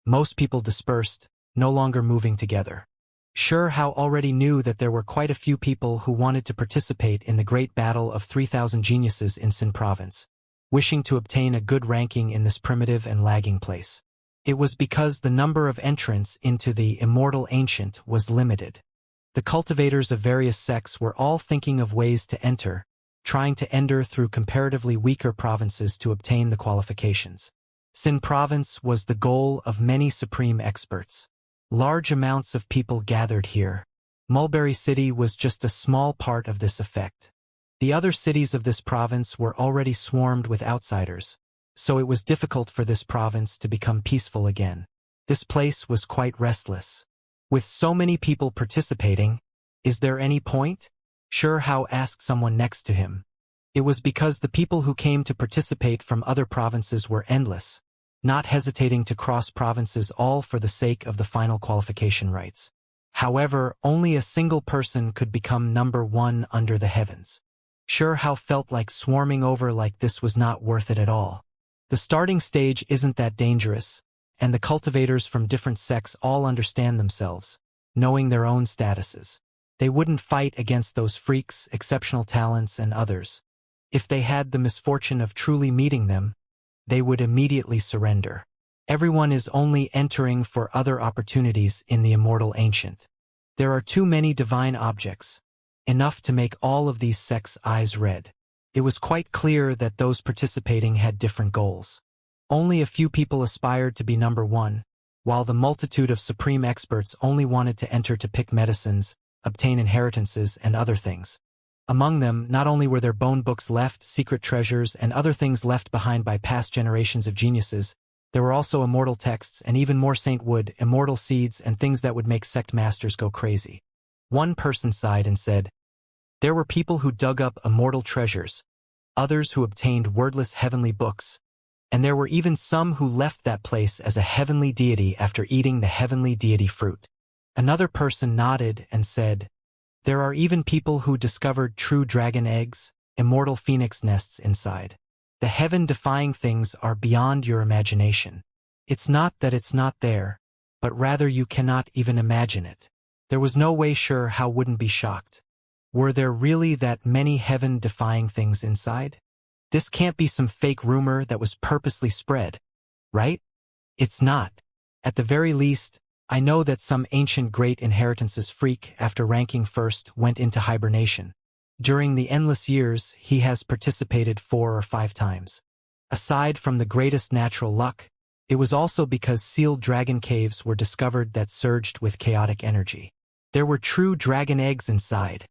most people dispersed, no longer moving together. Sure How already knew that there were quite a few people who wanted to participate in the great battle of 3,000 geniuses in Xin province. wishing to obtain a good ranking in this primitive and lagging place. It was because the number of entrants into the Immortal Ancient was limited. The cultivators of various sects were all thinking of ways to enter, trying to enter through comparatively weaker provinces to obtain the qualifications. Xin Province was the goal of many supreme experts. Large amounts of people gathered here. Mulberry City was just a small part of this effect. The other cities of this province were already swarmed with outsiders, so it was difficult for this province to become peaceful again. This place was quite restless. With so many people participating, is there any point? Xianxia asked someone next to him. It was because the people who came to participate from other provinces were endless, not hesitating to cross provinces all for the sake of the final qualification rights. However, only a single person could become number one under the heavens. Xianxia felt like swarming over like this was not worth it at all. The starting stage isn't that dangerous, and the cultivators from different sects all understand themselves, knowing their own statuses. They wouldn't fight against those freaks, exceptional talents, and others. If they had the misfortune of truly meeting them, they would immediately surrender. Everyone is only entering for other opportunities in the Immortal Ancient. There are too many divine objects, enough to make all of these sects' eyes red. It was quite clear that those participating had different goals. Only a few people aspired to be number one, while the multitude of supreme experts only wanted to enter to pick medicines, obtain inheritances, and other things. Among them, not only were there bone books left, secret treasures, and other things left behind by past generations of geniuses, there were also immortal texts and even more saint wood, immortal seeds, and things that would make sect masters go crazy. One person sighed and said, "There were people who dug up immortal treasures, others who obtained wordless heavenly books, and there were even some who left that place as a heavenly deity after eating the heavenly deity fruit." Another person nodded and said, "There are even people who discovered true dragon eggs, immortal phoenix nests inside. The heaven-defying things are beyond your imagination. It's not that it's not there, but rather you cannot even imagine it." There was no way Xianxia wouldn't be shocked. Were there really that many heaven-defying things inside? This can't be some fake rumor that was purposely spread, right? It's not. At the very least, I know that some ancient great inheritances freak, after ranking first, went into hibernation. During the endless years, he has participated 4 or 5 times. Aside from the greatest natural luck, it was also because sealed dragon caves were discovered that surged with chaotic energy. There were true dragon eggs inside.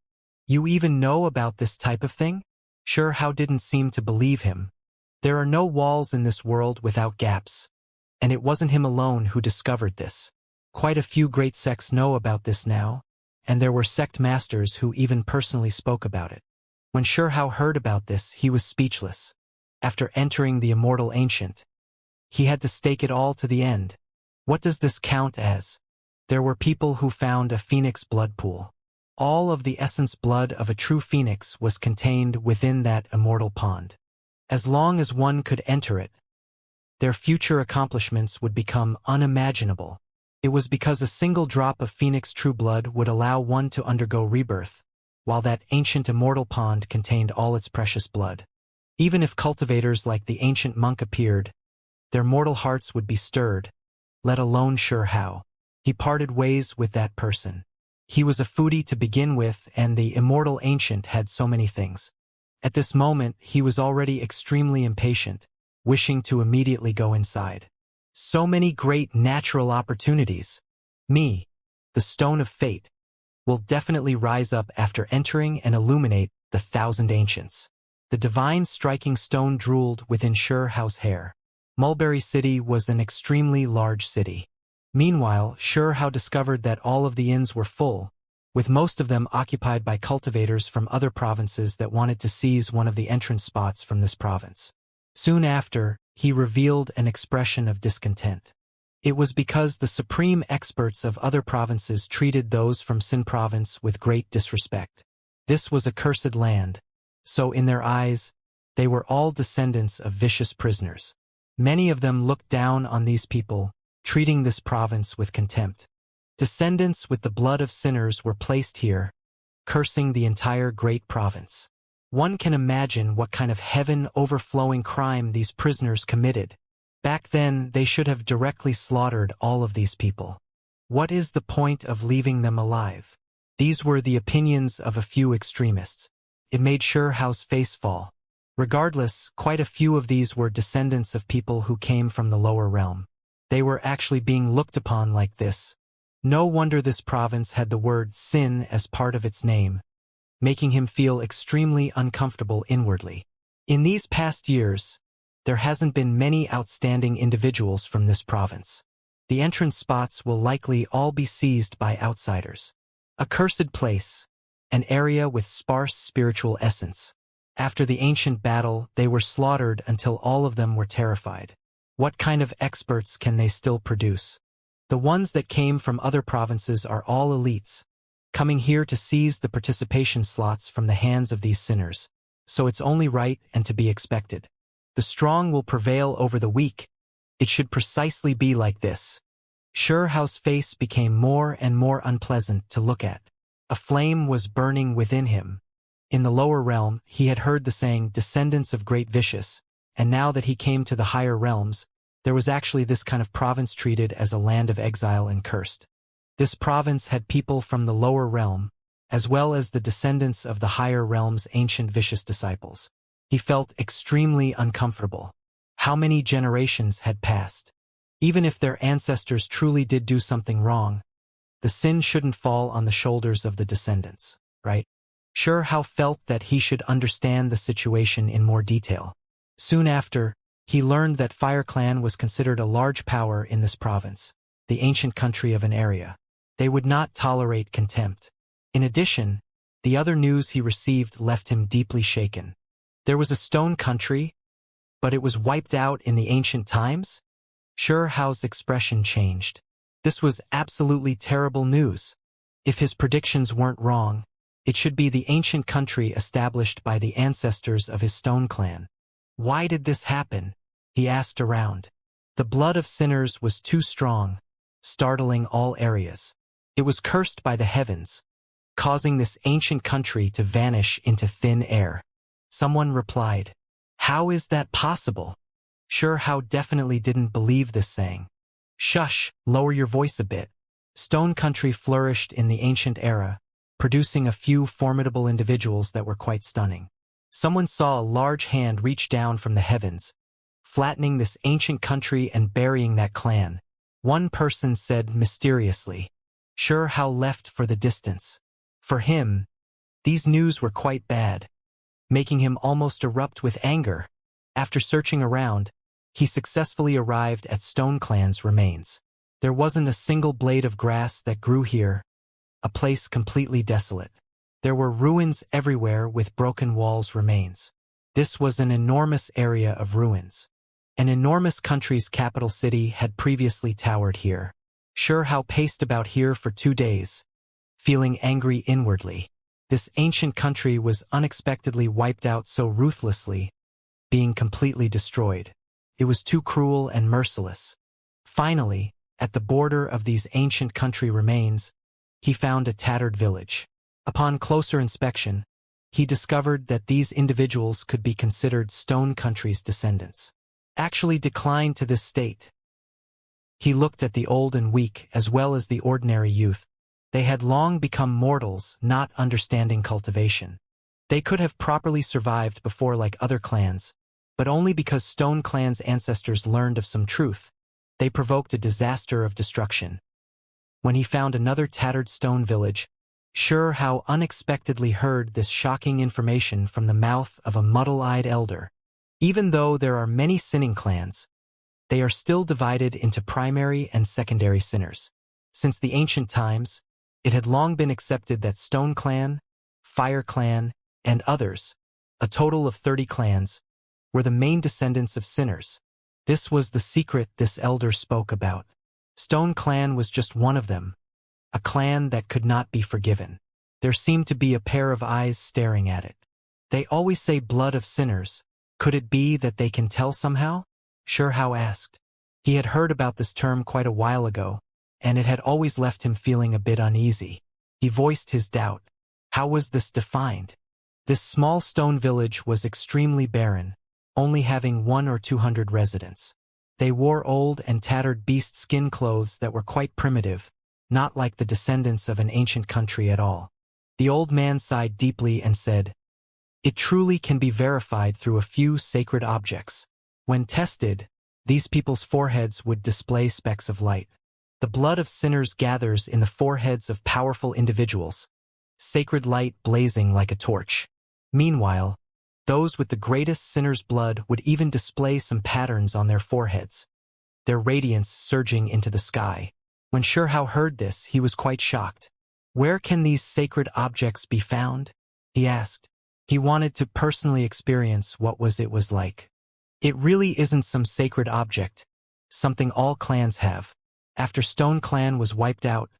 You even know about this type of thing? Xianxia didn't seem to believe him. There are no walls in this world without gaps. And it wasn't him alone who discovered this. Quite a few great sects know about this now, and there were sect masters who even personally spoke about it. When Xianxia heard about this, he was speechless. After entering the Immortal Ancient, he had to stake it all to the end. What does this count as? There were people who found a phoenix blood pool. All of the essence blood of a true phoenix was contained within that immortal pond. As long as one could enter it, their future accomplishments would become unimaginable. It was because a single drop of phoenix true blood would allow one to undergo rebirth, while that ancient immortal pond contained all its precious blood. Even if cultivators like the ancient monk appeared, their mortal hearts would be stirred, let alone Xianxia. He parted ways with that person. He was a foodie to begin with, and the Immortal Ancient had so many things. At this moment, he was already extremely impatient, wishing to immediately go inside. So many great natural opportunities. Me, the Stone of Fate, will definitely rise up after entering and illuminate the 1,000 ancients. The divine striking stone drooled within Xianxia's hair. Mulberry City was an extremely large city. Meanwhile, Xianxia discovered that all of the inns were full, with most of them occupied by cultivators from other provinces that wanted to seize one of the entrance spots from this province. Soon after, he revealed an expression of discontent. It was because the supreme experts of other provinces treated those from Xin province with great disrespect. This was a cursed land, so in their eyes, they were all descendants of vicious prisoners. Many of them looked down on these people, treating this province with contempt. Descendants with the blood of sinners were placed here, cursing the entire great province. One can imagine what kind of heaven-overflowing crime these prisoners committed. Back then, they should have directly slaughtered all of these people. What is the point of leaving them alive? These were the opinions of a few extremists. It made Xiao's face fall. Regardless, quite a few of these were descendants of people who came from the lower realm. They were actually being looked upon like this. No wonder this province had the word sin as part of its name, making him feel extremely uncomfortable inwardly. In these past years, there hasn't been many outstanding individuals from this province. The entrance spots will likely all be seized by outsiders. A cursed place, an area with sparse spiritual essence. After the ancient battle, they were slaughtered until all of them were terrified. What kind of experts can they still produce? The ones that came from other provinces are all elites, coming here to seize the participation slots from the hands of these sinners. So it's only right and to be expected. The strong will prevail over the weak. It should precisely be like this. Xiao's face became more and more unpleasant to look at. A flame was burning within him. In the lower realm, he had heard the saying, descendants of great vicious, and now that he came to the higher realms, there was actually this kind of province treated as a land of exile and cursed. This province had people from the lower realm, as well as the descendants of the higher realm's ancient vicious disciples. He felt extremely uncomfortable. How many generations had passed? Even if their ancestors truly did do something wrong, the sin shouldn't fall on the shoulders of the descendants, right? Xiao felt that he should understand the situation in more detail. Soon after, he learned that Fire Clan was considered a large power in this province, the ancient country of an area. They would not tolerate contempt. In addition, the other news he received left him deeply shaken. There was a stone country, but it was wiped out in the ancient times? Xiao's expression changed. This was absolutely terrible news. If his predictions weren't wrong, it should be the ancient country established by the ancestors of his stone clan. Why did this happen? He asked around. The blood of sinners was too strong, startling all areas. It was cursed by the heavens, causing this ancient country to vanish into thin air. Someone replied, "How is that possible?" Xiao definitely didn't believe this saying. Shush, lower your voice a bit. Stone country flourished in the ancient era, producing a few formidable individuals that were quite stunning. Someone saw a large hand reach down from the heavens, flattening this ancient country and burying that clan. One person said mysteriously. Xiao left for the distance. For him, these news were quite bad, making him almost erupt with anger. After searching around, he successfully arrived at Stone Clan's remains. There wasn't a single blade of grass that grew here, a place completely desolate. There were ruins everywhere with broken walls remains. This was an enormous area of ruins. An enormous country's capital city had previously towered here. Xiao paced about here for 2 days, feeling angry inwardly. This ancient country was unexpectedly wiped out so ruthlessly, being completely destroyed. It was too cruel and merciless. Finally, at the border of these ancient country remains, he found a tattered village. Upon closer inspection, he discovered that these individuals could be considered Stone Country's descendants. Actually declined to this state. He looked at the old and weak as well as the ordinary youth. They had long become mortals, not understanding cultivation. They could have properly survived before like other clans, but only because Stone Clan's ancestors learned of some truth. They provoked a disaster of destruction. When he found another tattered stone village, Xiao unexpectedly heard this shocking information from the mouth of a muddle-eyed elder. Even though there are many sinning clans, they are still divided into primary and secondary sinners. Since the ancient times, it had long been accepted that Stone Clan, Fire Clan, and others, a total of 30 clans, were the main descendants of sinners. This was the secret this elder spoke about. Stone Clan was just one of them, a clan that could not be forgiven. There seemed to be a pair of eyes staring at it. They always say blood of sinners. Could it be that they can tell somehow? Xiao asked. He had heard about this term quite a while ago, and it had always left him feeling a bit uneasy. He voiced his doubt. How was this defined? This small stone village was extremely barren, only having 100 or 200 residents. They wore old and tattered beast skin clothes that were quite primitive, not like the descendants of an ancient country at all. The old man sighed deeply and said, "It truly can be verified through a few sacred objects. When tested, these people's foreheads would display specks of light. The blood of sinners gathers in the foreheads of powerful individuals, sacred light blazing like a torch. Meanwhile, those with the greatest sinner's blood would even display some patterns on their foreheads, their radiance surging into the sky." When Shurhao heard this, he was quite shocked. "Where can these sacred objects be found?" he asked. He wanted to personally experience what it was like. "It really isn't some sacred object, something all clans have. After Stone Clan was wiped out,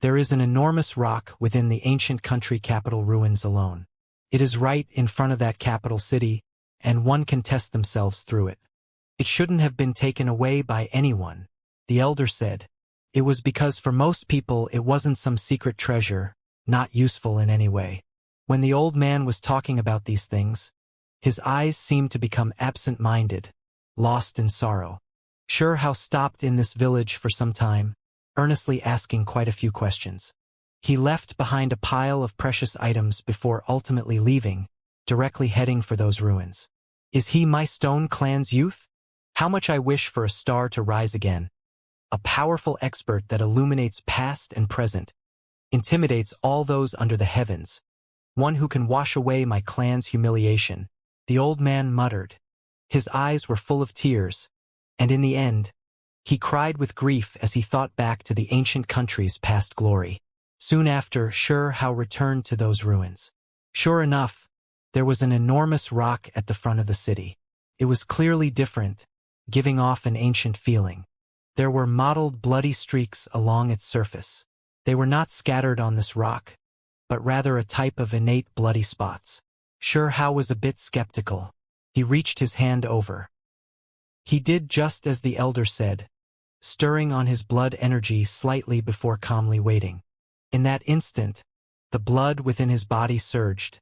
there is an enormous rock within the ancient country capital ruins alone. It is right in front of that capital city, and one can test themselves through it. It shouldn't have been taken away by anyone," the elder said. "It was because for most people it wasn't some secret treasure, not useful in any way." When the old man was talking about these things, his eyes seemed to become absent-minded, lost in sorrow. Shurhao stopped in this village for some time, earnestly asking quite a few questions. He left behind a pile of precious items before ultimately leaving, directly heading for those ruins. "Is he my Stone Clan's youth? How much I wish for a star to rise again. A powerful expert that illuminates past and present, intimidates all those under the heavens. One who can wash away my clan's humiliation," the old man muttered. His eyes were full of tears, and in the end, he cried with grief as he thought back to the ancient country's past glory. Soon after, Shurhao returned to those ruins. Sure enough, there was an enormous rock at the front of the city. It was clearly different, giving off an ancient feeling. There were mottled bloody streaks along its surface. They were not scattered on this rock, but rather a type of innate bloody spots. Shurhao was a bit skeptical. He reached his hand over. He did just as the elder said, stirring on his blood energy slightly before calmly waiting. In that instant, the blood within his body surged,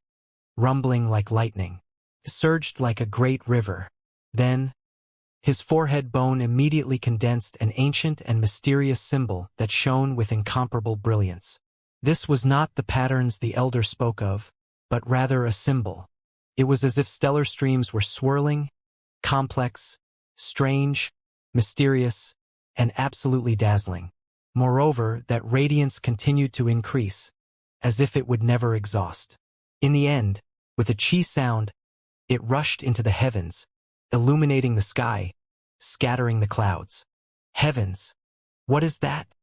rumbling like lightning. It surged like a great river. Then, his forehead bone immediately condensed an ancient and mysterious symbol that shone with incomparable brilliance. This was not the patterns the elder spoke of, but rather a symbol. It was as if stellar streams were swirling, complex, strange, mysterious, and absolutely dazzling. Moreover, that radiance continued to increase, as if it would never exhaust. In the end, with a chi sound, it rushed into the heavens, illuminating the sky, scattering the clouds. Heavens! What is that?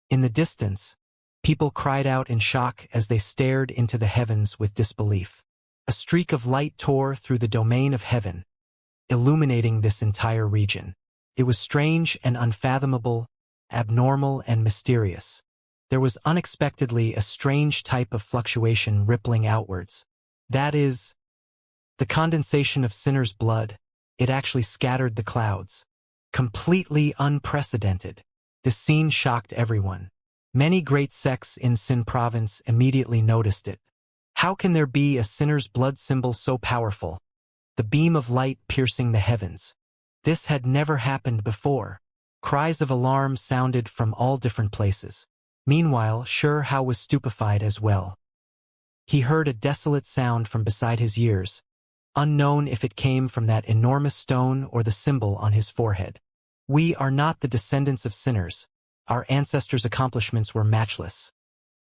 In the distance, people cried out in shock as they stared into the heavens with disbelief. A streak of light tore through the domain of heaven, illuminating this entire region. It was strange and unfathomable, abnormal and mysterious. There was unexpectedly a strange type of fluctuation rippling outwards. That is, the condensation of sinners' blood. It actually scattered the clouds. Completely unprecedented. The scene shocked everyone. Many great sects in Xin province immediately noticed it. How can there be a sinner's blood symbol so powerful? The beam of light piercing the heavens. This had never happened before. Cries of alarm sounded from all different places. Meanwhile, Shurhao was stupefied as well. He heard a desolate sound from beside his ears, unknown if it came from that enormous stone or the symbol on his forehead. "We are not the descendants of sinners. Our ancestors' accomplishments were matchless.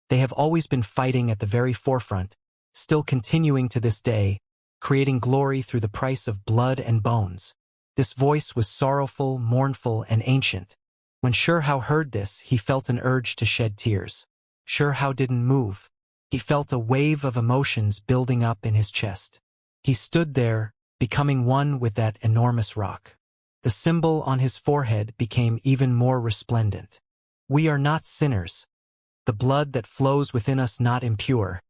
They have always been fighting at the very forefront, still continuing to this day, creating glory through the price of blood and bones." This voice was sorrowful, mournful, and ancient. When Shurhao heard this, he felt an urge to shed tears. Shurhao didn't move. He felt a wave of emotions building up in his chest. He stood there, becoming one with that enormous rock. The symbol on his forehead became even more resplendent. "We are not sinners. The blood that flows within us not impure.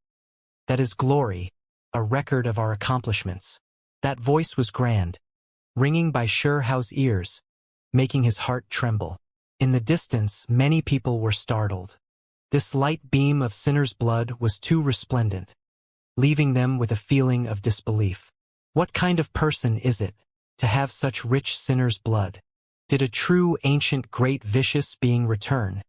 That is glory, a record of our accomplishments." That voice was grand, ringing by Shurhao's ears, making his heart tremble. In the distance, many people were startled. This light beam of sinner's blood was too resplendent, leaving them with a feeling of disbelief. What kind of person is it to have such rich sinner's blood? Did a true ancient great vicious being return?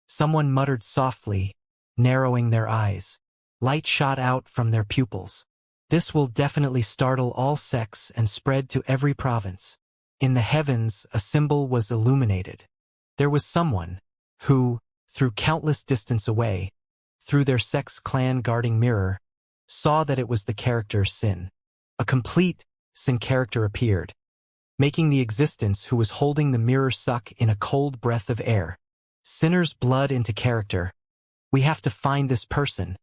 Someone muttered softly, narrowing their eyes. Light shot out from their pupils. This will definitely startle all sects and spread to every province. In the heavens, a symbol was illuminated. There was someone who, through countless distance away, through their sect's clan guarding mirror, saw that it was the character Sin. A complete Sin character appeared, making the existence who was holding the mirror suck in a cold breath of air. Sinner's blood into character. We have to find this person.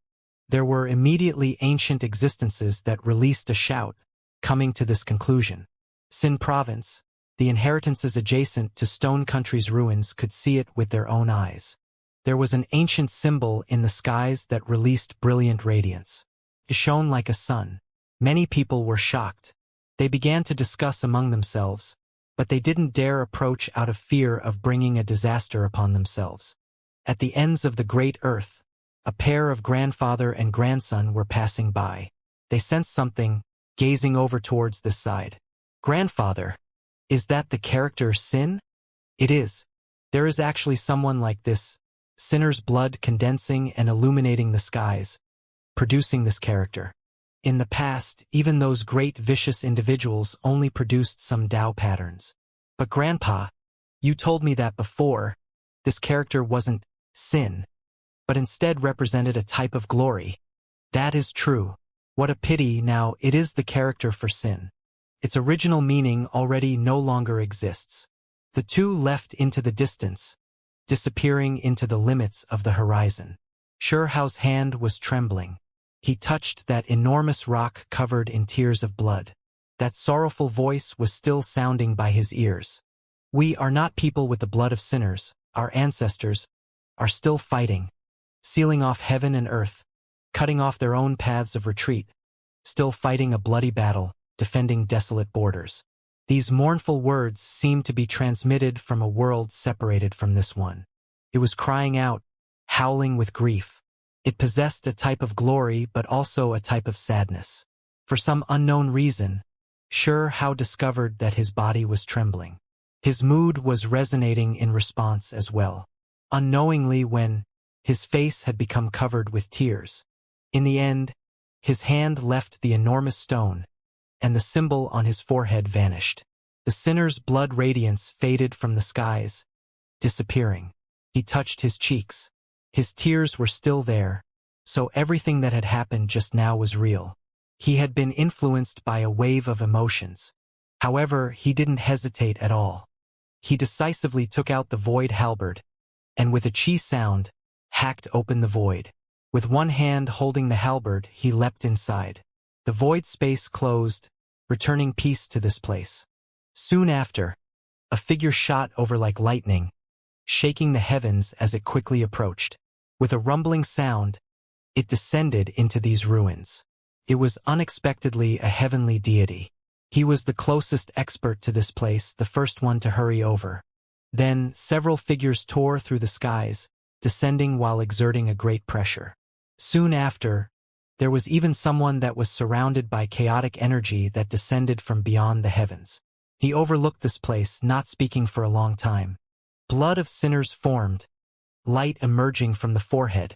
There were immediately ancient existences that released a shout, coming to this conclusion. Sin Province, the inheritances adjacent to Stone Country's ruins could see it with their own eyes. There was an ancient symbol in the skies that released brilliant radiance. It shone like a sun. Many people were shocked. They began to discuss among themselves, but they didn't dare approach out of fear of bringing a disaster upon themselves. At the ends of the great earth, a pair of grandfather and grandson were passing by. They sensed something, gazing over towards this side. Grandfather, is that the character Sin? It is. There is actually someone like this, Sinner's blood condensing and illuminating the skies, producing this character. In the past, even those great vicious individuals only produced some Tao patterns. But Grandpa, you told me that before, this character wasn't Sin, but instead represented a type of glory. That is true. What a pity now it is the character for Sin. Its original meaning already no longer exists. The two left into the distance, disappearing into the limits of the horizon. Shurehao's hand was trembling. He touched that enormous rock covered in tears of blood. That sorrowful voice was still sounding by his ears. We are not people with the blood of sinners. Our ancestors are still fighting, sealing off heaven and earth, cutting off their own paths of retreat, still fighting a bloody battle, defending desolate borders. These mournful words seemed to be transmitted from a world separated from this one. It was crying out, howling with grief. It possessed a type of glory but also a type of sadness. For some unknown reason, Shuhao discovered that his body was trembling. His mood was resonating in response as well. Unknowingly when his face had become covered with tears. In the end, his hand left the enormous stone, and the symbol on his forehead vanished. The sinner's blood radiance faded from the skies, disappearing. He touched his cheeks. His tears were still there, so everything that had happened just now was real. He had been influenced by a wave of emotions. However, he didn't hesitate at all. He decisively took out the void halberd, and with a chi sound, hacked open the void. With one hand holding the halberd, he leapt inside. The void space closed, returning peace to this place. Soon after, a figure shot over like lightning, shaking the heavens as it quickly approached. With a rumbling sound, it descended into these ruins. It was unexpectedly a heavenly deity. He was the closest expert to this place, the first one to hurry over. Then, several figures tore through the skies, descending while exerting a great pressure. Soon after, there was even someone that was surrounded by chaotic energy that descended from beyond the heavens. He overlooked this place, not speaking for a long time. Blood of sinners formed, light emerging from the forehead,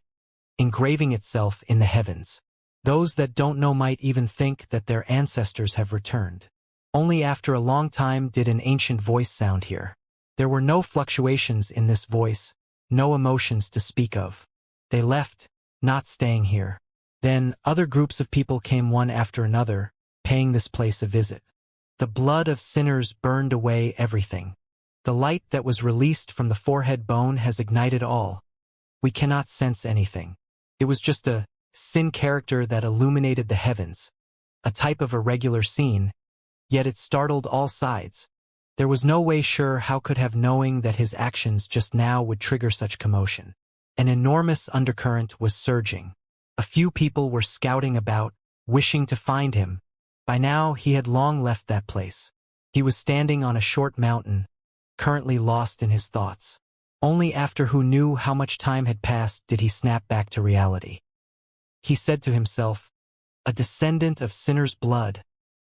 engraving itself in the heavens. Those that don't know might even think that their ancestors have returned. Only after a long time did an ancient voice sound here. There were no fluctuations in this voice, no emotions to speak of. They left, not staying here. Then other groups of people came one after another, paying this place a visit. The blood of sinners burned away everything. The light that was released from the forehead bone has ignited all. We cannot sense anything. It was just a sin character that illuminated the heavens, a type of irregular scene, yet it startled all sides. There was no way Shuhao could have knowing that his actions just now would trigger such commotion. An enormous undercurrent was surging. A few people were scouting about, wishing to find him. By now he had long left that place. He was standing on a short mountain, currently lost in his thoughts. Only after who knew how much time had passed did he snap back to reality. He said to himself, A descendant of sinners' blood.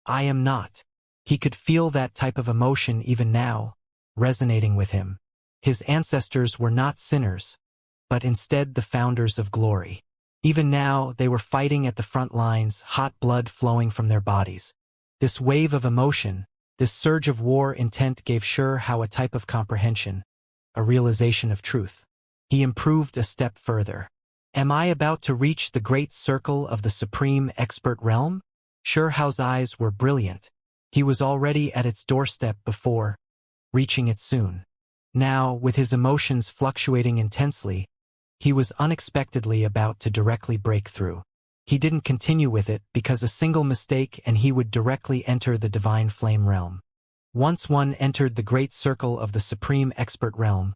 I am not. He could feel that type of emotion even now, resonating with him. His ancestors were not sinners, but instead the founders of glory. Even now, they were fighting at the front lines, hot blood flowing from their bodies. This wave of emotion, this surge of war intent gave Xianxia a type of comprehension, a realization of truth. He improved a step further. Am I about to reach the great circle of the supreme expert realm? Xianxia's eyes were brilliant. He was already at its doorstep before, reaching it soon. Now, with his emotions fluctuating intensely, he was unexpectedly about to directly break through. He didn't continue with it because a single mistake and he would directly enter the divine flame realm. Once one entered the great circle of the supreme expert realm,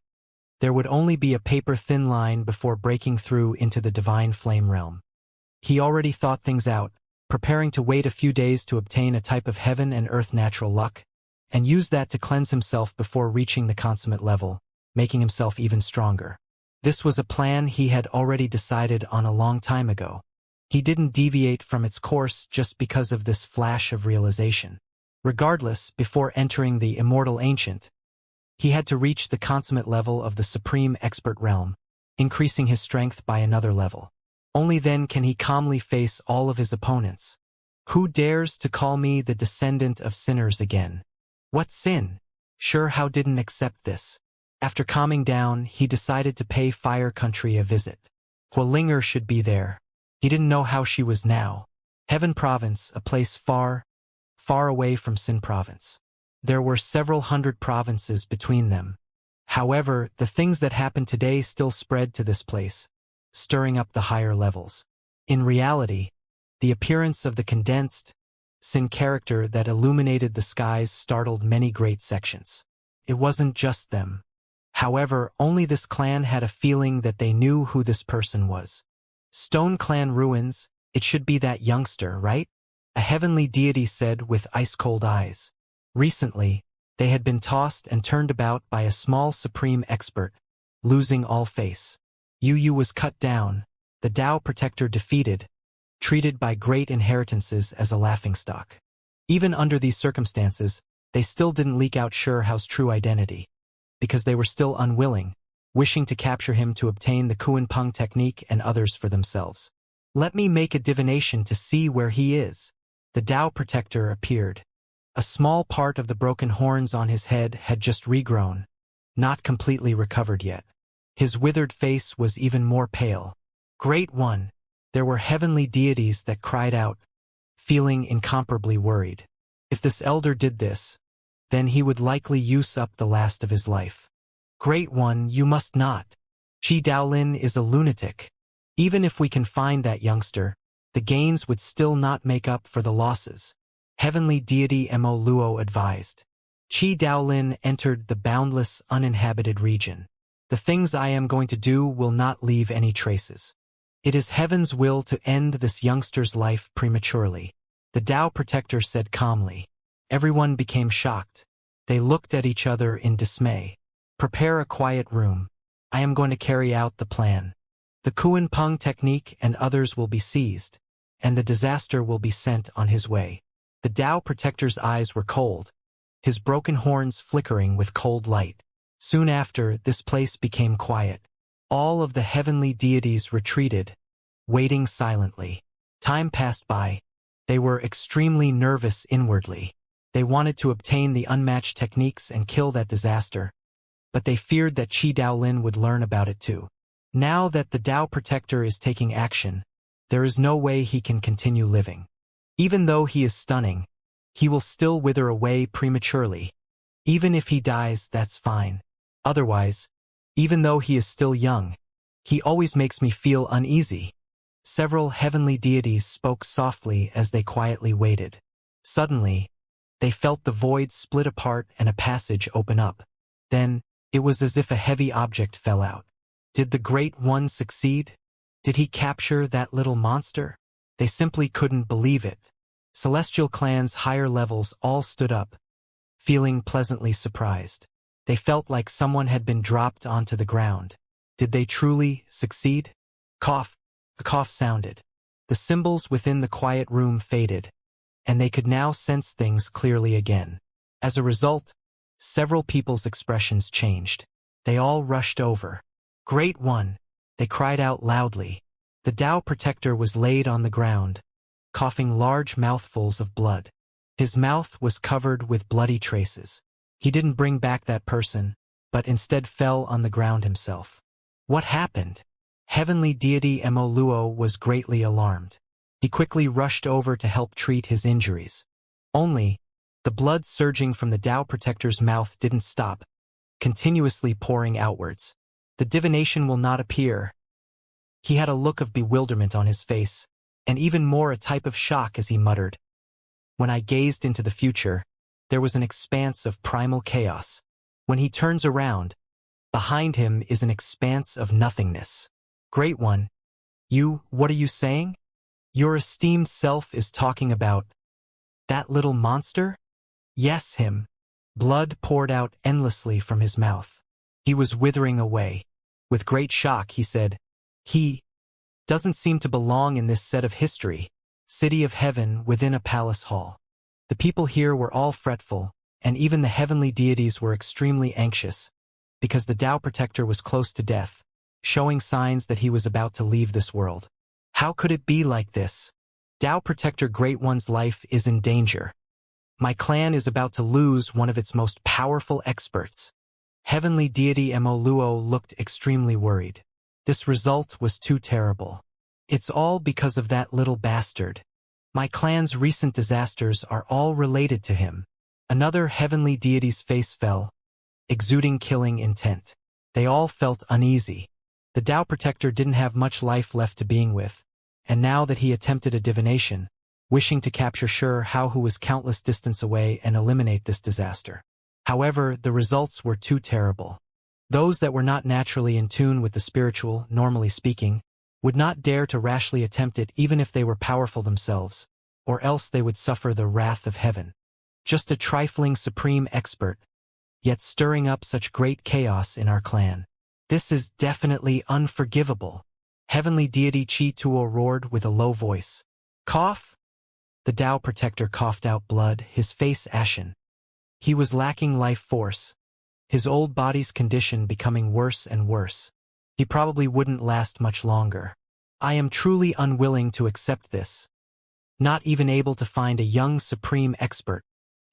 there would only be a paper-thin line before breaking through into the divine flame realm. He already thought things out, preparing to wait a few days to obtain a type of heaven and earth natural luck, and use that to cleanse himself before reaching the consummate level, making himself even stronger. This was a plan he had already decided on a long time ago. He didn't deviate from its course just because of this flash of realization. Regardless, before entering the immortal ancient, he had to reach the consummate level of the supreme expert realm, increasing his strength by another level. Only then can he calmly face all of his opponents. Who dares to call me the descendant of sinners again? What sin? Xianxia didn't accept this. After calming down, he decided to pay Fire Country a visit. Hualinger should be there. He didn't know how she was now. Heaven Province, a place far, far away from Sin Province. There were several hundred provinces between them. However, the things that happened today still spread to this place, stirring up the higher levels. In reality, the appearance of the condensed Sin character that illuminated the skies startled many great sections. It wasn't just them. However, only this clan had a feeling that they knew who this person was. Stone Clan ruins, it should be that youngster, right? A heavenly deity said with ice-cold eyes. Recently, they had been tossed and turned about by a small supreme expert, losing all face. Yu was cut down, the Tao protector defeated, treated by great inheritances as a laughingstock. Even under these circumstances, they still didn't leak out Xianxia's true identity, because they were still unwilling, wishing to capture him to obtain the Kuan-Peng technique and others for themselves. Let me make a divination to see where he is. The Tao protector appeared. A small part of the broken horns on his head had just regrown, not completely recovered yet. His withered face was even more pale. Great One! There were heavenly deities that cried out, feeling incomparably worried. If this elder did this, then he would likely use up the last of his life. Great One, you must not. Qi Daolin is a lunatic. Even if we can find that youngster, the gains would still not make up for the losses. Heavenly deity Mo Luo advised. Qi Daolin entered the boundless, uninhabited region. The things I am going to do will not leave any traces. It is heaven's will to end this youngster's life prematurely. The Tao protector said calmly. Everyone became shocked. They looked at each other in dismay. Prepare a quiet room. I am going to carry out the plan. The Kuan-Peng technique and others will be seized, and the disaster will be sent on his way. The Tao protector's eyes were cold, his broken horns flickering with cold light. Soon after, this place became quiet. All of the heavenly deities retreated, waiting silently. Time passed by. They were extremely nervous inwardly. They wanted to obtain the unmatched techniques and kill that disaster, but they feared that Qi Daolin would learn about it too. Now that the Tao protector is taking action, there is no way he can continue living. Even though he is stunning, he will still wither away prematurely. Even if he dies, that's fine. Otherwise, even though he is still young, he always makes me feel uneasy. Several heavenly deities spoke softly as they quietly waited. Suddenly, they felt the void split apart and a passage open up. Then, it was as if a heavy object fell out. Did the Great One succeed? Did he capture that little monster? They simply couldn't believe it. Celestial Clan's higher levels all stood up, feeling pleasantly surprised. They felt like someone had been dropped onto the ground. Did they truly succeed? Cough. A cough sounded. The symbols within the quiet room faded, and they could now sense things clearly again. As a result, several people's expressions changed. They all rushed over. "Great One!" they cried out loudly. The Tao Protector was laid on the ground, coughing large mouthfuls of blood. His mouth was covered with bloody traces. He didn't bring back that person, but instead fell on the ground himself. What happened? Heavenly deity Luo was greatly alarmed. He quickly rushed over to help treat his injuries. Only, the blood surging from the Tao Protector's mouth didn't stop, continuously pouring outwards. "The divination will not appear." He had a look of bewilderment on his face, and even more a type of shock as he muttered. "When I gazed into the future, there was an expanse of primal chaos. When he turns around, behind him is an expanse of nothingness." "Great One, what are you saying? Your esteemed self is talking about that little monster?" "Yes, him." Blood poured out endlessly from his mouth. He was withering away. With great shock, he said, "He doesn't seem to belong in this set of history. City of heaven within a palace hall." The people here were all fretful, and even the heavenly deities were extremely anxious, because the Tao Protector was close to death, showing signs that he was about to leave this world. How could it be like this? Tao Protector Great One's life is in danger. My clan is about to lose one of its most powerful experts. Heavenly deity Luo looked extremely worried. This result was too terrible. It's all because of that little bastard. My clan's recent disasters are all related to him. Another heavenly deity's face fell, exuding killing intent. They all felt uneasy. The Tao Protector didn't have much life left to being with, and now that he attempted a divination, wishing to capture Hao, who was countless distance away, and eliminate this disaster. However, the results were too terrible. Those that were not naturally in tune with the spiritual, normally speaking, would not dare to rashly attempt it even if they were powerful themselves, or else they would suffer the wrath of heaven. Just a trifling supreme expert, yet stirring up such great chaos in our clan. This is definitely unforgivable. Heavenly deity Chi Tuo roared with a low voice. "Cough?" The Tao Protector coughed out blood, his face ashen. He was lacking life force, his old body's condition becoming worse and worse. He probably wouldn't last much longer. "I am truly unwilling to accept this." Not even able to find a young supreme expert.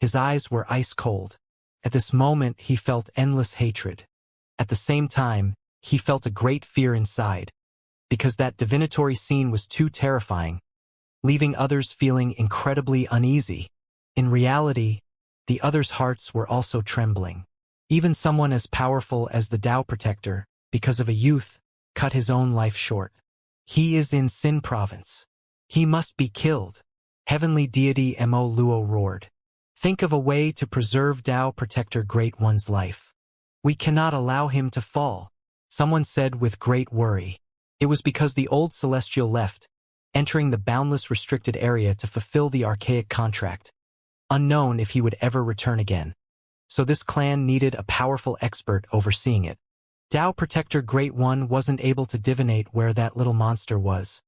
His eyes were ice cold. At this moment he felt endless hatred. At the same time, he felt a great fear inside, because that divinatory scene was too terrifying, leaving others feeling incredibly uneasy. In reality, the others' hearts were also trembling. Even someone as powerful as the Tao Protector, because of a youth, cut his own life short. He is in Sin Province. He must be killed. Heavenly deity Luo roared. Think of a way to preserve Tao Protector Great One's life. We cannot allow him to fall. Someone said with great worry. It was because the old celestial left, entering the boundless restricted area to fulfill the archaic contract, unknown if he would ever return again. So this clan needed a powerful expert overseeing it. Tao Protector Great One wasn't able to divinate where that little monster was,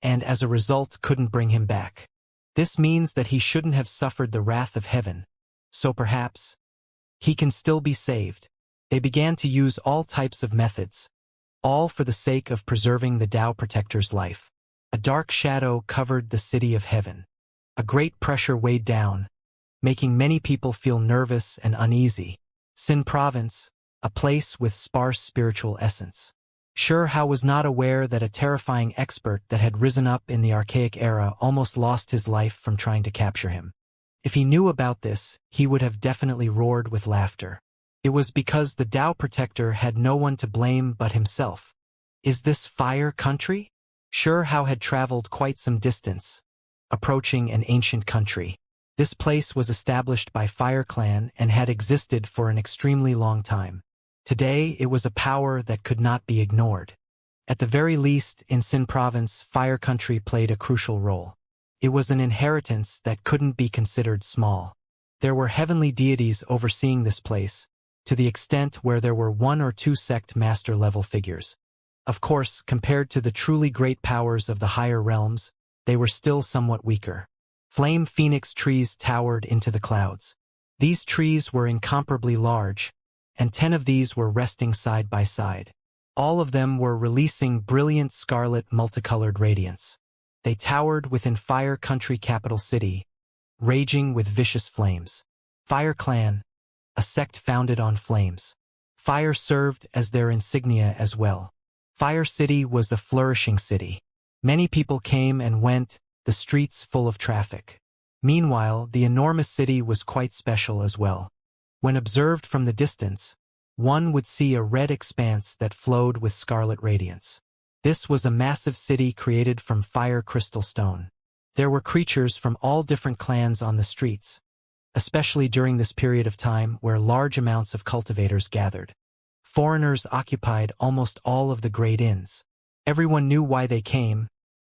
and as a result couldn't bring him back. This means that he shouldn't have suffered the wrath of heaven. So perhaps he can still be saved. They began to use all types of methods, all for the sake of preserving the Tao Protector's life. A dark shadow covered the city of heaven. A great pressure weighed down, making many people feel nervous and uneasy. Sin Province, a place with sparse spiritual essence. Hao was not aware that a terrifying expert that had risen up in the archaic era almost lost his life from trying to capture him. If he knew about this, he would have definitely roared with laughter. It was because the Tao Protector had no one to blame but himself. Is this fire country? Hao had traveled quite some distance, approaching an ancient country. This place was established by Fire Clan and had existed for an extremely long time. Today, it was a power that could not be ignored. At the very least, in Sin Province, Fire Country played a crucial role. It was an inheritance that couldn't be considered small. There were heavenly deities overseeing this place, to the extent where there were 1 or 2 sect master-level figures. Of course, compared to the truly great powers of the higher realms, they were still somewhat weaker. Flame phoenix trees towered into the clouds. These trees were incomparably large, and 10 of these were resting side by side. All of them were releasing brilliant scarlet multicolored radiance. They towered within Fire Country capital city, raging with vicious flames. Fire Clan, a sect founded on flames. Fire served as their insignia as well. Fire City was a flourishing city. Many people came and went, the streets full of traffic. Meanwhile, the enormous city was quite special as well. When observed from the distance, one would see a red expanse that flowed with scarlet radiance. This was a massive city created from fire crystal stone. There were creatures from all different clans on the streets, especially during this period of time where large amounts of cultivators gathered. Foreigners occupied almost all of the great inns. Everyone knew why they came,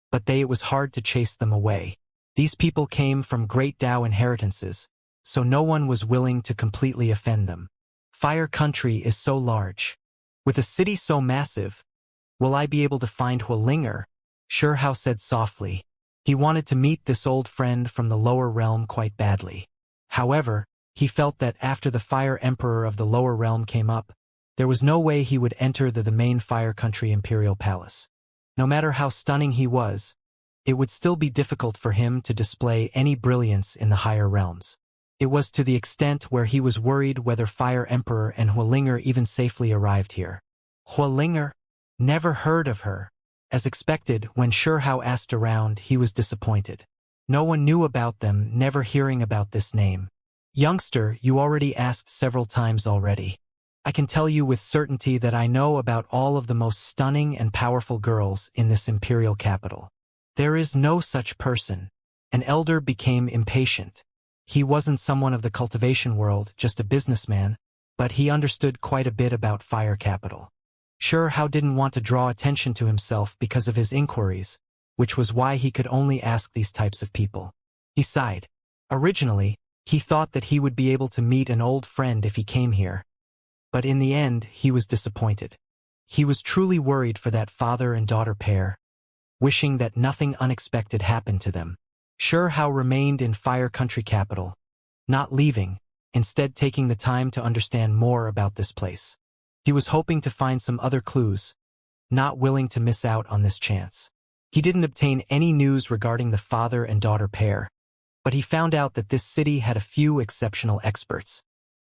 but it was hard to chase them away. These people came from great Tao inheritances, so no one was willing to completely offend them. Fire Country is so large. With a city so massive, will I be able to find Hualinger? Shihao said softly. He wanted to meet this old friend from the lower realm quite badly. However, he felt that after the Fire Emperor of the lower realm came up, there was no way he would enter the main Fire Country Imperial Palace. No matter how stunning he was, it would still be difficult for him to display any brilliance in the higher realms. It was to the extent where he was worried whether Fire Emperor and Hualinger even safely arrived here. Hualinger? Never heard of her. As expected, when Shihao asked around, he was disappointed. No one knew about them, never hearing about this name. Youngster, you already asked several times already. I can tell you with certainty that I know about all of the most stunning and powerful girls in this imperial capital. There is no such person. An elder became impatient. He wasn't someone of the cultivation world, just a businessman, but he understood quite a bit about Fire Capital. Shihao didn't want to draw attention to himself because of his inquiries, which was why he could only ask these types of people. He sighed. Originally, he thought that he would be able to meet an old friend if he came here. But in the end, he was disappointed. He was truly worried for that father and daughter pair, wishing that nothing unexpected happened to them. Shihao remained in Fire Country capital, not leaving, instead taking the time to understand more about this place. He was hoping to find some other clues, not willing to miss out on this chance. He didn't obtain any news regarding the father and daughter pair, but he found out that this city had a few exceptional experts.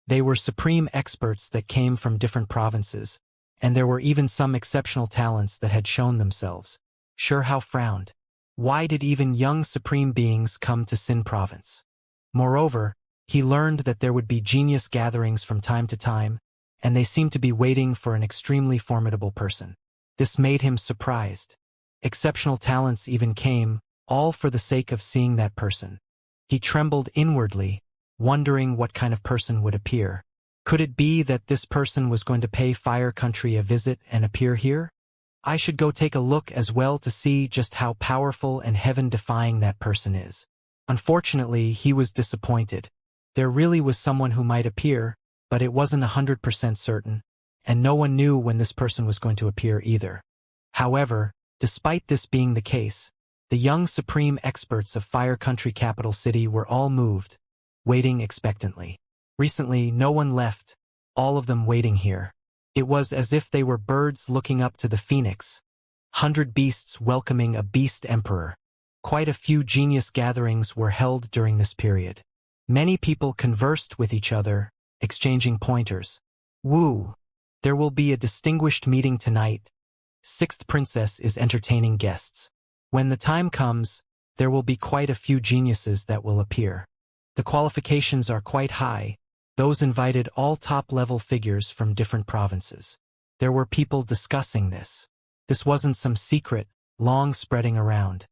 They were supreme experts that came from different provinces, and there were even some exceptional talents that had shown themselves. Shihao frowned. Why did even young supreme beings come to Xin province? Moreover, he learned that there would be genius gatherings from time to time, and they seemed to be waiting for an extremely formidable person. This made him surprised. Exceptional talents even came, all for the sake of seeing that person. He trembled inwardly, wondering what kind of person would appear. Could it be that this person was going to pay Fire Country a visit and appear here? I should go take a look as well to see just how powerful and heaven-defying that person is. Unfortunately, he was disappointed. There really was someone who might appear, but it wasn't 100% certain, and no one knew when this person was going to appear either. However, despite this being the case, the young supreme experts of Fire Country capital city were all moved, waiting expectantly. Recently, no one left, all of them waiting here. It was as if they were birds looking up to the phoenix, 100 beasts welcoming a beast emperor. Quite a few genius gatherings were held during this period. Many people conversed with each other, exchanging pointers. Woo! There will be a distinguished meeting tonight. Sixth Princess is entertaining guests. When the time comes, there will be quite a few geniuses that will appear. The qualifications are quite high. Those invited all top-level figures from different provinces. There were people discussing this. This wasn't some secret, long spreading around.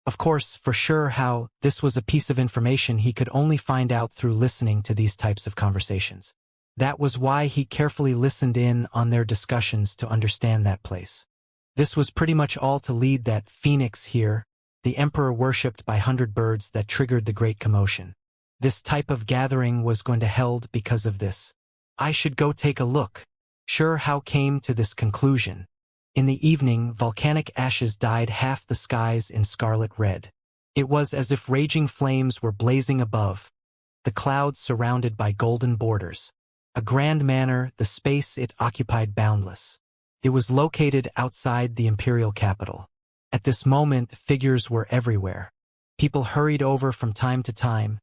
Of course, for sure how this was a piece of information he could only find out through listening to these types of conversations. That was why he carefully listened in on their discussions to understand that place. This was pretty much all to lead that phoenix here, the emperor worshipped by 100 birds that triggered the great commotion. This type of gathering was going to held because of this. I should go take a look. Shihao came to this conclusion. In the evening, volcanic ashes dyed half the skies in scarlet red. It was as if raging flames were blazing above, the clouds surrounded by golden borders. A grand manor, the space it occupied boundless. It was located outside the imperial capital. At this moment, figures were everywhere. People hurried over from time to time,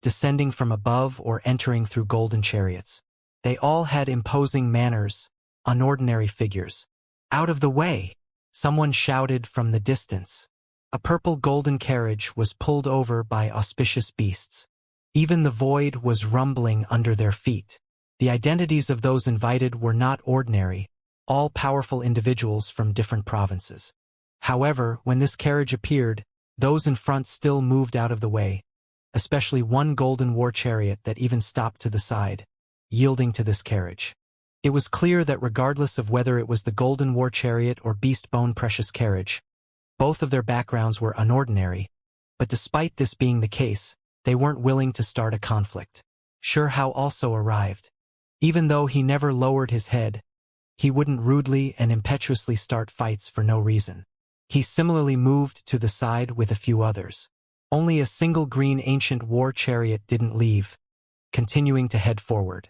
descending from above or entering through golden chariots. They all had imposing manners, unordinary figures. "Out of the way!" someone shouted from the distance. A purple golden carriage was pulled over by auspicious beasts. Even the void was rumbling under their feet. The identities of those invited were not ordinary, all powerful individuals from different provinces. However, when this carriage appeared, those in front still moved out of the way, especially one golden war chariot that even stopped to the side, yielding to this carriage. It was clear that regardless of whether it was the golden war chariot or beast bone precious carriage, both of their backgrounds were unordinary, but despite this being the case, they weren't willing to start a conflict. Xianxia also arrived. Even though he never lowered his head, he wouldn't rudely and impetuously start fights for no reason. He similarly moved to the side with a few others. Only a single green ancient war chariot didn't leave, continuing to head forward.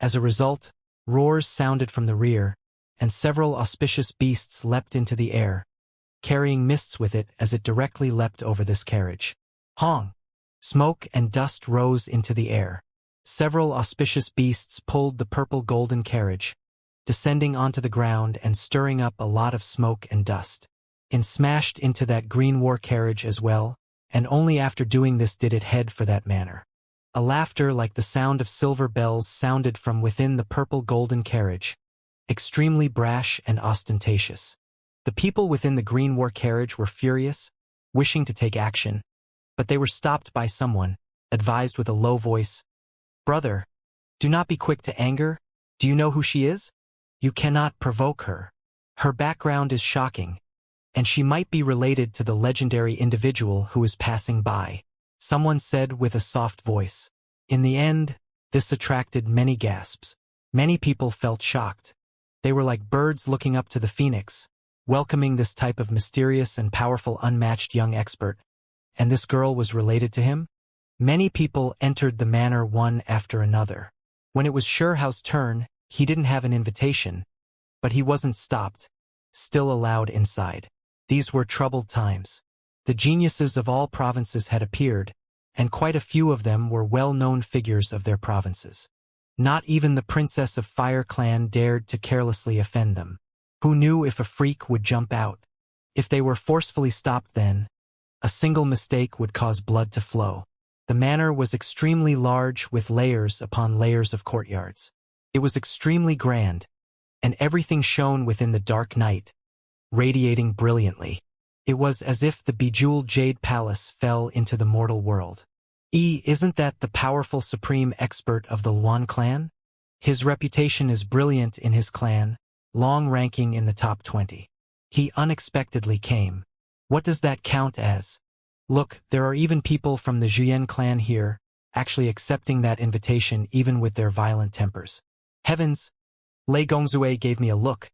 As a result, roars sounded from the rear, and several auspicious beasts leapt into the air, carrying mists with it as it directly leapt over this carriage. Hong! Smoke and dust rose into the air. Several auspicious beasts pulled the purple golden carriage, descending onto the ground and stirring up a lot of smoke and dust. And smashed into that green war carriage as well, and only after doing this did it head for that manor. A laughter like the sound of silver bells sounded from within the purple golden carriage, extremely brash and ostentatious. The people within the green war carriage were furious, wishing to take action, but they were stopped by someone, advised with a low voice, "Brother, do not be quick to anger. Do you know who she is? You cannot provoke her. Her background is shocking, and she might be related to the legendary individual who is passing by," someone said with a soft voice. In the end, this attracted many gasps. Many people felt shocked. They were like birds looking up to the phoenix, welcoming this type of mysterious and powerful unmatched young expert. And this girl was related to him? Many people entered the manor one after another. When it was Xianxia's turn, he didn't have an invitation, but he wasn't stopped, still allowed inside. These were troubled times. The geniuses of all provinces had appeared, and quite a few of them were well-known figures of their provinces. Not even the Princess of Fire Clan dared to carelessly offend them. Who knew if a freak would jump out? If they were forcefully stopped then, a single mistake would cause blood to flow. The manor was extremely large with layers upon layers of courtyards. It was extremely grand, and everything shone within the dark night, radiating brilliantly. It was as if the bejeweled jade palace fell into the mortal world. Isn't that the powerful supreme expert of the Luan clan? His reputation is brilliant in his clan, long ranking in the top 20. He unexpectedly came. What does that count as? Look, there are even people from the Zhuyan clan here, actually accepting that invitation even with their violent tempers. Heavens! Lei Gongzue gave me a look.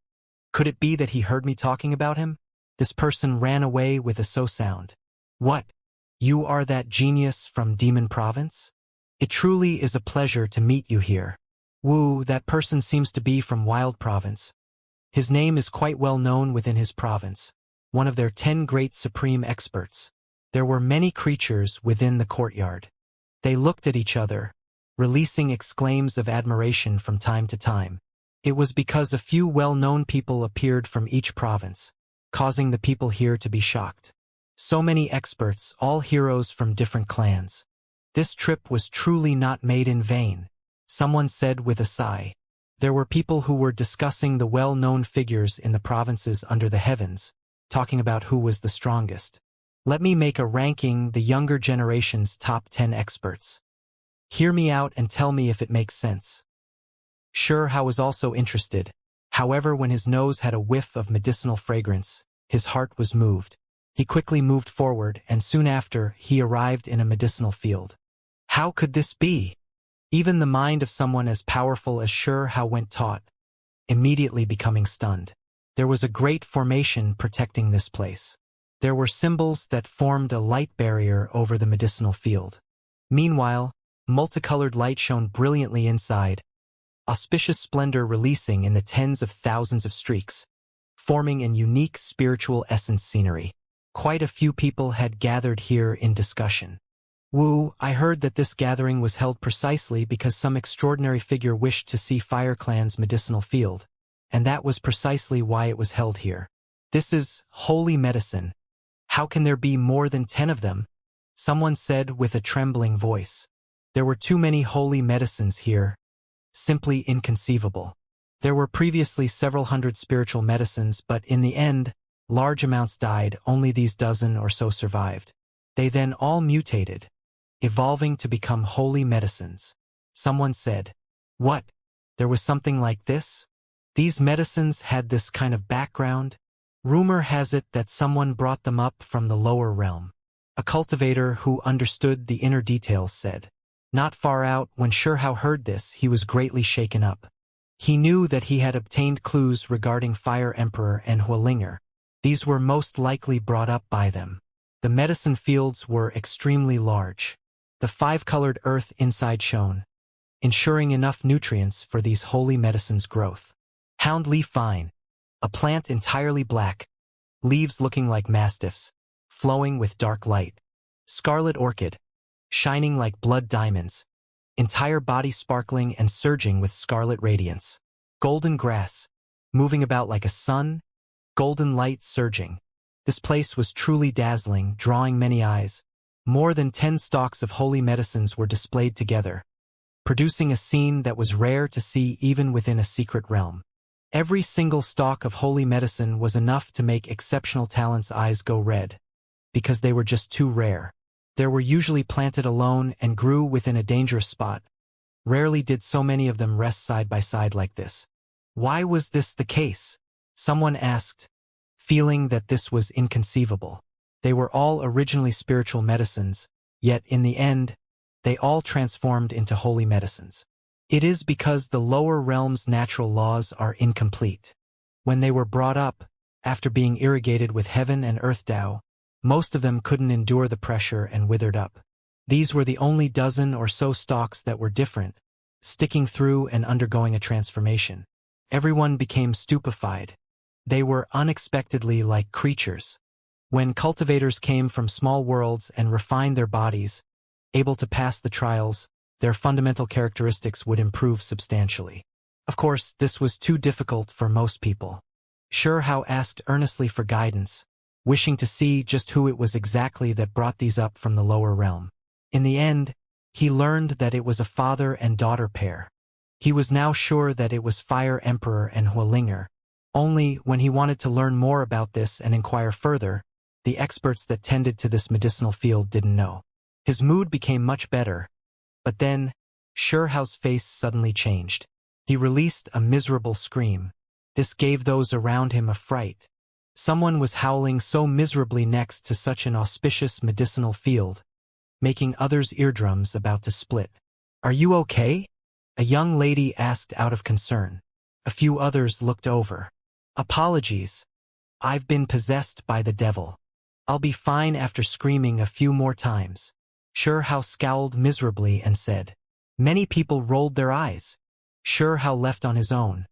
Could it be that he heard me talking about him? This person ran away with a so sound. What? You are that genius from Demon Province? It truly is a pleasure to meet you here. Wu, that person seems to be from Wild Province. His name is quite well known within his province, one of their 10 great supreme experts. There were many creatures within the courtyard. They looked at each other, releasing exclaims of admiration from time to time. It was because a few well-known people appeared from each province, causing the people here to be shocked. So many experts, all heroes from different clans. This trip was truly not made in vain, someone said with a sigh. There were people who were discussing the well-known figures in the provinces under the heavens, talking about who was the strongest. Let me make a ranking the younger generation's top 10 experts. Hear me out and tell me if it makes sense. Xianxia was also interested. However, when his nose had a whiff of medicinal fragrance, his heart was moved. He quickly moved forward, and soon after, he arrived in a medicinal field. How could this be? Even the mind of someone as powerful as Xianxia went taut, immediately becoming stunned. There was a great formation protecting this place. There were symbols that formed a light barrier over the medicinal field. Meanwhile, multicolored light shone brilliantly inside, auspicious splendor releasing in the tens of thousands of streaks, forming an unique spiritual essence scenery. Quite a few people had gathered here in discussion. Wu, I heard that this gathering was held precisely because some extraordinary figure wished to see Fire Clan's medicinal field, and that was precisely why it was held here. This is holy medicine. How can there be more than 10 of them? Someone said with a trembling voice. There were too many holy medicines here. Simply inconceivable. There were previously several hundred spiritual medicines, but in the end, large amounts died, only these dozen or so survived. They then all mutated, evolving to become holy medicines. Someone said, "What? There was something like this? These medicines had this kind of background?" Rumor has it that someone brought them up from the lower realm. A cultivator who understood the inner details said. Not far out, when Shihao heard this, he was greatly shaken up. He knew that he had obtained clues regarding Fire Emperor and Hualinger. These were most likely brought up by them. The medicine fields were extremely large. The 5-colored earth inside shone, ensuring enough nutrients for these holy medicines' growth. Hound leaf vine, a plant entirely black, leaves looking like mastiffs, flowing with dark light. Scarlet orchid, shining like blood diamonds, entire body sparkling and surging with scarlet radiance. Golden grass, moving about like a sun, golden light surging. This place was truly dazzling, drawing many eyes. More than 10 stalks of holy medicines were displayed together, producing a scene that was rare to see even within a secret realm. Every single stalk of holy medicine was enough to make exceptional talent's eyes go red, because they were just too rare. They were usually planted alone and grew within a dangerous spot. Rarely did so many of them rest side by side like this. Why was this the case? Someone asked, feeling that this was inconceivable. They were all originally spiritual medicines, yet in the end, they all transformed into holy medicines. It is because the lower realm's natural laws are incomplete. When they were brought up, after being irrigated with heaven and earth Tao, most of them couldn't endure the pressure and withered up. These were the only dozen or so stalks that were different, sticking through and undergoing a transformation. Everyone became stupefied. They were unexpectedly like creatures. When cultivators came from small worlds and refined their bodies, able to pass the trials, their fundamental characteristics would improve substantially. Of course, this was too difficult for most people. Shihao asked earnestly for guidance, wishing to see just who it was exactly that brought these up from the lower realm. In the end, he learned that it was a father and daughter pair. He was now sure that it was Fire Emperor and Hualinger. Only when he wanted to learn more about this and inquire further, the experts that tended to this medicinal field didn't know. His mood became much better, but then, Shihao's face suddenly changed. He released a miserable scream. This gave those around him a fright. Someone was howling so miserably next to such an auspicious medicinal field, making others' eardrums about to split. "Are you okay?" a young lady asked out of concern. A few others looked over. "Apologies. I've been possessed by the devil. I'll be fine," after screaming a few more times. Shihao scowled miserably and said. Many people rolled their eyes. Shihao left on his own,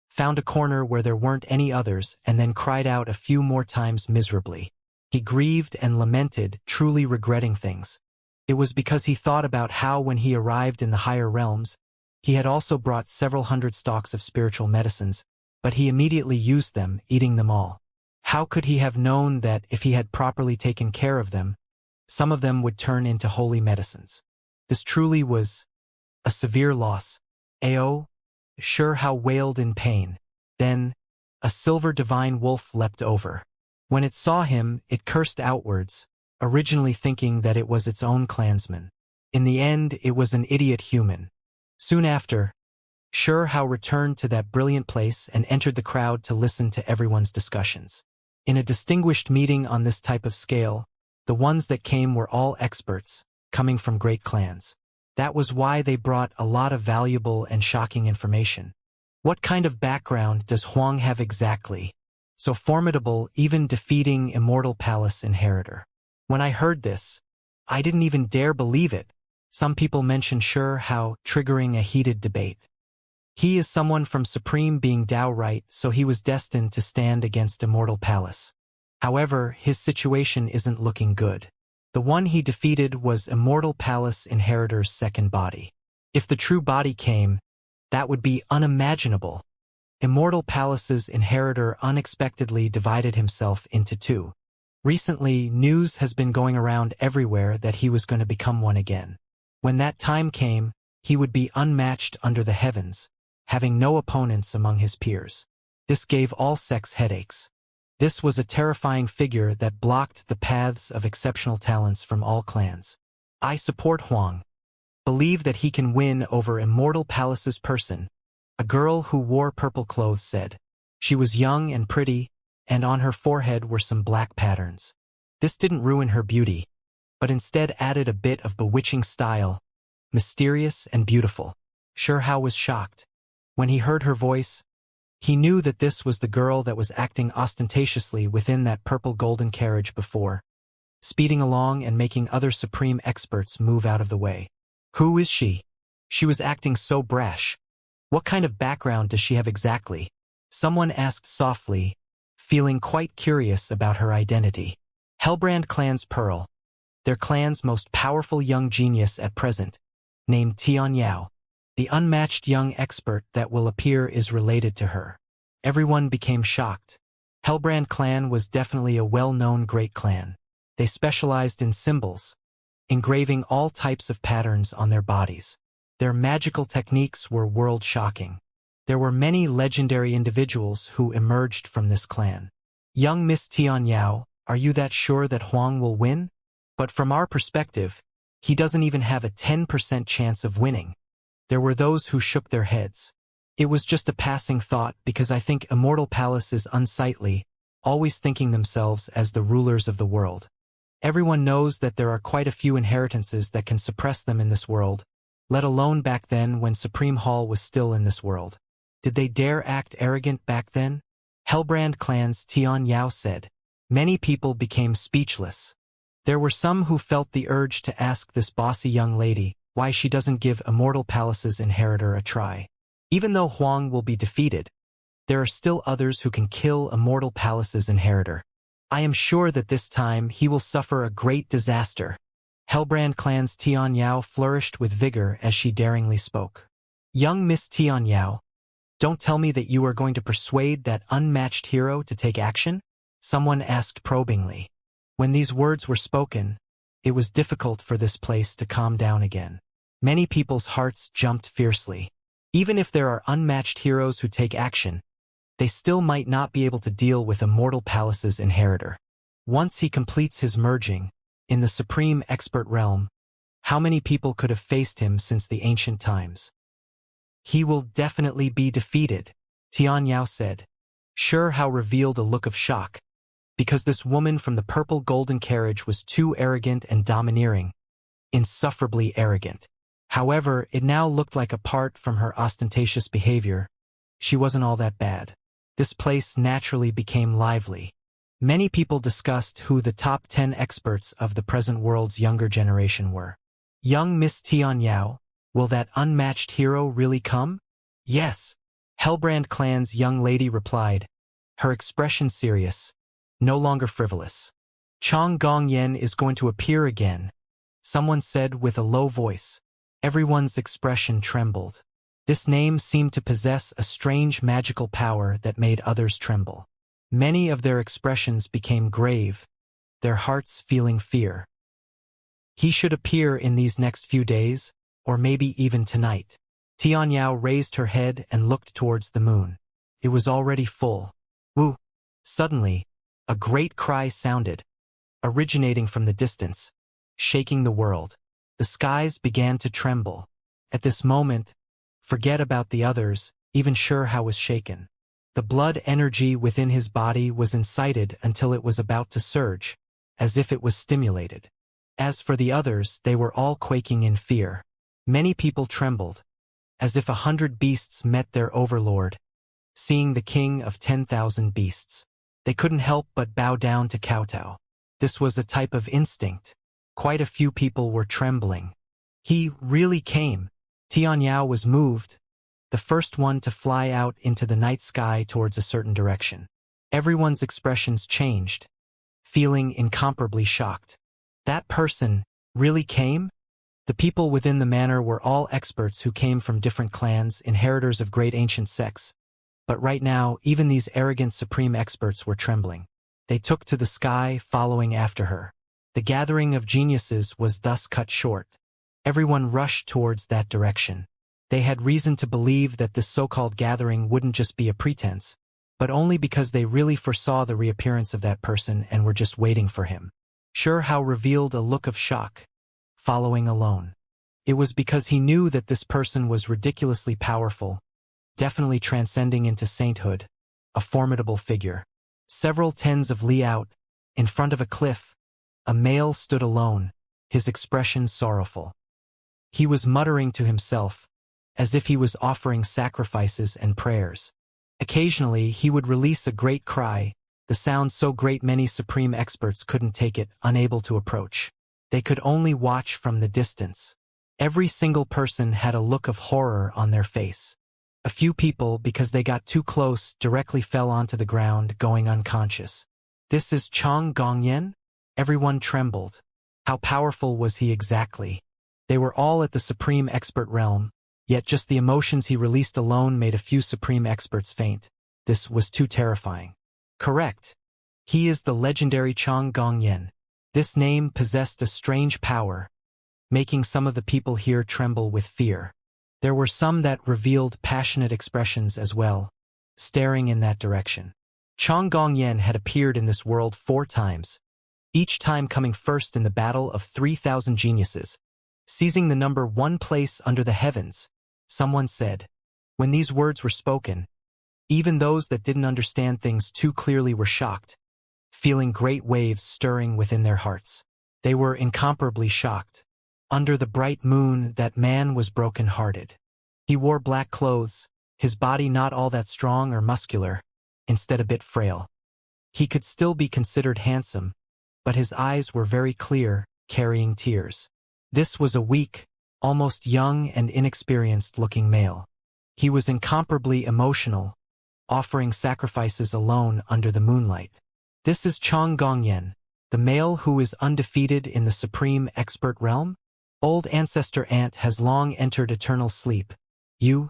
found a corner where there weren't any others, and then cried out a few more times miserably. He grieved and lamented, truly regretting things. It was because he thought about how when he arrived in the higher realms, he had also brought several hundred stalks of spiritual medicines, but he immediately used them, eating them all. How could he have known that if he had properly taken care of them, some of them would turn into holy medicines? This truly was a severe loss. Ao, Shihao wailed in pain. Then, a silver divine wolf leapt over. When it saw him, it cursed outwards, originally thinking that it was its own clansman. In the end, it was an idiot human. Soon after, Shihao returned to that brilliant place and entered the crowd to listen to everyone's discussions. In a distinguished meeting on this type of scale, the ones that came were all experts, coming from great clans. That was why they brought a lot of valuable and shocking information. What kind of background does Huang have exactly? so formidable, even defeating Immortal Palace inheritor. When I heard this, I didn't even dare believe it. Some people mention sure how triggering a heated debate. He is someone from Supreme being Dao right, so he was destined to stand against Immortal Palace. However, his situation isn't looking good. The one he defeated was Immortal Palace inheritor's second body. If the true body came, that would be unimaginable. Immortal Palace's inheritor unexpectedly divided himself into two. Recently, news has been going around everywhere that he was going to become one again. When that time came, he would be unmatched under the heavens, having no opponents among his peers. This gave all sects headaches. This was a terrifying figure that blocked the paths of exceptional talents from all clans. I support Huang. Believe that he can win over Immortal Palace's person. A girl who wore purple clothes said. She was young and pretty, and on her forehead were some black patterns. This didn't ruin her beauty, but instead added a bit of bewitching style, mysterious and beautiful. Sure Hao was shocked. When he heard her voice, he knew that this was the girl that was acting ostentatiously within that purple golden carriage before, speeding along and making other supreme experts move out of the way. Who is she? She was acting so brash. What kind of background does she have exactly? Someone asked softly, feeling quite curious about her identity. Hellbrand Clan's Pearl, their clan's most powerful young genius at present, named Xianxia. The unmatched young expert that will appear is related to her. Everyone became shocked. Hellbrand Clan was definitely a well-known great clan. They specialized in symbols, engraving all types of patterns on their bodies. Their magical techniques were world-shocking. There were many legendary individuals who emerged from this clan. Young Miss Xianxia, are you that sure that Huang will win? But from our perspective, he doesn't even have a 10% chance of winning. There were those who shook their heads. It was just a passing thought because I think Immortal Palace is unsightly, always thinking themselves as the rulers of the world. Everyone knows that there are quite a few inheritances that can suppress them in this world, let alone back then when Supreme Hall was still in this world. Did they dare act arrogant back then? Hellbrand Clan's Xianxia said. Many people became speechless. There were some who felt the urge to ask this bossy young lady why she doesn't give Immortal Palace's inheritor a try. Even though Huang will be defeated, there are still others who can kill Immortal Palace's inheritor. I am sure that this time he will suffer a great disaster. Hellbrand Clan's Xianxia flourished with vigor as she daringly spoke. Young Miss Xianxia, don't tell me that you are going to persuade that unmatched hero to take action? Someone asked probingly. When these words were spoken, it was difficult for this place to calm down again. Many people's hearts jumped fiercely. Even if there are unmatched heroes who take action, they still might not be able to deal with Immortal Palace's inheritor. Once he completes his merging, in the supreme expert realm, how many people could have faced him since the ancient times? He will definitely be defeated, Xianxia said. Sure Hao revealed a look of shock, because this woman from the purple golden carriage was too arrogant and domineering, insufferably arrogant. However, it now looked like apart from her ostentatious behavior, she wasn't all that bad. This place naturally became lively. Many people discussed who the top 10 experts of the present world's younger generation were. Young Miss Xianxia, will that unmatched hero really come? Yes, Hellbrand Clan's young lady replied, her expression serious, no longer frivolous. Chong Gong Yen is going to appear again, someone said with a low voice. Everyone's expression trembled. This name seemed to possess a strange magical power that made others tremble. Many of their expressions became grave, their hearts feeling fear. He should appear in these next few days, or maybe even tonight. Xianxia raised her head and looked towards the moon. It was already full. Woo! Suddenly, a great cry sounded, originating from the distance, shaking the world. The skies began to tremble. At this moment, forget about the others, even Sure Hao was shaken. The blood energy within his body was incited until it was about to surge, as if it was stimulated. As for the others, they were all quaking in fear. Many people trembled, as if 100 beasts met their overlord, seeing the king of 10,000 beasts. They couldn't help but bow down to kowtow. This was a type of instinct. Quite a few people were trembling. He really came. Tianyao was moved, the first one to fly out into the night sky towards a certain direction. Everyone's expressions changed, feeling incomparably shocked. That person really came? The people within the manor were all experts who came from different clans, inheritors of great ancient sects. But right now, even these arrogant supreme experts were trembling. They took to the sky, following after her. The gathering of geniuses was thus cut short. Everyone rushed towards that direction. They had reason to believe that this so-called gathering wouldn't just be a pretense, but only because they really foresaw the reappearance of that person and were just waiting for him. Sure how revealed a look of shock, following alone. It was because he knew that this person was ridiculously powerful, definitely transcending into sainthood, a formidable figure. Several tens of li out, in front of a cliff, a male stood alone, his expression sorrowful. He was muttering to himself, as if he was offering sacrifices and prayers. Occasionally, he would release a great cry, the sound so great many supreme experts couldn't take it, unable to approach. They could only watch from the distance. Every single person had a look of horror on their face. A few people, because they got too close, directly fell onto the ground, going unconscious. This is Chang Gongyan? Everyone trembled. How powerful was he exactly? They were all at the supreme expert realm, yet just the emotions he released alone made a few supreme experts faint. This was too terrifying. Correct. He is the legendary Chang Gongyan. This name possessed a strange power, making some of the people here tremble with fear. There were some that revealed passionate expressions as well, staring in that direction. Chang Gongyan had appeared in this world 4 times, each time coming first in the battle of 3,000 geniuses, seizing the number 1 place under the heavens. Someone said. When these words were spoken, even those that didn't understand things too clearly were shocked, feeling great waves stirring within their hearts. They were incomparably shocked. Under the bright moon, that man was broken-hearted. He wore black clothes, his body not all that strong or muscular, instead a bit frail. He could still be considered handsome, but his eyes were very clear, carrying tears. This was a weak, almost young and inexperienced-looking male. He was incomparably emotional, offering sacrifices alone under the moonlight. This is Chang Gongyan, the male who is undefeated in the supreme expert realm? Old ancestor Ant has long entered eternal sleep. You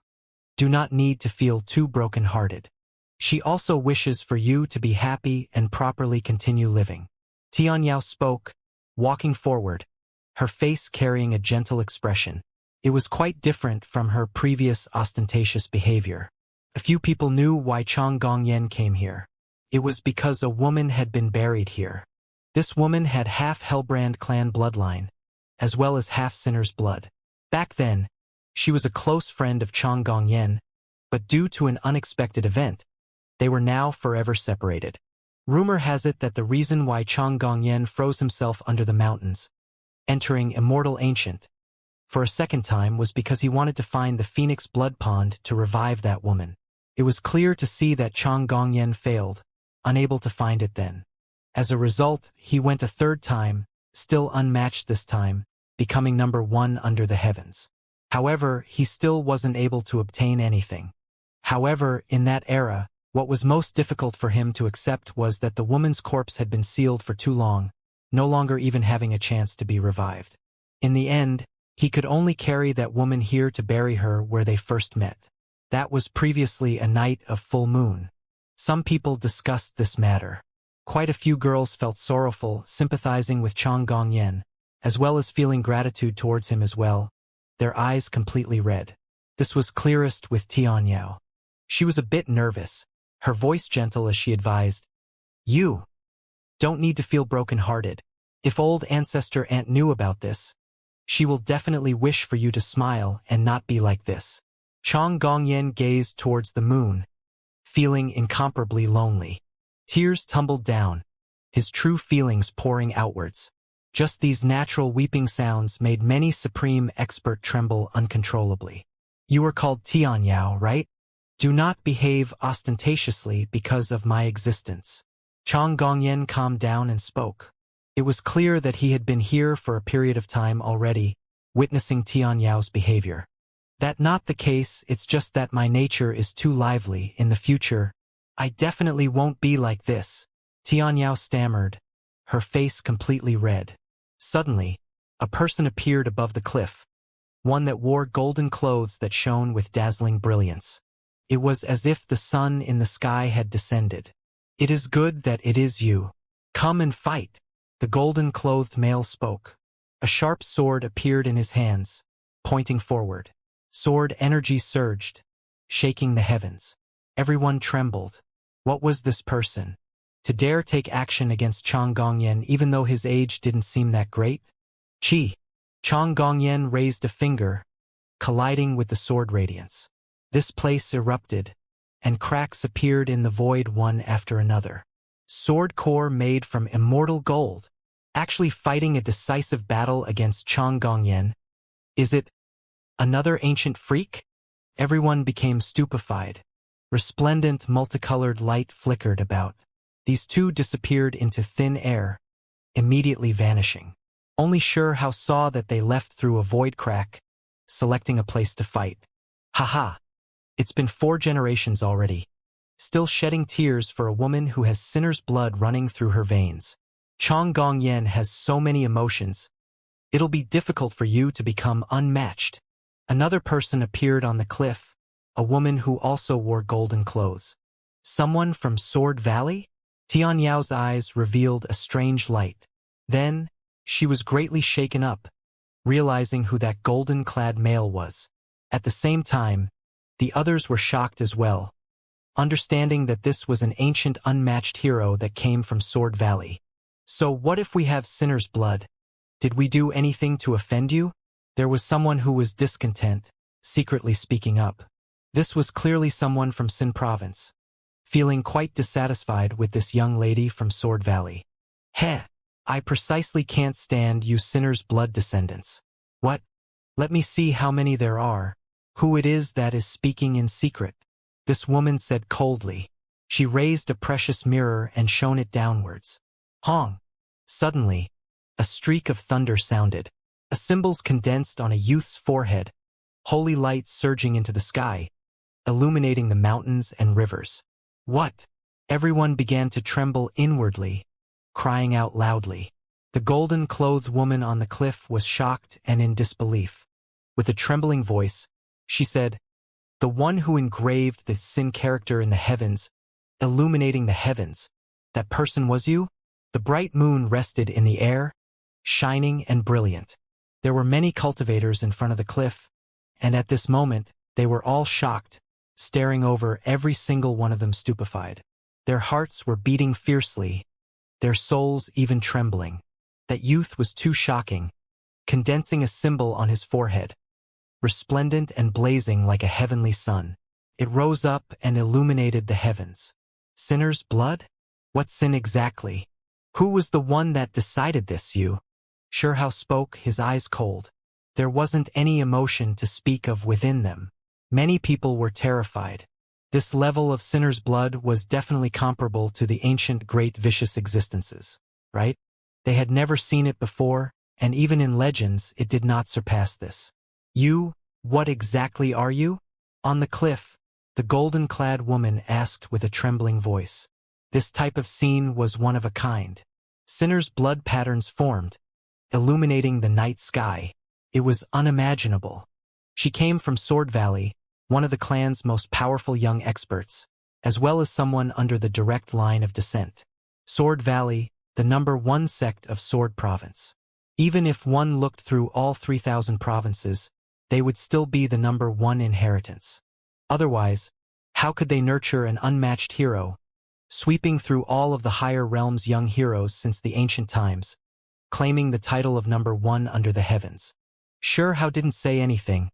do not need to feel too broken-hearted. She also wishes for you to be happy and properly continue living. Tianyao spoke, walking forward, her face carrying a gentle expression. It was quite different from her previous ostentatious behavior. A few people knew why Chang Gongyan came here. It was because a woman had been buried here. This woman had half Hellbrand clan bloodline, as well as half Sinner's blood. Back then, she was a close friend of Chang Gongyan, but due to an unexpected event, they were now forever separated. Rumor has it that the reason why Chang Gongyan froze himself under the mountains, entering Immortal Ancient, for a second time was because he wanted to find the Phoenix Blood Pond to revive that woman. It was clear to see that Chang Gongyan failed, unable to find it then. As a result, he went a 3rd time, still unmatched this time, becoming number 1 under the heavens. However, he still wasn't able to obtain anything. However, in that era, what was most difficult for him to accept was that the woman's corpse had been sealed for too long, no longer even having a chance to be revived. In the end, he could only carry that woman here to bury her where they first met. That was previously a night of full moon. Some people discussed this matter. Quite a few girls felt sorrowful, sympathizing with Chang Gongyan, as well as feeling gratitude towards him as well, their eyes completely red. This was clearest with Tianyao. She was a bit nervous, her voice gentle as she advised, "You don't need to feel broken-hearted. If old ancestor Ant knew about this, she will definitely wish for you to smile and not be like this." Chang Gongyan gazed towards the moon, feeling incomparably lonely. Tears tumbled down, his true feelings pouring outwards. Just these natural weeping sounds made many supreme expert tremble uncontrollably. "You are called Tianyao, right? Do not behave ostentatiously because of my existence. Chang Gongyan calmed down and spoke. It was clear that he had been here for a period of time already, witnessing Tian Yao's behavior. That not the case, it's just that my nature is too lively. In the future, I definitely won't be like this. Tian Yao stammered, her face completely red. Suddenly, a person appeared above the cliff, one that wore golden clothes that shone with dazzling brilliance. It was as if the sun in the sky had descended. It is good that it is you. Come and fight. The golden-clothed male spoke. A sharp sword appeared in his hands, pointing forward. Sword energy surged, shaking the heavens. Everyone trembled. What was this person? To dare take action against Chang Gongyan even though his age didn't seem that great? Chi! Chang Gongyan raised a finger, colliding with the sword radiance. This place erupted, and cracks appeared in the void one after another. Sword core made from immortal gold, actually fighting a decisive battle against Chang Gongyan. Is it another ancient freak? Everyone became stupefied. Resplendent, multicolored light flickered about. These two disappeared into thin air, immediately vanishing. Only Sure Hao saw that they left through a void crack, selecting a place to fight. Haha! It's been 4 generations already. Still shedding tears for a woman who has sinner's blood running through her veins. Chang Gongyan has so many emotions. It'll be difficult for you to become unmatched. Another person appeared on the cliff, a woman who also wore golden clothes. Someone from Sword Valley? Tian Yao's eyes revealed a strange light. Then, she was greatly shaken up, realizing who that golden-clad male was. At the same time, the others were shocked as well, understanding that this was an ancient unmatched hero that came from Sword Valley. So what if we have sinner's blood? Did we do anything to offend you? There was someone who was discontent, secretly speaking up. This was clearly someone from Sin Province, feeling quite dissatisfied with this young lady from Sword Valley. Heh, I precisely can't stand you sinner's blood descendants. What? Let me see how many there are. Who it is that is speaking in secret? This woman said coldly. She raised a precious mirror and shone it downwards. Hong! Suddenly, a streak of thunder sounded. A symbols condensed on a youth's forehead, holy light surging into the sky, illuminating the mountains and rivers. What? Everyone began to tremble inwardly, crying out loudly. The golden-clothed woman on the cliff was shocked and in disbelief. With a trembling voice, she said, "The one who engraved the Sin character in the heavens, illuminating the heavens, that person was you?" The bright moon rested in the air, shining and brilliant. There were many cultivators in front of the cliff, and at this moment, they were all shocked, staring over every single one of them stupefied. Their hearts were beating fiercely, their souls even trembling. That youth was too shocking, condensing a symbol on his forehead, resplendent and blazing like a heavenly sun. It rose up and illuminated the heavens. Sinner's blood? What sin exactly? Who was the one that decided this, you? Sure Hao spoke, his eyes cold. There wasn't any emotion to speak of within them. Many people were terrified. This level of sinner's blood was definitely comparable to the ancient great vicious existences, right? They had never seen it before, and even in legends it did not surpass this. You, what exactly are you? On the cliff, the golden-clad woman asked with a trembling voice. This type of scene was one of a kind. Sinner's blood patterns formed, illuminating the night sky. It was unimaginable. She came from Sword Valley, one of the clan's most powerful young experts, as well as someone under the direct line of descent. Sword Valley, the #1 sect of Sword Province. Even if one looked through all 3,000 provinces, they would still be the #1 inheritance. Otherwise, how could they nurture an unmatched hero, sweeping through all of the higher realms' young heroes since the ancient times, claiming the title of #1 under the heavens? Sure Hao didn't say anything,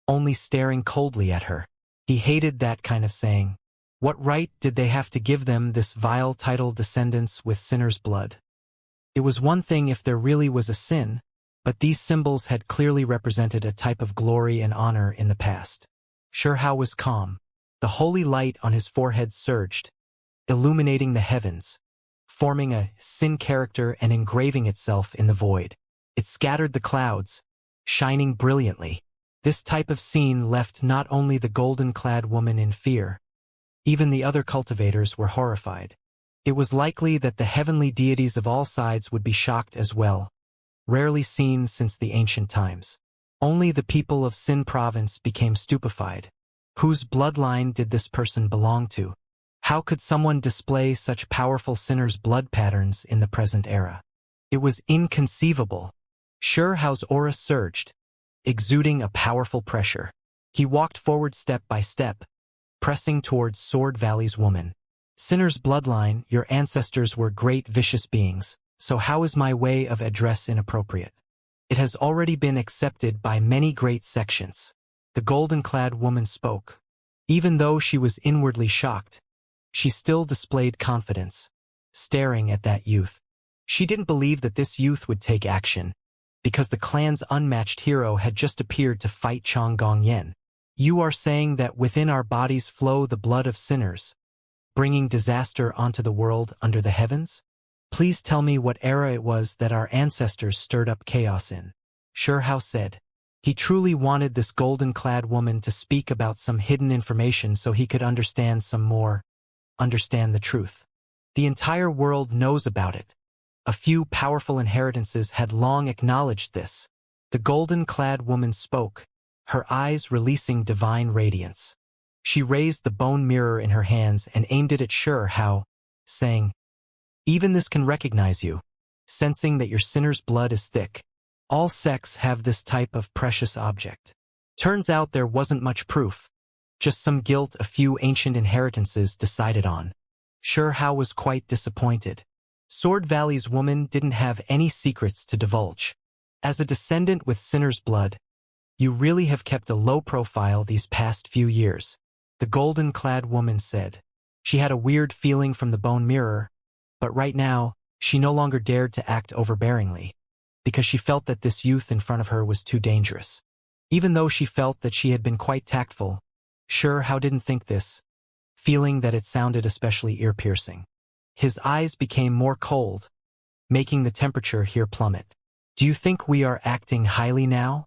only staring coldly at her. He hated that kind of saying. What right did they have to give them this vile title, descendants with sinner's blood? It was one thing if there really was a sin, but these symbols had clearly represented a type of glory and honor in the past. Sure Hao was calm. The holy light on his forehead surged, illuminating the heavens, forming a sin character and engraving itself in the void. It scattered the clouds, shining brilliantly. This type of scene left not only the golden-clad woman in fear, even the other cultivators were horrified. It was likely that the heavenly deities of all sides would be shocked as well, rarely seen since the ancient times. Only the people of Sin province became stupefied. Whose bloodline did this person belong to? How could someone display such powerful sinners' blood patterns in the present era? It was inconceivable. Xiao's aura surged, exuding a powerful pressure. He walked forward step by step, pressing towards Sword Valley's woman. Sinner's bloodline, your ancestors were great vicious beings, so how is my way of address inappropriate? It has already been accepted by many great sections. The golden-clad woman spoke. Even though she was inwardly shocked, she still displayed confidence, staring at that youth. She didn't believe that this youth would take action, because the clan's unmatched hero had just appeared to fight Chong Gongyan. You are saying that within our bodies flow the blood of sinners, bringing disaster onto the world under the heavens? Please tell me what era it was that our ancestors stirred up chaos in. Xiao said. He truly wanted this golden-clad woman to speak about some hidden information so he could understand the truth. The entire world knows about it. A few powerful inheritances had long acknowledged this. The golden-clad woman spoke, her eyes releasing divine radiance. She raised the bone mirror in her hands and aimed it at Xiao, saying, "Even this can recognize you, sensing that your sinner's blood is thick. All sects have this type of precious object." Turns out there wasn't much proof, just some guilt a few ancient inheritances decided on. Xiao was quite disappointed. Sword Valley's woman didn't have any secrets to divulge. As a descendant with sinner's blood, you really have kept a low profile these past few years, the golden-clad woman said. She had a weird feeling from the bone mirror, but right now, she no longer dared to act overbearingly, because she felt that this youth in front of her was too dangerous. Even though she felt that she had been quite tactful, Xiao didn't think this, feeling that it sounded especially ear-piercing. His eyes became more cold, making the temperature here plummet. Do you think we are acting highly now?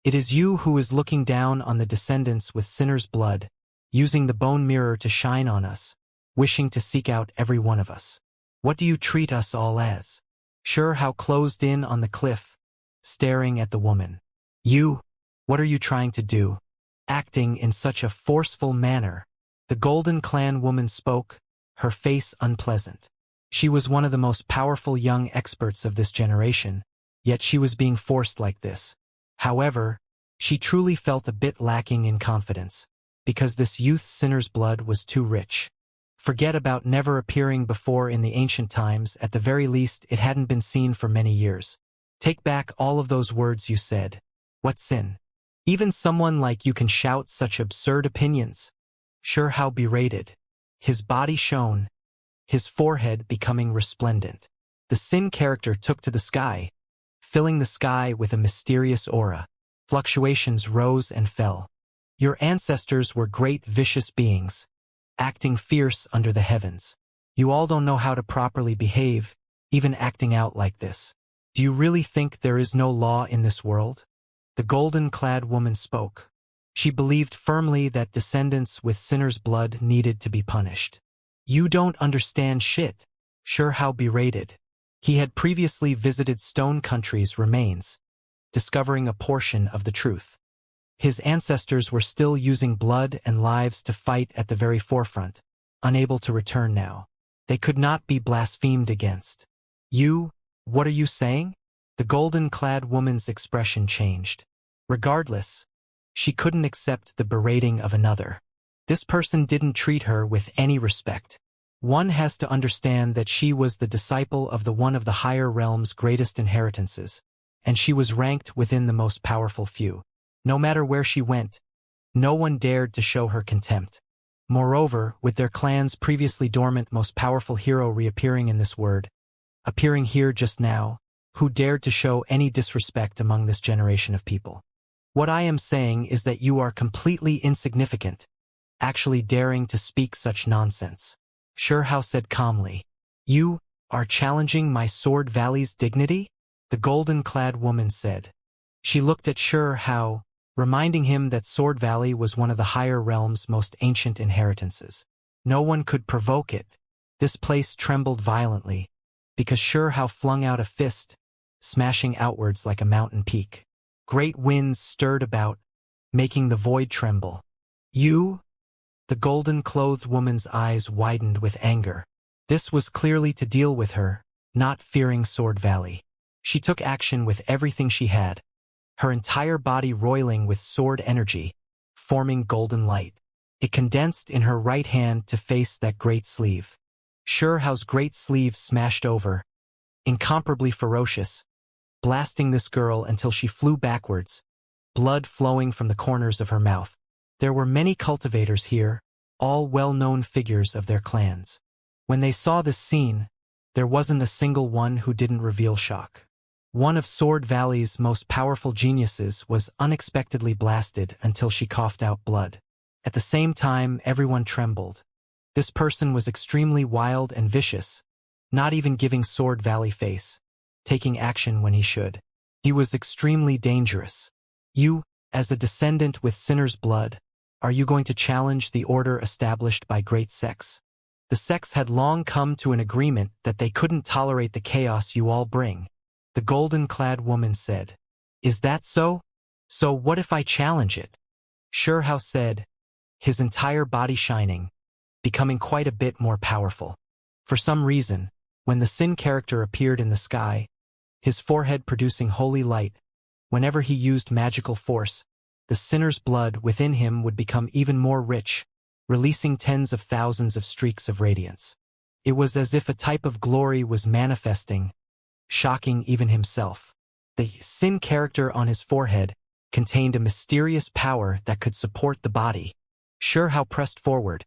It is you who is looking down on the descendants with sinner's blood, using the bone mirror to shine on us, wishing to seek out every one of us. What do you treat us all as? Xiao closed in on the cliff, staring at the woman. What are you trying to do? Acting in such a forceful manner. The Golden Clan woman spoke, her face unpleasant. She was one of the most powerful young experts of this generation, yet she was being forced like this. However, she truly felt a bit lacking in confidence, because this youth's sinner's blood was too rich. Forget about never appearing before in the ancient times, at the very least it hadn't been seen for many years. Take back all of those words you said. What sin? Even someone like you can shout such absurd opinions. Xiao berated. His body shone, his forehead becoming resplendent. The sin character took to the sky, filling the sky with a mysterious aura. Fluctuations rose and fell. Your ancestors were great vicious beings, acting fierce under the heavens. You all don't know how to properly behave, even acting out like this. Do you really think there is no law in this world? The golden-clad woman spoke. She believed firmly that descendants with sinner's blood needed to be punished. You don't understand shit, Xiao berated. He had previously visited Stone Country's remains, discovering a portion of the truth. His ancestors were still using blood and lives to fight at the very forefront, unable to return now. They could not be blasphemed against. What are you saying? The golden-clad woman's expression changed. Regardless, she couldn't accept the berating of another. This person didn't treat her with any respect. One has to understand that she was the disciple of one of the higher realm's greatest inheritances, and she was ranked within the most powerful few. No matter where she went, no one dared to show her contempt. Moreover, with their clan's previously dormant most powerful hero reappearing in this world, appearing here just now, who dared to show any disrespect among this generation of people? What I am saying is that you are completely insignificant, actually daring to speak such nonsense. Xiao said calmly. are challenging my Sword Valley's dignity?" the golden-clad woman said. She looked at Xianxia, reminding him that Sword Valley was one of the higher realm's most ancient inheritances. No one could provoke it. This place trembled violently, because Xianxia flung out a fist, smashing outwards like a mountain peak. Great winds stirred about, making the void tremble. "You?" The golden-clothed woman's eyes widened with anger. This was clearly to deal with her, not fearing Sword Valley. She took action with everything she had, her entire body roiling with sword energy, forming golden light. It condensed in her right hand to face that great sleeve. Xianxia's great sleeve smashed over, incomparably ferocious, blasting this girl until she flew backwards, blood flowing from the corners of her mouth. There were many cultivators here, all well-known figures of their clans. When they saw this scene, there wasn't a single one who didn't reveal shock. One of Sword Valley's most powerful geniuses was unexpectedly blasted until she coughed out blood. At the same time, everyone trembled. This person was extremely wild and vicious, not even giving Sword Valley face, taking action when he should. He was extremely dangerous. You, as a descendant with sinner's blood, are you going to challenge the order established by great sects? The sects had long come to an agreement that they couldn't tolerate the chaos you all bring. The golden-clad woman said. "Is that so? So what if I challenge it?" Xianxia said, his entire body shining, becoming quite a bit more powerful. For some reason, when the Sin character appeared in the sky, his forehead producing holy light, whenever he used magical force, the sinner's blood within him would become even more rich, releasing tens of thousands of streaks of radiance. It was as if a type of glory was manifesting, shocking even himself. The Sin character on his forehead contained a mysterious power that could support the body. Xianxia pressed forward,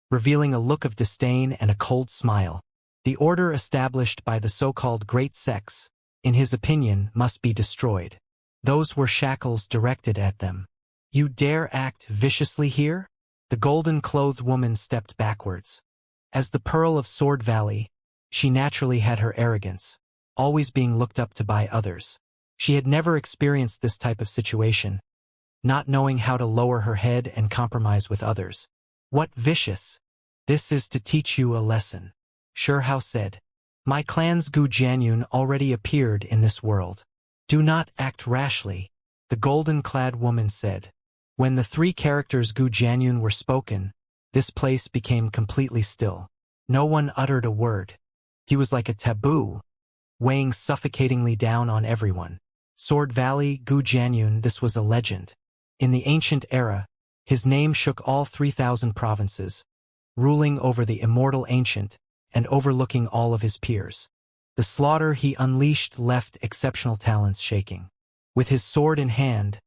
revealing a look of disdain and a cold smile. The order established by the so-called great sects, in his opinion, must be destroyed. Those were shackles directed at them. "You dare act viciously here?" The golden-clothed woman stepped backwards. As the Pearl of Sword Valley, she naturally had her arrogance, always being looked up to by others. She had never experienced this type of situation, not knowing how to lower her head and compromise with others. "What vicious? This is to teach you a lesson," Xianxia said. "My clan's Gu Jianyun already appeared in this world. Do not act rashly," the golden-clad woman said. When the three characters Gu Jianyun were spoken, this place became completely still. No one uttered a word. He was like a taboo, weighing suffocatingly down on everyone. Sword Valley, Gu Jianyun, this was a legend. In the ancient era, his name shook all 3,000 provinces, ruling over the immortal ancient and overlooking all of his peers. The slaughter he unleashed left exceptional talents shaking. With his sword in hand,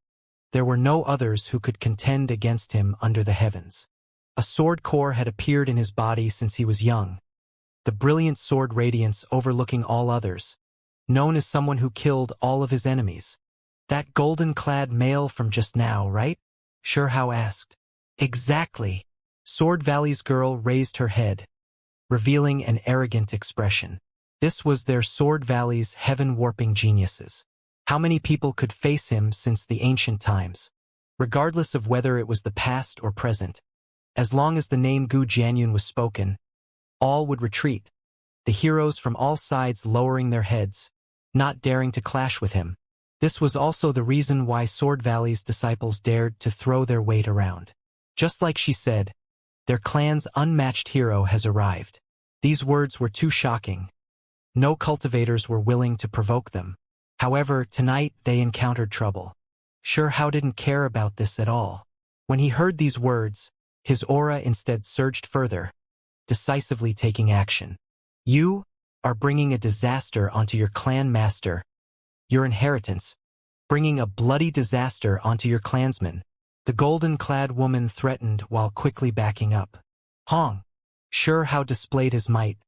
there were no others who could contend against him under the heavens. A sword core had appeared in his body since he was young, the brilliant sword radiance overlooking all others, known as someone who killed all of his enemies. "That golden-clad male from just now, right?" Xianxia asked. "Exactly." Sword Valley's girl raised her head, revealing an arrogant expression. This was their Sword Valley's heaven-warping geniuses. How many people could face him since the ancient times? Regardless of whether it was the past or present, as long as the name Gu Jianyun was spoken, all would retreat, the heroes from all sides lowering their heads, not daring to clash with him. This was also the reason why Sword Valley's disciples dared to throw their weight around. Just like she said, their clan's unmatched hero has arrived. These words were too shocking. No cultivators were willing to provoke them. However, tonight they encountered trouble. Xianxia didn't care about this at all. When he heard these words, his aura instead surged further, decisively taking action. "You are bringing a disaster onto your clan master, your inheritance, bringing a bloody disaster onto your clansmen," the golden-clad woman threatened while quickly backing up. Hong! Xianxia displayed his might,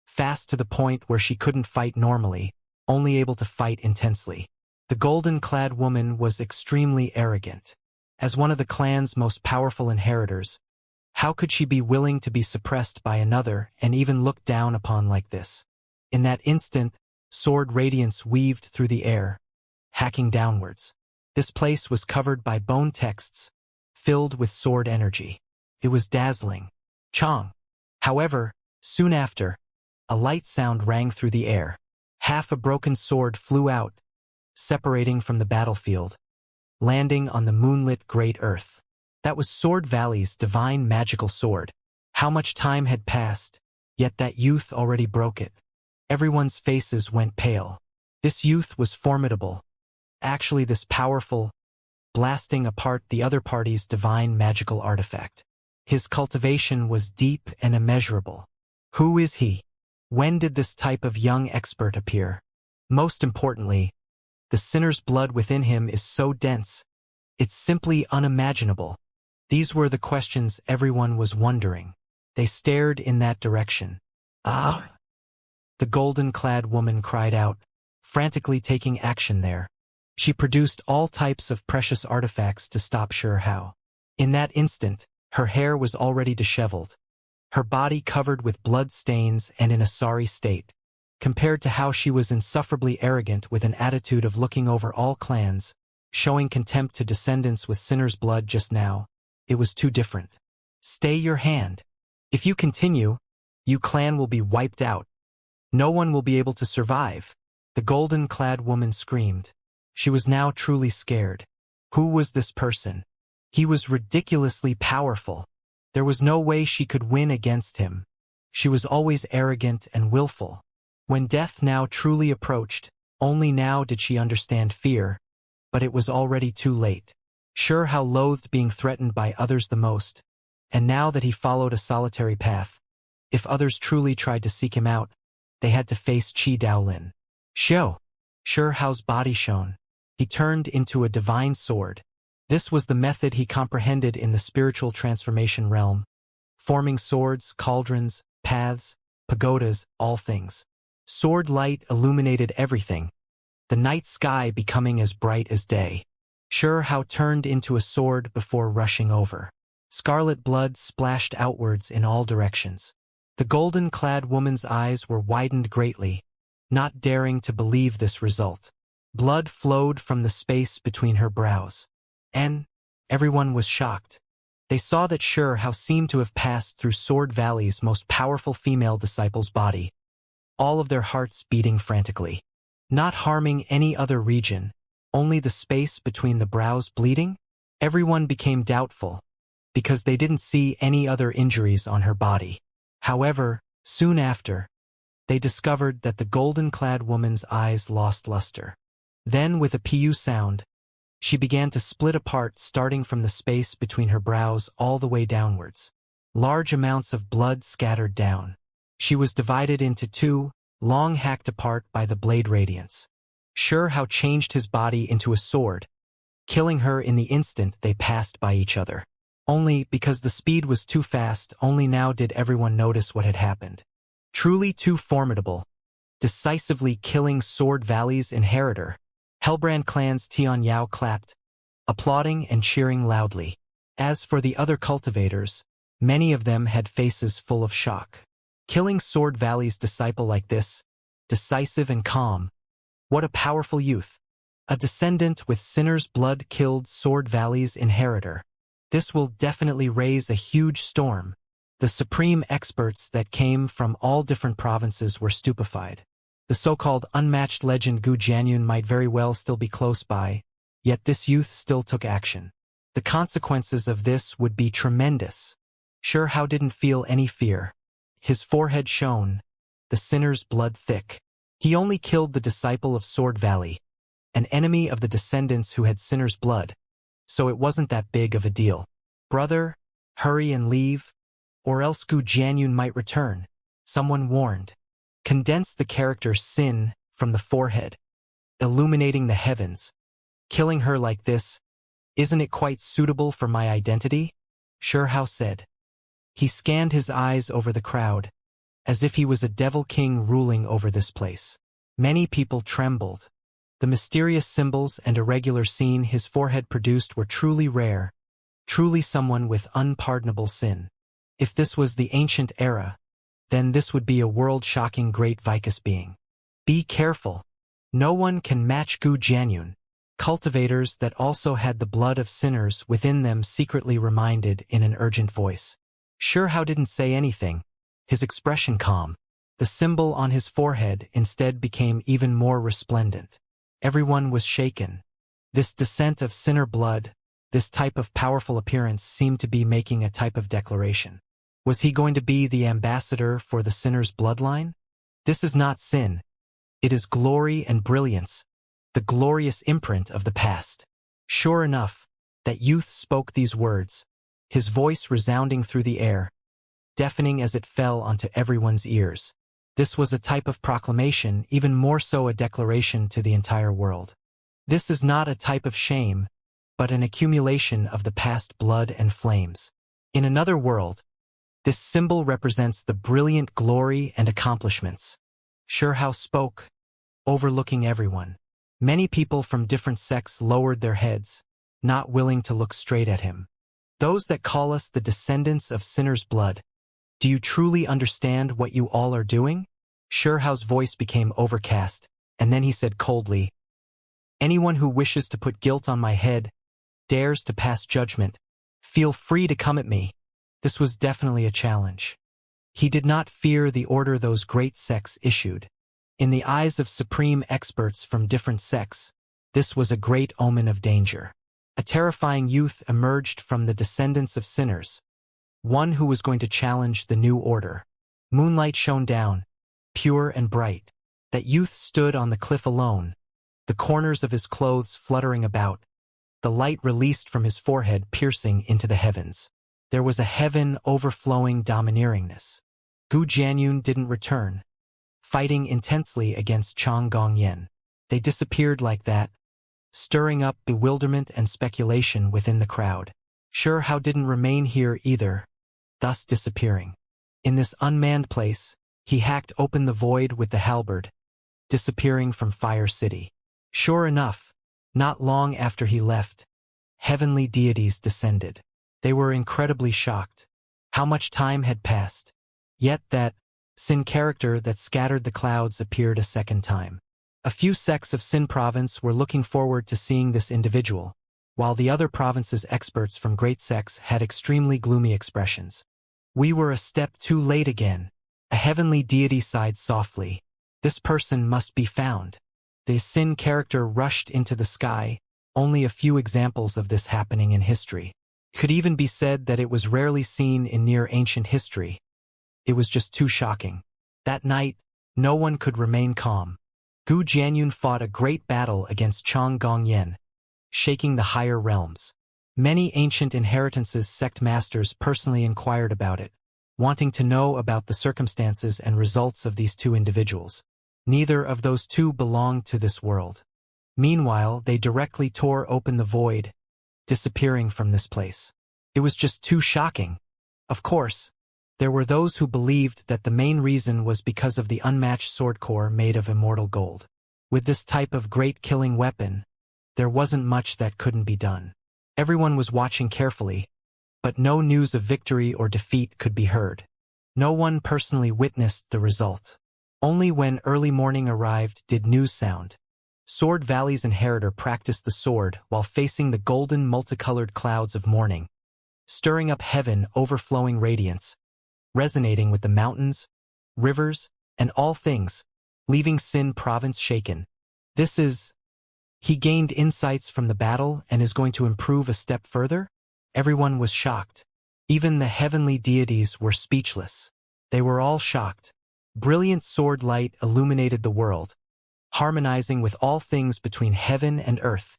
fast to the point where she couldn't fight normally, only able to fight intensely. The golden-clad woman was extremely arrogant. As one of the clan's most powerful inheritors, how could she be willing to be suppressed by another and even looked down upon like this? In that instant, sword radiance weaved through the air, hacking downwards. This place was covered by bone texts, filled with sword energy. It was dazzling. Chong. However, soon after, a light sound rang through the air. Half a broken sword flew out, separating from the battlefield, landing on the moonlit great earth. That was Sword Valley's divine magical sword. How much time had passed, yet that youth already broke it. Everyone's faces went pale. This youth was formidable. Actually, this powerful, blasting apart the other party's divine magical artifact. His cultivation was deep and immeasurable. Who is he? When did this type of young expert appear? Most importantly, the sinner's blood within him is so dense, it's simply unimaginable. These were the questions everyone was wondering. They stared in that direction. Ah! The golden-clad woman cried out, frantically taking action there. She produced all types of precious artifacts to stop Xianxia. In that instant, her hair was already disheveled, her body covered with blood stains and in a sorry state. Compared to how she was insufferably arrogant with an attitude of looking over all clans, showing contempt to descendants with sinner's blood just now, it was too different. Stay your hand. If you continue, you clan will be wiped out. No one will be able to survive, the golden-clad woman screamed. She was now truly scared. Who was this person? He was ridiculously powerful. There was no way she could win against him. She was always arrogant and willful. When death now truly approached, only now did she understand fear, but it was already too late. Xianxia loathed being threatened by others the most, and now that he followed a solitary path, if others truly tried to seek him out, they had to face Qi Daolin. Xianxia's body shone. He turned into a divine sword. This was the method he comprehended in the spiritual transformation realm, forming swords, cauldrons, paths, pagodas, all things. Sword light illuminated everything, the night sky becoming as bright as day. Xianxia turned into a sword before rushing over. Scarlet blood splashed outwards in all directions. The golden-clad woman's eyes were widened greatly, not daring to believe this result. Blood flowed from the space between her brows. And everyone was shocked. They saw that Xianxia seemed to have passed through Sword Valley's most powerful female disciple's body, all of their hearts beating frantically. Not harming any other region, only the space between the brows bleeding? Everyone became doubtful, because they didn't see any other injuries on her body. However, soon after, they discovered that the golden-clad woman's eyes lost luster. Then, with a pu sound, she began to split apart, starting from the space between her brows all the way downwards. Large amounts of blood scattered down. She was divided into two, long hacked apart by the blade radiance. Xianxia changed his body into a sword, killing her in the instant they passed by each other. Only because the speed was too fast, only now did everyone notice what had happened. Truly too formidable, decisively killing Sword Valley's inheritor. Hellbrand clan's Tian Yao clapped, applauding and cheering loudly. As for the other cultivators, many of them had faces full of shock. Killing Sword Valley's disciple like this, decisive and calm. What a powerful youth. A descendant with sinner's blood killed Sword Valley's inheritor. This will definitely raise a huge storm. The supreme experts that came from all different provinces were stupefied. The so-called unmatched legend Gu Jianyun might very well still be close by, yet this youth still took action. The consequences of this would be tremendous. Xianxia didn't feel any fear. His forehead shone, the sinner's blood thick. He only killed the disciple of Sword Valley, an enemy of the descendants who had sinner's blood, so it wasn't that big of a deal. Brother, hurry and leave, or else Gu Jianyun might return, someone warned. Condense the character Sin from the forehead, illuminating the heavens. Killing her like this, isn't it quite suitable for my identity? Xianxia said. He scanned his eyes over the crowd, as if he was a devil king ruling over this place. Many people trembled. The mysterious symbols and irregular scene his forehead produced were truly rare, truly someone with unpardonable sin. If this was the ancient era, then this would be a world-shocking great vicus being. Be careful. No one can match Gu Jianyun. Cultivators that also had the blood of sinners within them secretly reminded in an urgent voice. Sure Hao didn't say anything, his expression calm. The symbol on his forehead instead became even more resplendent. Everyone was shaken. This descent of sinner blood, this type of powerful appearance seemed to be making a type of declaration. Was he going to be the ambassador for the sinner's bloodline? This is not sin. It is glory and brilliance, the glorious imprint of the past. Sure enough, that youth spoke these words, his voice resounding through the air, deafening as it fell onto everyone's ears. This was a type of proclamation, even more so a declaration to the entire world. This is not a type of shame, but an accumulation of the past blood and flames. In another world, this symbol represents the brilliant glory and accomplishments. Sure Hao spoke, overlooking everyone. Many people from different sects lowered their heads, not willing to look straight at him. Those that call us the descendants of sinners' blood, do you truly understand what you all are doing? Sure Hao's voice became overcast, and then he said coldly, anyone who wishes to put guilt on my head, dares to pass judgment, feel free to come at me. This was definitely a challenge. He did not fear the order those great sects issued. In the eyes of supreme experts from different sects, this was a great omen of danger. A terrifying youth emerged from the descendants of sinners, one who was going to challenge the new order. Moonlight shone down, pure and bright. That youth stood on the cliff alone, the corners of his clothes fluttering about, the light released from his forehead piercing into the heavens. There was a heaven overflowing domineeringness. Gu Jianyun didn't return, fighting intensely against Chang Gongyan. They disappeared like that, stirring up bewilderment and speculation within the crowd. Sure Hao didn't remain here either, thus disappearing. In this unmanned place, he hacked open the void with the halberd, disappearing from Fire City. Sure enough, not long after he left, heavenly deities descended. They were incredibly shocked. How much time had passed? Yet that Sin character that scattered the clouds appeared a second time. A few sects of Sin province were looking forward to seeing this individual, while the other province's experts from great sects had extremely gloomy expressions. We were a step too late again. A heavenly deity sighed softly. This person must be found. The Sin character rushed into the sky, only a few examples of this happening in history. It could even be said that it was rarely seen in near ancient history. It was just too shocking. That night, no one could remain calm. Gu Jianyun fought a great battle against Chang Gongyan, shaking the higher realms. Many ancient inheritances sect masters personally inquired about it, wanting to know about the circumstances and results of these two individuals. Neither of those two belonged to this world. Meanwhile, they directly tore open the void, disappearing from this place. It was just too shocking. Of course, there were those who believed that the main reason was because of the unmatched sword core made of immortal gold. With this type of great killing weapon, there wasn't much that couldn't be done. Everyone was watching carefully, but no news of victory or defeat could be heard. No one personally witnessed the result. Only when early morning arrived did news sound. Sword Valley's inheritor practiced the sword while facing the golden multicolored clouds of morning, stirring up heaven overflowing radiance, resonating with the mountains, rivers, and all things, leaving Sin province shaken. He gained insights from the battle and is going to improve a step further? Everyone was shocked. Even the heavenly deities were speechless. They were all shocked. Brilliant sword light illuminated the world, harmonizing with all things between heaven and earth,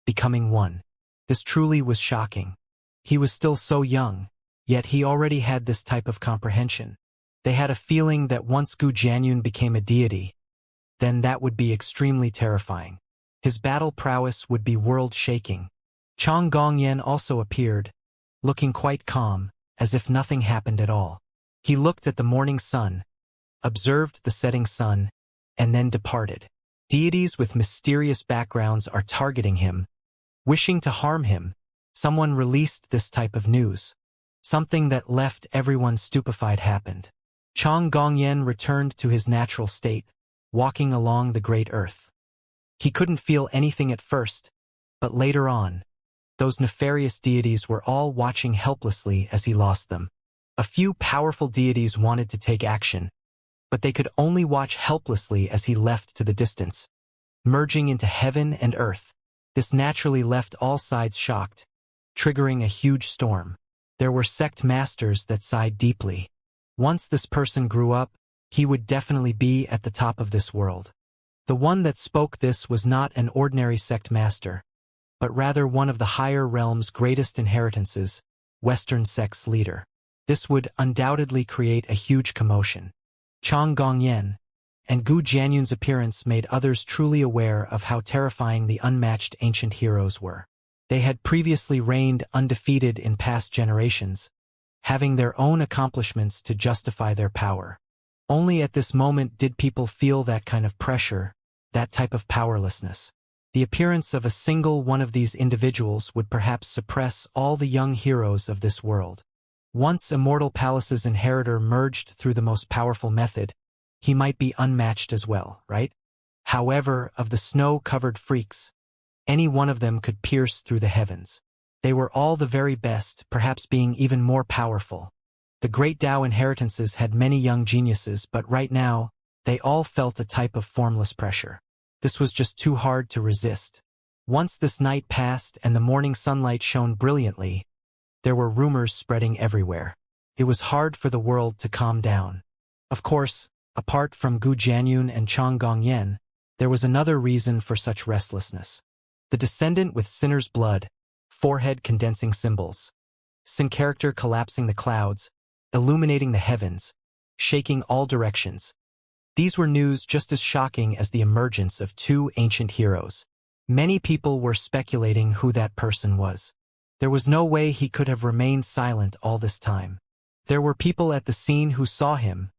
becoming one. This truly was shocking. He was still so young, yet he already had this type of comprehension. They had a feeling that once Gu Jianyun became a deity, then that would be extremely terrifying. His battle prowess would be world-shaking. Chang Gongyan also appeared, looking quite calm, as if nothing happened at all. He looked at the morning sun, observed the setting sun, and then departed. Deities with mysterious backgrounds are targeting him, wishing to harm him. Someone released this type of news. Something that left everyone stupefied happened. Chang Gongyan returned to his natural state, walking along the great earth. He couldn't feel anything at first, but later on, those nefarious deities were all watching helplessly as he lost them. A few powerful deities wanted to take action, but they could only watch helplessly as he left to the distance, merging into heaven and earth. This naturally left all sides shocked, triggering a huge storm. There were sect masters that sighed deeply. Once this person grew up, he would definitely be at the top of this world. The one that spoke this was not an ordinary sect master, but rather one of the higher realm's greatest inheritances, Western sect's leader. This would undoubtedly create a huge commotion. Chang Gongyan and Gu Jianyun's appearance made others truly aware of how terrifying the unmatched ancient heroes were. They had previously reigned undefeated in past generations, having their own accomplishments to justify their power. Only at this moment did people feel that kind of pressure, that type of powerlessness. The appearance of a single one of these individuals would perhaps suppress all the young heroes of this world. Once Immortal Palace's inheritor merged through the most powerful method, he might be unmatched as well, right? However, of the snow-covered freaks, any one of them could pierce through the heavens. They were all the very best, perhaps being even more powerful. The great Tao inheritances had many young geniuses, but right now, they all felt a type of formless pressure. This was just too hard to resist. Once this night passed and the morning sunlight shone brilliantly, there were rumors spreading everywhere. It was hard for the world to calm down. Of course, apart from Gu Jianyun and Chang Gongyan, there was another reason for such restlessness. The descendant with sinner's blood, forehead condensing symbols, sin character collapsing the clouds, illuminating the heavens, shaking all directions. These were news just as shocking as the emergence of two ancient heroes. Many people were speculating who that person was. There was no way he could have remained silent all this time. There were people at the scene who saw him,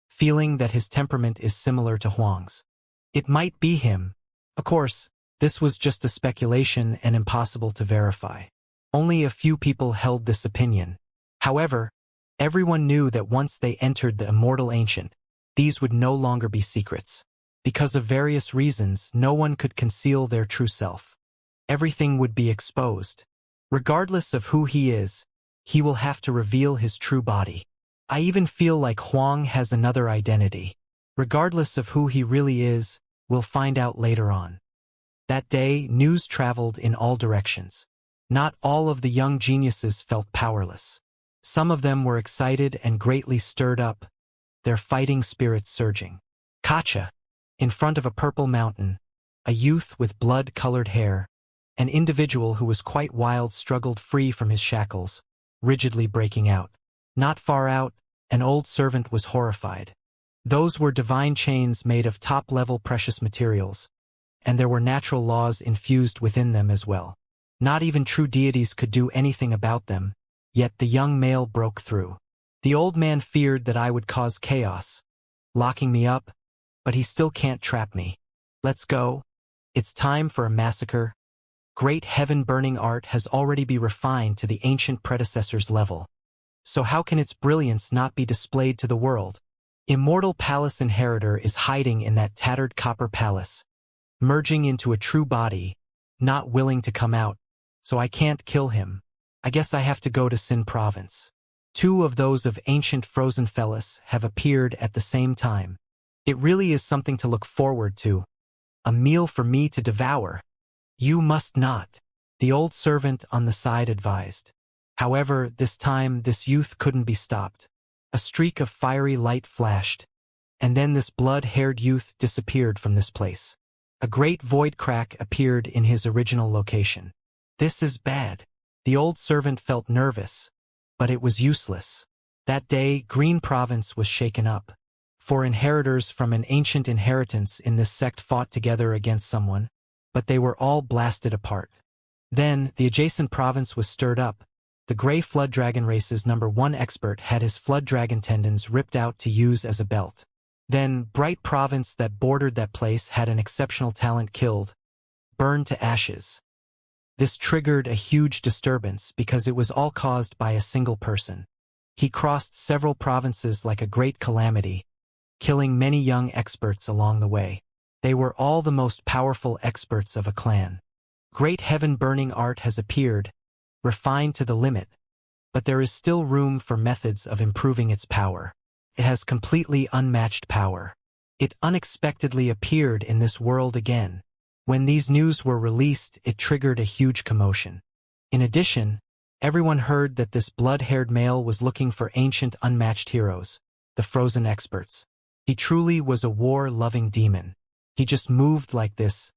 feeling that his temperament is similar to Huang's. It might be him. Of course, this was just a speculation and impossible to verify. Only a few people held this opinion. However, everyone knew that once they entered the Immortal Ancient, these would no longer be secrets. Because of various reasons, no one could conceal their true self. Everything would be exposed. Regardless of who he is, he will have to reveal his true body. I even feel like Huang has another identity. Regardless of who he really is, we'll find out later on. That day, news traveled in all directions. Not all of the young geniuses felt powerless. Some of them were excited and greatly stirred up, their fighting spirits surging. Kacha, in front of a purple mountain, a youth with blood-colored hair, an individual who was quite wild struggled free from his shackles, rigidly breaking out. Not far out, an old servant was horrified. Those were divine chains made of top-level precious materials, and there were natural laws infused within them as well. Not even true deities could do anything about them, yet the young male broke through. The old man feared that I would cause chaos, locking me up, but he still can't trap me. Let's go. It's time for a massacre. Great heaven-burning art has already been refined to the ancient predecessor's level. So how can its brilliance not be displayed to the world? Immortal Palace Inheritor is hiding in that tattered copper palace, merging into a true body, not willing to come out, so I can't kill him. I guess I have to go to Sin Province. Two of those of ancient frozen fellas have appeared at the same time. It really is something to look forward to. A meal for me to devour. You must not, the old servant on the side advised. However, this time this youth couldn't be stopped. A streak of fiery light flashed, and then this blood-haired youth disappeared from this place. A great void crack appeared in his original location. This is bad. The old servant felt nervous, but it was useless. That day, Green Province was shaken up. 4 inheritors from an ancient inheritance in this sect fought together against someone, but they were all blasted apart. Then, the adjacent province was stirred up. The Grey Flood Dragon race's #1 expert had his Flood Dragon tendons ripped out to use as a belt. Then, Bright Province that bordered that place had an exceptional talent killed, burned to ashes. This triggered a huge disturbance because it was all caused by a single person. He crossed several provinces like a great calamity, killing many young experts along the way. They were all the most powerful experts of a clan. Great heaven-burning art has appeared, refined to the limit, but there is still room for methods of improving its power. It has completely unmatched power. It unexpectedly appeared in this world again. When these news were released, it triggered a huge commotion. In addition, everyone heard that this blood-haired male was looking for ancient unmatched heroes, the frozen experts. He truly was a war-loving demon. He just moved like this,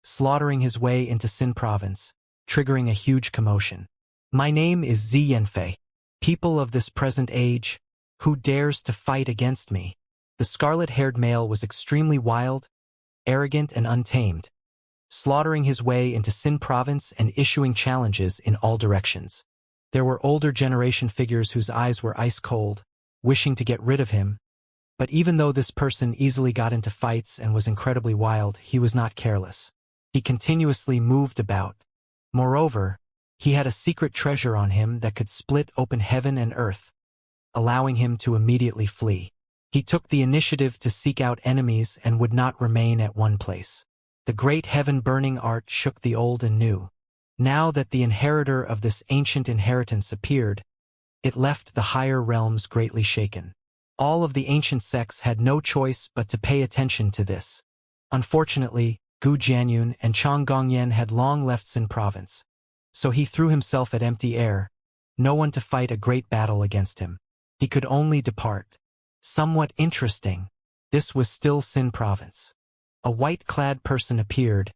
slaughtering his way into Xin province, triggering a huge commotion. My name is Xianxia. People of this present age, who dares to fight against me? The scarlet-haired male was extremely wild, arrogant and untamed, slaughtering his way into Xin province and issuing challenges in all directions. There were older generation figures whose eyes were ice-cold, wishing to get rid of him, but even though this person easily got into fights and was incredibly wild, he was not careless. He continuously moved about. Moreover, he had a secret treasure on him that could split open heaven and earth, allowing him to immediately flee. He took the initiative to seek out enemies and would not remain at one place. The great heaven-burning art shook the old and new. Now that the inheritor of this ancient inheritance appeared, it left the higher realms greatly shaken. All of the ancient sects had no choice but to pay attention to this. Unfortunately, Gu Jianyun and Chang Gongyan had long left Xin province, so he threw himself at empty air, no one to fight a great battle against him. He could only depart. Somewhat interesting, this was still Xin province. A white-clad person appeared,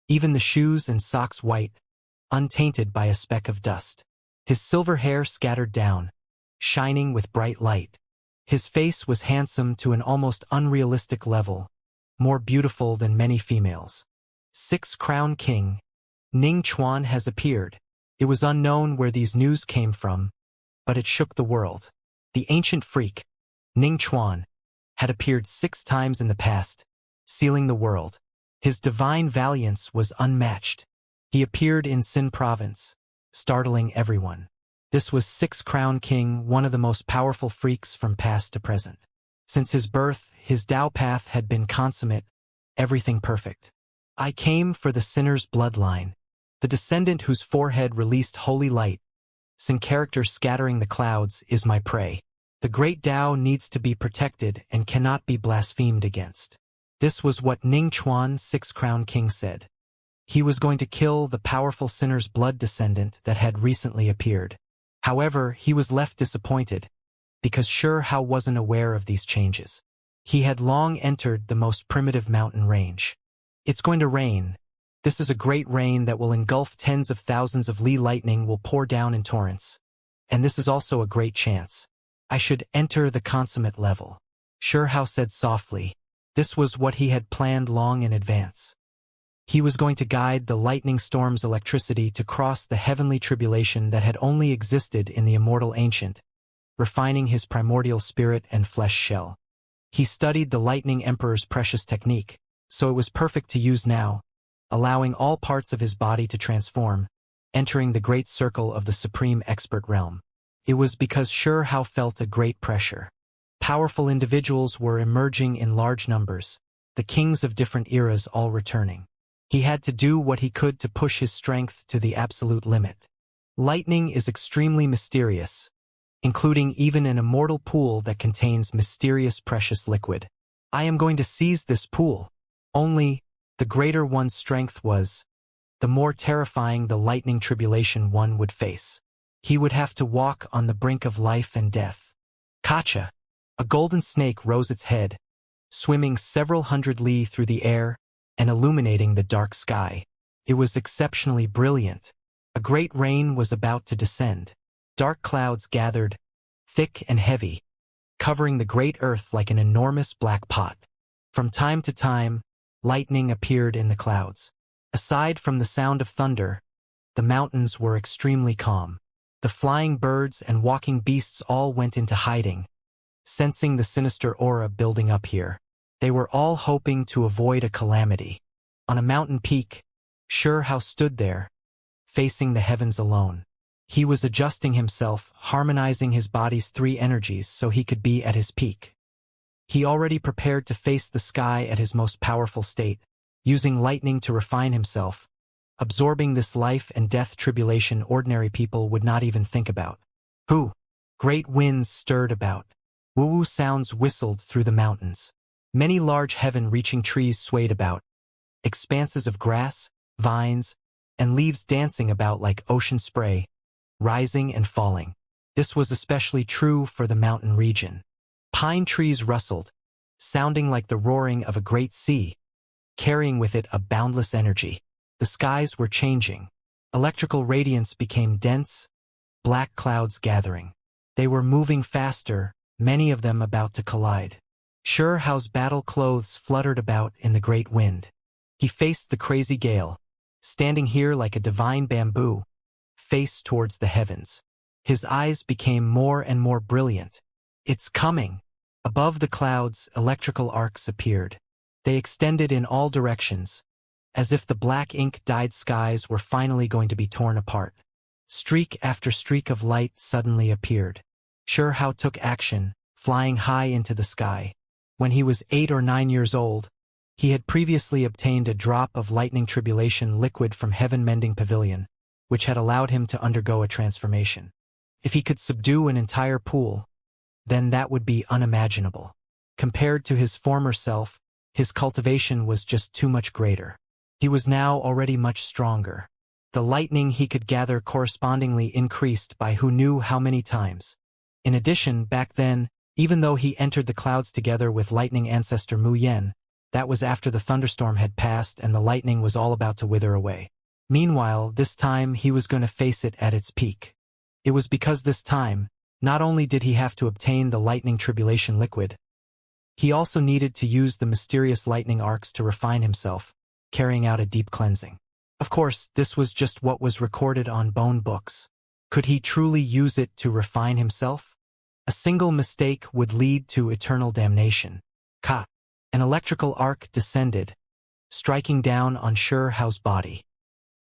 even the shoes and socks white, untainted by a speck of dust. His silver hair scattered down, shining with bright light. His face was handsome to an almost unrealistic level, more beautiful than many females. Sixth Crown King, Ning Chuan has appeared. It was unknown where these news came from, but it shook the world. The ancient freak, Ning Chuan, had appeared 6 times in the past, sealing the world. His divine valiance was unmatched. He appeared in Xin province, startling everyone. This was Sixth Crown King, one of the most powerful freaks from past to present. Since his birth, his Tao path had been consummate, everything perfect. I came for the sinner's bloodline, the descendant whose forehead released holy light. Xin character scattering the clouds is my prey. The great Tao needs to be protected and cannot be blasphemed against. This was what Ning Chuan, Sixth Crown King, said. He was going to kill the powerful sinner's blood descendant that had recently appeared. However, he was left disappointed, because Sure Hao wasn't aware of these changes. He had long entered the most primitive mountain range. It's going to rain. This is a great rain that will engulf tens of thousands of li lightning will pour down in torrents. And this is also a great chance. I should enter the consummate level. Sure Hao said softly. This was what he had planned long in advance. He was going to guide the lightning storm's electricity to cross the heavenly tribulation that had only existed in the immortal ancient, refining his primordial spirit and flesh shell. He studied the lightning emperor's precious technique, so it was perfect to use now, allowing all parts of his body to transform, entering the great circle of the supreme expert realm. It was because Sure Hao felt a great pressure. Powerful individuals were emerging in large numbers, the kings of different eras all returning. He had to do what he could to push his strength to the absolute limit. Lightning is extremely mysterious, including even an immortal pool that contains mysterious precious liquid. I am going to seize this pool. Only, the greater one's strength was, the more terrifying the lightning tribulation one would face. He would have to walk on the brink of life and death. Kacha! A golden snake rose its head, swimming several hundred li through the air and illuminating the dark sky. It was exceptionally brilliant. A great rain was about to descend. Dark clouds gathered, thick and heavy, covering the great earth like an enormous black pot. From time to time, lightning appeared in the clouds. Aside from the sound of thunder, the mountains were extremely calm. The flying birds and walking beasts all went into hiding, sensing the sinister aura building up here. They were all hoping to avoid a calamity. On a mountain peak, Sure Hao stood there, facing the heavens alone. He was adjusting himself, harmonizing his body's three energies so he could be at his peak. He already prepared to face the sky at his most powerful state, using lightning to refine himself, absorbing this life and death tribulation ordinary people would not even think about. Who? Great winds stirred about. Woo-woo sounds whistled through the mountains. Many large heaven-reaching trees swayed about. Expanses of grass, vines, and leaves dancing about like ocean spray, rising and falling. This was especially true for the mountain region. Pine trees rustled, sounding like the roaring of a great sea, carrying with it a boundless energy. The skies were changing. Electrical radiance became dense, black clouds gathering. They were moving faster, many of them about to collide. Xianxia's battle clothes fluttered about in the great wind. He faced the crazy gale, standing here like a divine bamboo, face towards the heavens. His eyes became more and more brilliant. It's coming! Above the clouds, electrical arcs appeared. They extended in all directions, as if the black ink-dyed skies were finally going to be torn apart. Streak after streak of light suddenly appeared. Xianxia took action, flying high into the sky. When he was 8 or 9 years old, he had previously obtained a drop of lightning tribulation liquid from Heaven Mending Pavilion, which had allowed him to undergo a transformation. If he could subdue an entire pool, then that would be unimaginable. Compared to his former self, his cultivation was just too much greater. He was now already much stronger. The lightning he could gather correspondingly increased by who knew how many times. In addition, back then, even though he entered the clouds together with lightning ancestor Mu Yen, that was after the thunderstorm had passed and the lightning was all about to wither away. Meanwhile, this time he was going to face it at its peak. It was because this time, not only did he have to obtain the lightning tribulation liquid, he also needed to use the mysterious lightning arcs to refine himself, carrying out a deep cleansing. Of course, this was just what was recorded on bone books. Could he truly use it to refine himself? A single mistake would lead to eternal damnation. Ka! An electrical arc descended, striking down on Xianxia's body.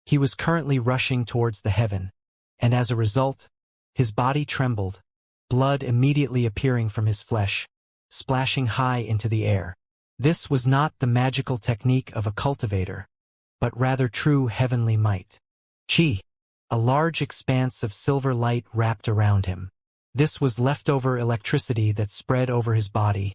He was currently rushing towards the heaven, and as a result, his body trembled, blood immediately appearing from his flesh, splashing high into the air. This was not the magical technique of a cultivator, but rather true heavenly might. Qi! A large expanse of silver light wrapped around him. This was leftover electricity that spread over his body,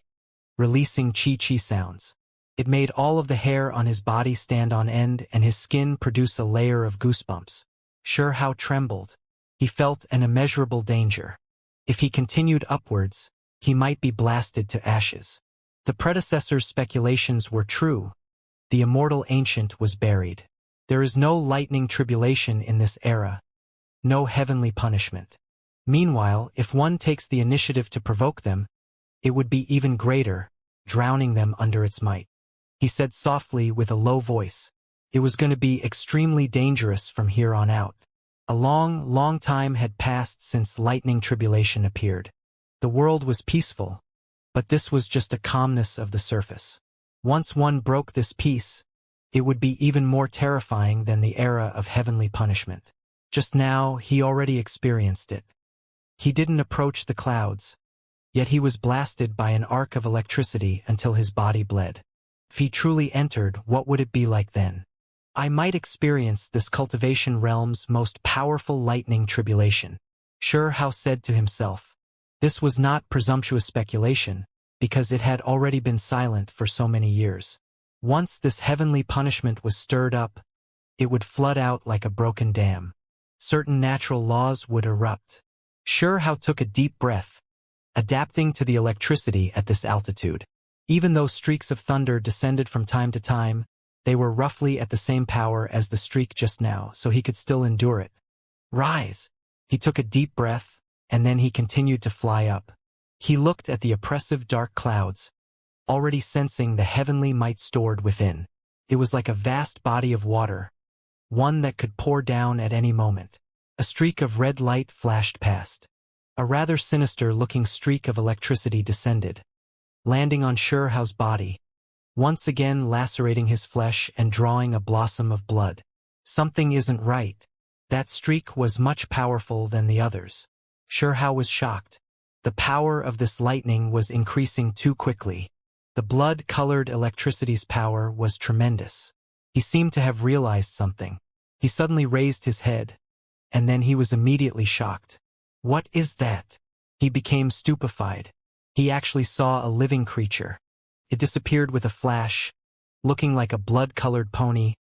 releasing qi sounds. It made all of the hair on his body stand on end and his skin produce a layer of goosebumps. Xianxia trembled. He felt an immeasurable danger. If he continued upwards, he might be blasted to ashes. The predecessor's speculations were true. The immortal ancient was buried. There is no lightning tribulation in this era. No heavenly punishment. Meanwhile, if one takes the initiative to provoke them, it would be even greater, drowning them under its might. He said softly with a low voice. It was going to be extremely dangerous from here on out. A long, long time had passed since lightning tribulation appeared. The world was peaceful, but this was just a calmness of the surface. Once one broke this peace, it would be even more terrifying than the era of heavenly punishment. Just now, he already experienced it. He didn't approach the clouds, yet he was blasted by an arc of electricity until his body bled. If he truly entered, what would it be like then? I might experience this cultivation realm's most powerful lightning tribulation, Xianxia said to himself. This was not presumptuous speculation, because it had already been silent for so many years. Once this heavenly punishment was stirred up, it would flood out like a broken dam. Certain natural laws would erupt. Xianxia took a deep breath, adapting to the electricity at this altitude. Even though streaks of thunder descended from time to time, they were roughly at the same power as the streak just now, so he could still endure it. Rise! He took a deep breath, and then he continued to fly up. He looked at the oppressive dark clouds, already sensing the heavenly might stored within. It was like a vast body of water, one that could pour down at any moment. A streak of red light flashed past. A rather sinister-looking streak of electricity descended, landing on Xianxia's body, once again lacerating his flesh and drawing a blossom of blood. Something isn't right. That streak was much powerful than the others. Xianxia was shocked. The power of this lightning was increasing too quickly. The blood-colored electricity's power was tremendous. He seemed to have realized something. He suddenly raised his head, and then he was immediately shocked. What is that? He became stupefied. He actually saw a living creature. It disappeared with a flash, looking like a blood-colored pony,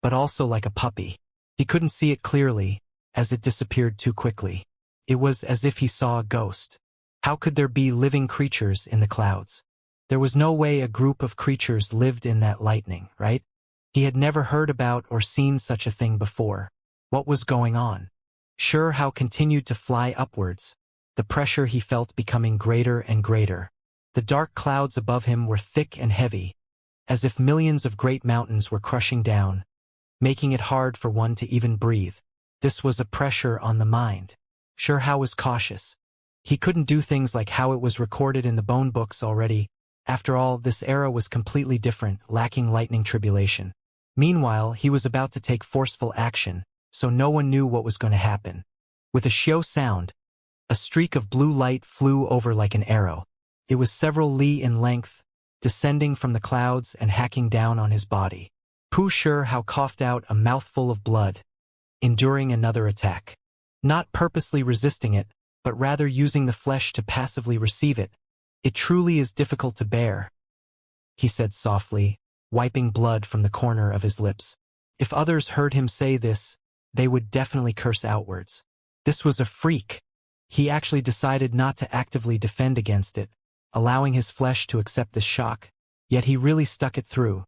but also like a puppy. He couldn't see it clearly, as it disappeared too quickly. It was as if he saw a ghost. How could there be living creatures in the clouds? There was no way a group of creatures lived in that lightning, right? He had never heard about or seen such a thing before. What was going on? Xianxia continued to fly upwards, the pressure he felt becoming greater and greater. The dark clouds above him were thick and heavy, as if millions of great mountains were crushing down, making it hard for one to even breathe. This was a pressure on the mind. Xianxia was cautious. He couldn't do things like how it was recorded in the bone books already. After all, this era was completely different, lacking lightning tribulation. Meanwhile, he was about to take forceful action, so no one knew what was going to happen. With a xiao sound, a streak of blue light flew over like an arrow. It was several li in length, descending from the clouds and hacking down on his body. Xianxia coughed out a mouthful of blood, enduring another attack. Not purposely resisting it, but rather using the flesh to passively receive it. It truly is difficult to bear, he said softly, wiping blood from the corner of his lips. If others heard him say this, they would definitely curse outwards. This was a freak. He actually decided not to actively defend against it, allowing his flesh to accept this shock, yet he really stuck it through.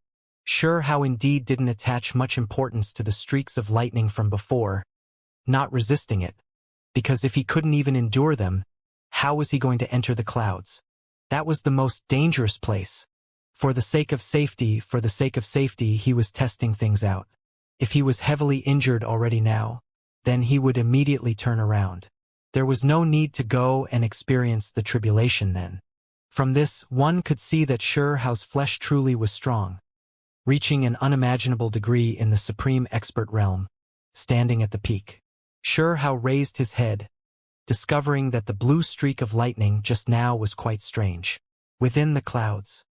Xianxia indeed didn't attach much importance to the streaks of lightning from before, not resisting it, because if he couldn't even endure them, how was he going to enter the clouds? That was the most dangerous place. For the sake of safety, he was testing things out. If he was heavily injured already now, then he would immediately turn around. There was no need to go and experience the tribulation then. From this, one could see that Xianxia's flesh truly was strong, reaching an unimaginable degree in the supreme expert realm, standing at the peak. Xianxia raised his head, discovering that the blue streak of lightning just now was quite strange. Within the clouds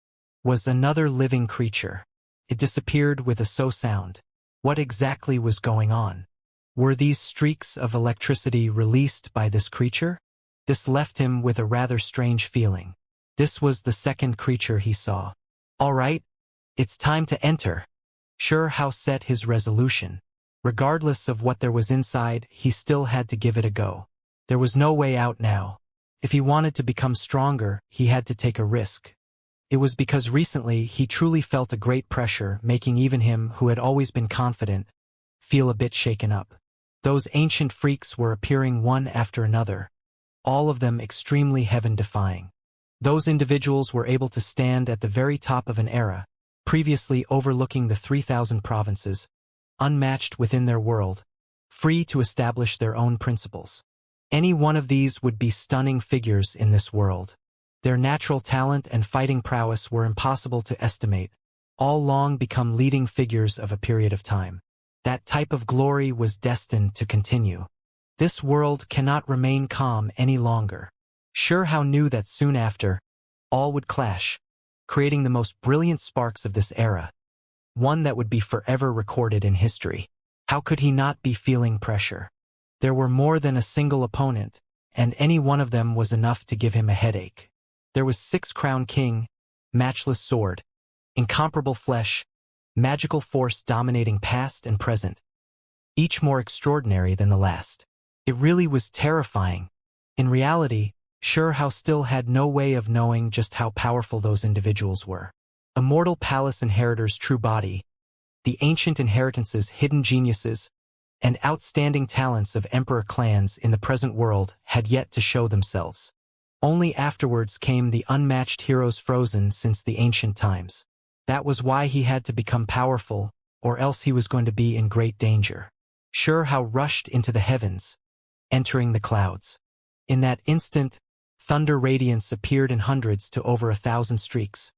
was another living creature. It disappeared with a so sound. What exactly was going on? Were these streaks of electricity released by this creature? This left him with a rather strange feeling. This was the second creature he saw. All right, it's time to enter. Xianxia set his resolution. Regardless of what there was inside, he still had to give it a go. There was no way out now. If he wanted to become stronger, he had to take a risk. It was because recently he truly felt a great pressure, making even him, who had always been confident, feel a bit shaken up. Those ancient freaks were appearing one after another, all of them extremely heaven-defying. Those individuals were able to stand at the very top of an era, previously overlooking the 3,000 provinces, unmatched within their world, free to establish their own principles. Any one of these would be stunning figures in this world. Their natural talent and fighting prowess were impossible to estimate, all long become leading figures of a period of time. That type of glory was destined to continue. This world cannot remain calm any longer. Xianxia knew that soon after, all would clash, creating the most brilliant sparks of this era, one that would be forever recorded in history. How could he not be feeling pressure? There were more than a single opponent, and any one of them was enough to give him a headache. There was Six-Crown King, matchless sword, incomparable flesh, magical force dominating past and present, each more extraordinary than the last. It really was terrifying. In reality, Xianxia still had no way of knowing just how powerful those individuals were. Immortal palace inheritors' true body, the ancient inheritances' hidden geniuses, and outstanding talents of emperor clans in the present world had yet to show themselves. Only afterwards came the unmatched heroes frozen since the ancient times. That was why he had to become powerful, or else he was going to be in great danger. Xianxia rushed into the heavens, entering the clouds. In that instant, thunder radiance appeared in hundreds to over 1,000 streaks,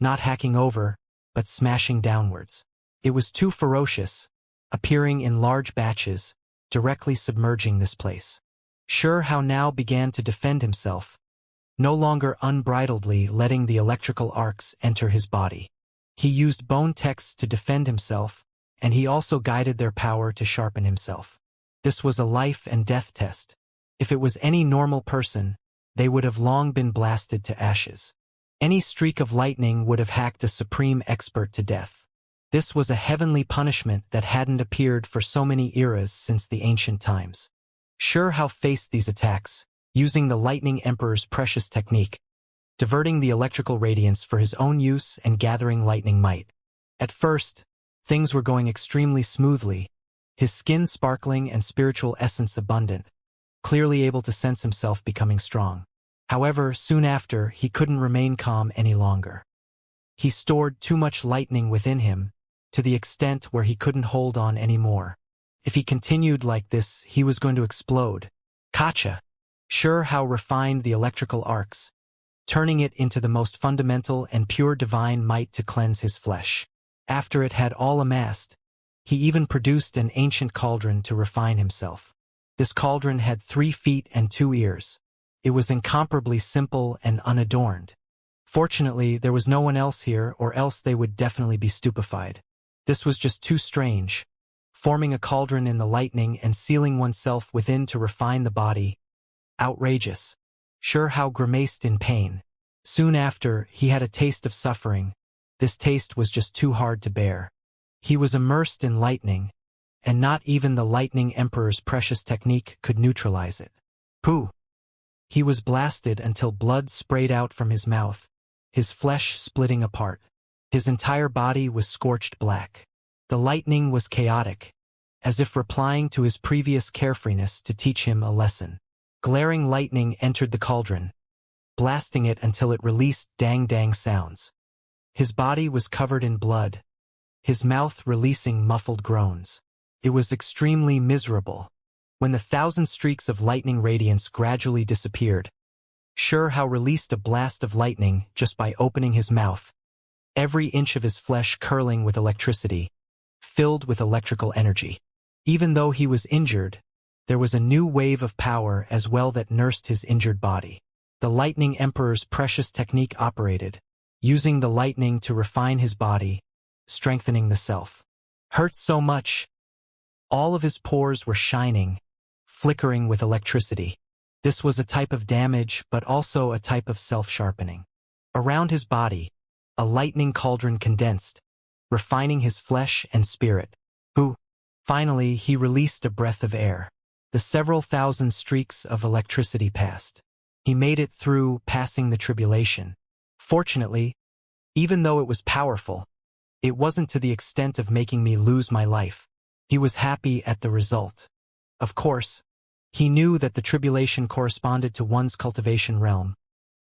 not hacking over, but smashing downwards. It was too ferocious, appearing in large batches, directly submerging this place. Xianxia now began to defend himself, no longer unbridledly letting the electrical arcs enter his body. He used bone texts to defend himself, and he also guided their power to sharpen himself. This was a life and death test. If it was any normal person, they would have long been blasted to ashes. Any streak of lightning would have hacked a supreme expert to death. This was a heavenly punishment that hadn't appeared for so many eras since the ancient times. Xianxia faced these attacks, using the Lightning Emperor's precious technique, diverting the electrical radiance for his own use and gathering lightning might. At first, things were going extremely smoothly, his skin sparkling and spiritual essence abundant, clearly able to sense himself becoming strong. However, soon after, he couldn't remain calm any longer. He stored too much lightning within him, to the extent where he couldn't hold on anymore. If he continued like this, he was going to explode. Gotcha! Xianxia refined the electrical arcs, turning it into the most fundamental and pure divine might to cleanse his flesh. After it had all amassed, he even produced an ancient cauldron to refine himself. This cauldron had 3 feet and 2 ears. It was incomparably simple and unadorned. Fortunately, there was no one else here, or else they would definitely be stupefied. This was just too strange. Forming a cauldron in the lightning and sealing oneself within to refine the body. Outrageous. Xianxia grimaced in pain. Soon after, he had a taste of suffering. This taste was just too hard to bear. He was immersed in lightning, and not even the Lightning Emperor's precious technique could neutralize it. Pooh! He was blasted until blood sprayed out from his mouth, his flesh splitting apart. His entire body was scorched black. The lightning was chaotic, as if replying to his previous carefreeness to teach him a lesson. Glaring lightning entered the cauldron, blasting it until it released dang-dang sounds. His body was covered in blood, his mouth releasing muffled groans. It was extremely miserable. When the 1,000 streaks of lightning radiance gradually disappeared, Xianxia released a blast of lightning just by opening his mouth, every inch of his flesh curling with electricity, filled with electrical energy. Even though he was injured, there was a new wave of power as well that nursed his injured body. The Lightning Emperor's precious technique operated, using the lightning to refine his body, strengthening the self. Hurt so much. All of his pores were shining, flickering with electricity. This was a type of damage, but also a type of self-sharpening. Around his body, a lightning cauldron condensed, refining his flesh and spirit. Finally, he released a breath of air. The several thousand streaks of electricity passed. He made it through, passing the tribulation. Fortunately, even though it was powerful, it wasn't to the extent of making me lose my life. He was happy at the result. Of course, he knew that the tribulation corresponded to one's cultivation realm,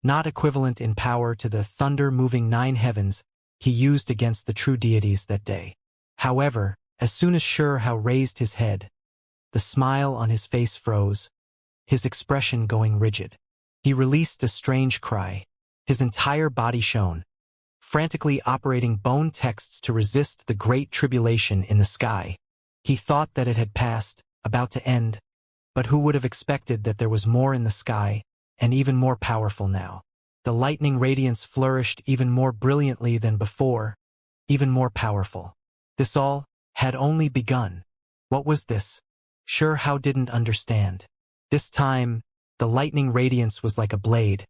not equivalent in power to the thunder-moving 9 heavens he used against the true deities that day. However, as soon as Xianxia raised his head, the smile on his face froze, his expression going rigid. He released a strange cry. His entire body shone, frantically operating bone texts to resist the great tribulation in the sky. He thought that it had passed, about to end, but who would have expected that there was more in the sky, and even more powerful now. The lightning radiance flourished even more brilliantly than before, even more powerful. This all had only begun. What was this? Xianxia didn't understand. This time, the lightning radiance was like a blade,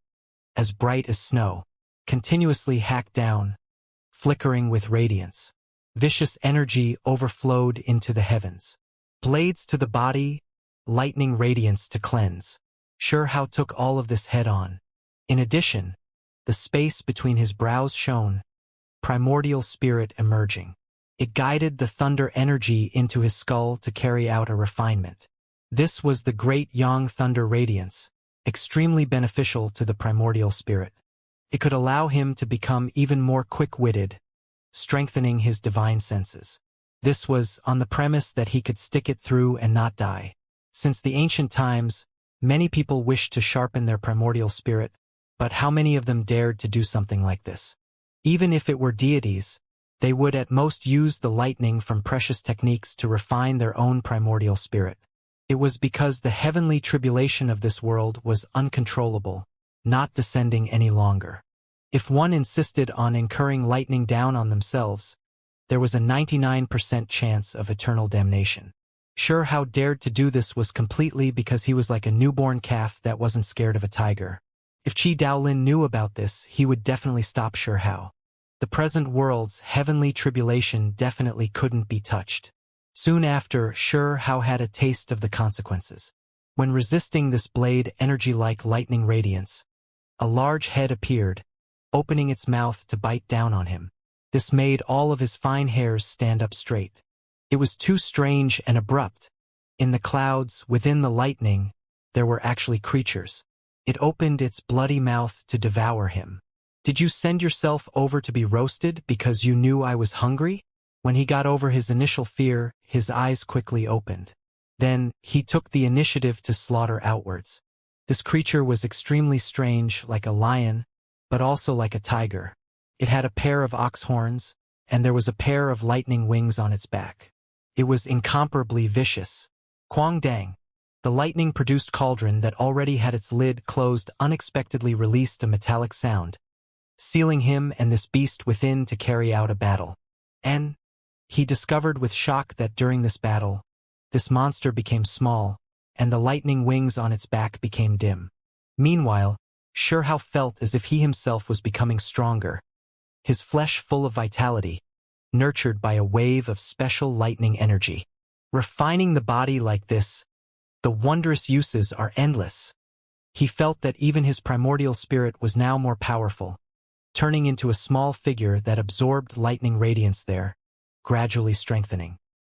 as bright as snow, continuously hacked down, flickering with radiance. Vicious energy overflowed into the heavens. Blades to the body, lightning radiance to cleanse. Xianxia took all of this head-on. In addition, the space between his brows shone, primordial spirit emerging. It guided the thunder energy into his skull to carry out a refinement. This was the great Yang thunder radiance, extremely beneficial to the primordial spirit. It could allow him to become even more quick-witted, strengthening his divine senses. This was on the premise that he could stick it through and not die. Since the ancient times, many people wished to sharpen their primordial spirit, but how many of them dared to do something like this? Even if it were deities, they would at most use the lightning from precious techniques to refine their own primordial spirit. It was because the heavenly tribulation of this world was uncontrollable, not descending any longer. If one insisted on incurring lightning down on themselves, there was a 99% chance of eternal damnation. Sure Hao dared to do this was completely because he was like a newborn calf that wasn't scared of a tiger. If Qi Daolin knew about this, he would definitely stop Sure Hao. The present world's heavenly tribulation definitely couldn't be touched. Soon after, Sure Hao had a taste of the consequences. When resisting this blade energy like lightning radiance, a large head appeared, opening its mouth to bite down on him. This made all of his fine hairs stand up straight. It was too strange and abrupt. In the clouds, within the lightning, there were actually creatures. It opened its bloody mouth to devour him. Did you send yourself over to be roasted because you knew I was hungry? When he got over his initial fear, his eyes quickly opened. Then, he took the initiative to slaughter outwards. This creature was extremely strange, like a lion, but also like a tiger. It had a pair of ox horns, and there was a pair of lightning wings on its back. It was incomparably vicious. Quang Dang. The lightning-produced cauldron that already had its lid closed unexpectedly released a metallic sound, sealing him and this beast within to carry out a battle. And he discovered with shock that during this battle, this monster became small, and the lightning wings on its back became dim. Meanwhile, Sure Hao felt as if he himself was becoming stronger, his flesh full of vitality, nurtured by a wave of special lightning energy. Refining the body like this, the wondrous uses are endless. He felt that even his primordial spirit was now more powerful, turning into a small figure that absorbed lightning radiance there, gradually strengthening.